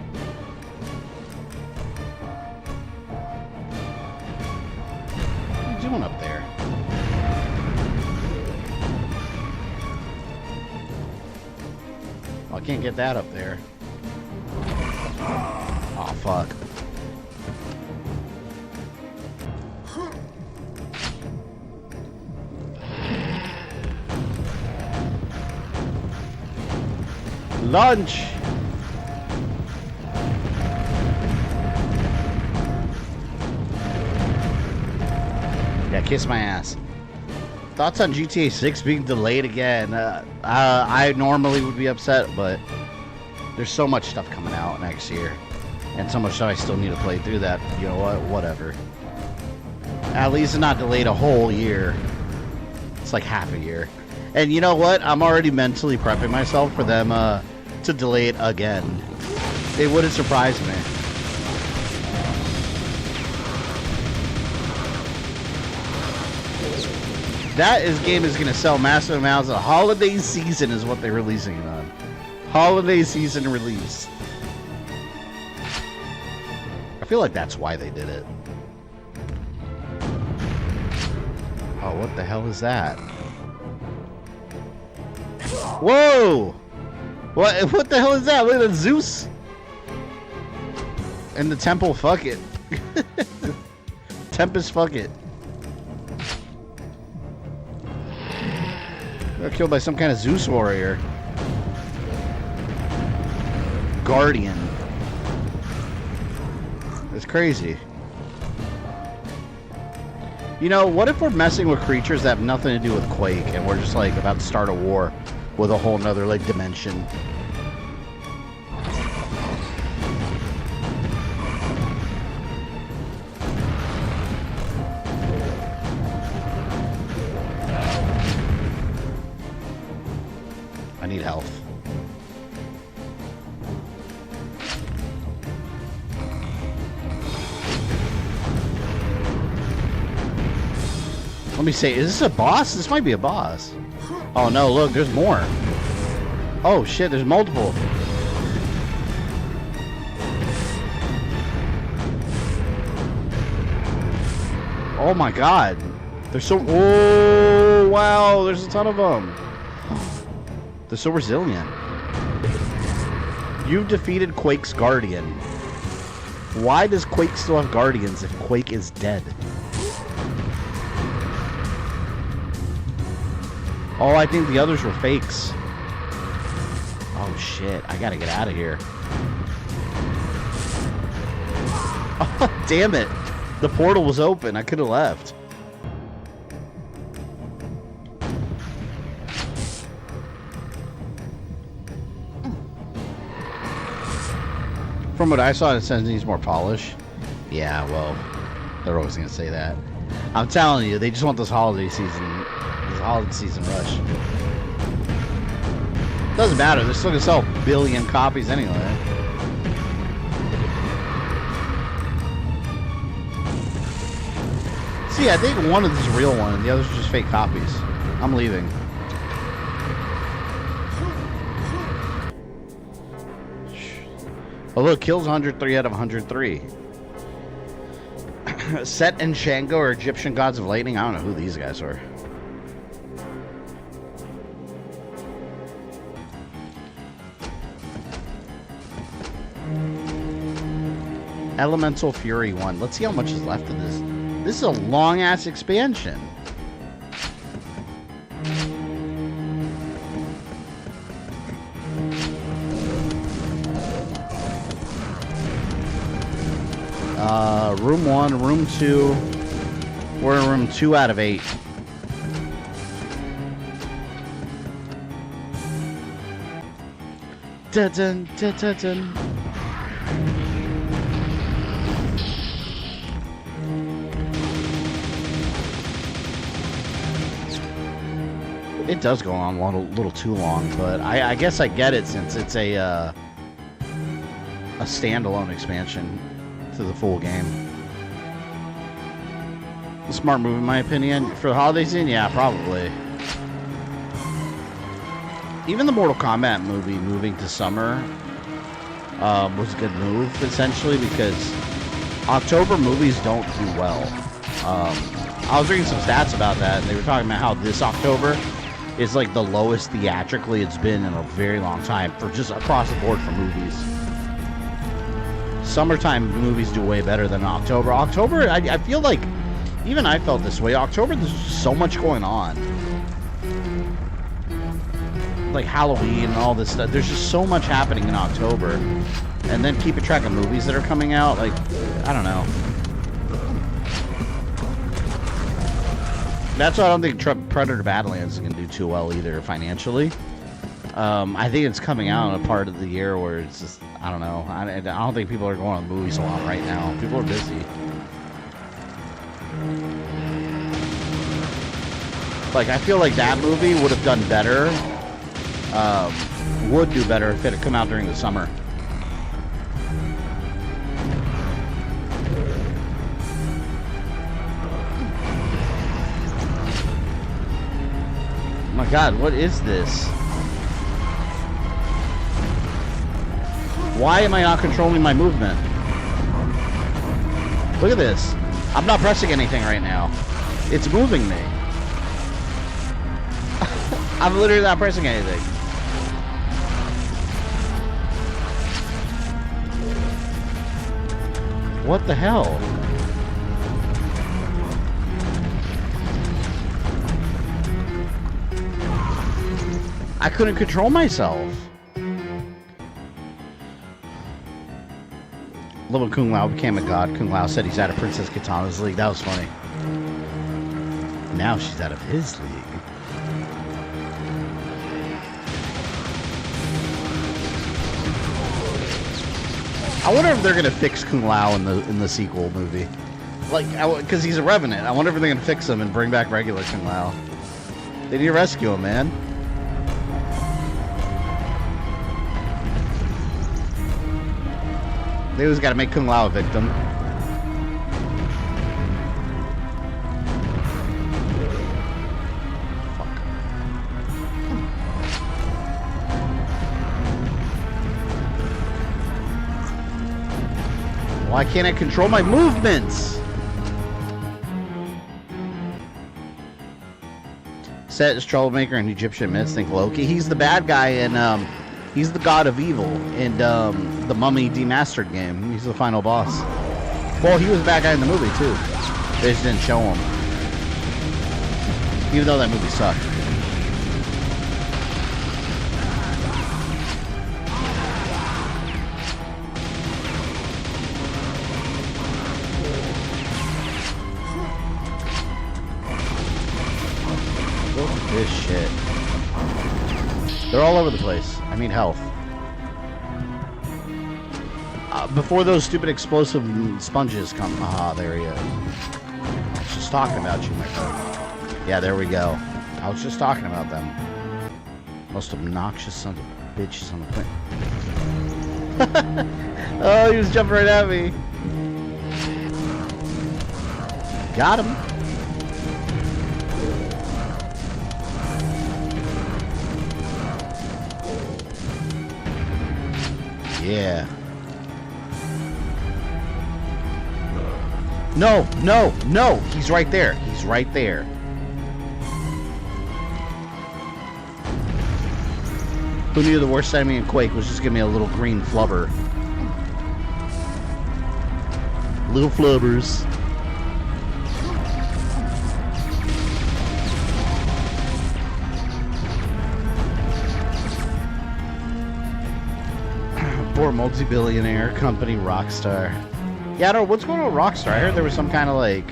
What are you doing up there? Well, I can't get that up there. Oh, fuck. Lunch! Yeah, kiss my ass. Thoughts on GTA 6 being delayed again? I normally would be upset, but there's so much stuff coming out next year. And so much stuff I still need to play through that, you know what, whatever. At least it's not delayed a whole year. It's like half a year. And you know what? I'm already mentally prepping myself for them to delay it again. It wouldn't surprise me. That game is going to sell massive amounts. The holiday season is what they're releasing it on. Holiday season release. I feel like that's why they did it. Oh, what the hell is that? Whoa! What the hell is that? Look at the Zeus! And the temple, fuck it. Tempest, fuck it. Got killed by some kind of Zeus warrior. Guardian. It's crazy. You know, what if we're messing with creatures that have nothing to do with Quake and we're just like about to start a war with a whole nother like dimension? I need health. Let me say, is this a boss? This might be a boss. Oh no, look, there's more. Oh shit, there's multiple. Oh my god. There's so... Oh, wow, there's a ton of them. They're so resilient. You've defeated Quake's Guardian. Why does Quake still have Guardians if Quake is dead? Oh, I think the others were fakes. Oh shit, I gotta get out of here. Oh, damn it. The portal was open. I could have left. From what I saw, it says it needs more polish. Yeah, well, they're always going to say that. I'm telling you, they just want this holiday season rush. Doesn't matter. They're still going to sell a billion copies anyway. See, I think one of these is a real one, and the others are just fake copies. I'm leaving. Oh look, kills 103 out of 103. Set and Shango are Egyptian gods of lightning. I don't know who these guys are. Elemental Fury 1. Let's see how much is left of this. This is a long-ass expansion. Room 1, room 2. We're in room 2 out of 8. Dun, dun, dun, dun, dun. It does go on a little too long, but I guess I get it since it's a standalone expansion to the full game. A smart move in my opinion. For the holiday season, yeah, probably. Even the Mortal Kombat movie moving to summer was a good move, essentially, because October movies don't do well. I was reading some stats about that, and they were talking about how this October is like the lowest theatrically it's been in a very long time for just across the board for movies. Summertime movies do way better than October. October, I feel like, even I felt this way. October, there's just so much going on. Like Halloween and all this stuff. There's just so much happening in October. And then keeping track of movies that are coming out, like, I don't know. That's why I don't think Predator Badlands is going to do too well either financially. I think it's coming out in a part of the year where it's just, I don't know. I don't think people are going to the movies a lot right now. People are busy. Like, I feel like that movie would have done better. Would do better if it had come out during the summer. Oh my God, what is this? Why am I not controlling my movement? Look at this. I'm not pressing anything right now. It's moving me. I'm literally not pressing anything. What the hell? I couldn't control myself. Love when Kung Lao became a god. Kung Lao said he's out of Princess Katana's league. That was funny. Now she's out of his league. I wonder if they're gonna fix Kung Lao in the sequel movie, like, because he's a revenant. I wonder if they're gonna fix him and bring back regular Kung Lao. They need to rescue him, man. They always got to make Kung Lao a victim. Fuck. Why can't I control my movements? Set is troublemaker and Egyptian myths. Think Loki. He's the bad guy and he's the god of evil in the Mummy Demastered game. He's the final boss. Well, he was a bad guy in the movie too. They just didn't show him, even though that movie sucked. This shit. They're all over the place. I need health. Before those stupid explosive sponges come. Ah, there he is. I was just talking about you, my friend. Yeah, there we go. I was just talking about them. Most obnoxious sons of bitches on the planet. Oh, he was jumping right at me. Got him. Yeah. No, no, no! He's right there. He's right there. Who knew the worst enemy in Quake was just giving me a little green flubber? Little flubbers. Poor multi-billionaire company Rockstar. Yeah, I don't know what's going on with Rockstar. I heard there was some kind of like,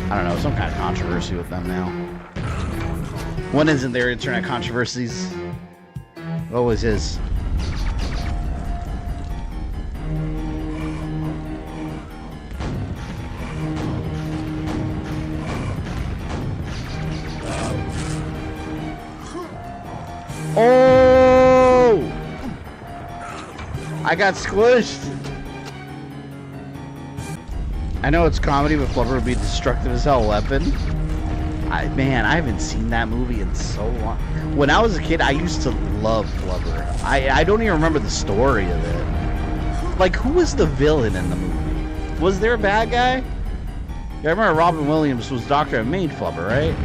I don't know, some kind of controversy with them now. When isn't there internet controversies? Always is. Oh! I got squished. I know it's comedy, but Flubber would be a destructive as hell weapon. Man, I haven't seen that movie in so long. When I was a kid, I used to love Flubber. I don't even remember the story of it. Like, who was the villain in the movie? Was there a bad guy? Yeah, I remember Robin Williams was Doctor and made Flubber, right?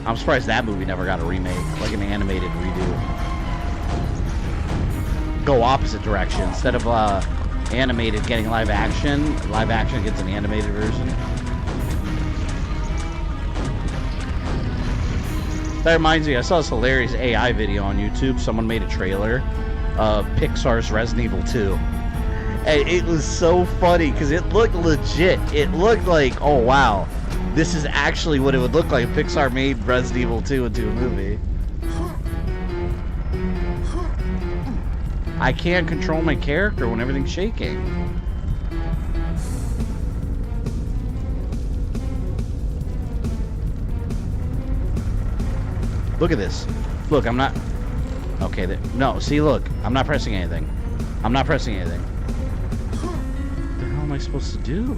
I'm surprised that movie never got a remake, like an animated redo. Go opposite direction. Instead of animated getting live action gets an animated version. That reminds me, I saw this hilarious AI video on YouTube. Someone made a trailer of Pixar's Resident Evil 2. And it was so funny because it looked legit. It looked like, oh wow, this is actually what it would look like if Pixar made Resident Evil 2 into a movie. I can't control my character when everything's shaking. Look at this. Look, I'm not... Okay, no, see, look. I'm not pressing anything. I'm not pressing anything. What the hell am I supposed to do?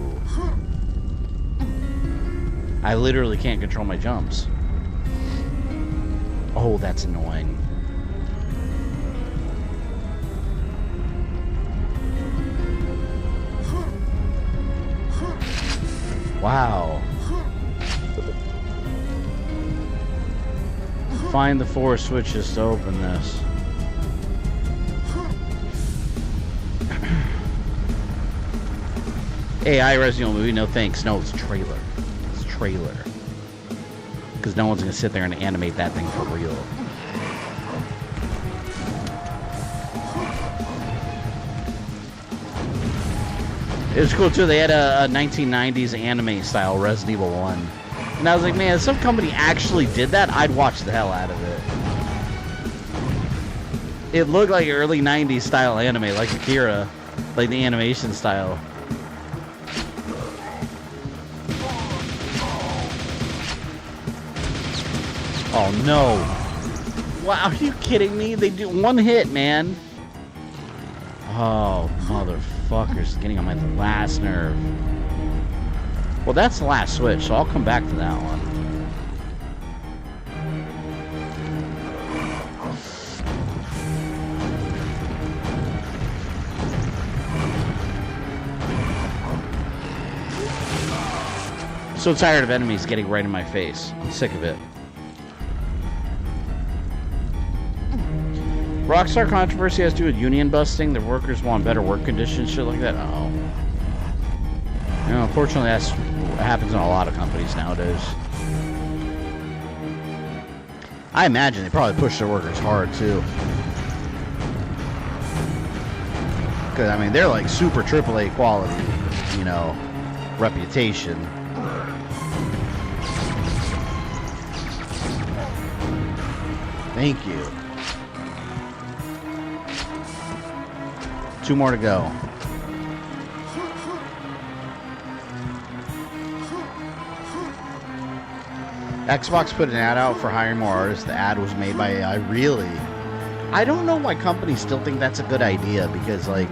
I literally can't control my jumps. Oh, that's annoying. Wow. Find the 4 switches to open this. AI Resident Evil movie, no thanks. No, it's a trailer. It's a trailer. Because no one's going to sit there and animate that thing for real. It was cool too. They had a 1990s anime style Resident Evil 1. And I was like, man, if some company actually did that, I'd watch the hell out of it. It looked like early 90s style anime, like Akira. Like the animation style. Oh no. Wow, are you kidding me? They do one hit, man. Oh, motherfuckers, getting on my last nerve. Well, that's the last switch, so I'll come back to that one. So tired of enemies getting right in my face. I'm sick of it. Rockstar controversy has to do with union busting. The workers want better work conditions, shit like that. Oh. You know, unfortunately, that's what happens in a lot of companies nowadays. I imagine they probably push their workers hard, too. Because, I mean, they're like super AAA quality, you know, reputation. Thank you. 2 more to go. Xbox put an ad out for hiring more artists. The ad was made by AI. Really? I don't know why companies still think that's a good idea, because, like,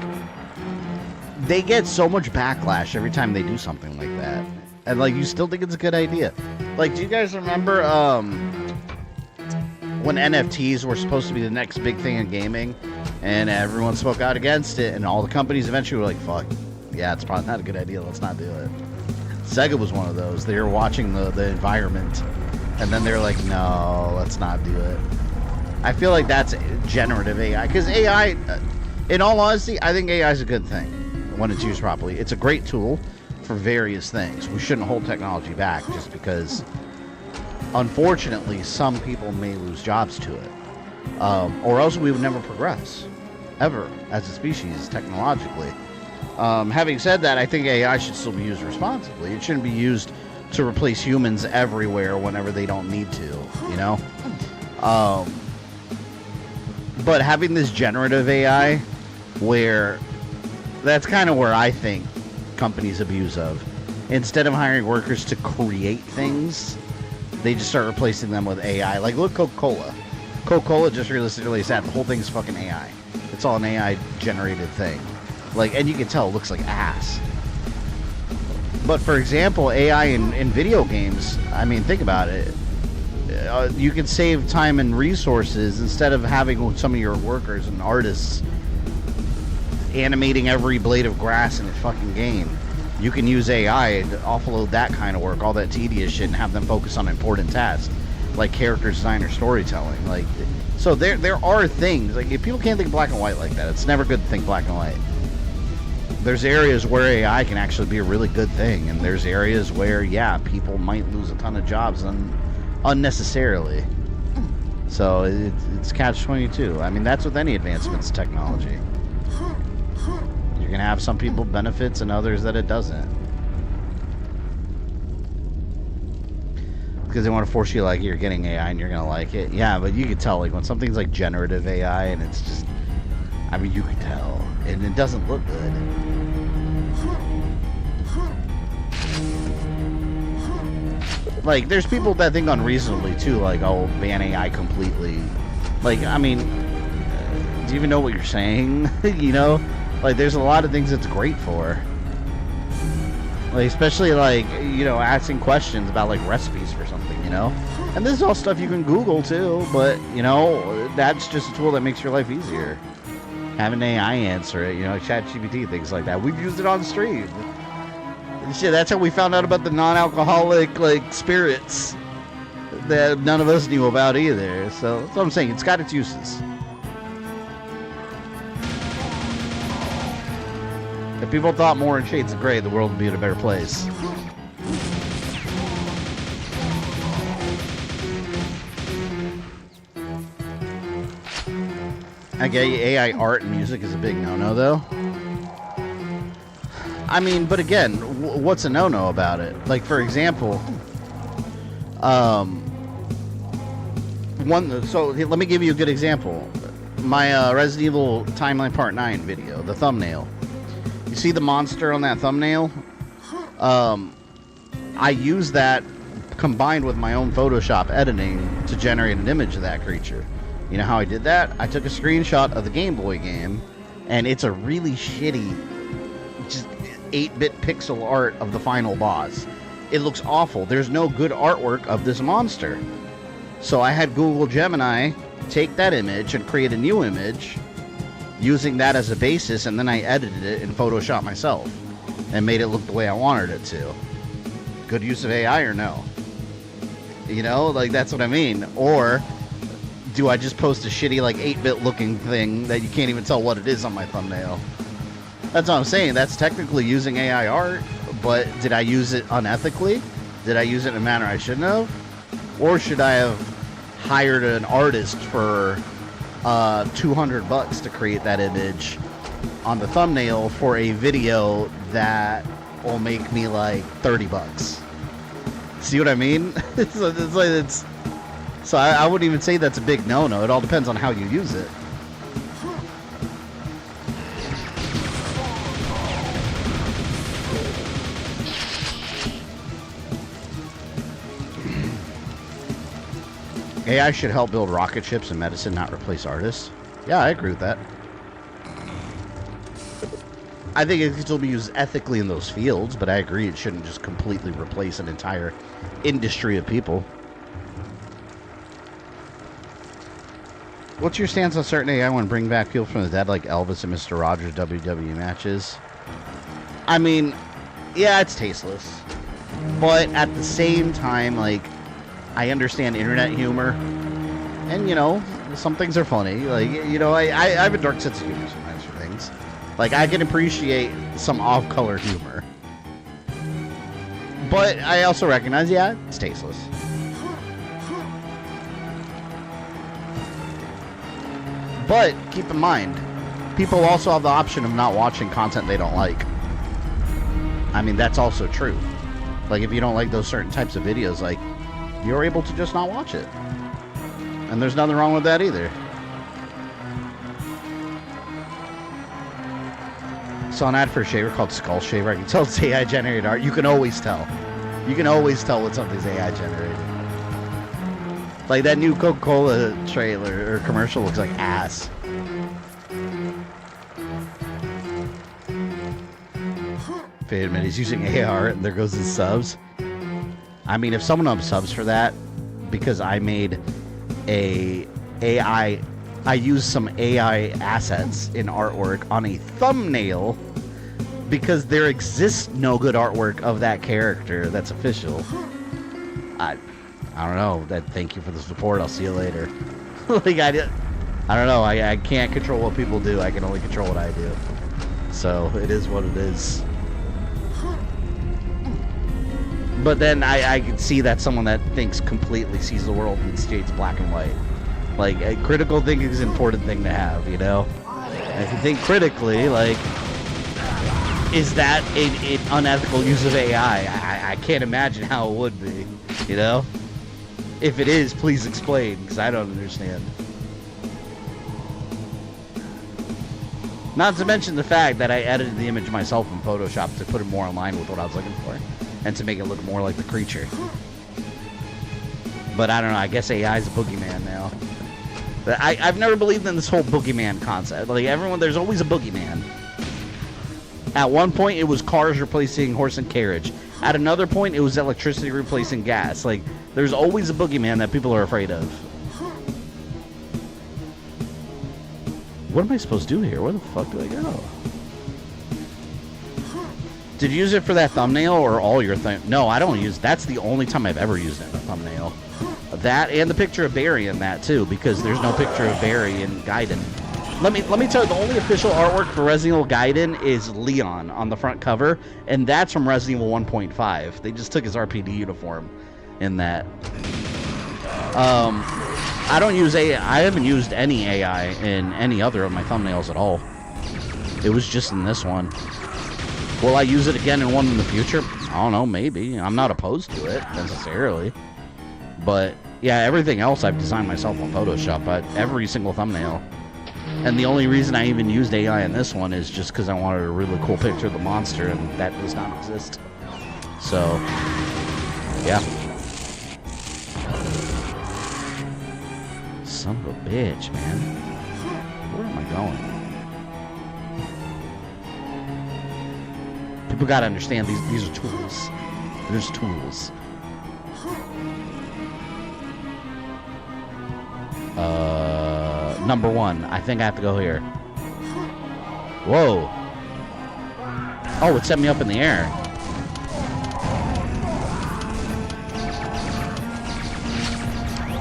they get so much backlash every time they do something like that. And, like, you still think it's a good idea. Like, do you guys remember, when NFTs were supposed to be the next big thing in gaming, and everyone spoke out against it, and all the companies eventually were like, fuck, yeah, it's probably not a good idea, let's not do it. Sega was one of those. They were watching the environment, and then they're like, no, let's not do it. I feel like that's generative AI, because AI, in all honesty, I think AI is a good thing when it's used properly. It's a great tool for various things. We shouldn't hold technology back just because, unfortunately, some people may lose jobs to it. Or else we would never progress, ever, as a species, technologically. Having said that, I think AI should still be used responsibly. It shouldn't be used to replace humans everywhere whenever they don't need to, you know? But having this generative AI, where that's kind of where I think companies abuse of, instead of hiring workers to create things, they just start replacing them with AI. Like, look, Coca-Cola. Coca-Cola just realistically said the whole thing's fucking AI. It's all an AI-generated thing. Like, and you can tell it looks like ass. But, for example, AI in video games, I mean, think about it. You can save time and resources instead of having some of your workers and artists animating every blade of grass in a fucking game. You can use AI to offload that kind of work, all that tedious shit, and have them focus on important tasks like character design or storytelling. Like, so there are things, like, if people can't think black and white like that, it's never good to think black and white. There's areas where AI can actually be a really good thing, and there's areas where, yeah, people might lose a ton of jobs unnecessarily. So it's catch-22. I mean, that's with any advancements in technology. You're gonna have some people benefits and others that it doesn't, because they want to force you, like, you're getting AI and you're gonna like it. Yeah, but you can tell, like, when something's like generative AI and it's just, I mean, you can tell, and it doesn't look good. Like, there's people that think unreasonably too, like, oh, ban AI completely. Like, I mean, do you even know what you're saying? You know, like, there's a lot of things it's great for. Like, especially, like, you know, asking questions about, like, recipes for something, you know? And this is all stuff you can Google too, but, you know, that's just a tool that makes your life easier. Have an AI answer it, you know, ChatGPT, things like that. We've used it on stream. Shit, that's how we found out about the non-alcoholic, like, spirits that none of us knew about either. So that's what I'm saying. It's got its uses. If people thought more in shades of gray, the world would be in a better place. I get you, AI art and music is a big no-no, though. I mean, but again, what's a no-no about it? Like, for example, so let me give you a good example. My Resident Evil Timeline Part 9 video, the thumbnail. You see the monster on that thumbnail? I use that combined with my own Photoshop editing to generate an image of that creature. You know how I did that? I took a screenshot of the Game Boy game, and it's a really shitty, just 8-bit pixel art of the final boss. It looks awful. There's no good artwork of this monster. So I had Google Gemini take that image and create a new image using that as a basis, and then I edited it in Photoshop myself and made it look the way I wanted it to. Good use of AI or no? You know, like, that's what I mean. Or do I just post a shitty, like, 8-bit looking thing that you can't even tell what it is on my thumbnail? That's what I'm saying. That's technically using AI art, but did I use it unethically? Did I use it in a manner I shouldn't have? Or should I have hired an artist for $200 to create that image on the thumbnail for a video that will make me like $30? See what I mean? So I wouldn't even say that's a big no-no. It all depends on how you use it. AI should help build rocket ships and medicine, not replace artists. Yeah, I agree with that. I think it can still be used ethically in those fields, but I agree it shouldn't just completely replace an entire industry of people. What's your stance on certain AI when bring back people from the dead, like Elvis and Mr. Rogers WWE matches? I mean, yeah, it's tasteless. But at the same time, like, I understand internet humor, and, you know, some things are funny. Like, you know, I have a dark sense of humor sometimes for things. Like, I can appreciate some off-color humor. But I also recognize, yeah, it's tasteless. But keep in mind, people also have the option of not watching content they don't like. I mean, that's also true. Like, if you don't like those certain types of videos, like, you're able to just not watch it. And there's nothing wrong with that either. Saw an ad for a shaver called Skull Shaver. I can tell it's AI generated art. You can always tell. You can always tell when something's AI generated. Like that new Coca-Cola trailer or commercial looks like ass. Wait a minute, he's using AR and there goes his subs. I mean, if someone unsubs for that, because I made I used some AI assets in artwork on a thumbnail because there exists no good artwork of that character that's official. I don't know. Thank you for the support. I'll see you later. Like I don't know. I can't control what people do. I can only control what I do. So it is what it is. But then I can see that someone that thinks completely sees the world in states black and white. Like, critical thinking is an important thing to have, you know? And if you think critically, like, is that an unethical use of AI? I can't imagine how it would be, you know? If it is, please explain, because I don't understand. Not to mention the fact that I edited the image myself in Photoshop to put it more in line with what I was looking for. And to make it look more like the creature. But I don't know, I guess AI is a boogeyman now. But I've never believed in this whole boogeyman concept. Like, there's always a boogeyman. At one point, it was cars replacing horse and carriage. At another point, it was electricity replacing gas. Like, there's always a boogeyman that people are afraid of. What am I supposed to do here? Where the fuck do I go? Did you use it for that thumbnail or all your No, I don't use. That's the only time I've ever used it in a thumbnail. That and the picture of Barry in that too, because there's no picture of Barry in Gaiden. Let me tell you, the only official artwork for Resident Evil Gaiden is Leon on the front cover, and that's from Resident Evil 1.5. They just took his RPD uniform in that. I don't use AI. I haven't used any AI in any other of my thumbnails at all. It was just in this one. Will I use it again in one in the future? I don't know, maybe. I'm not opposed to it, necessarily. But, yeah, everything else I've designed myself on Photoshop, every single thumbnail. And the only reason I even used AI in this one is just because I wanted a really cool picture of the monster, and that does not exist. So, yeah. Son of a bitch, man. Where am I going? People gotta understand these are tools. There's tools. Number one. I think I have to go here. Whoa. Oh, it set me up in the air.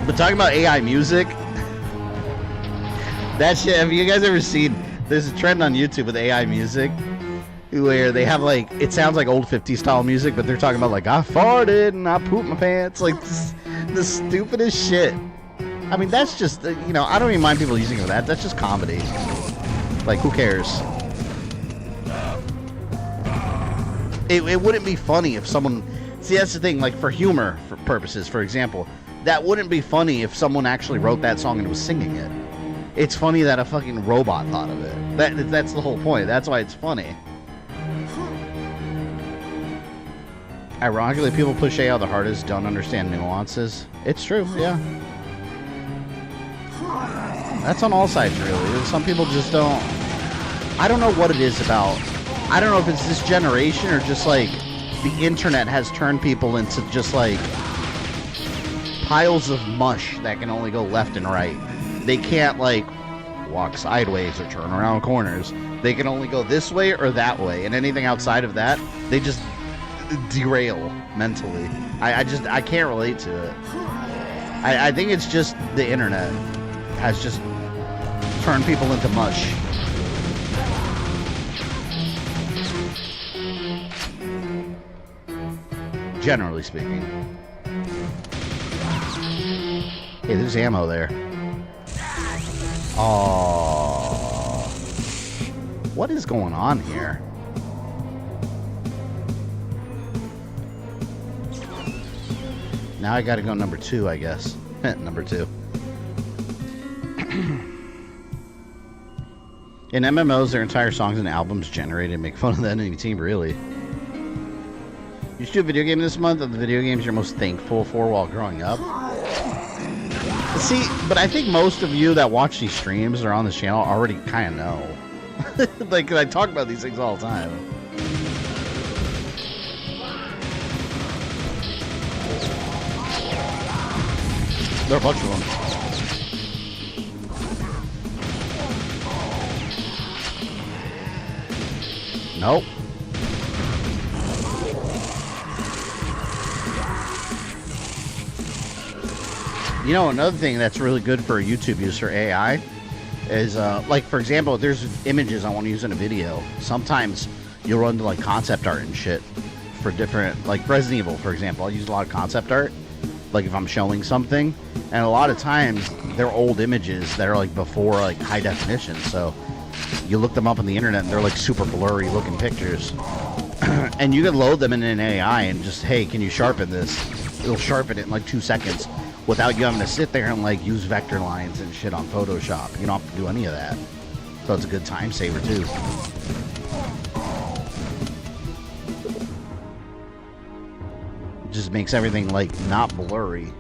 But talking about AI music, that shit, have you guys ever seen, there's a trend on YouTube with AI music where they have, like, it sounds like old 50s style music, but they're talking about, like, I farted and I pooped my pants, like, the stupidest shit. I mean, that's just, you know, I don't even mind people using it for that. That's just comedy. Like, who cares? It wouldn't be funny if someone, see, that's the thing, like, for humor purposes, for example, that wouldn't be funny if someone actually wrote that song and was singing it. It's funny that a fucking robot thought of it. That's the whole point. That's why it's funny. Ironically, people push AI the hardest, don't understand nuances. It's true, yeah. That's on all sides, really. Some people just don't... I don't know what it is about... I don't know if it's this generation or just, like, the internet has turned people into just, like, piles of mush that can only go left and right. They can't, like, walk sideways or turn around corners. They can only go this way or that way. And anything outside of that, they just derail mentally. I can't relate to it. I think it's just the internet has just turned people into mush. Generally speaking. Hey, there's ammo there. Oh, what is going on here? Now I gotta go number 2, I guess. Number 2. In MMOs, their entire songs and albums generated make fun of the enemy team, really. You should do a video game this month of the video games you're most thankful for while growing up. See, but I think most of you that watch these streams or on this channel already kind of know. Like, 'cause I talk about these things all the time. There are a bunch of them. Nope. You know, another thing that's really good for a YouTube user, AI, is, like, for example, if there's images I want to use in a video, sometimes you'll run to, like, concept art and shit for different, like, Resident Evil, for example. I use a lot of concept art, like, if I'm showing something, and a lot of times, they're old images that are, like, before, like, high definition, so you look them up on the internet, and they're, like, super blurry looking pictures. And you can load them in an AI and just, hey, can you sharpen this? It'll sharpen it in, like, 2 seconds. Without you having to sit there and, like, use vector lines and shit on Photoshop. You don't have to do any of that. So it's a good time saver, too. It just makes everything, like, not blurry.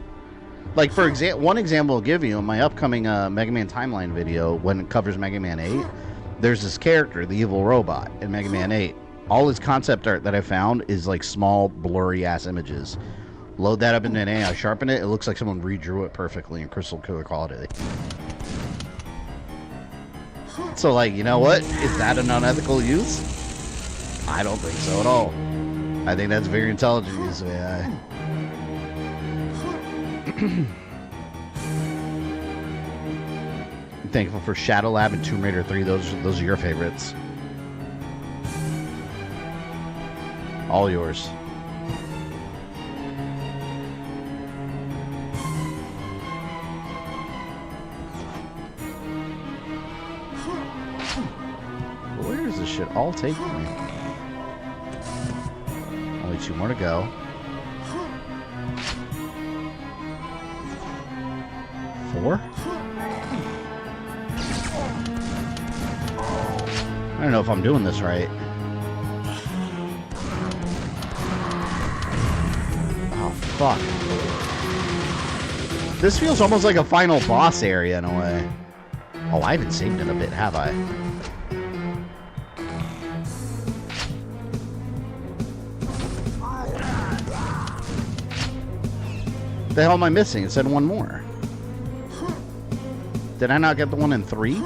Like, for example, one example I'll give you in my upcoming Mega Man Timeline video, when it covers Mega Man 8, there's this character, the evil robot, in Mega Man 8. All his concept art that I found is, like, small, blurry-ass images. Load that up in an AI, sharpen it, it looks like someone redrew it perfectly in crystal clear quality. So, like, you know what? Is that an unethical use? I don't think so at all. I think that's very intelligent use of AI. I'm thankful for Shadow Lab and Tomb Raider 3. Those are your favorites. All yours. Where is this shit all taking me? Only 2 more to go. 4? I don't know if I'm doing this right. Oh, fuck. This feels almost like a final boss area in a way. Oh, I haven't saved it a bit, have I? The hell am I missing? It said 1 more. Did I not get the one in 3?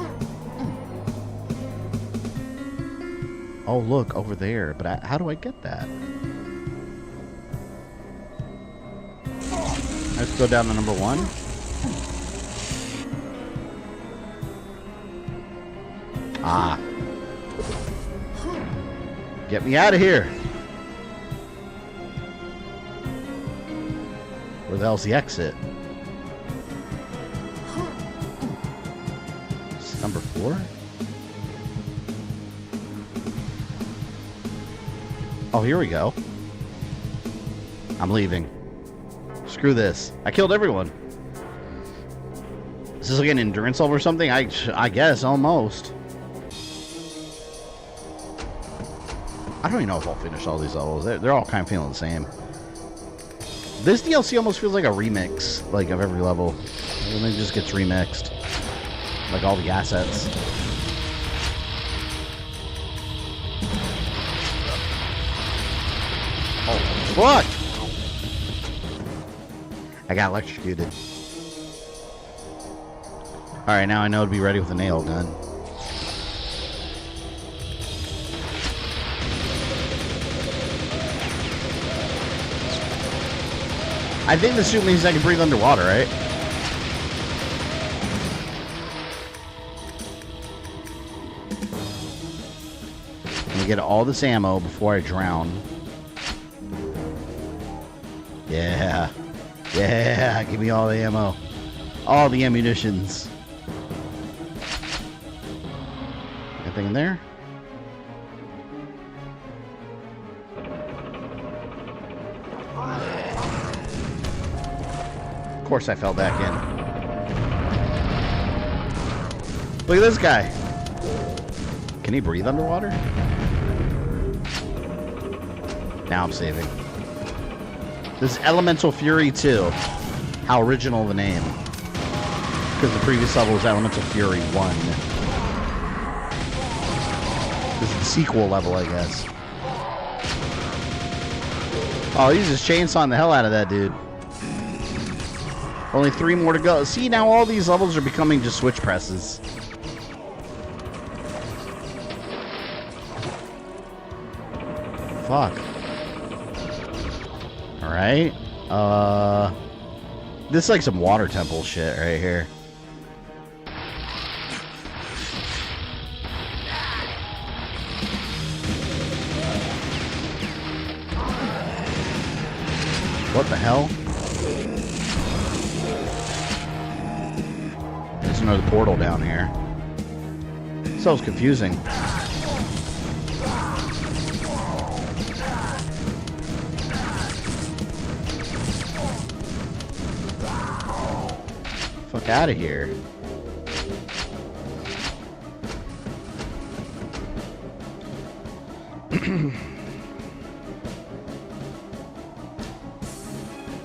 Oh, look, over there. But how do I get that? Let's go down to number 1. Ah. Get me out of here. Where the hell's the exit? It's number 4? Oh, here we go. I'm leaving. Screw this. I killed everyone. Is this like an endurance level or something? I guess, almost. I don't even know if I'll finish all these levels. They're all kind of feeling the same. This DLC almost feels like a remix, like, of every level. And then it just gets remixed. Like all the assets. Oh, fuck! I got electrocuted. Alright, now I know to be ready with a nail gun. I think the suit means I can breathe underwater, right? Let me get all this ammo before I drown. Yeah. Yeah, give me all the ammo. All the ammunitions. Anything in there? Of course I fell back in. Look at this guy. Can he breathe underwater? Now I'm saving. This is Elemental Fury 2. How original of a name. Because the previous level was Elemental Fury 1. This is the sequel level, I guess. Oh, he's just chainsawing the hell out of that dude. Only 3 more to go. See, now all these levels are becoming just switch presses. Fuck. Alright. This is like some water temple shit right here. What the hell? There's another portal down here. So it's confusing. Fuck out of here.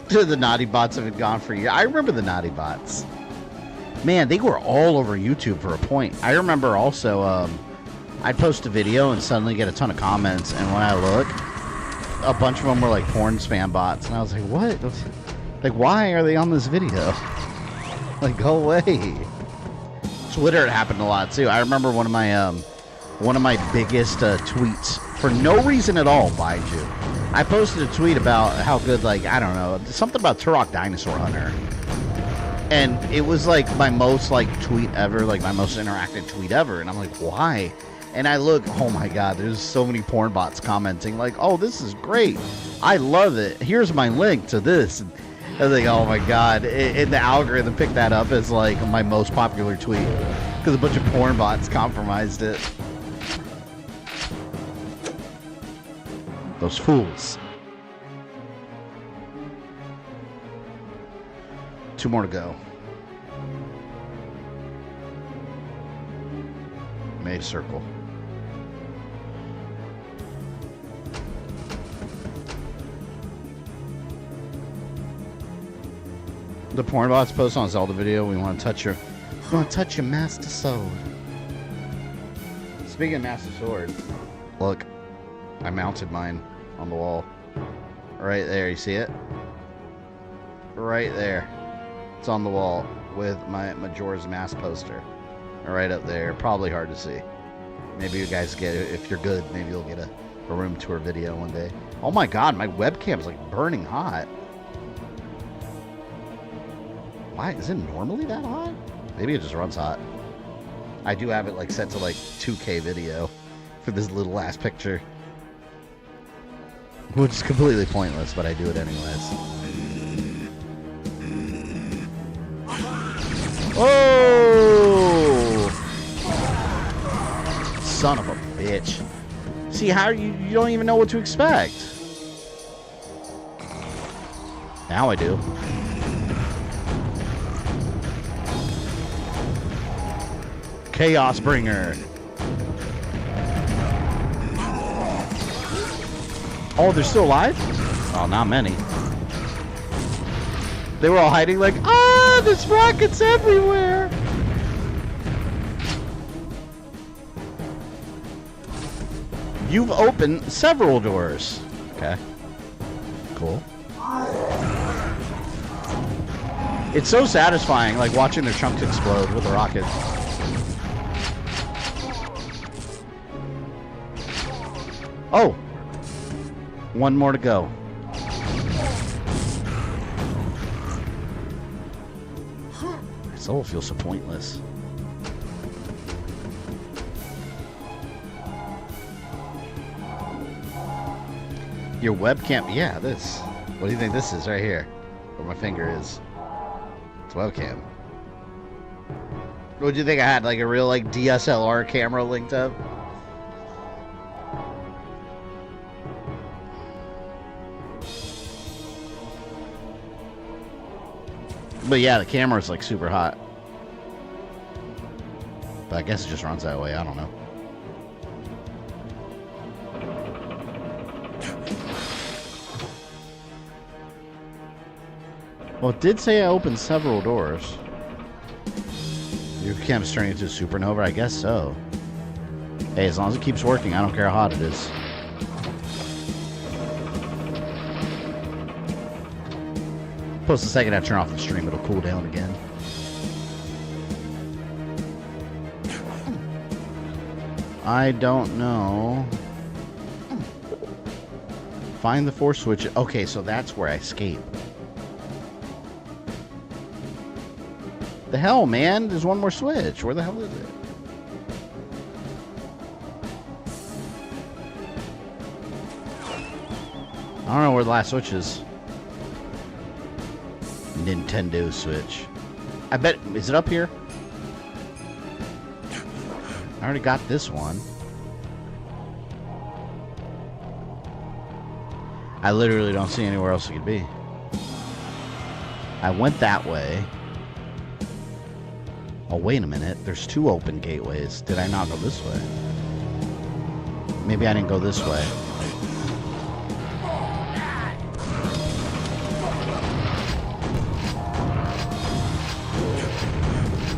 The naughty bots have been gone for years. I remember the naughty bots. Man, they were all over YouTube for a point. I remember also, I'd post a video and suddenly get a ton of comments, and when I look, a bunch of them were like porn spam bots, and I was like, what? Like, why are they on this video? Like, go away. Twitter, it happened a lot too. I remember one of my biggest tweets, for no reason at all, mind you. I posted a tweet about how good, like, I don't know, something about Turok Dinosaur Hunter. And it was like my most tweet ever, like my most interactive tweet ever. And I'm like, why? And I look, oh my god, there's so many porn bots commenting like, oh, this is great. I love it. Here's my link to this. And I was like, oh my god. And the algorithm picked that up as like my most popular tweet because a bunch of porn bots compromised it. Those fools. 2 more to go. Made circle. The porn bots post on Zelda video. We want to touch your master sword. Speaking of master sword, look, I mounted mine on the wall. Right there, you see it? Right there. It's on the wall with my Majora's Mask poster. Right up there. Probably hard to see. Maybe you guys get it. If you're good, maybe you'll get a room tour video one day. Oh my god, my webcam's like burning hot. Why? Is it normally that hot? Maybe it just runs hot. I do have it like set to like 2K video for this little last picture. Which is completely pointless, but I do it anyways. Oh! Son of a bitch. See, how you don't even know what to expect. Now I do. Chaos Bringer. Oh, they're still alive? Oh, not many. They were all hiding like, ah, there's rockets everywhere. You've opened several doors. Okay. Cool. It's so satisfying, like watching their chunks explode with a rocket. Oh! 1 more to go. My soul feels so pointless. Your webcam, yeah, this. What do you think this is right here? Where my finger is. It's webcam. What do you think I had? Like a real like DSLR camera linked up? But yeah, the camera's like super hot. But I guess it just runs that way. I don't know. Well, it did say I opened several doors. Your camp's turning into a supernova? I guess so. Hey, as long as it keeps working, I don't care how hot it is. Plus, the second I turn off the stream, it'll cool down again. I don't know. Find the 4 switch. Okay, so that's where I escape. The hell, man? There's one more switch. Where the hell is it? I don't know where the last switch is. Nintendo Switch. I bet... Is it up here? I already got this one. I literally don't see anywhere else it could be. I went that way. Oh, wait a minute. There's 2 open gateways. Did I not go this way? Maybe I didn't go this way.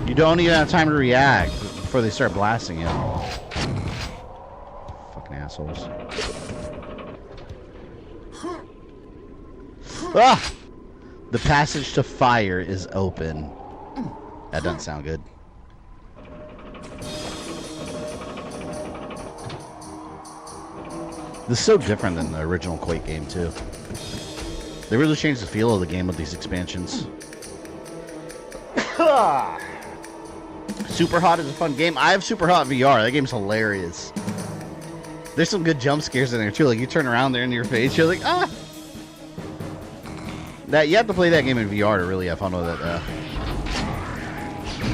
You don't even have time to react before they start blasting you. Fucking assholes. Ah! The passage to fire is open. That doesn't sound good. This is so different than the original Quake game, too. They really changed the feel of the game with these expansions. Super Hot is a fun game. I have Super Hot VR. That game's hilarious. There's some good jump scares in there, too. Like, you turn around there in your face, you're like, ah! That, you have to play that game in VR to really have fun with it,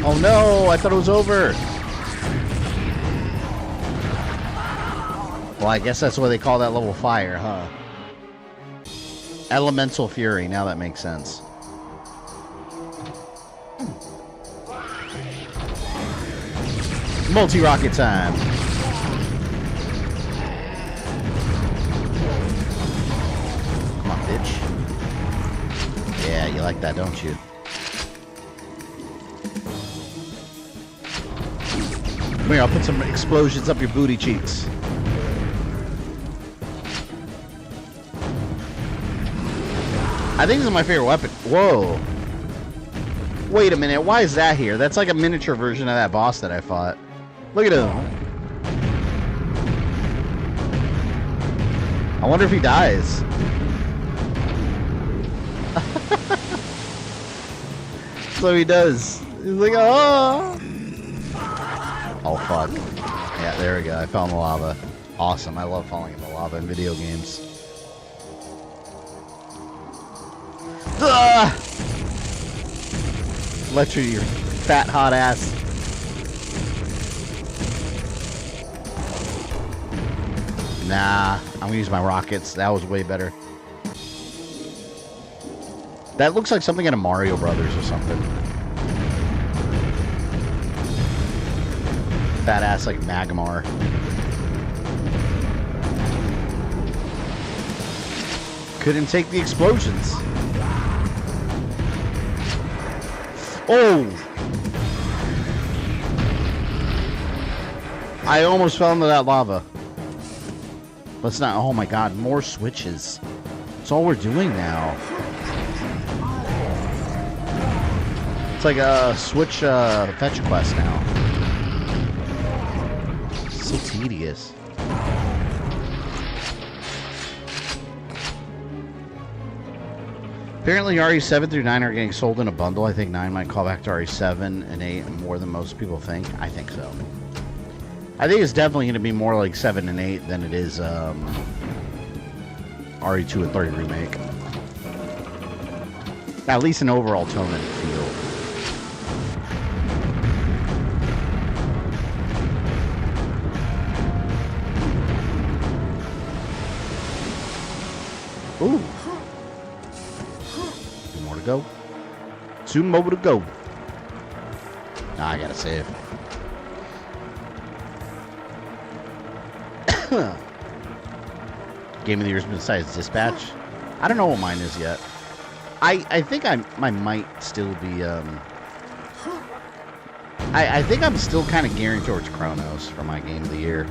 Oh no, I thought it was over. Well, I guess that's why they call that level fire, huh? Elemental Fury, now that makes sense. Multi-rocket time. Come on, bitch. Yeah, you like that, don't you? Come here, I'll put some explosions up your booty cheeks. I think this is my favorite weapon. Whoa. Wait a minute, why is that here? That's like a miniature version of that boss that I fought. Look at him. I wonder if he dies. So he does. He's like, oh. Oh, fuck. Yeah, there we go. I fell in the lava. Awesome. I love falling in the lava in video games. Ah! Lecture your fat, hot ass. Nah, I'm gonna use my rockets. That was way better. That looks like something in a Mario Brothers or something. Fat ass like Magmar. Couldn't take the explosions. Oh! I almost fell into that lava. Let's not. Oh my god, more switches. That's all we're doing now. It's like a switch fetch quest now. So tedious. Apparently RE7 through 9 are getting sold in a bundle. I think 9 might call back to RE7 and 8 more than most people think. I think so. I think it's definitely going to be more like 7 and 8 than it is RE2 and 3 remake. At least an overall tone and feel. Ooh. 2 more to go. 2 more to go. Nah, I gotta save. Game of the Year's besides Dispatch. I don't know what mine is yet. I think I might still be I think I'm still kind of gearing towards Chronos for my game of the year.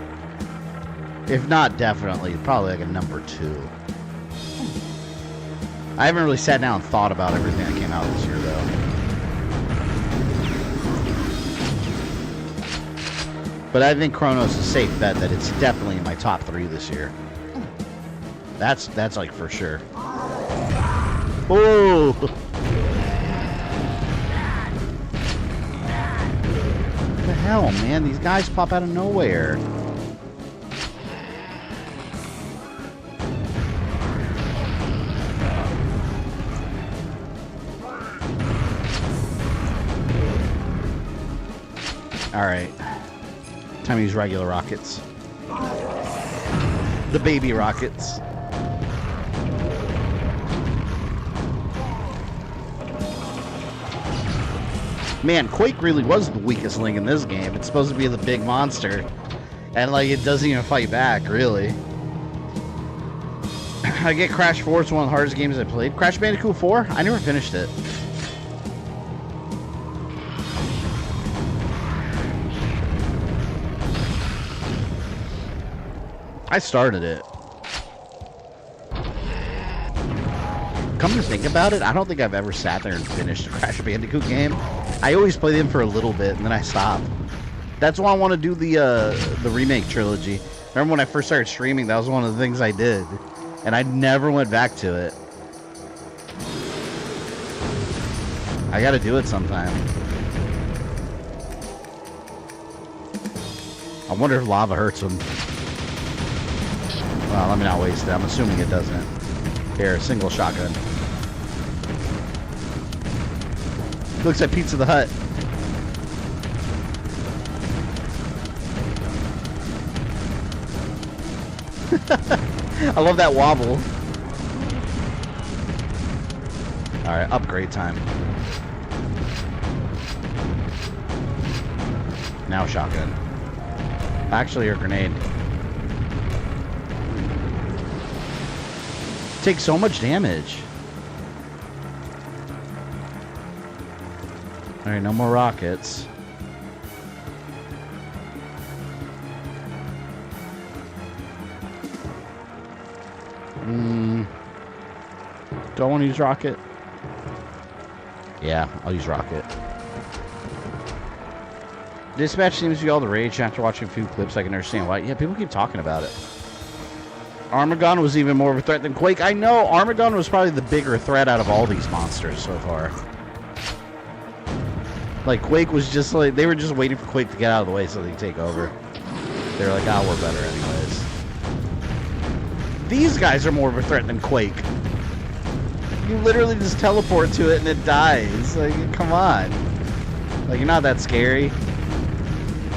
If not, definitely, probably like a number 2. I haven't really sat down and thought about everything that came out this year, though. But I think Chronos is a safe bet that it's definitely in my top 3 this year. That's like for sure. Oh! What the hell, man? These guys pop out of nowhere. Alright. Time to use regular rockets. The baby rockets. Man, Quake really was the weakest link in this game. It's supposed to be the big monster. And, like, it doesn't even fight back, really. I get Crash 4. It's one of the hardest games I played. Crash Bandicoot 4? I never finished it. I started it. Come to think about it, I don't think I've ever sat there and finished a Crash Bandicoot game. I always play them for a little bit and then I stop. That's why I want to do the remake trilogy. Remember when I first started streaming, that was one of the things I did. And I never went back to it. I gotta do it sometime. I wonder if lava hurts him. Well, let me not waste it. I'm assuming it doesn't. Here, single shotgun. Looks like Pizza the Hut. I love that wobble. Alright, upgrade time. Now shotgun. Actually, a grenade. Takes so much damage. Alright, no more rockets. Do I want to use rocket? Yeah, I'll use rocket. Dispatch seems to be all the rage. After watching a few clips, I can understand why. Yeah, people keep talking about it. Armageddon was even more of a threat than Quake. I know, Armageddon was probably the bigger threat out of all these monsters so far. Like, Quake was just like, they were just waiting for Quake to get out of the way so they could take over. They were like, ah, we're better anyways. These guys are more of a threat than Quake. You literally just teleport to it and it dies. Like, come on. Like, you're not that scary.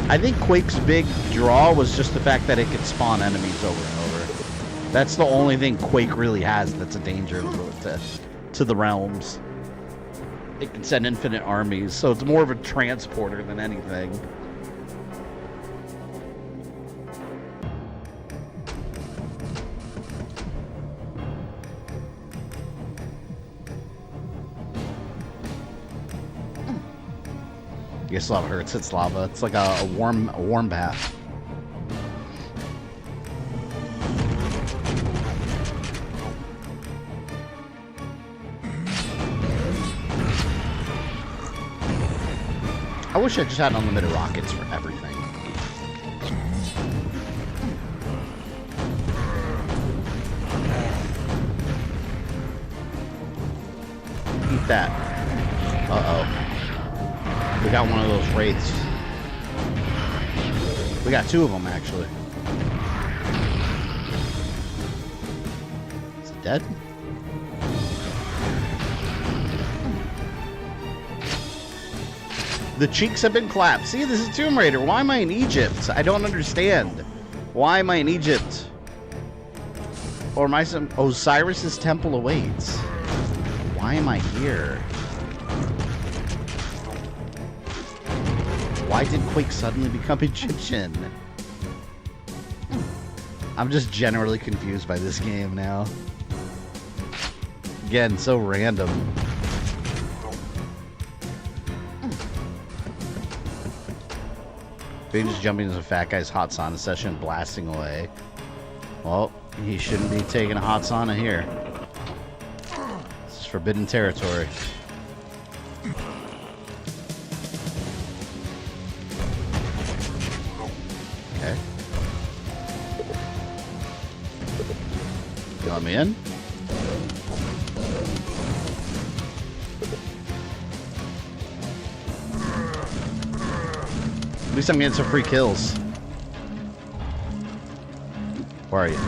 I think Quake's big draw was just the fact that it could spawn enemies over and over. That's the only thing Quake really has that's a danger to the realms. It can send infinite armies, so it's more of a transporter than anything. I guess lava hurts. It's lava. It's like a warm bath. I wish I just had unlimited rockets for everything. Eat that. Uh-oh. We got one of those wraiths. We got 2 of them, actually. Is it dead? The cheeks have been clapped. See, this is Tomb Raider. Why am I in Egypt? I don't understand. Why am I in Egypt? Or am I some... Osiris's temple awaits. Why am I here? Why did Quake suddenly become Egyptian? I'm just generally confused by this game now. Again, so random. They just jumping into a fat guy's hot sauna session, blasting away. Well, he shouldn't be taking a hot sauna here. This is forbidden territory. Okay. You let me in? At least I'm getting some free kills. Where are you?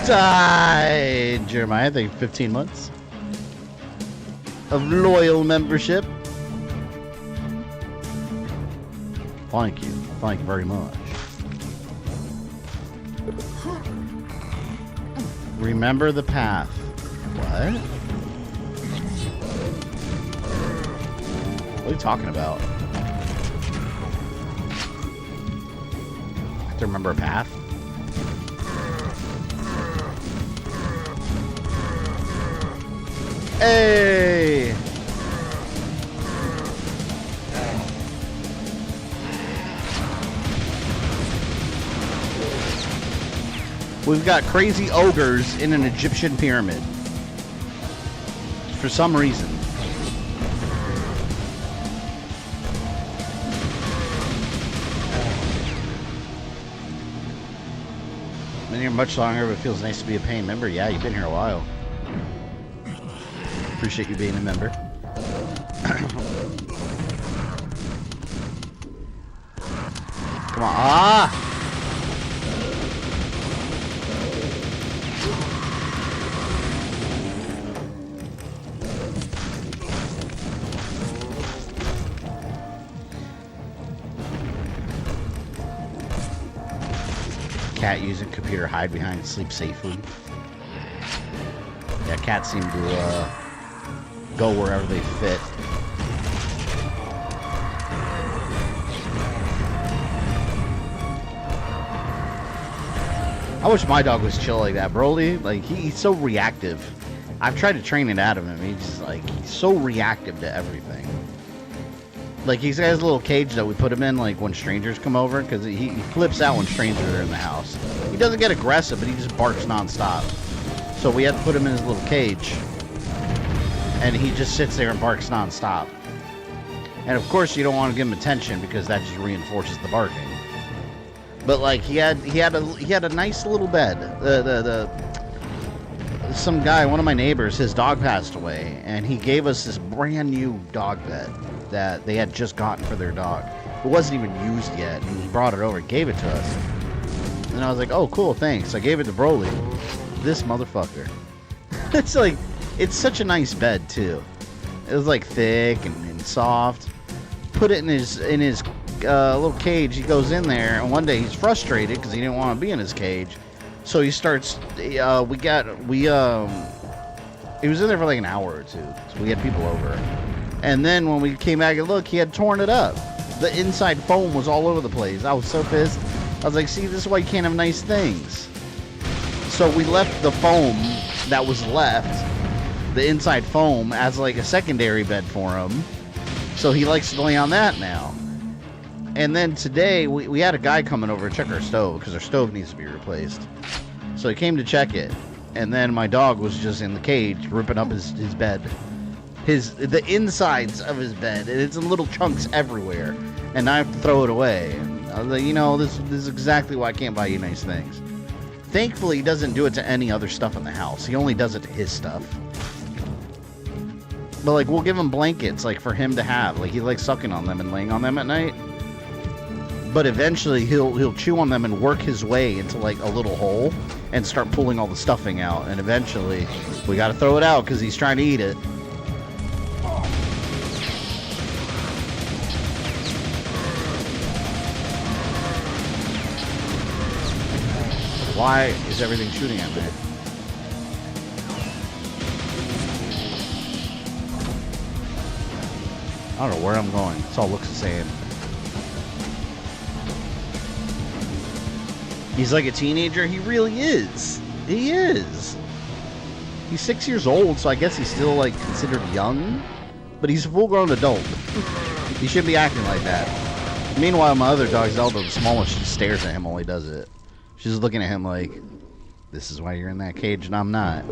Die! Jeremiah, thank you for 15 months of loyal membership. Thank you. Thank you very much. Remember the path. What? What are you talking about? I have to remember a path? Hey! We've got crazy ogres in an Egyptian pyramid. For some reason. Been here much longer, but it feels nice to be a paying member. Yeah, you've been here a while. Appreciate you being a member. Come on. Ah! Cat using computer hide behind, sleep safely. Yeah, cats seem to go wherever they fit. I wish my dog was chill like that, Broly. Like, he's so reactive. I've tried to train it out of him. He's so reactive to everything. Like, he has a little cage that we put him in, like, when strangers come over, because he flips out when strangers are in the house. He doesn't get aggressive, but he just barks nonstop. So we had to put him in his little cage, and he just sits there and barks nonstop. And of course, you don't want to give him attention because that just reinforces the barking. But like, he had a nice little bed. Some guy, one of my neighbors, his dog passed away, and he gave us this brand new dog bed that they had just gotten for their dog. It wasn't even used yet, and he brought it over and gave it to us. And I was like, oh, cool, thanks. I gave it to Broly. This motherfucker. It's like, it's such a nice bed, too. It was like thick and soft. Put it in his little cage. He goes in there, and one day he's frustrated because he didn't want to be in his cage. So he starts, he was in there for like an hour or two. So we had people over. And then when we came back and looked, he had torn it up. The inside foam was all over the place. I was so pissed. I was like, see, this is why you can't have nice things. So we left the foam that was left, the inside foam, as like a secondary bed for him. So he likes to lay on that now. And then today, we had a guy coming over to check our stove, because our stove needs to be replaced. So he came to check it. And then my dog was just in the cage, ripping up his bed. The insides of his bed, and it's in little chunks everywhere, and I have to throw it away. And I was like, you know, this is exactly why I can't buy you nice things. Thankfully, he doesn't do it to any other stuff in the house. He only does it to his stuff. But like, we'll give him blankets, like, for him to have. Like, he likes sucking on them and laying on them at night. But eventually, he'll chew on them and work his way into like a little hole and start pulling all the stuffing out. And eventually, we got to throw it out because he's trying to eat it. Why is everything shooting at me? I don't know where I'm going. This all looks the same. He's like a teenager. He really is. He is. He's 6 years old, so I guess he's still, like, considered young. But he's a full-grown adult. He shouldn't be acting like that. Meanwhile, my other dog, Zelda, the smallest, she stares at him while he does it. She's looking at him like, this is why you're in that cage and I'm not.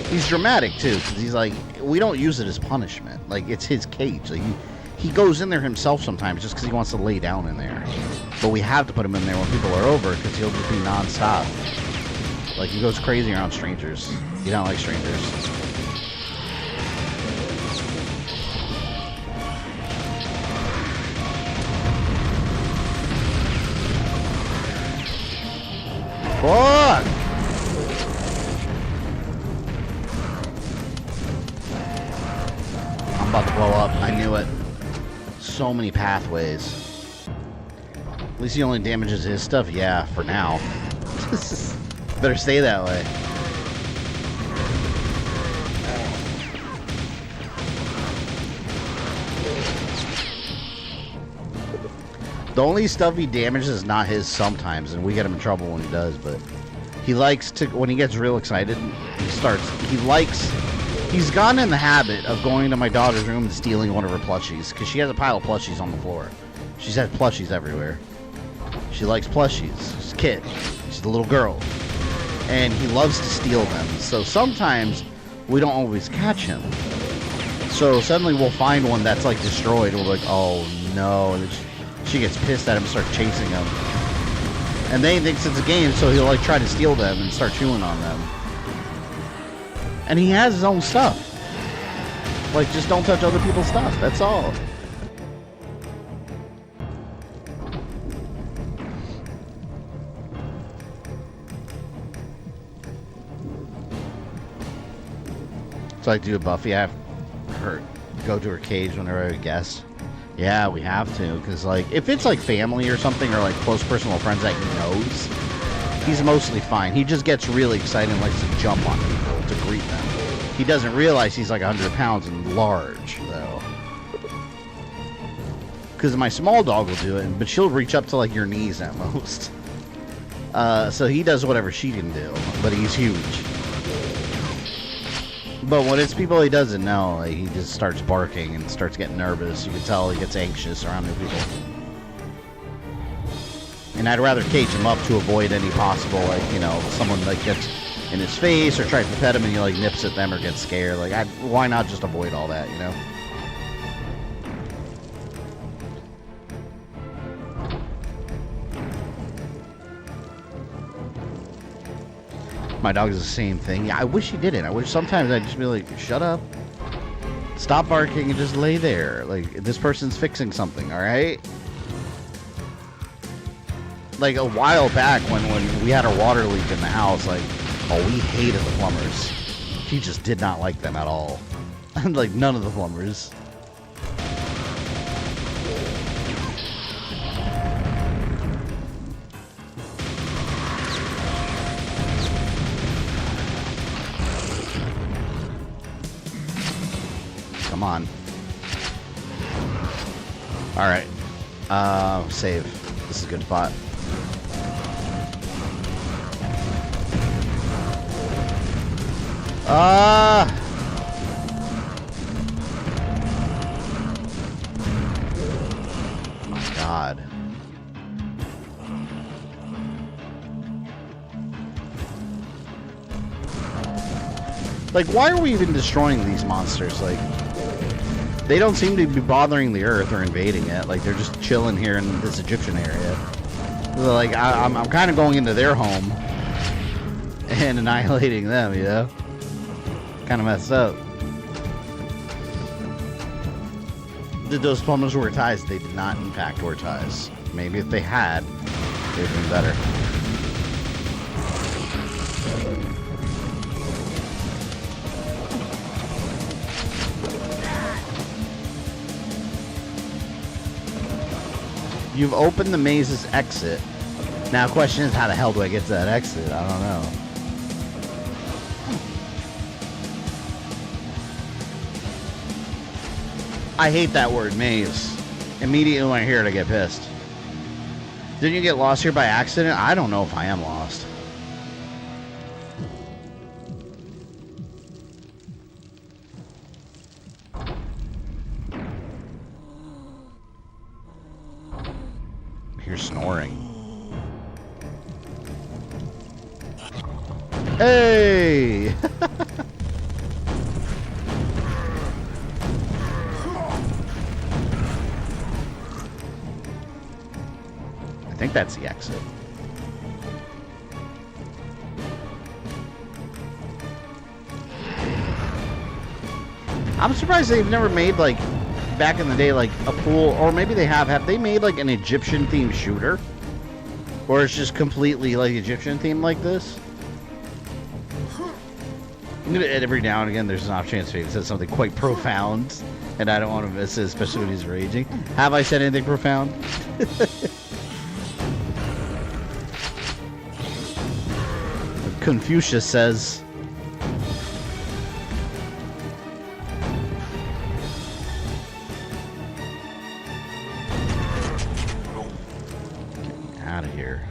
He's dramatic, too, because he's like, we don't use it as punishment. Like, it's his cage. Like, he goes in there himself sometimes just because he wants to lay down in there. But we have to put him in there when people are over because he'll just be nonstop. Like, he goes crazy around strangers. You don't like strangers. Fuck! I'm about to blow up. I knew it. So many pathways. At least he only damages his stuff. Yeah, for now. Better stay that way. The only stuff he damages is not his sometimes, and we get him in trouble when he does, but he likes to, when he gets real excited, he's gotten in the habit of going to my daughter's room and stealing one of her plushies, because she has a pile of plushies on the floor. She's had plushies everywhere. She likes plushies. She's a kid. She's a little girl. And he loves to steal them. So sometimes we don't always catch him. So suddenly we'll find one that's like destroyed. We're like, oh no. And she gets pissed at him and starts chasing him. And then he thinks it's a game, so he'll like try to steal them and start chewing on them. And he has his own stuff. Like, just don't touch other people's stuff. That's all. So I do Buffy. I have her go to her cage whenever I guest. Yeah, we have to, because like if it's like family or something, or like close personal friends that he knows, he's mostly fine. He just gets really excited and likes to jump on people to greet them. He doesn't realize he's like 100 pounds and large, though. Because my small dog will do it, but she'll reach up to like your knees at most. So he does whatever she can do, but he's huge. But when it's people he doesn't know, like, he just starts barking and starts getting nervous. You can tell he gets anxious around new people. And I'd rather cage him up to avoid any possible, like, you know, someone like gets in his face or tries to pet him and he like nips at them or gets scared. Like, why not just avoid all that, you know? My dog is the same thing. Yeah, I wish he didn't. I wish sometimes I'd just be like, shut up. Stop barking and just lay there. Like, this person's fixing something, alright? Like, a while back when we had a water leak in the house, like, oh, we hated the plumbers. He just did not like them at all. Like, none of the plumbers. Come on. Alright. Save. This is a good spot. Oh my God. Like, why are we even destroying these monsters? Like, they don't seem to be bothering the Earth or invading it. Like, they're just chilling here in this Egyptian area. So, like, I'm kind of going into their home and annihilating them, you know? Kind of messed up. Did those plumbers wear ties? They did not, in fact, wear ties. Maybe if they had, they'd have been better. You've opened the maze's exit. Now, the question is, how the hell do I get to that exit? I don't know. I hate that word, maze. Immediately when I hear it, I get pissed. Didn't you get lost here by accident? I don't know if I am lost. You're snoring. Hey! I think that's the exit. I'm surprised they've never made, like, back in the day, like, a pool, or maybe they have they made, like, an Egyptian-themed shooter? Or it's just completely, like, Egyptian-themed like this? I'm gonna every now and again, there's an off chance he says something quite profound, and I don't want to miss it, especially when he's raging. Have I said anything profound? Confucius says... Get me out of here.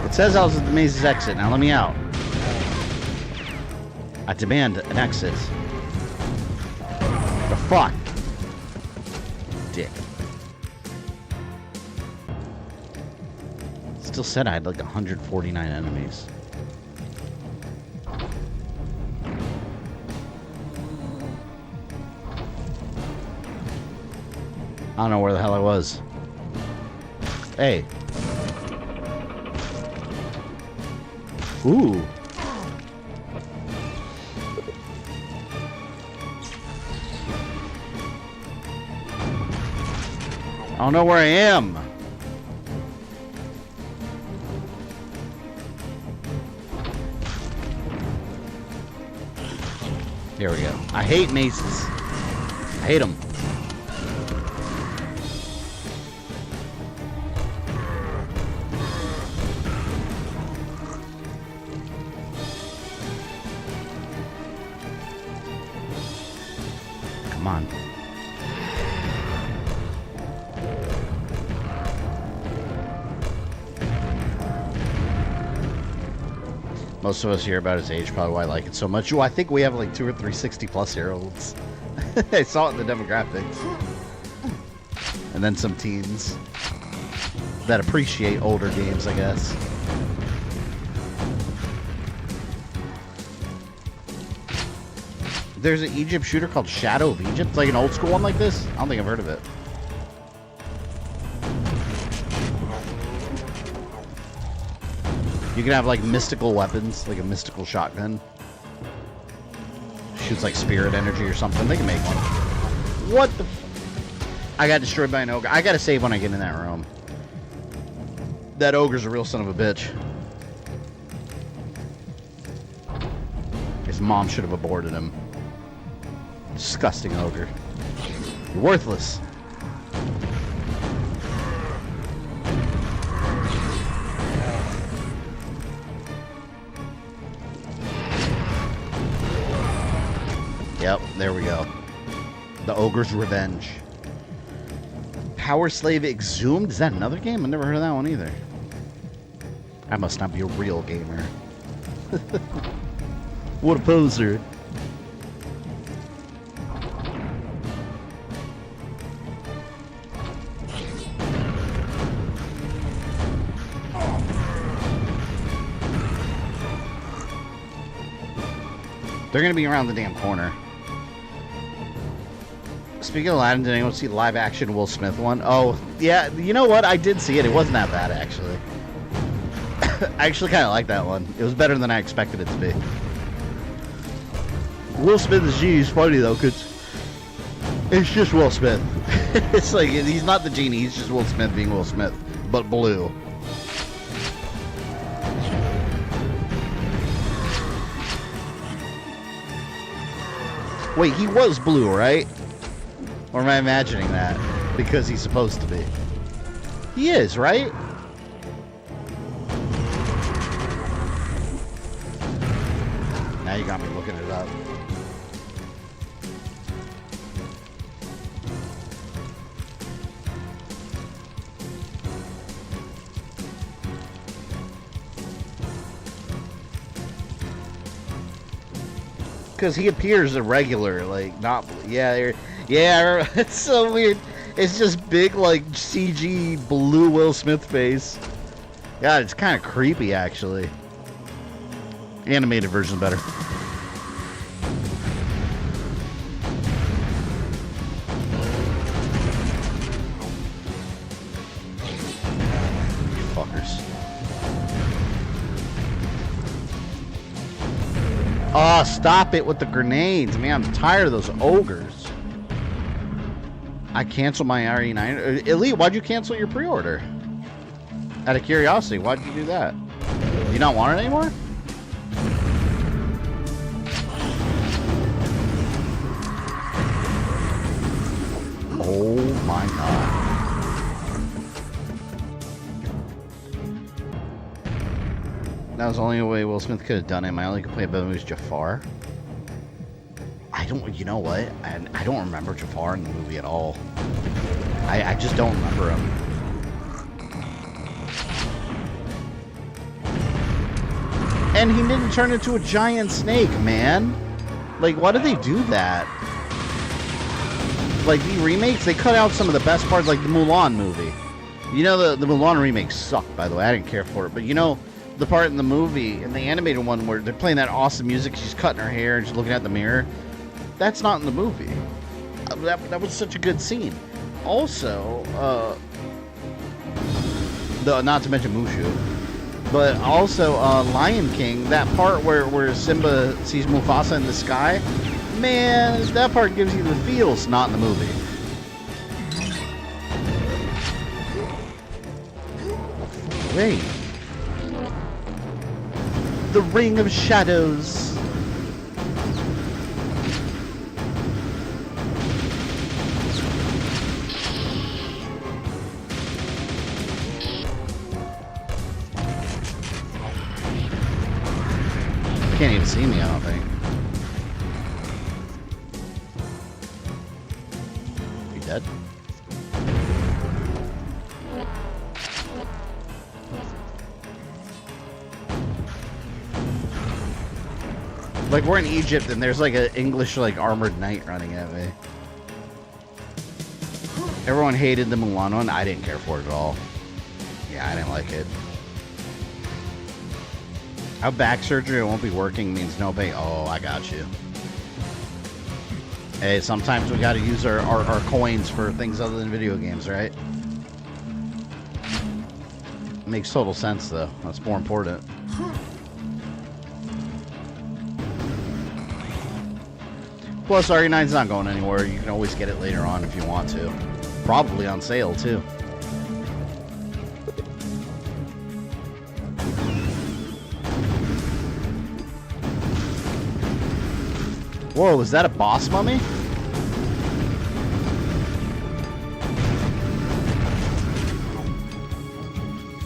It says I was at the maze's exit. Now let me out. I demand an exit. The fuck? Dick. Still said I had like 149 enemies. I don't know where the hell I was. Hey. Ooh. I don't know where I am. Here we go. I hate maces. I hate them. Come on. Most of us here about his age, probably why I like it so much. Ooh, I think we have like 2 or 3 60-plus-year-olds. I saw it in the demographics. And then some teens that appreciate older games, I guess. There's an Egypt shooter called Shadow of Egypt. It's like an old school one like this. I don't think I've heard of it. You can have like mystical weapons, like a mystical shotgun. Shoots like spirit energy or something. They can make one. What the I got destroyed by an ogre. I gotta save when I get in that room. That ogre's a real son of a bitch. His mom should have aborted him. Disgusting ogre. You're worthless. Yep, there we go. The Ogre's Revenge. Power Slave Exhumed? Is that another game? I've never heard of that one either. I must not be a real gamer. What a poser. They're going to be around the damn corner. Speaking of Aladdin, did anyone see the live-action Will Smith one? Oh, yeah, you know what? I did see it. It wasn't that bad, actually. I actually kind of like that one. It was better than I expected it to be. Will Smith is genius funny, though, because it's just Will Smith. It's like, he's not the genie. He's just Will Smith being Will Smith, but blue. Wait, he was blue, right? Or am I imagining that? Because he's supposed to be. He is, right? Now you got me looking it up. because he appears irregular, like not. Yeah, yeah. It's so weird. It's just big, like CG blue Will Smith face. God, it's kind of creepy, actually. Animated version's better. Fuckers. Oh, stop it with the grenades. Man, I'm tired of those ogres. I canceled my RE9. Elite, why'd you cancel your pre-order? Out of curiosity, why'd you do that? Do you not want it anymore? Oh my god. That was the only way Will Smith could have done it. My only complaint about him was Jafar. You know what? I don't remember Jafar in the movie at all. I just don't remember him. And he didn't turn into a giant snake, man. Like, why did they do that? Like, the remakes, they cut out some of the best parts, like the Mulan movie. You know, the Mulan remake sucked, by the way. I didn't care for it. But, you know, the part in the movie, in the animated one, where they're playing that awesome music, she's cutting her hair and she's looking at the mirror. That's not in the movie. That was such a good scene. Also, not to mention Mushu, but also Lion King, that part where Simba sees Mufasa in the sky, man, that part gives you the feels, not in the movie. Wait. The Ring of Shadows. Can't even see me, I don't think. You dead? Like, we're in Egypt and there's like an English, like, armored knight running at me. Everyone hated the Mulan one. I didn't care for it at all. Yeah, I didn't like it. How back surgery won't be working means no pay. Oh, I got you. Hey, sometimes we gotta use our coins for things other than video games, right? Makes total sense, though. That's more important. Plus, RE9's not going anywhere. You can always get it later on if you want to. Probably on sale, too. Whoa, was that a boss mummy?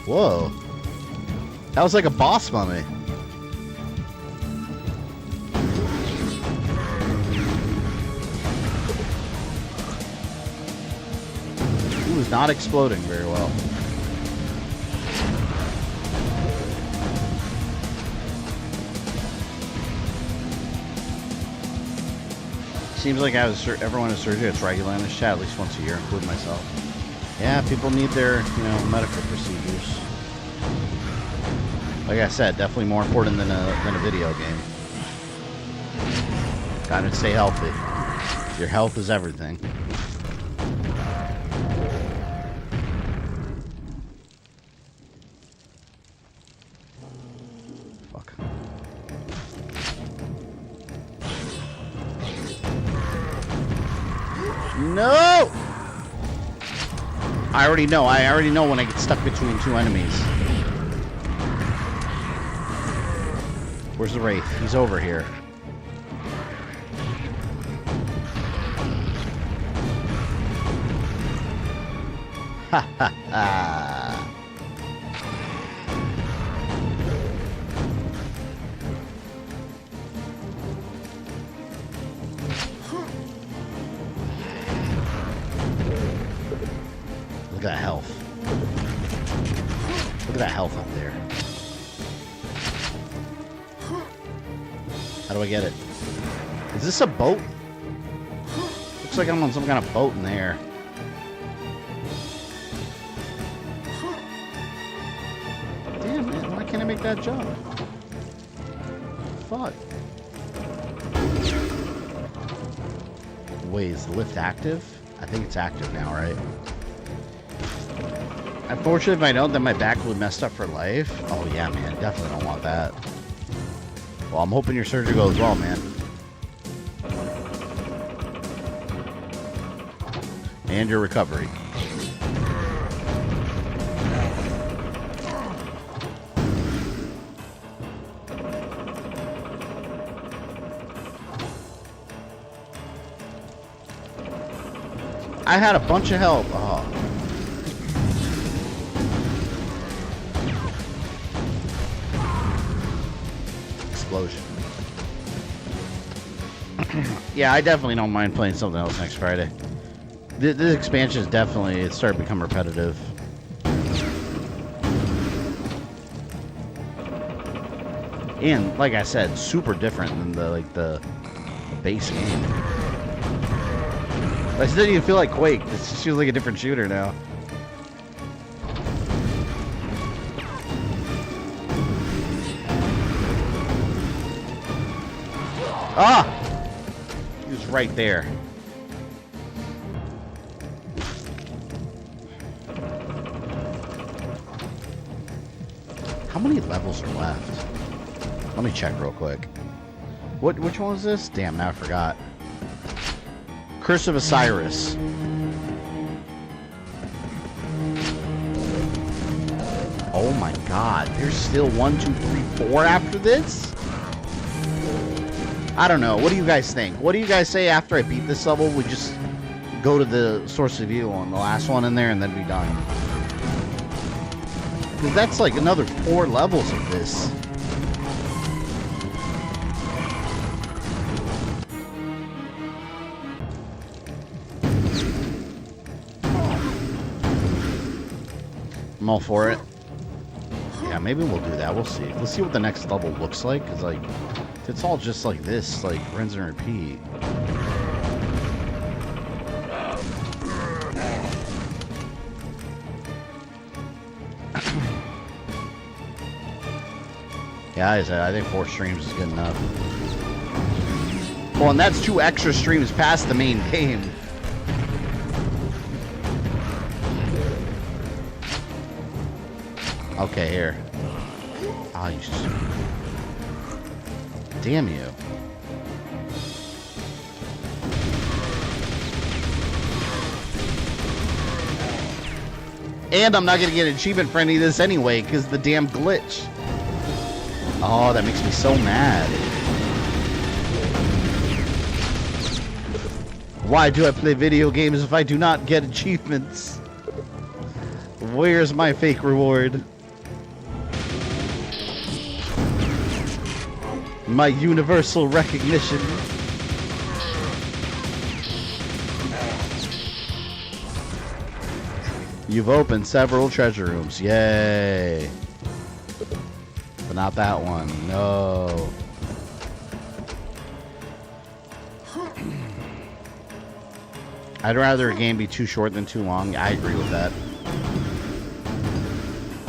Whoa. That was like a boss mummy. He was not exploding very well. Seems like everyone has surgery. It's regular in this chat at least once a year, including myself. Yeah, people need their, medical procedures. Like I said, definitely more important than a video game. Gotta stay healthy. Your health is everything. Fuck. No! I already know when I get stuck between two enemies. Where's the Wraith? He's over here. Ha ha ha. Look at that health. Look at that health up there. How do I get it? Is this a boat? Looks like I'm on some kind of boat in the air. Damn, man. Why can't I make that jump? Fuck. Wait, is the lift active? I think it's active now, right? Unfortunately, if I don't, then my back will be messed up for life. Oh, yeah, man. Definitely don't want that. Well, I'm hoping your surgery goes well, man. And your recovery. I had a bunch of help. Oh. Explosion. Yeah, I definitely don't mind playing something else next Friday. This expansion is definitely, it started to become repetitive. And like I said, super different than the base game. I still even feel like Quake. This just feels like a different shooter now. Ah! He was right there. How many levels are left? Let me check real quick. Which one was this? Damn, now I forgot. Curse of Osiris. Oh my god, there's still 1, 2, 3, 4 after this? I don't know. What do you guys think? What do you guys say after I beat this level? We just go to the source of view on the last one in there and then be done. Because that's like another 4 levels of this. I'm all for it. Yeah, maybe we'll do that. We'll see. Let's see what the next level looks like. Because, like, it's all just like this. Like, rinse and repeat. Yeah, I said, I think 4 streams is good enough. Well, and that's 2 extra streams past the main game. Okay, here. Ah, you. Damn you. And I'm not gonna get an achievement for any of this anyway, because the damn glitch. Oh, that makes me so mad. Why do I play video games if I do not get achievements? Where's my fake reward? My universal recognition. You've opened several treasure rooms. Yay. But not that one. No. I'd rather a game be too short than too long. I agree with that.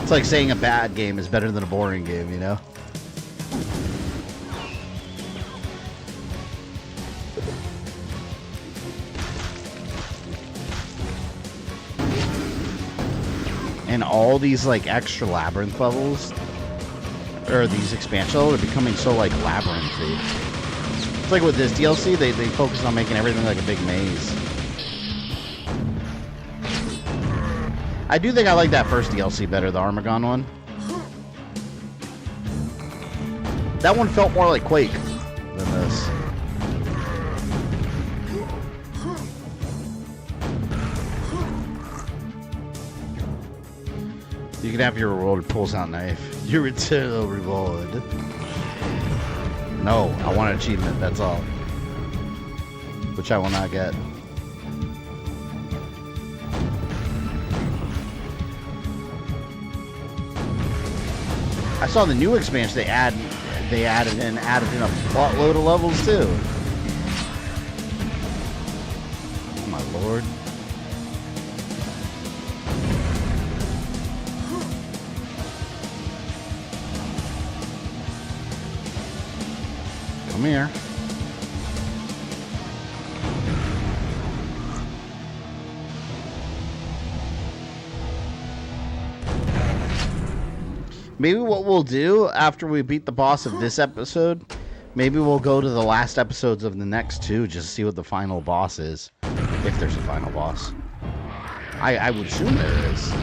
It's like saying a bad game is better than a boring game, you know? And all these like extra labyrinth levels, or these expansion levels, are becoming so like labyrinthy. It's like with this DLC, they focus on making everything like a big maze. I do think I like that first DLC better, the Armagon one. That one felt more like Quake than this. You can have your reward, pulls out knife. Your eternal reward. No, I want an achievement, that's all. Which I will not get. I saw the new expansion they added in a buttload of levels too. Lord. Come here. Maybe what we'll do after we beat the boss of this episode, maybe we'll go to the last episodes of the next two just to see what the final boss is. If there's a final boss. I would assume there is.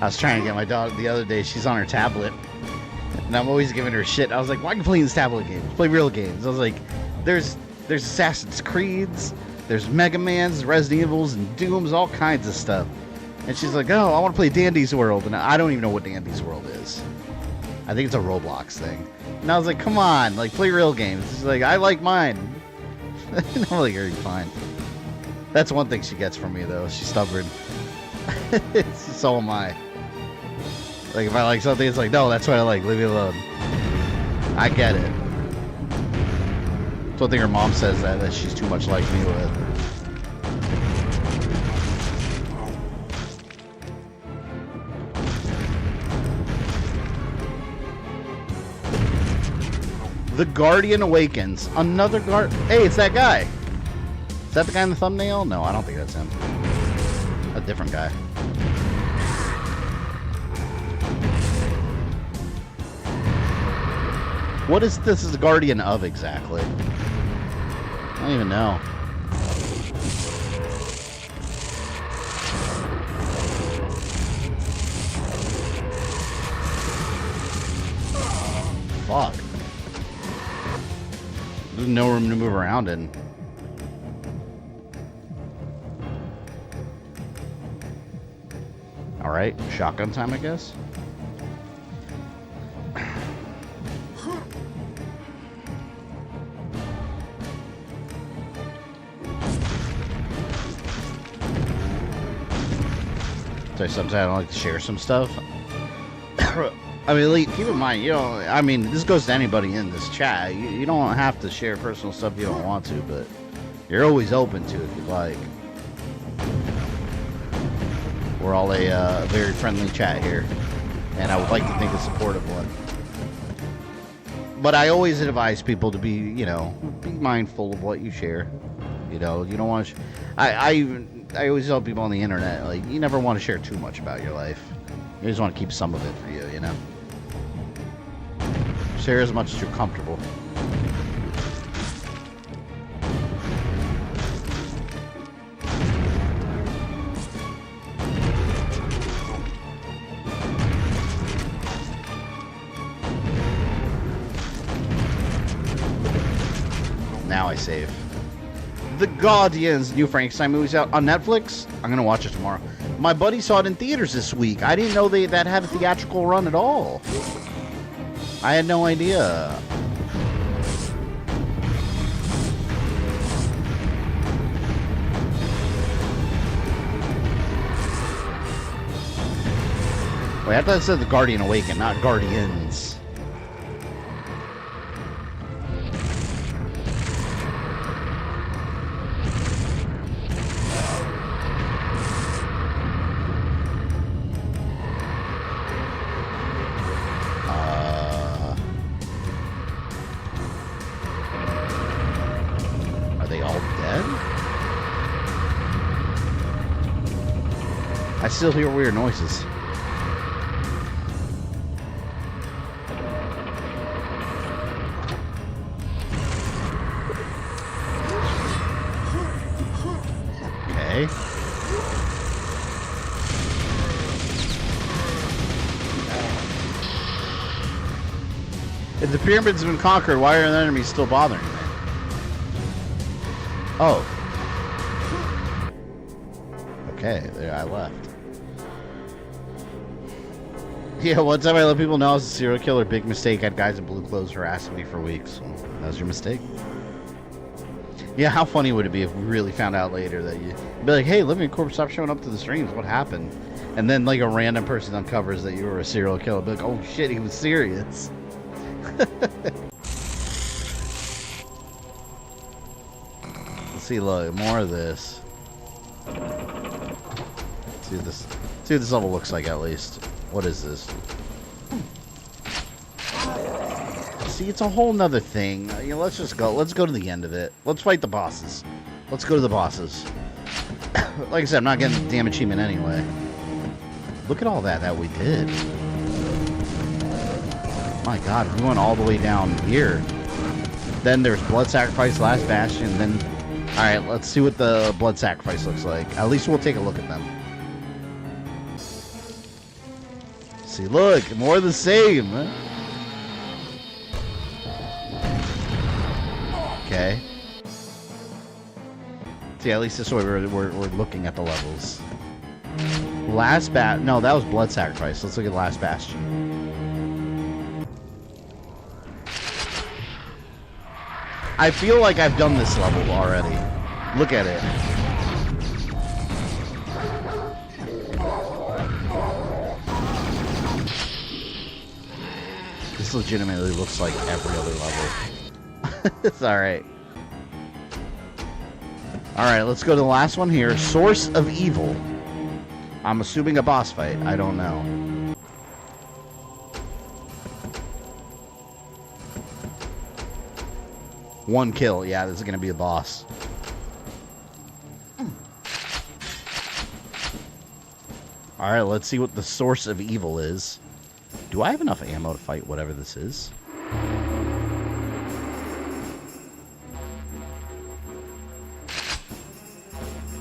I was trying to get my dog the other day. She's on her tablet. And I'm always giving her shit. I was like, why are you playing these tablet games? Play real games. I was like, there's Assassin's Creeds, there's Mega Mans, Resident Evils, and Dooms, all kinds of stuff. And she's like, oh, I want to play Dandy's World. And I don't even know what Dandy's World is. I think it's a Roblox thing. And I was like, come on, like, play real games. She's like, I like mine. And I'm like, you're fine. That's one thing she gets from me, though. She's stubborn. So am I. Like, if I like something, it's like, no, that's what I like. Leave me alone. I get it. It's one thing her mom says that she's too much like me with. The Guardian Awakens. Another guard. Hey, it's that guy. Is that the guy in the thumbnail? No, I don't think that's him. A different guy. What is this the Guardian of exactly? I don't even know. Fuck. There's no room to move around in. Alright, shotgun time, I guess. So sometimes I don't like to share some stuff. I mean, Elite, keep in mind, you know, I mean, this goes to anybody in this chat. You don't have to share personal stuff you don't want to, but you're always open to it if you like. We're all a very friendly chat here, and I would like to think a supportive one. But I always advise people to be, you know, be mindful of what you share. You know, you don't want to... I always tell people on the internet, like, you never want to share too much about your life. You just want to keep some of it for you, you know? Share as much as you're comfortable. Now I save. The Guardians, new Frankenstein movie's out on Netflix. I'm gonna watch it tomorrow. My buddy saw it in theaters this week. I didn't know that had a theatrical run at all. I had no idea. Wait, I thought it said The Guardian Awakened, not Guardians. I still hear weird noises. Okay. If the pyramids have been conquered, why are the enemies still bothering me? Oh. Okay, there I left. Yeah, one time I let people know I was a serial killer. Big mistake. Had guys in blue clothes harassing me for weeks. Well, that was your mistake. Yeah, how funny would it be if we really found out later that you'd be like, hey, Living Corpse, stop showing up to the streams. What happened? And then, like, a random person uncovers that you were a serial killer. Be like, oh, shit, he was serious. Let's see, look, more of this. Let's see what this level looks like, at least. What is this? See, it's a whole nother thing. You know, let's just go. Let's go to the end of it. Let's fight the bosses. Let's go to the bosses. Like I said, I'm not getting the damn achievement anyway. Look at all that we did. My God, we went all the way down here. Then there's blood sacrifice, last bastion. Then, all right, let's see what the blood sacrifice looks like. At least we'll take a look at them. See, look, more of the same. Okay. See, at least this way we're looking at the levels. No, that was blood sacrifice. Let's look at last bastion. I feel like I've done this level already. Look at it. This legitimately looks like every other level. It's alright. Alright, let's go to the last one here. Source of Evil. I'm assuming a boss fight. I don't know. One kill. Yeah, this is going to be a boss. Alright, let's see what the source of evil is. Do I have enough ammo to fight whatever this is?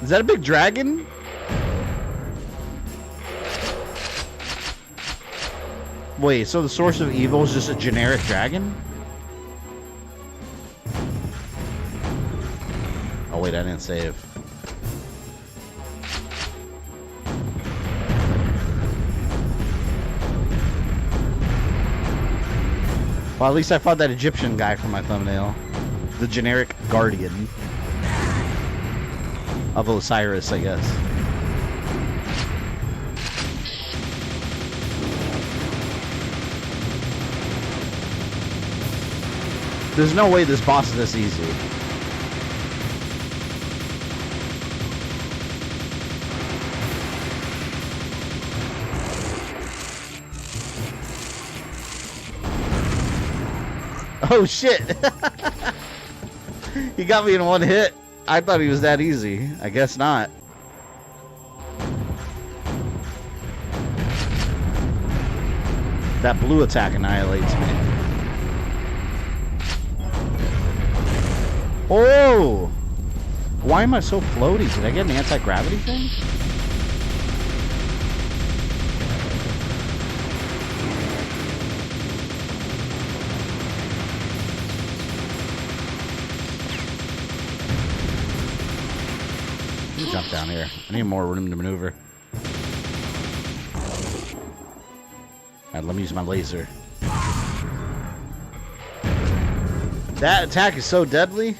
Is that a big dragon? Wait, so the source of evil is just a generic dragon? Oh wait, I didn't save. Well, at least I fought that Egyptian guy from my thumbnail. The generic guardian of Osiris, I guess. There's no way this boss is this easy. Oh shit! He got me in one hit. I thought he was that easy. I guess not. That blue attack annihilates me. Oh! Why am I so floaty? Did I get an anti-gravity thing? Let me jump down here. I need more room to maneuver. Alright, let me use my laser. That attack is so deadly.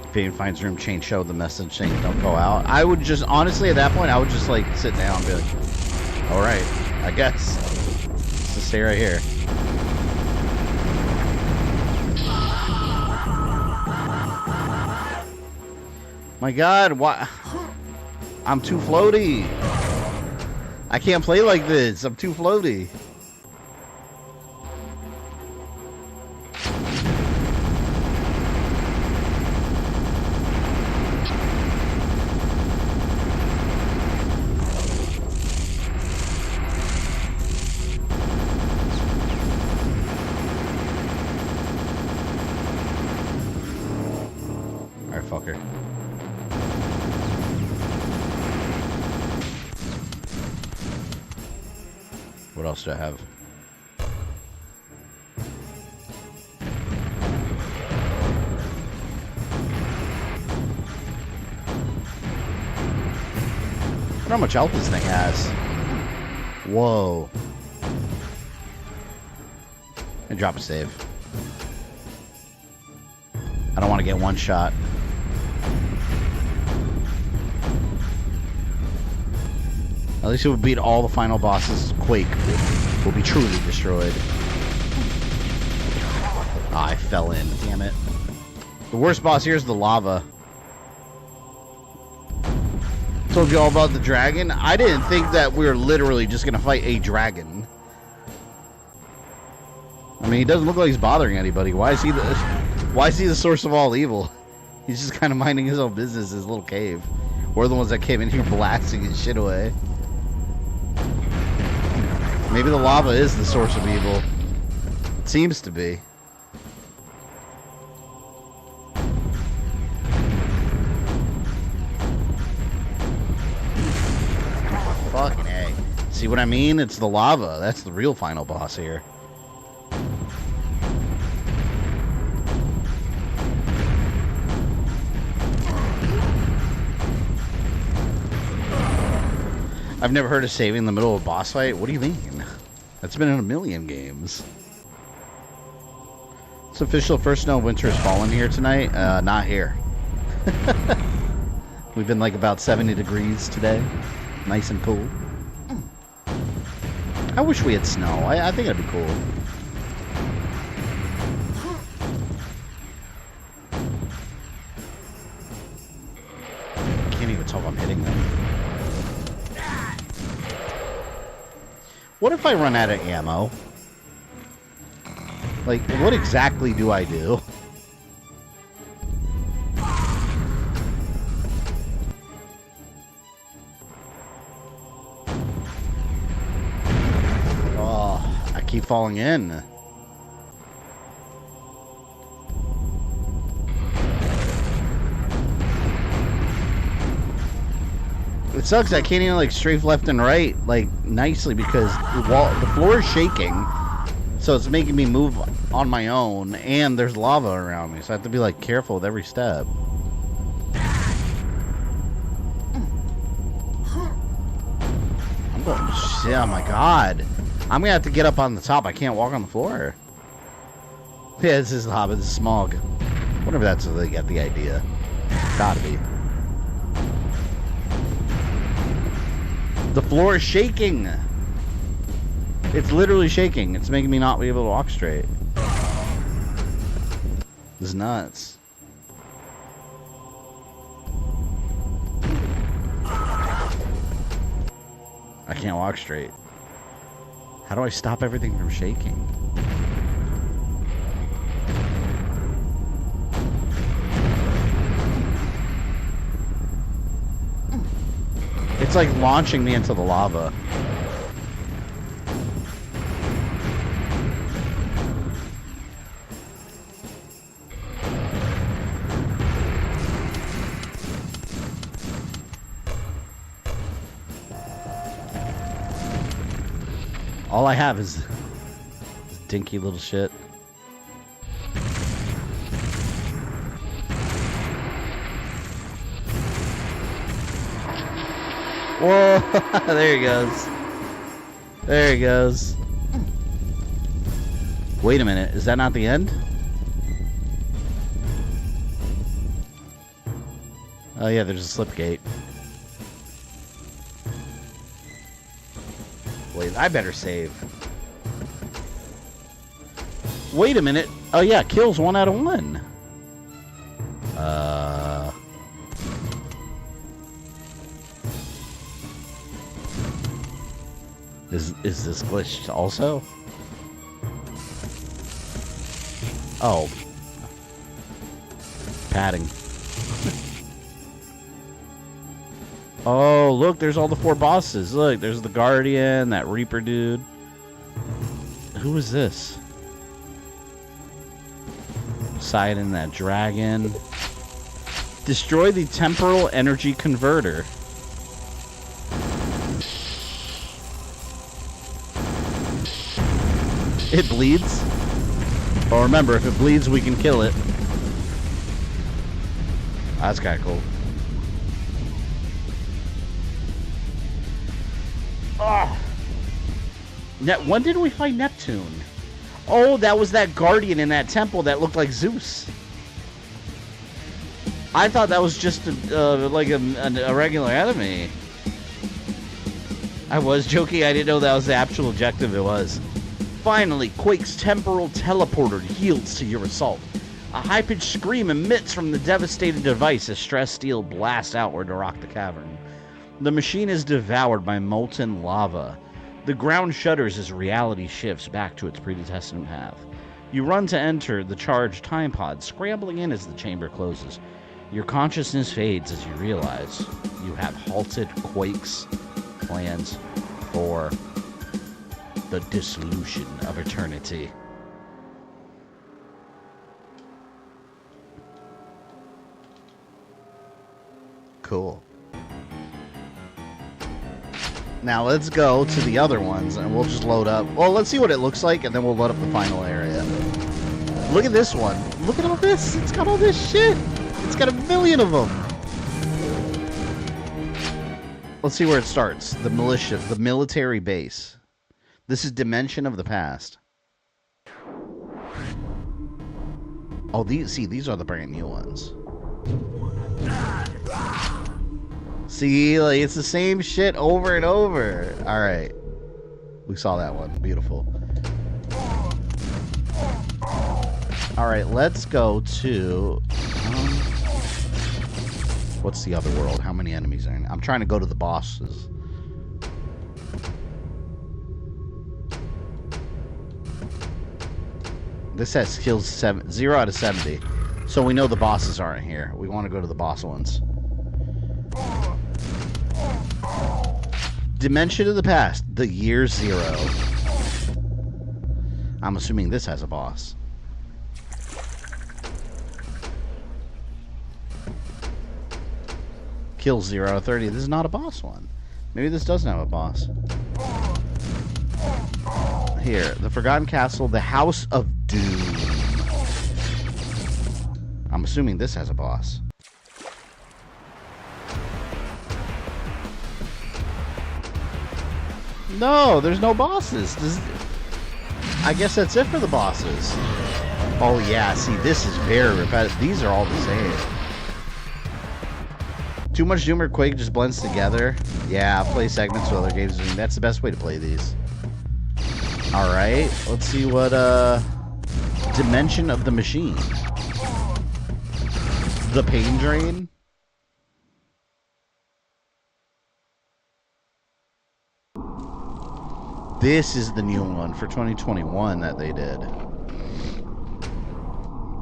If anyone finds room, change show the message saying don't go out. I would just, honestly, at that point, I would just like sit down and be like, alright, I guess. Just stay right here. My God, why? I'm too floaty. I can't play like this. I'm too floaty. Alright, fucker. What else do I have? I wonder how much health this thing has. Whoa. And drop a save. I don't want to get one shot. At least it would beat all the final bosses. Quake will be truly destroyed. Ah, I fell in. Damn it. The worst boss here is the lava. Told you all about the dragon. I didn't think that we were literally just going to fight a dragon. I mean, he doesn't look like he's bothering anybody. Why is he the source of all evil? He's just kind of minding his own business in his little cave. We're the ones that came in here blasting his shit away. Maybe the lava is the source of evil. It seems to be. Fucking A. See what I mean? It's the lava. That's the real final boss here. I've never heard of saving in the middle of a boss fight. What do you mean? That's been in a million games. It's official. First snow of winter has fallen here tonight. Not here. We've been like about 70 degrees today. Nice and cool. I wish we had snow. I think it'd be cool. Can't even tell if I'm hitting them. What if I run out of ammo? Like, what exactly do I do? Oh, I keep falling in. It sucks. I can't even like strafe left and right like nicely because the floor is shaking, so it's making me move on my own, and there's lava around me, so I have to be like careful with every step. I'm going. Shit, oh my god! I'm gonna have to get up on the top. I can't walk on the floor. Yeah, this is lava. This is smog. Wonder if that's where they got the idea. Gotta be. The floor is shaking. It's literally shaking. It's making me not be able to walk straight. This is nuts. I can't walk straight. How do I stop everything from shaking? It's like launching me into the lava. All I have is this dinky little shit. Whoa, there he goes. There he goes. Wait a minute, is that not the end? Oh yeah, there's a slip gate. Wait, I better save. Wait a minute. Oh yeah, kills 1 out of 1. Is this glitched also? Oh. Padding. Oh, look, there's all the 4 bosses. Look, there's the Guardian, that Reaper dude. Who is this? Poseidon, that dragon. Destroy the temporal energy converter. It bleeds. Well, remember, if it bleeds, we can kill it. That's kind of cool. Ah. When did we fight Neptune? Oh, that was that guardian in that temple that looked like Zeus. I thought that was just like a regular enemy. I was joking. I didn't know that was the actual objective. It was. Finally, Quake's temporal teleporter yields to your assault. A high-pitched scream emits from the devastated device as stress steel blasts outward to rock the cavern. The machine is devoured by molten lava. The ground shudders as reality shifts back to its predestined path. You run to enter the charged time pod, scrambling in as the chamber closes. Your consciousness fades as you realize you have halted Quake's plans for the dissolution of eternity. Cool. Now let's go to the other ones and we'll just load up. Well, let's see what it looks like and then we'll load up the final area. Look at this one. Look at all this. It's got all this shit. It's got a million of them. Let's see where it starts. The militia, the military base. This is Dimension of the Past. Oh, these are the brand new ones. See, like, it's the same shit over and over. All right. We saw that one. Beautiful. All right, let's go to... what's the other world? How many enemies are in? I'm trying to go to the bosses. This has kills 0 out of 70. So we know the bosses aren't here. We want to go to the boss ones. Dimension of the Past, the year 0. I'm assuming this has a boss. Kill 0 out of 30. This is not a boss one. Maybe this doesn't have a boss. Here, the Forgotten Castle, the House of Doom. I'm assuming this has a boss. No, there's no bosses. I guess that's it for the bosses. Oh yeah, see, this is very repetitive. These are all the same. Too much Doom or Quake just blends together. Yeah, play segments with other games. That's the best way to play these. Alright, let's see what, Dimension of the Machine. The Pain Drain. This is the new one for 2021 that they did.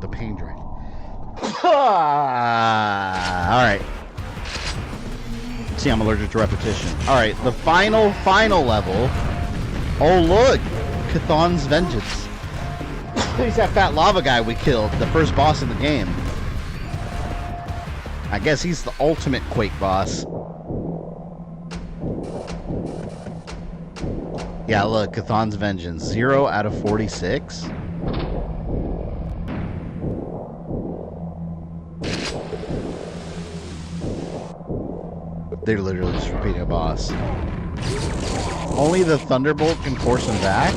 The Pain Drain. Alright. See, I'm allergic to repetition. Alright, the final level. Oh, look! Chthon's Vengeance. He's that fat lava guy we killed, the first boss in the game. I guess he's the ultimate Quake boss. Yeah, look, Chthon's Vengeance. 0 out of 46. They're literally just repeating a boss. Only the Thunderbolt can force him back?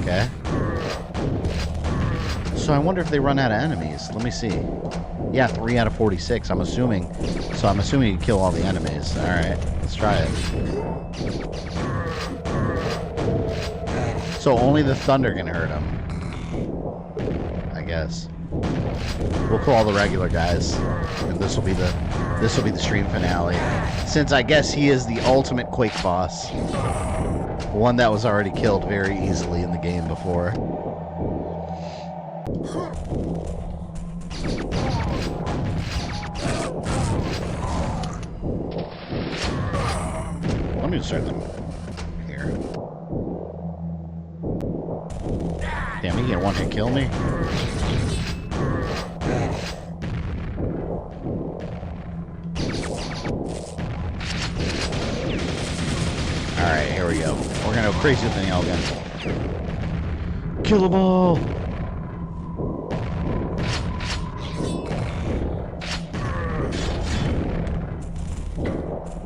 Okay. So I wonder if they run out of enemies. Let me see. Yeah, 3 out of 46, I'm assuming. So I'm assuming you kill all the enemies. Alright, let's try it. So only the thunder can hurt him. I guess. We'll kill all the regular guys. And this will be the stream finale. Since I guess he is the ultimate Quake boss. One that was already killed very easily in the game before. Let me just start them here. Damn, he can't one-hit kill me. Alright, here we go. We're gonna go crazy with the nail gun. Kill them all!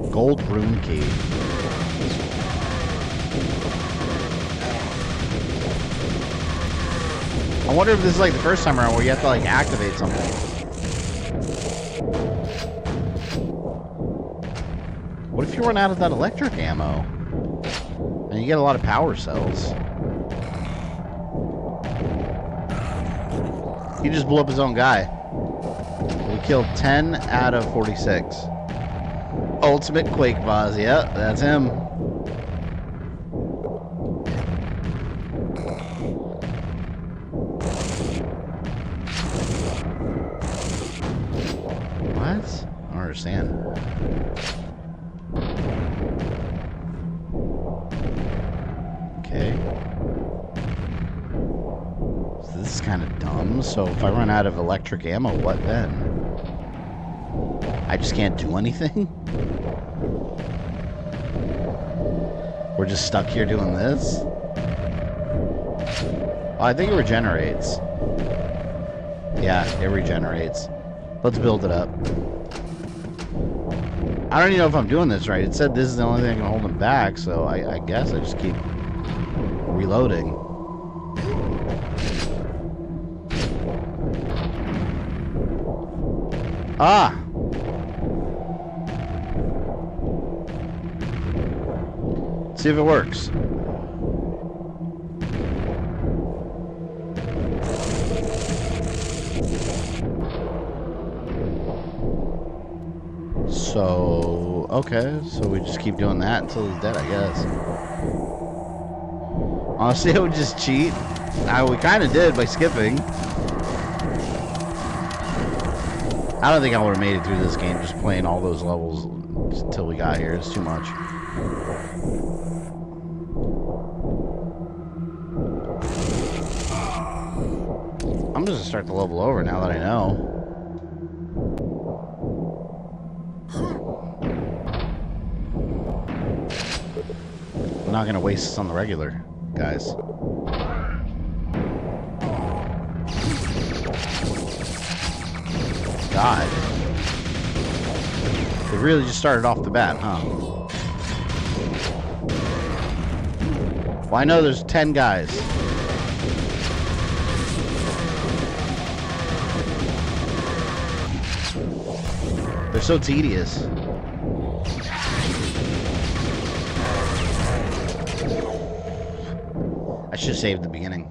Gold Rune Cave. I wonder if this is like the first time around where you have to like activate something. What if you run out of that electric ammo? And you get a lot of power cells. He just blew up his own guy. He killed 10 out of 46. Ultimate Quake boss, yeah, that's him. What? I don't understand. Okay. So this is kind of dumb. So if I run out of electric ammo, what then? I just can't do anything? We're just stuck here doing this? Oh, I think it regenerates. Yeah, it regenerates. Let's build it up. I don't even know if I'm doing this right. It said this is the only thing that can hold him back, so I guess I just keep reloading. Ah! See if it works. So, okay, so we just keep doing that until he's dead, I guess. Honestly, I would just cheat. We kind of did by skipping. I don't think I would have made it through this game just playing all those levels until we got here. It's too much. I'm just gonna start the level over now that I know. I'm not gonna waste this on the regular, guys. God. They really just started off the bat, huh? Well, I know there's 10 guys. They're so tedious. I should have saved the beginning.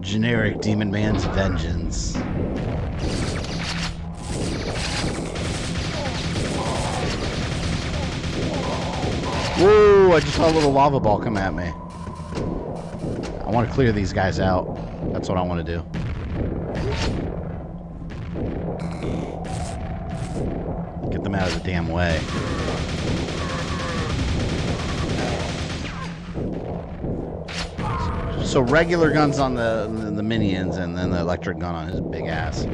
Generic Demon Man's vengeance. Whoa, I just saw a little lava ball come at me. I want to clear these guys out. That's what I want to do. Get them out of the damn way. So regular guns on the minions, and then the electric gun on his big ass.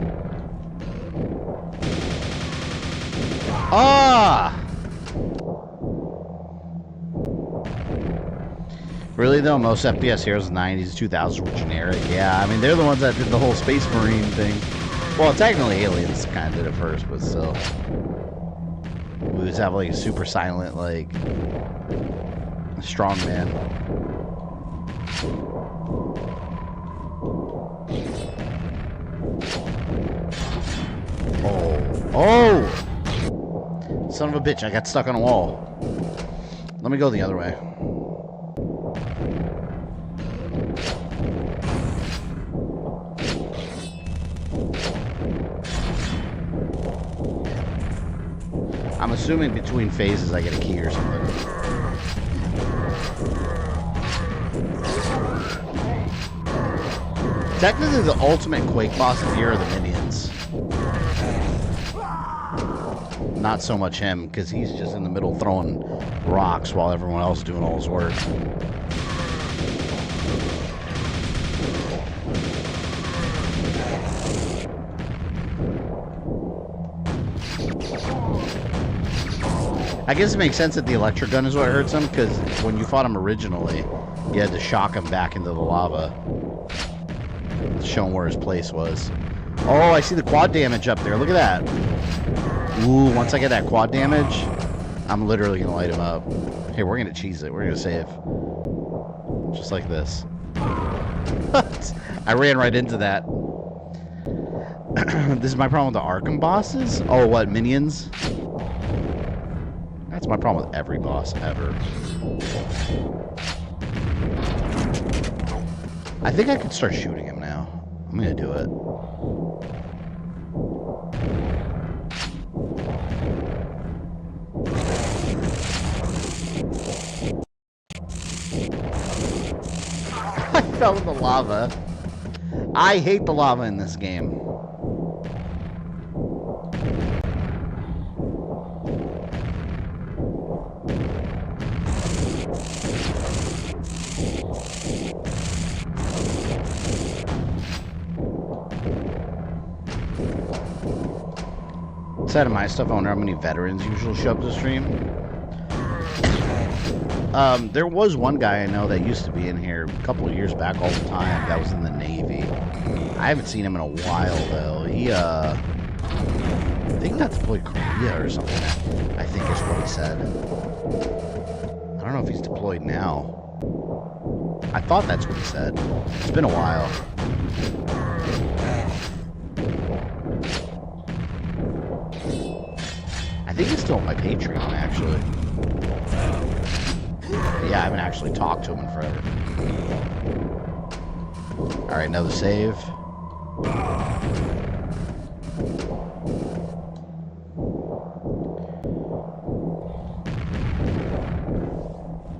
Ah! Really though, most FPS heroes in the 90s, 2000s were generic. Yeah, I mean they're the ones that did the whole Space Marine thing. Well, technically Aliens kind of did it first, but still. We just have like a super silent, like strong man. Oh! Son of a bitch, I got stuck on a wall. Let me go the other way. I'm assuming between phases I get a key or something. Technically the ultimate Quake boss of here are the minions. Not so much him, because he's just in the middle throwing rocks while everyone else is doing all his work. I guess it makes sense that the electric gun is what hurts him, because when you fought him originally, you had to shock him back into the lava, to show him where his place was. Oh, I see the quad damage up there. Look at that. Ooh, once I get that quad damage, I'm literally going to light him up. Here, we're going to cheese it. We're going to save. Just like this. I ran right into that. This is my problem with the Arkham bosses? Oh, what, minions? That's my problem with every boss ever. I think I could start shooting him now. I'm gonna do it. I fell in the lava. I hate the lava in this game. Instead of my stuff, I wonder how many veterans usually show up to stream. There was one guy I know that used to be in here a couple of years back all the time. That was in the Navy. I haven't seen him in a while though. He I think got deployed Korea or something. I think is what he said. I don't know if he's deployed now. I thought that's what he said. It's been a while. I think he's still on my Patreon, actually. Yeah, I haven't actually talked to him in forever. Alright, another save.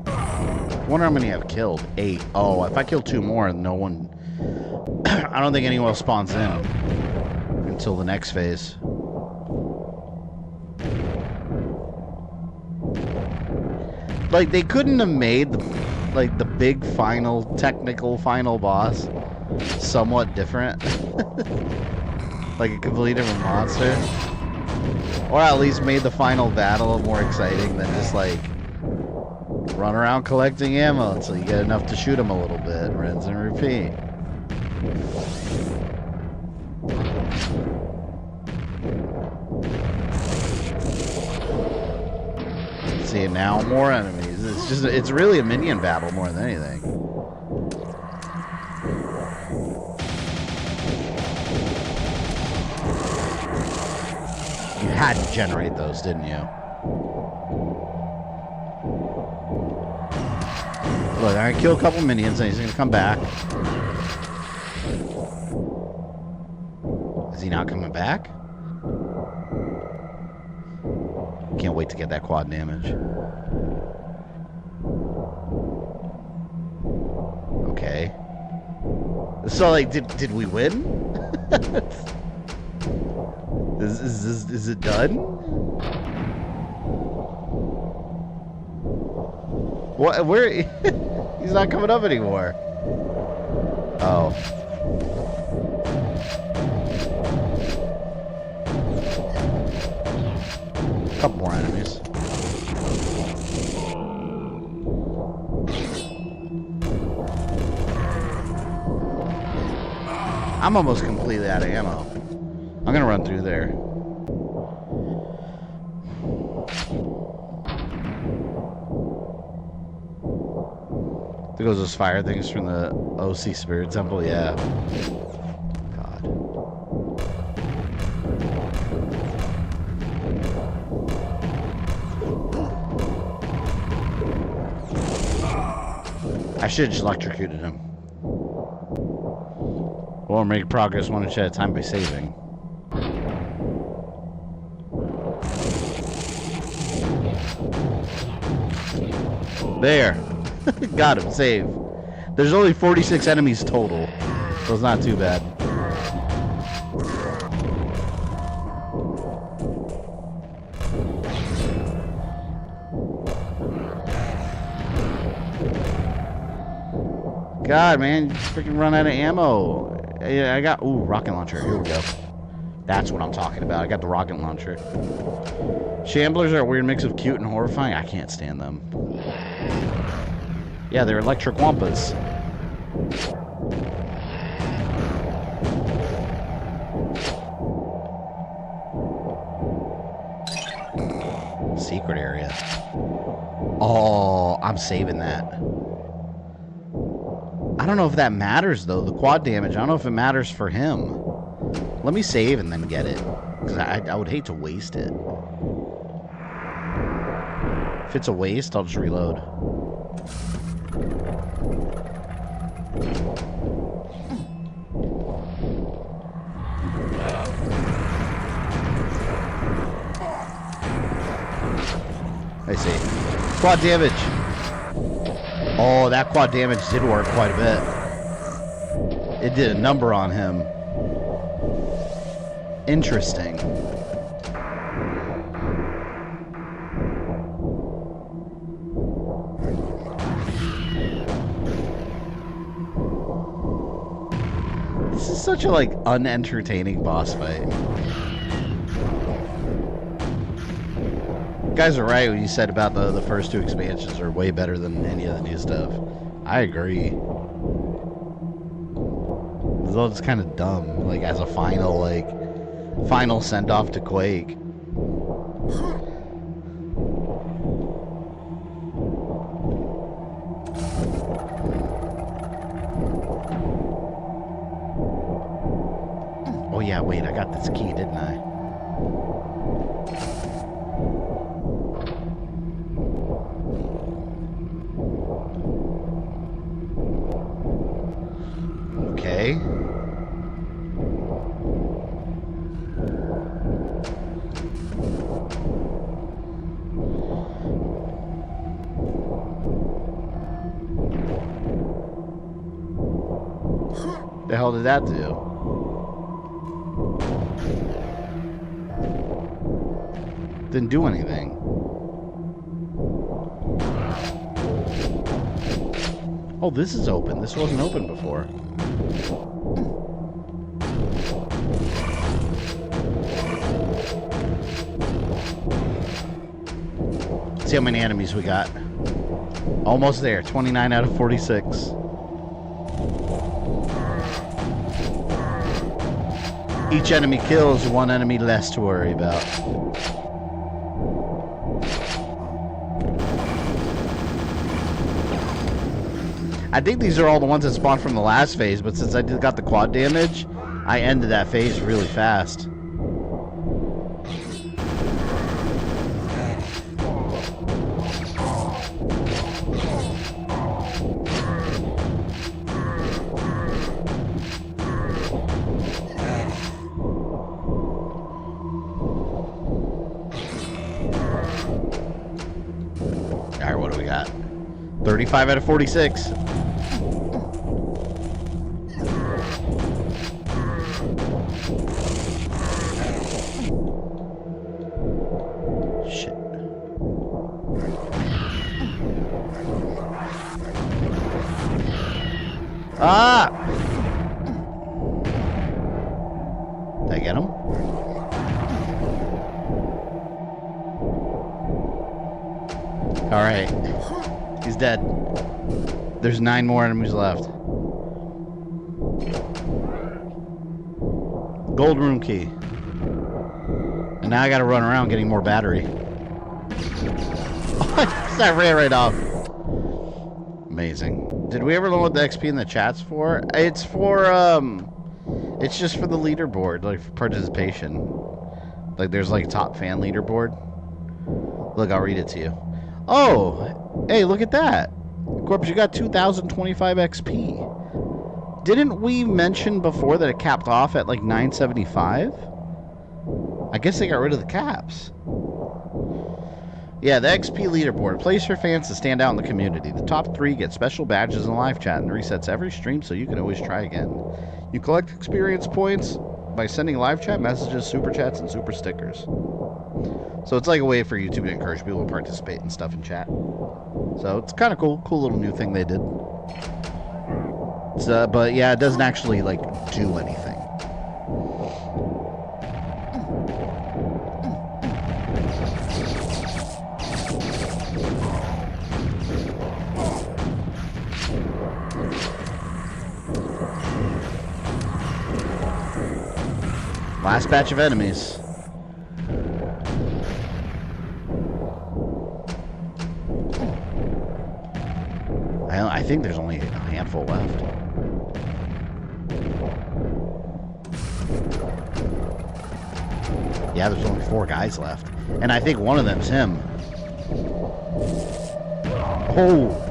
I wonder how many I've killed. 8. Oh, if I kill 2 more, no one... I don't think anyone else spawns in until the next phase. Like, they couldn't have made the big final, technical final boss somewhat different. Like a completely different monster. Or at least made the final battle more exciting than just, like, run around collecting ammo until you get enough to shoot him a little bit. Rinse and repeat. See, now more enemies. It's really a minion battle more than anything. You had to generate those, didn't you? Look, I kill a couple minions and he's gonna come back. Is he not coming back? Can't wait to get that quad damage. Okay. So, like, did we win? Is it done? What? Where? He's not coming up anymore. Oh. Couple more enemies. I'm almost completely out of ammo. I'm gonna run through there. There goes those fire things from the OC Spirit Temple, yeah. God. I should have just electrocuted him. Or make progress one inch at a time by saving. There. Got him. Save. There's only 46 enemies total, so it's not too bad. God, man, you freaking run out of ammo. I got... Ooh, rocket launcher. Here we go. That's what I'm talking about. I got the rocket launcher. Shamblers are a weird mix of cute and horrifying. I can't stand them. Yeah, they're electric wampas. Secret area. Oh, I'm saving that. I don't know if that matters, though. The quad damage, I don't know if it matters for him. Let me save and then get it. Because I would hate to waste it. If it's a waste, I'll just reload. I see. Quad damage. Oh, that quad damage did work quite a bit. It did a number on him. Interesting. This is such a, like, unentertaining boss fight. You guys are right when you said about the first two expansions are way better than any of the new stuff. I agree. It's all just kind of dumb, like, as a final, final send-off to Quake. Oh yeah, wait, I got this key, didn't I? Okay. The hell did that do? Didn't do anything. Oh, this is open. This wasn't open before. See how many enemies we got. Almost there. 29 out of 46. Each enemy kills one enemy less to worry about. I think these are all the ones that spawned from the last phase, but since I got the quad damage, I ended that phase really fast. Alright, what do we got? 35 out of 46. Shit. Ah! Did I get him? Alright. He's dead. There's 9 more enemies left. Gold room key. And now I gotta run around getting more battery. That ran right off. Amazing. Did we ever learn what the XP in the chat's for? It's for, it's just for the leaderboard, like, for participation. Like, there's, like, top fan leaderboard. Look, I'll read it to you. Oh, hey, look at that. Corpse, you got 2,025 XP. Didn't we mention before that it capped off at like 975? I guess they got rid of the caps. Yeah, the XP leaderboard. Place for fans to stand out in the community. The top 3 get special badges in live chat and resets every stream so you can always try again. You collect experience points by sending live chat messages, super chats, and super stickers. So it's like a way for YouTube to encourage people to participate and stuff in chat. So it's kind of cool. Cool little new thing they did. It's, but yeah, it doesn't actually, like, do anything. Last batch of enemies. think there's only a handful left. Yeah, there's only 4 guys left. And I think one of them's him. Oh!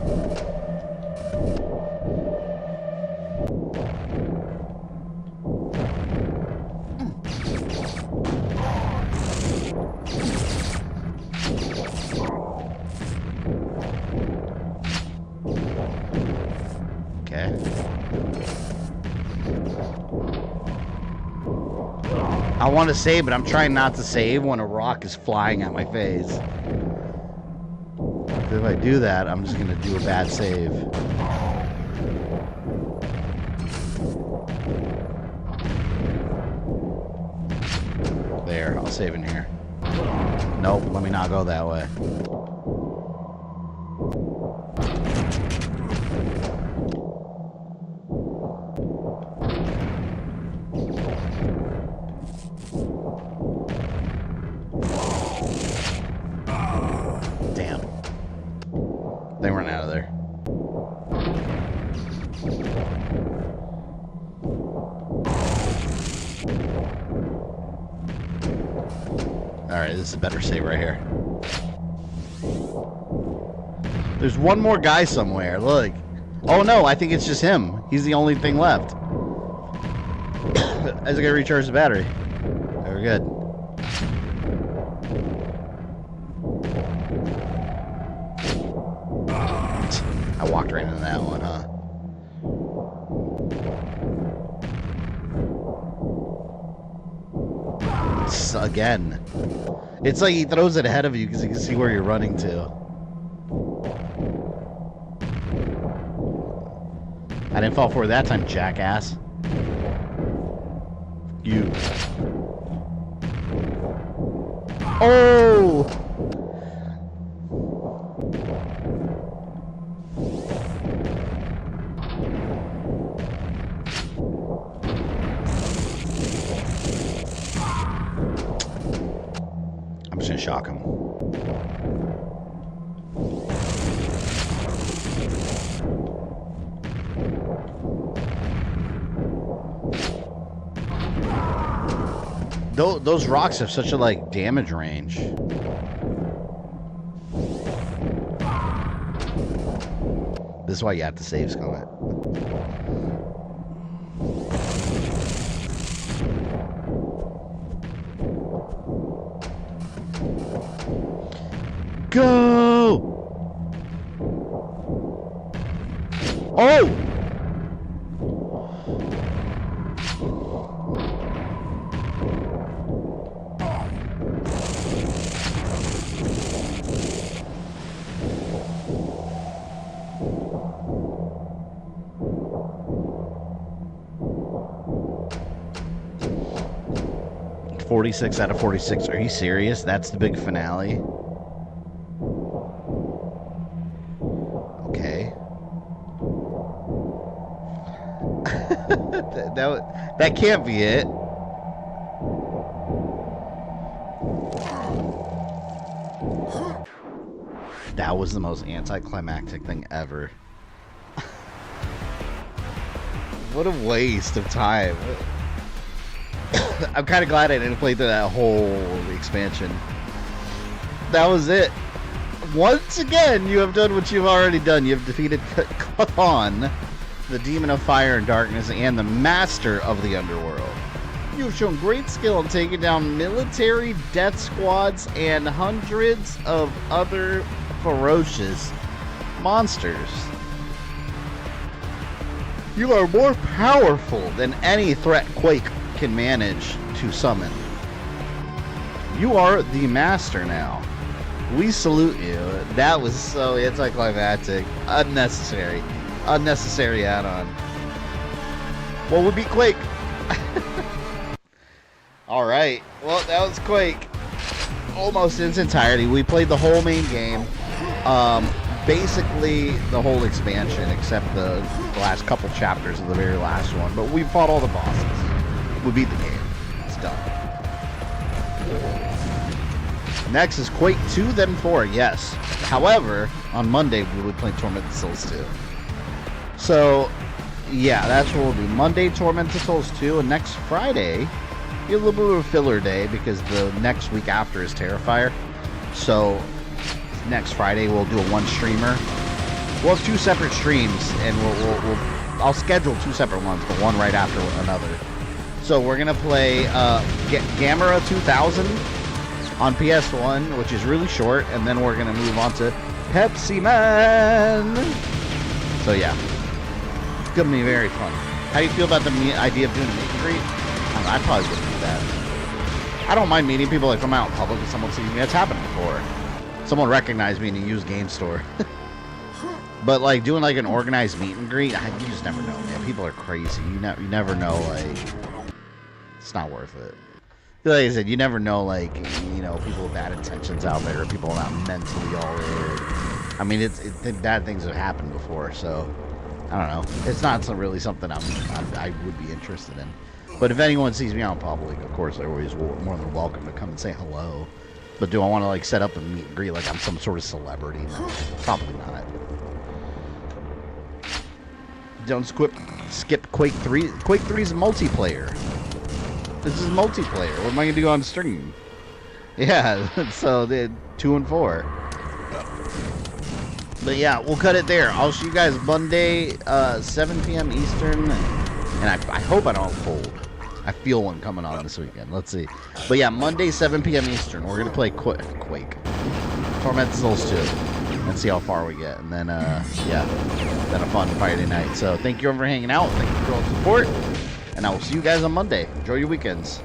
Okay. I want to save, but I'm trying not to save when a rock is flying at my face. If I do that, I'm just going to do a bad save. There, I'll save in here. Nope, let me not go that way. Damn. They run out of there. Alright, this is a better save right here. There's one more guy somewhere, look. Oh no, I think it's just him. He's the only thing left. I just gotta recharge the battery. Very good. I walked right into that one, huh? Again. It's like he throws it ahead of you because he can see where you're running to. I didn't fall for it that time, jackass. You. Oh! I'm just gonna shock him. Those rocks have such a like damage range. This is why you have to save Scummit. Go! Oh! .46 out of 46. Are you serious? That's the big finale? Okay. that can't be it. That was the most anticlimactic thing ever. What a waste of time. I'm kind of glad I didn't play through that whole expansion. That was it. Once again, you have done what you've already done. You have defeated Cthon, the demon of fire and darkness, and the master of the underworld. You have shown great skill in taking down military death squads and hundreds of other ferocious monsters. You are more powerful than any threat Quake can manage to summon. You are the master now. We salute you. That was so anticlimactic. Unnecessary. Unnecessary add-on. Well, we beat Quake. Alright. Well, that was Quake. Almost in its entirety. We played the whole main game. Basically the whole expansion, except the last couple chapters of the very last one. But we fought all the bosses. We beat the game. It's done. Next is Quake 2, then 4, yes. However, on Monday we will be playing Torment of the Souls 2. So, yeah, that's what we'll do. Monday, Tormented Souls 2, and next Friday, be a little bit of a filler day because the next week after is Terrifier. So, next Friday we'll do a one streamer. We'll have 2 separate streams, and I'll schedule 2 separate ones, but one right after another. So we're gonna play Gamera 2000 on PS1, which is really short, and then we're gonna move on to Pepsi Man. So yeah, it's gonna be very fun. How do you feel about the idea of doing a meet and greet? I probably wouldn't do that. I don't mind meeting people that come out in public and someone sees me. That's happened before. Someone recognized me in a used game store. But like doing like an organized meet and greet, you just never know, man. People are crazy. You never know. Like, it's not worth it. Like I said, you never know. Like, you know, people with bad intentions out there, or people not mentally all there. I mean, bad things have happened before, so I don't know. It's not really something I would be interested in. But if anyone sees me out in public, of course, they're always more than welcome to come and say hello. But do I want to like set up a meet and greet like I'm some sort of celebrity? No, probably not. Don't skip Quake 3. Quake 3 is multiplayer. This is multiplayer. What am I going to do on stream? Yeah, so the 2 and 4. But yeah, we'll cut it there. I'll see you guys Monday, 7 p.m. Eastern. And I hope I don't have a cold. I feel one coming on this weekend. Let's see. But yeah, Monday, 7 p.m. Eastern. We're going to play Quake. Tormented Souls 2. And see how far we get. And then, yeah, then a fun Friday night. So thank you everyone for hanging out. Thank you for all the support. And I will see you guys on Monday. Enjoy your weekends.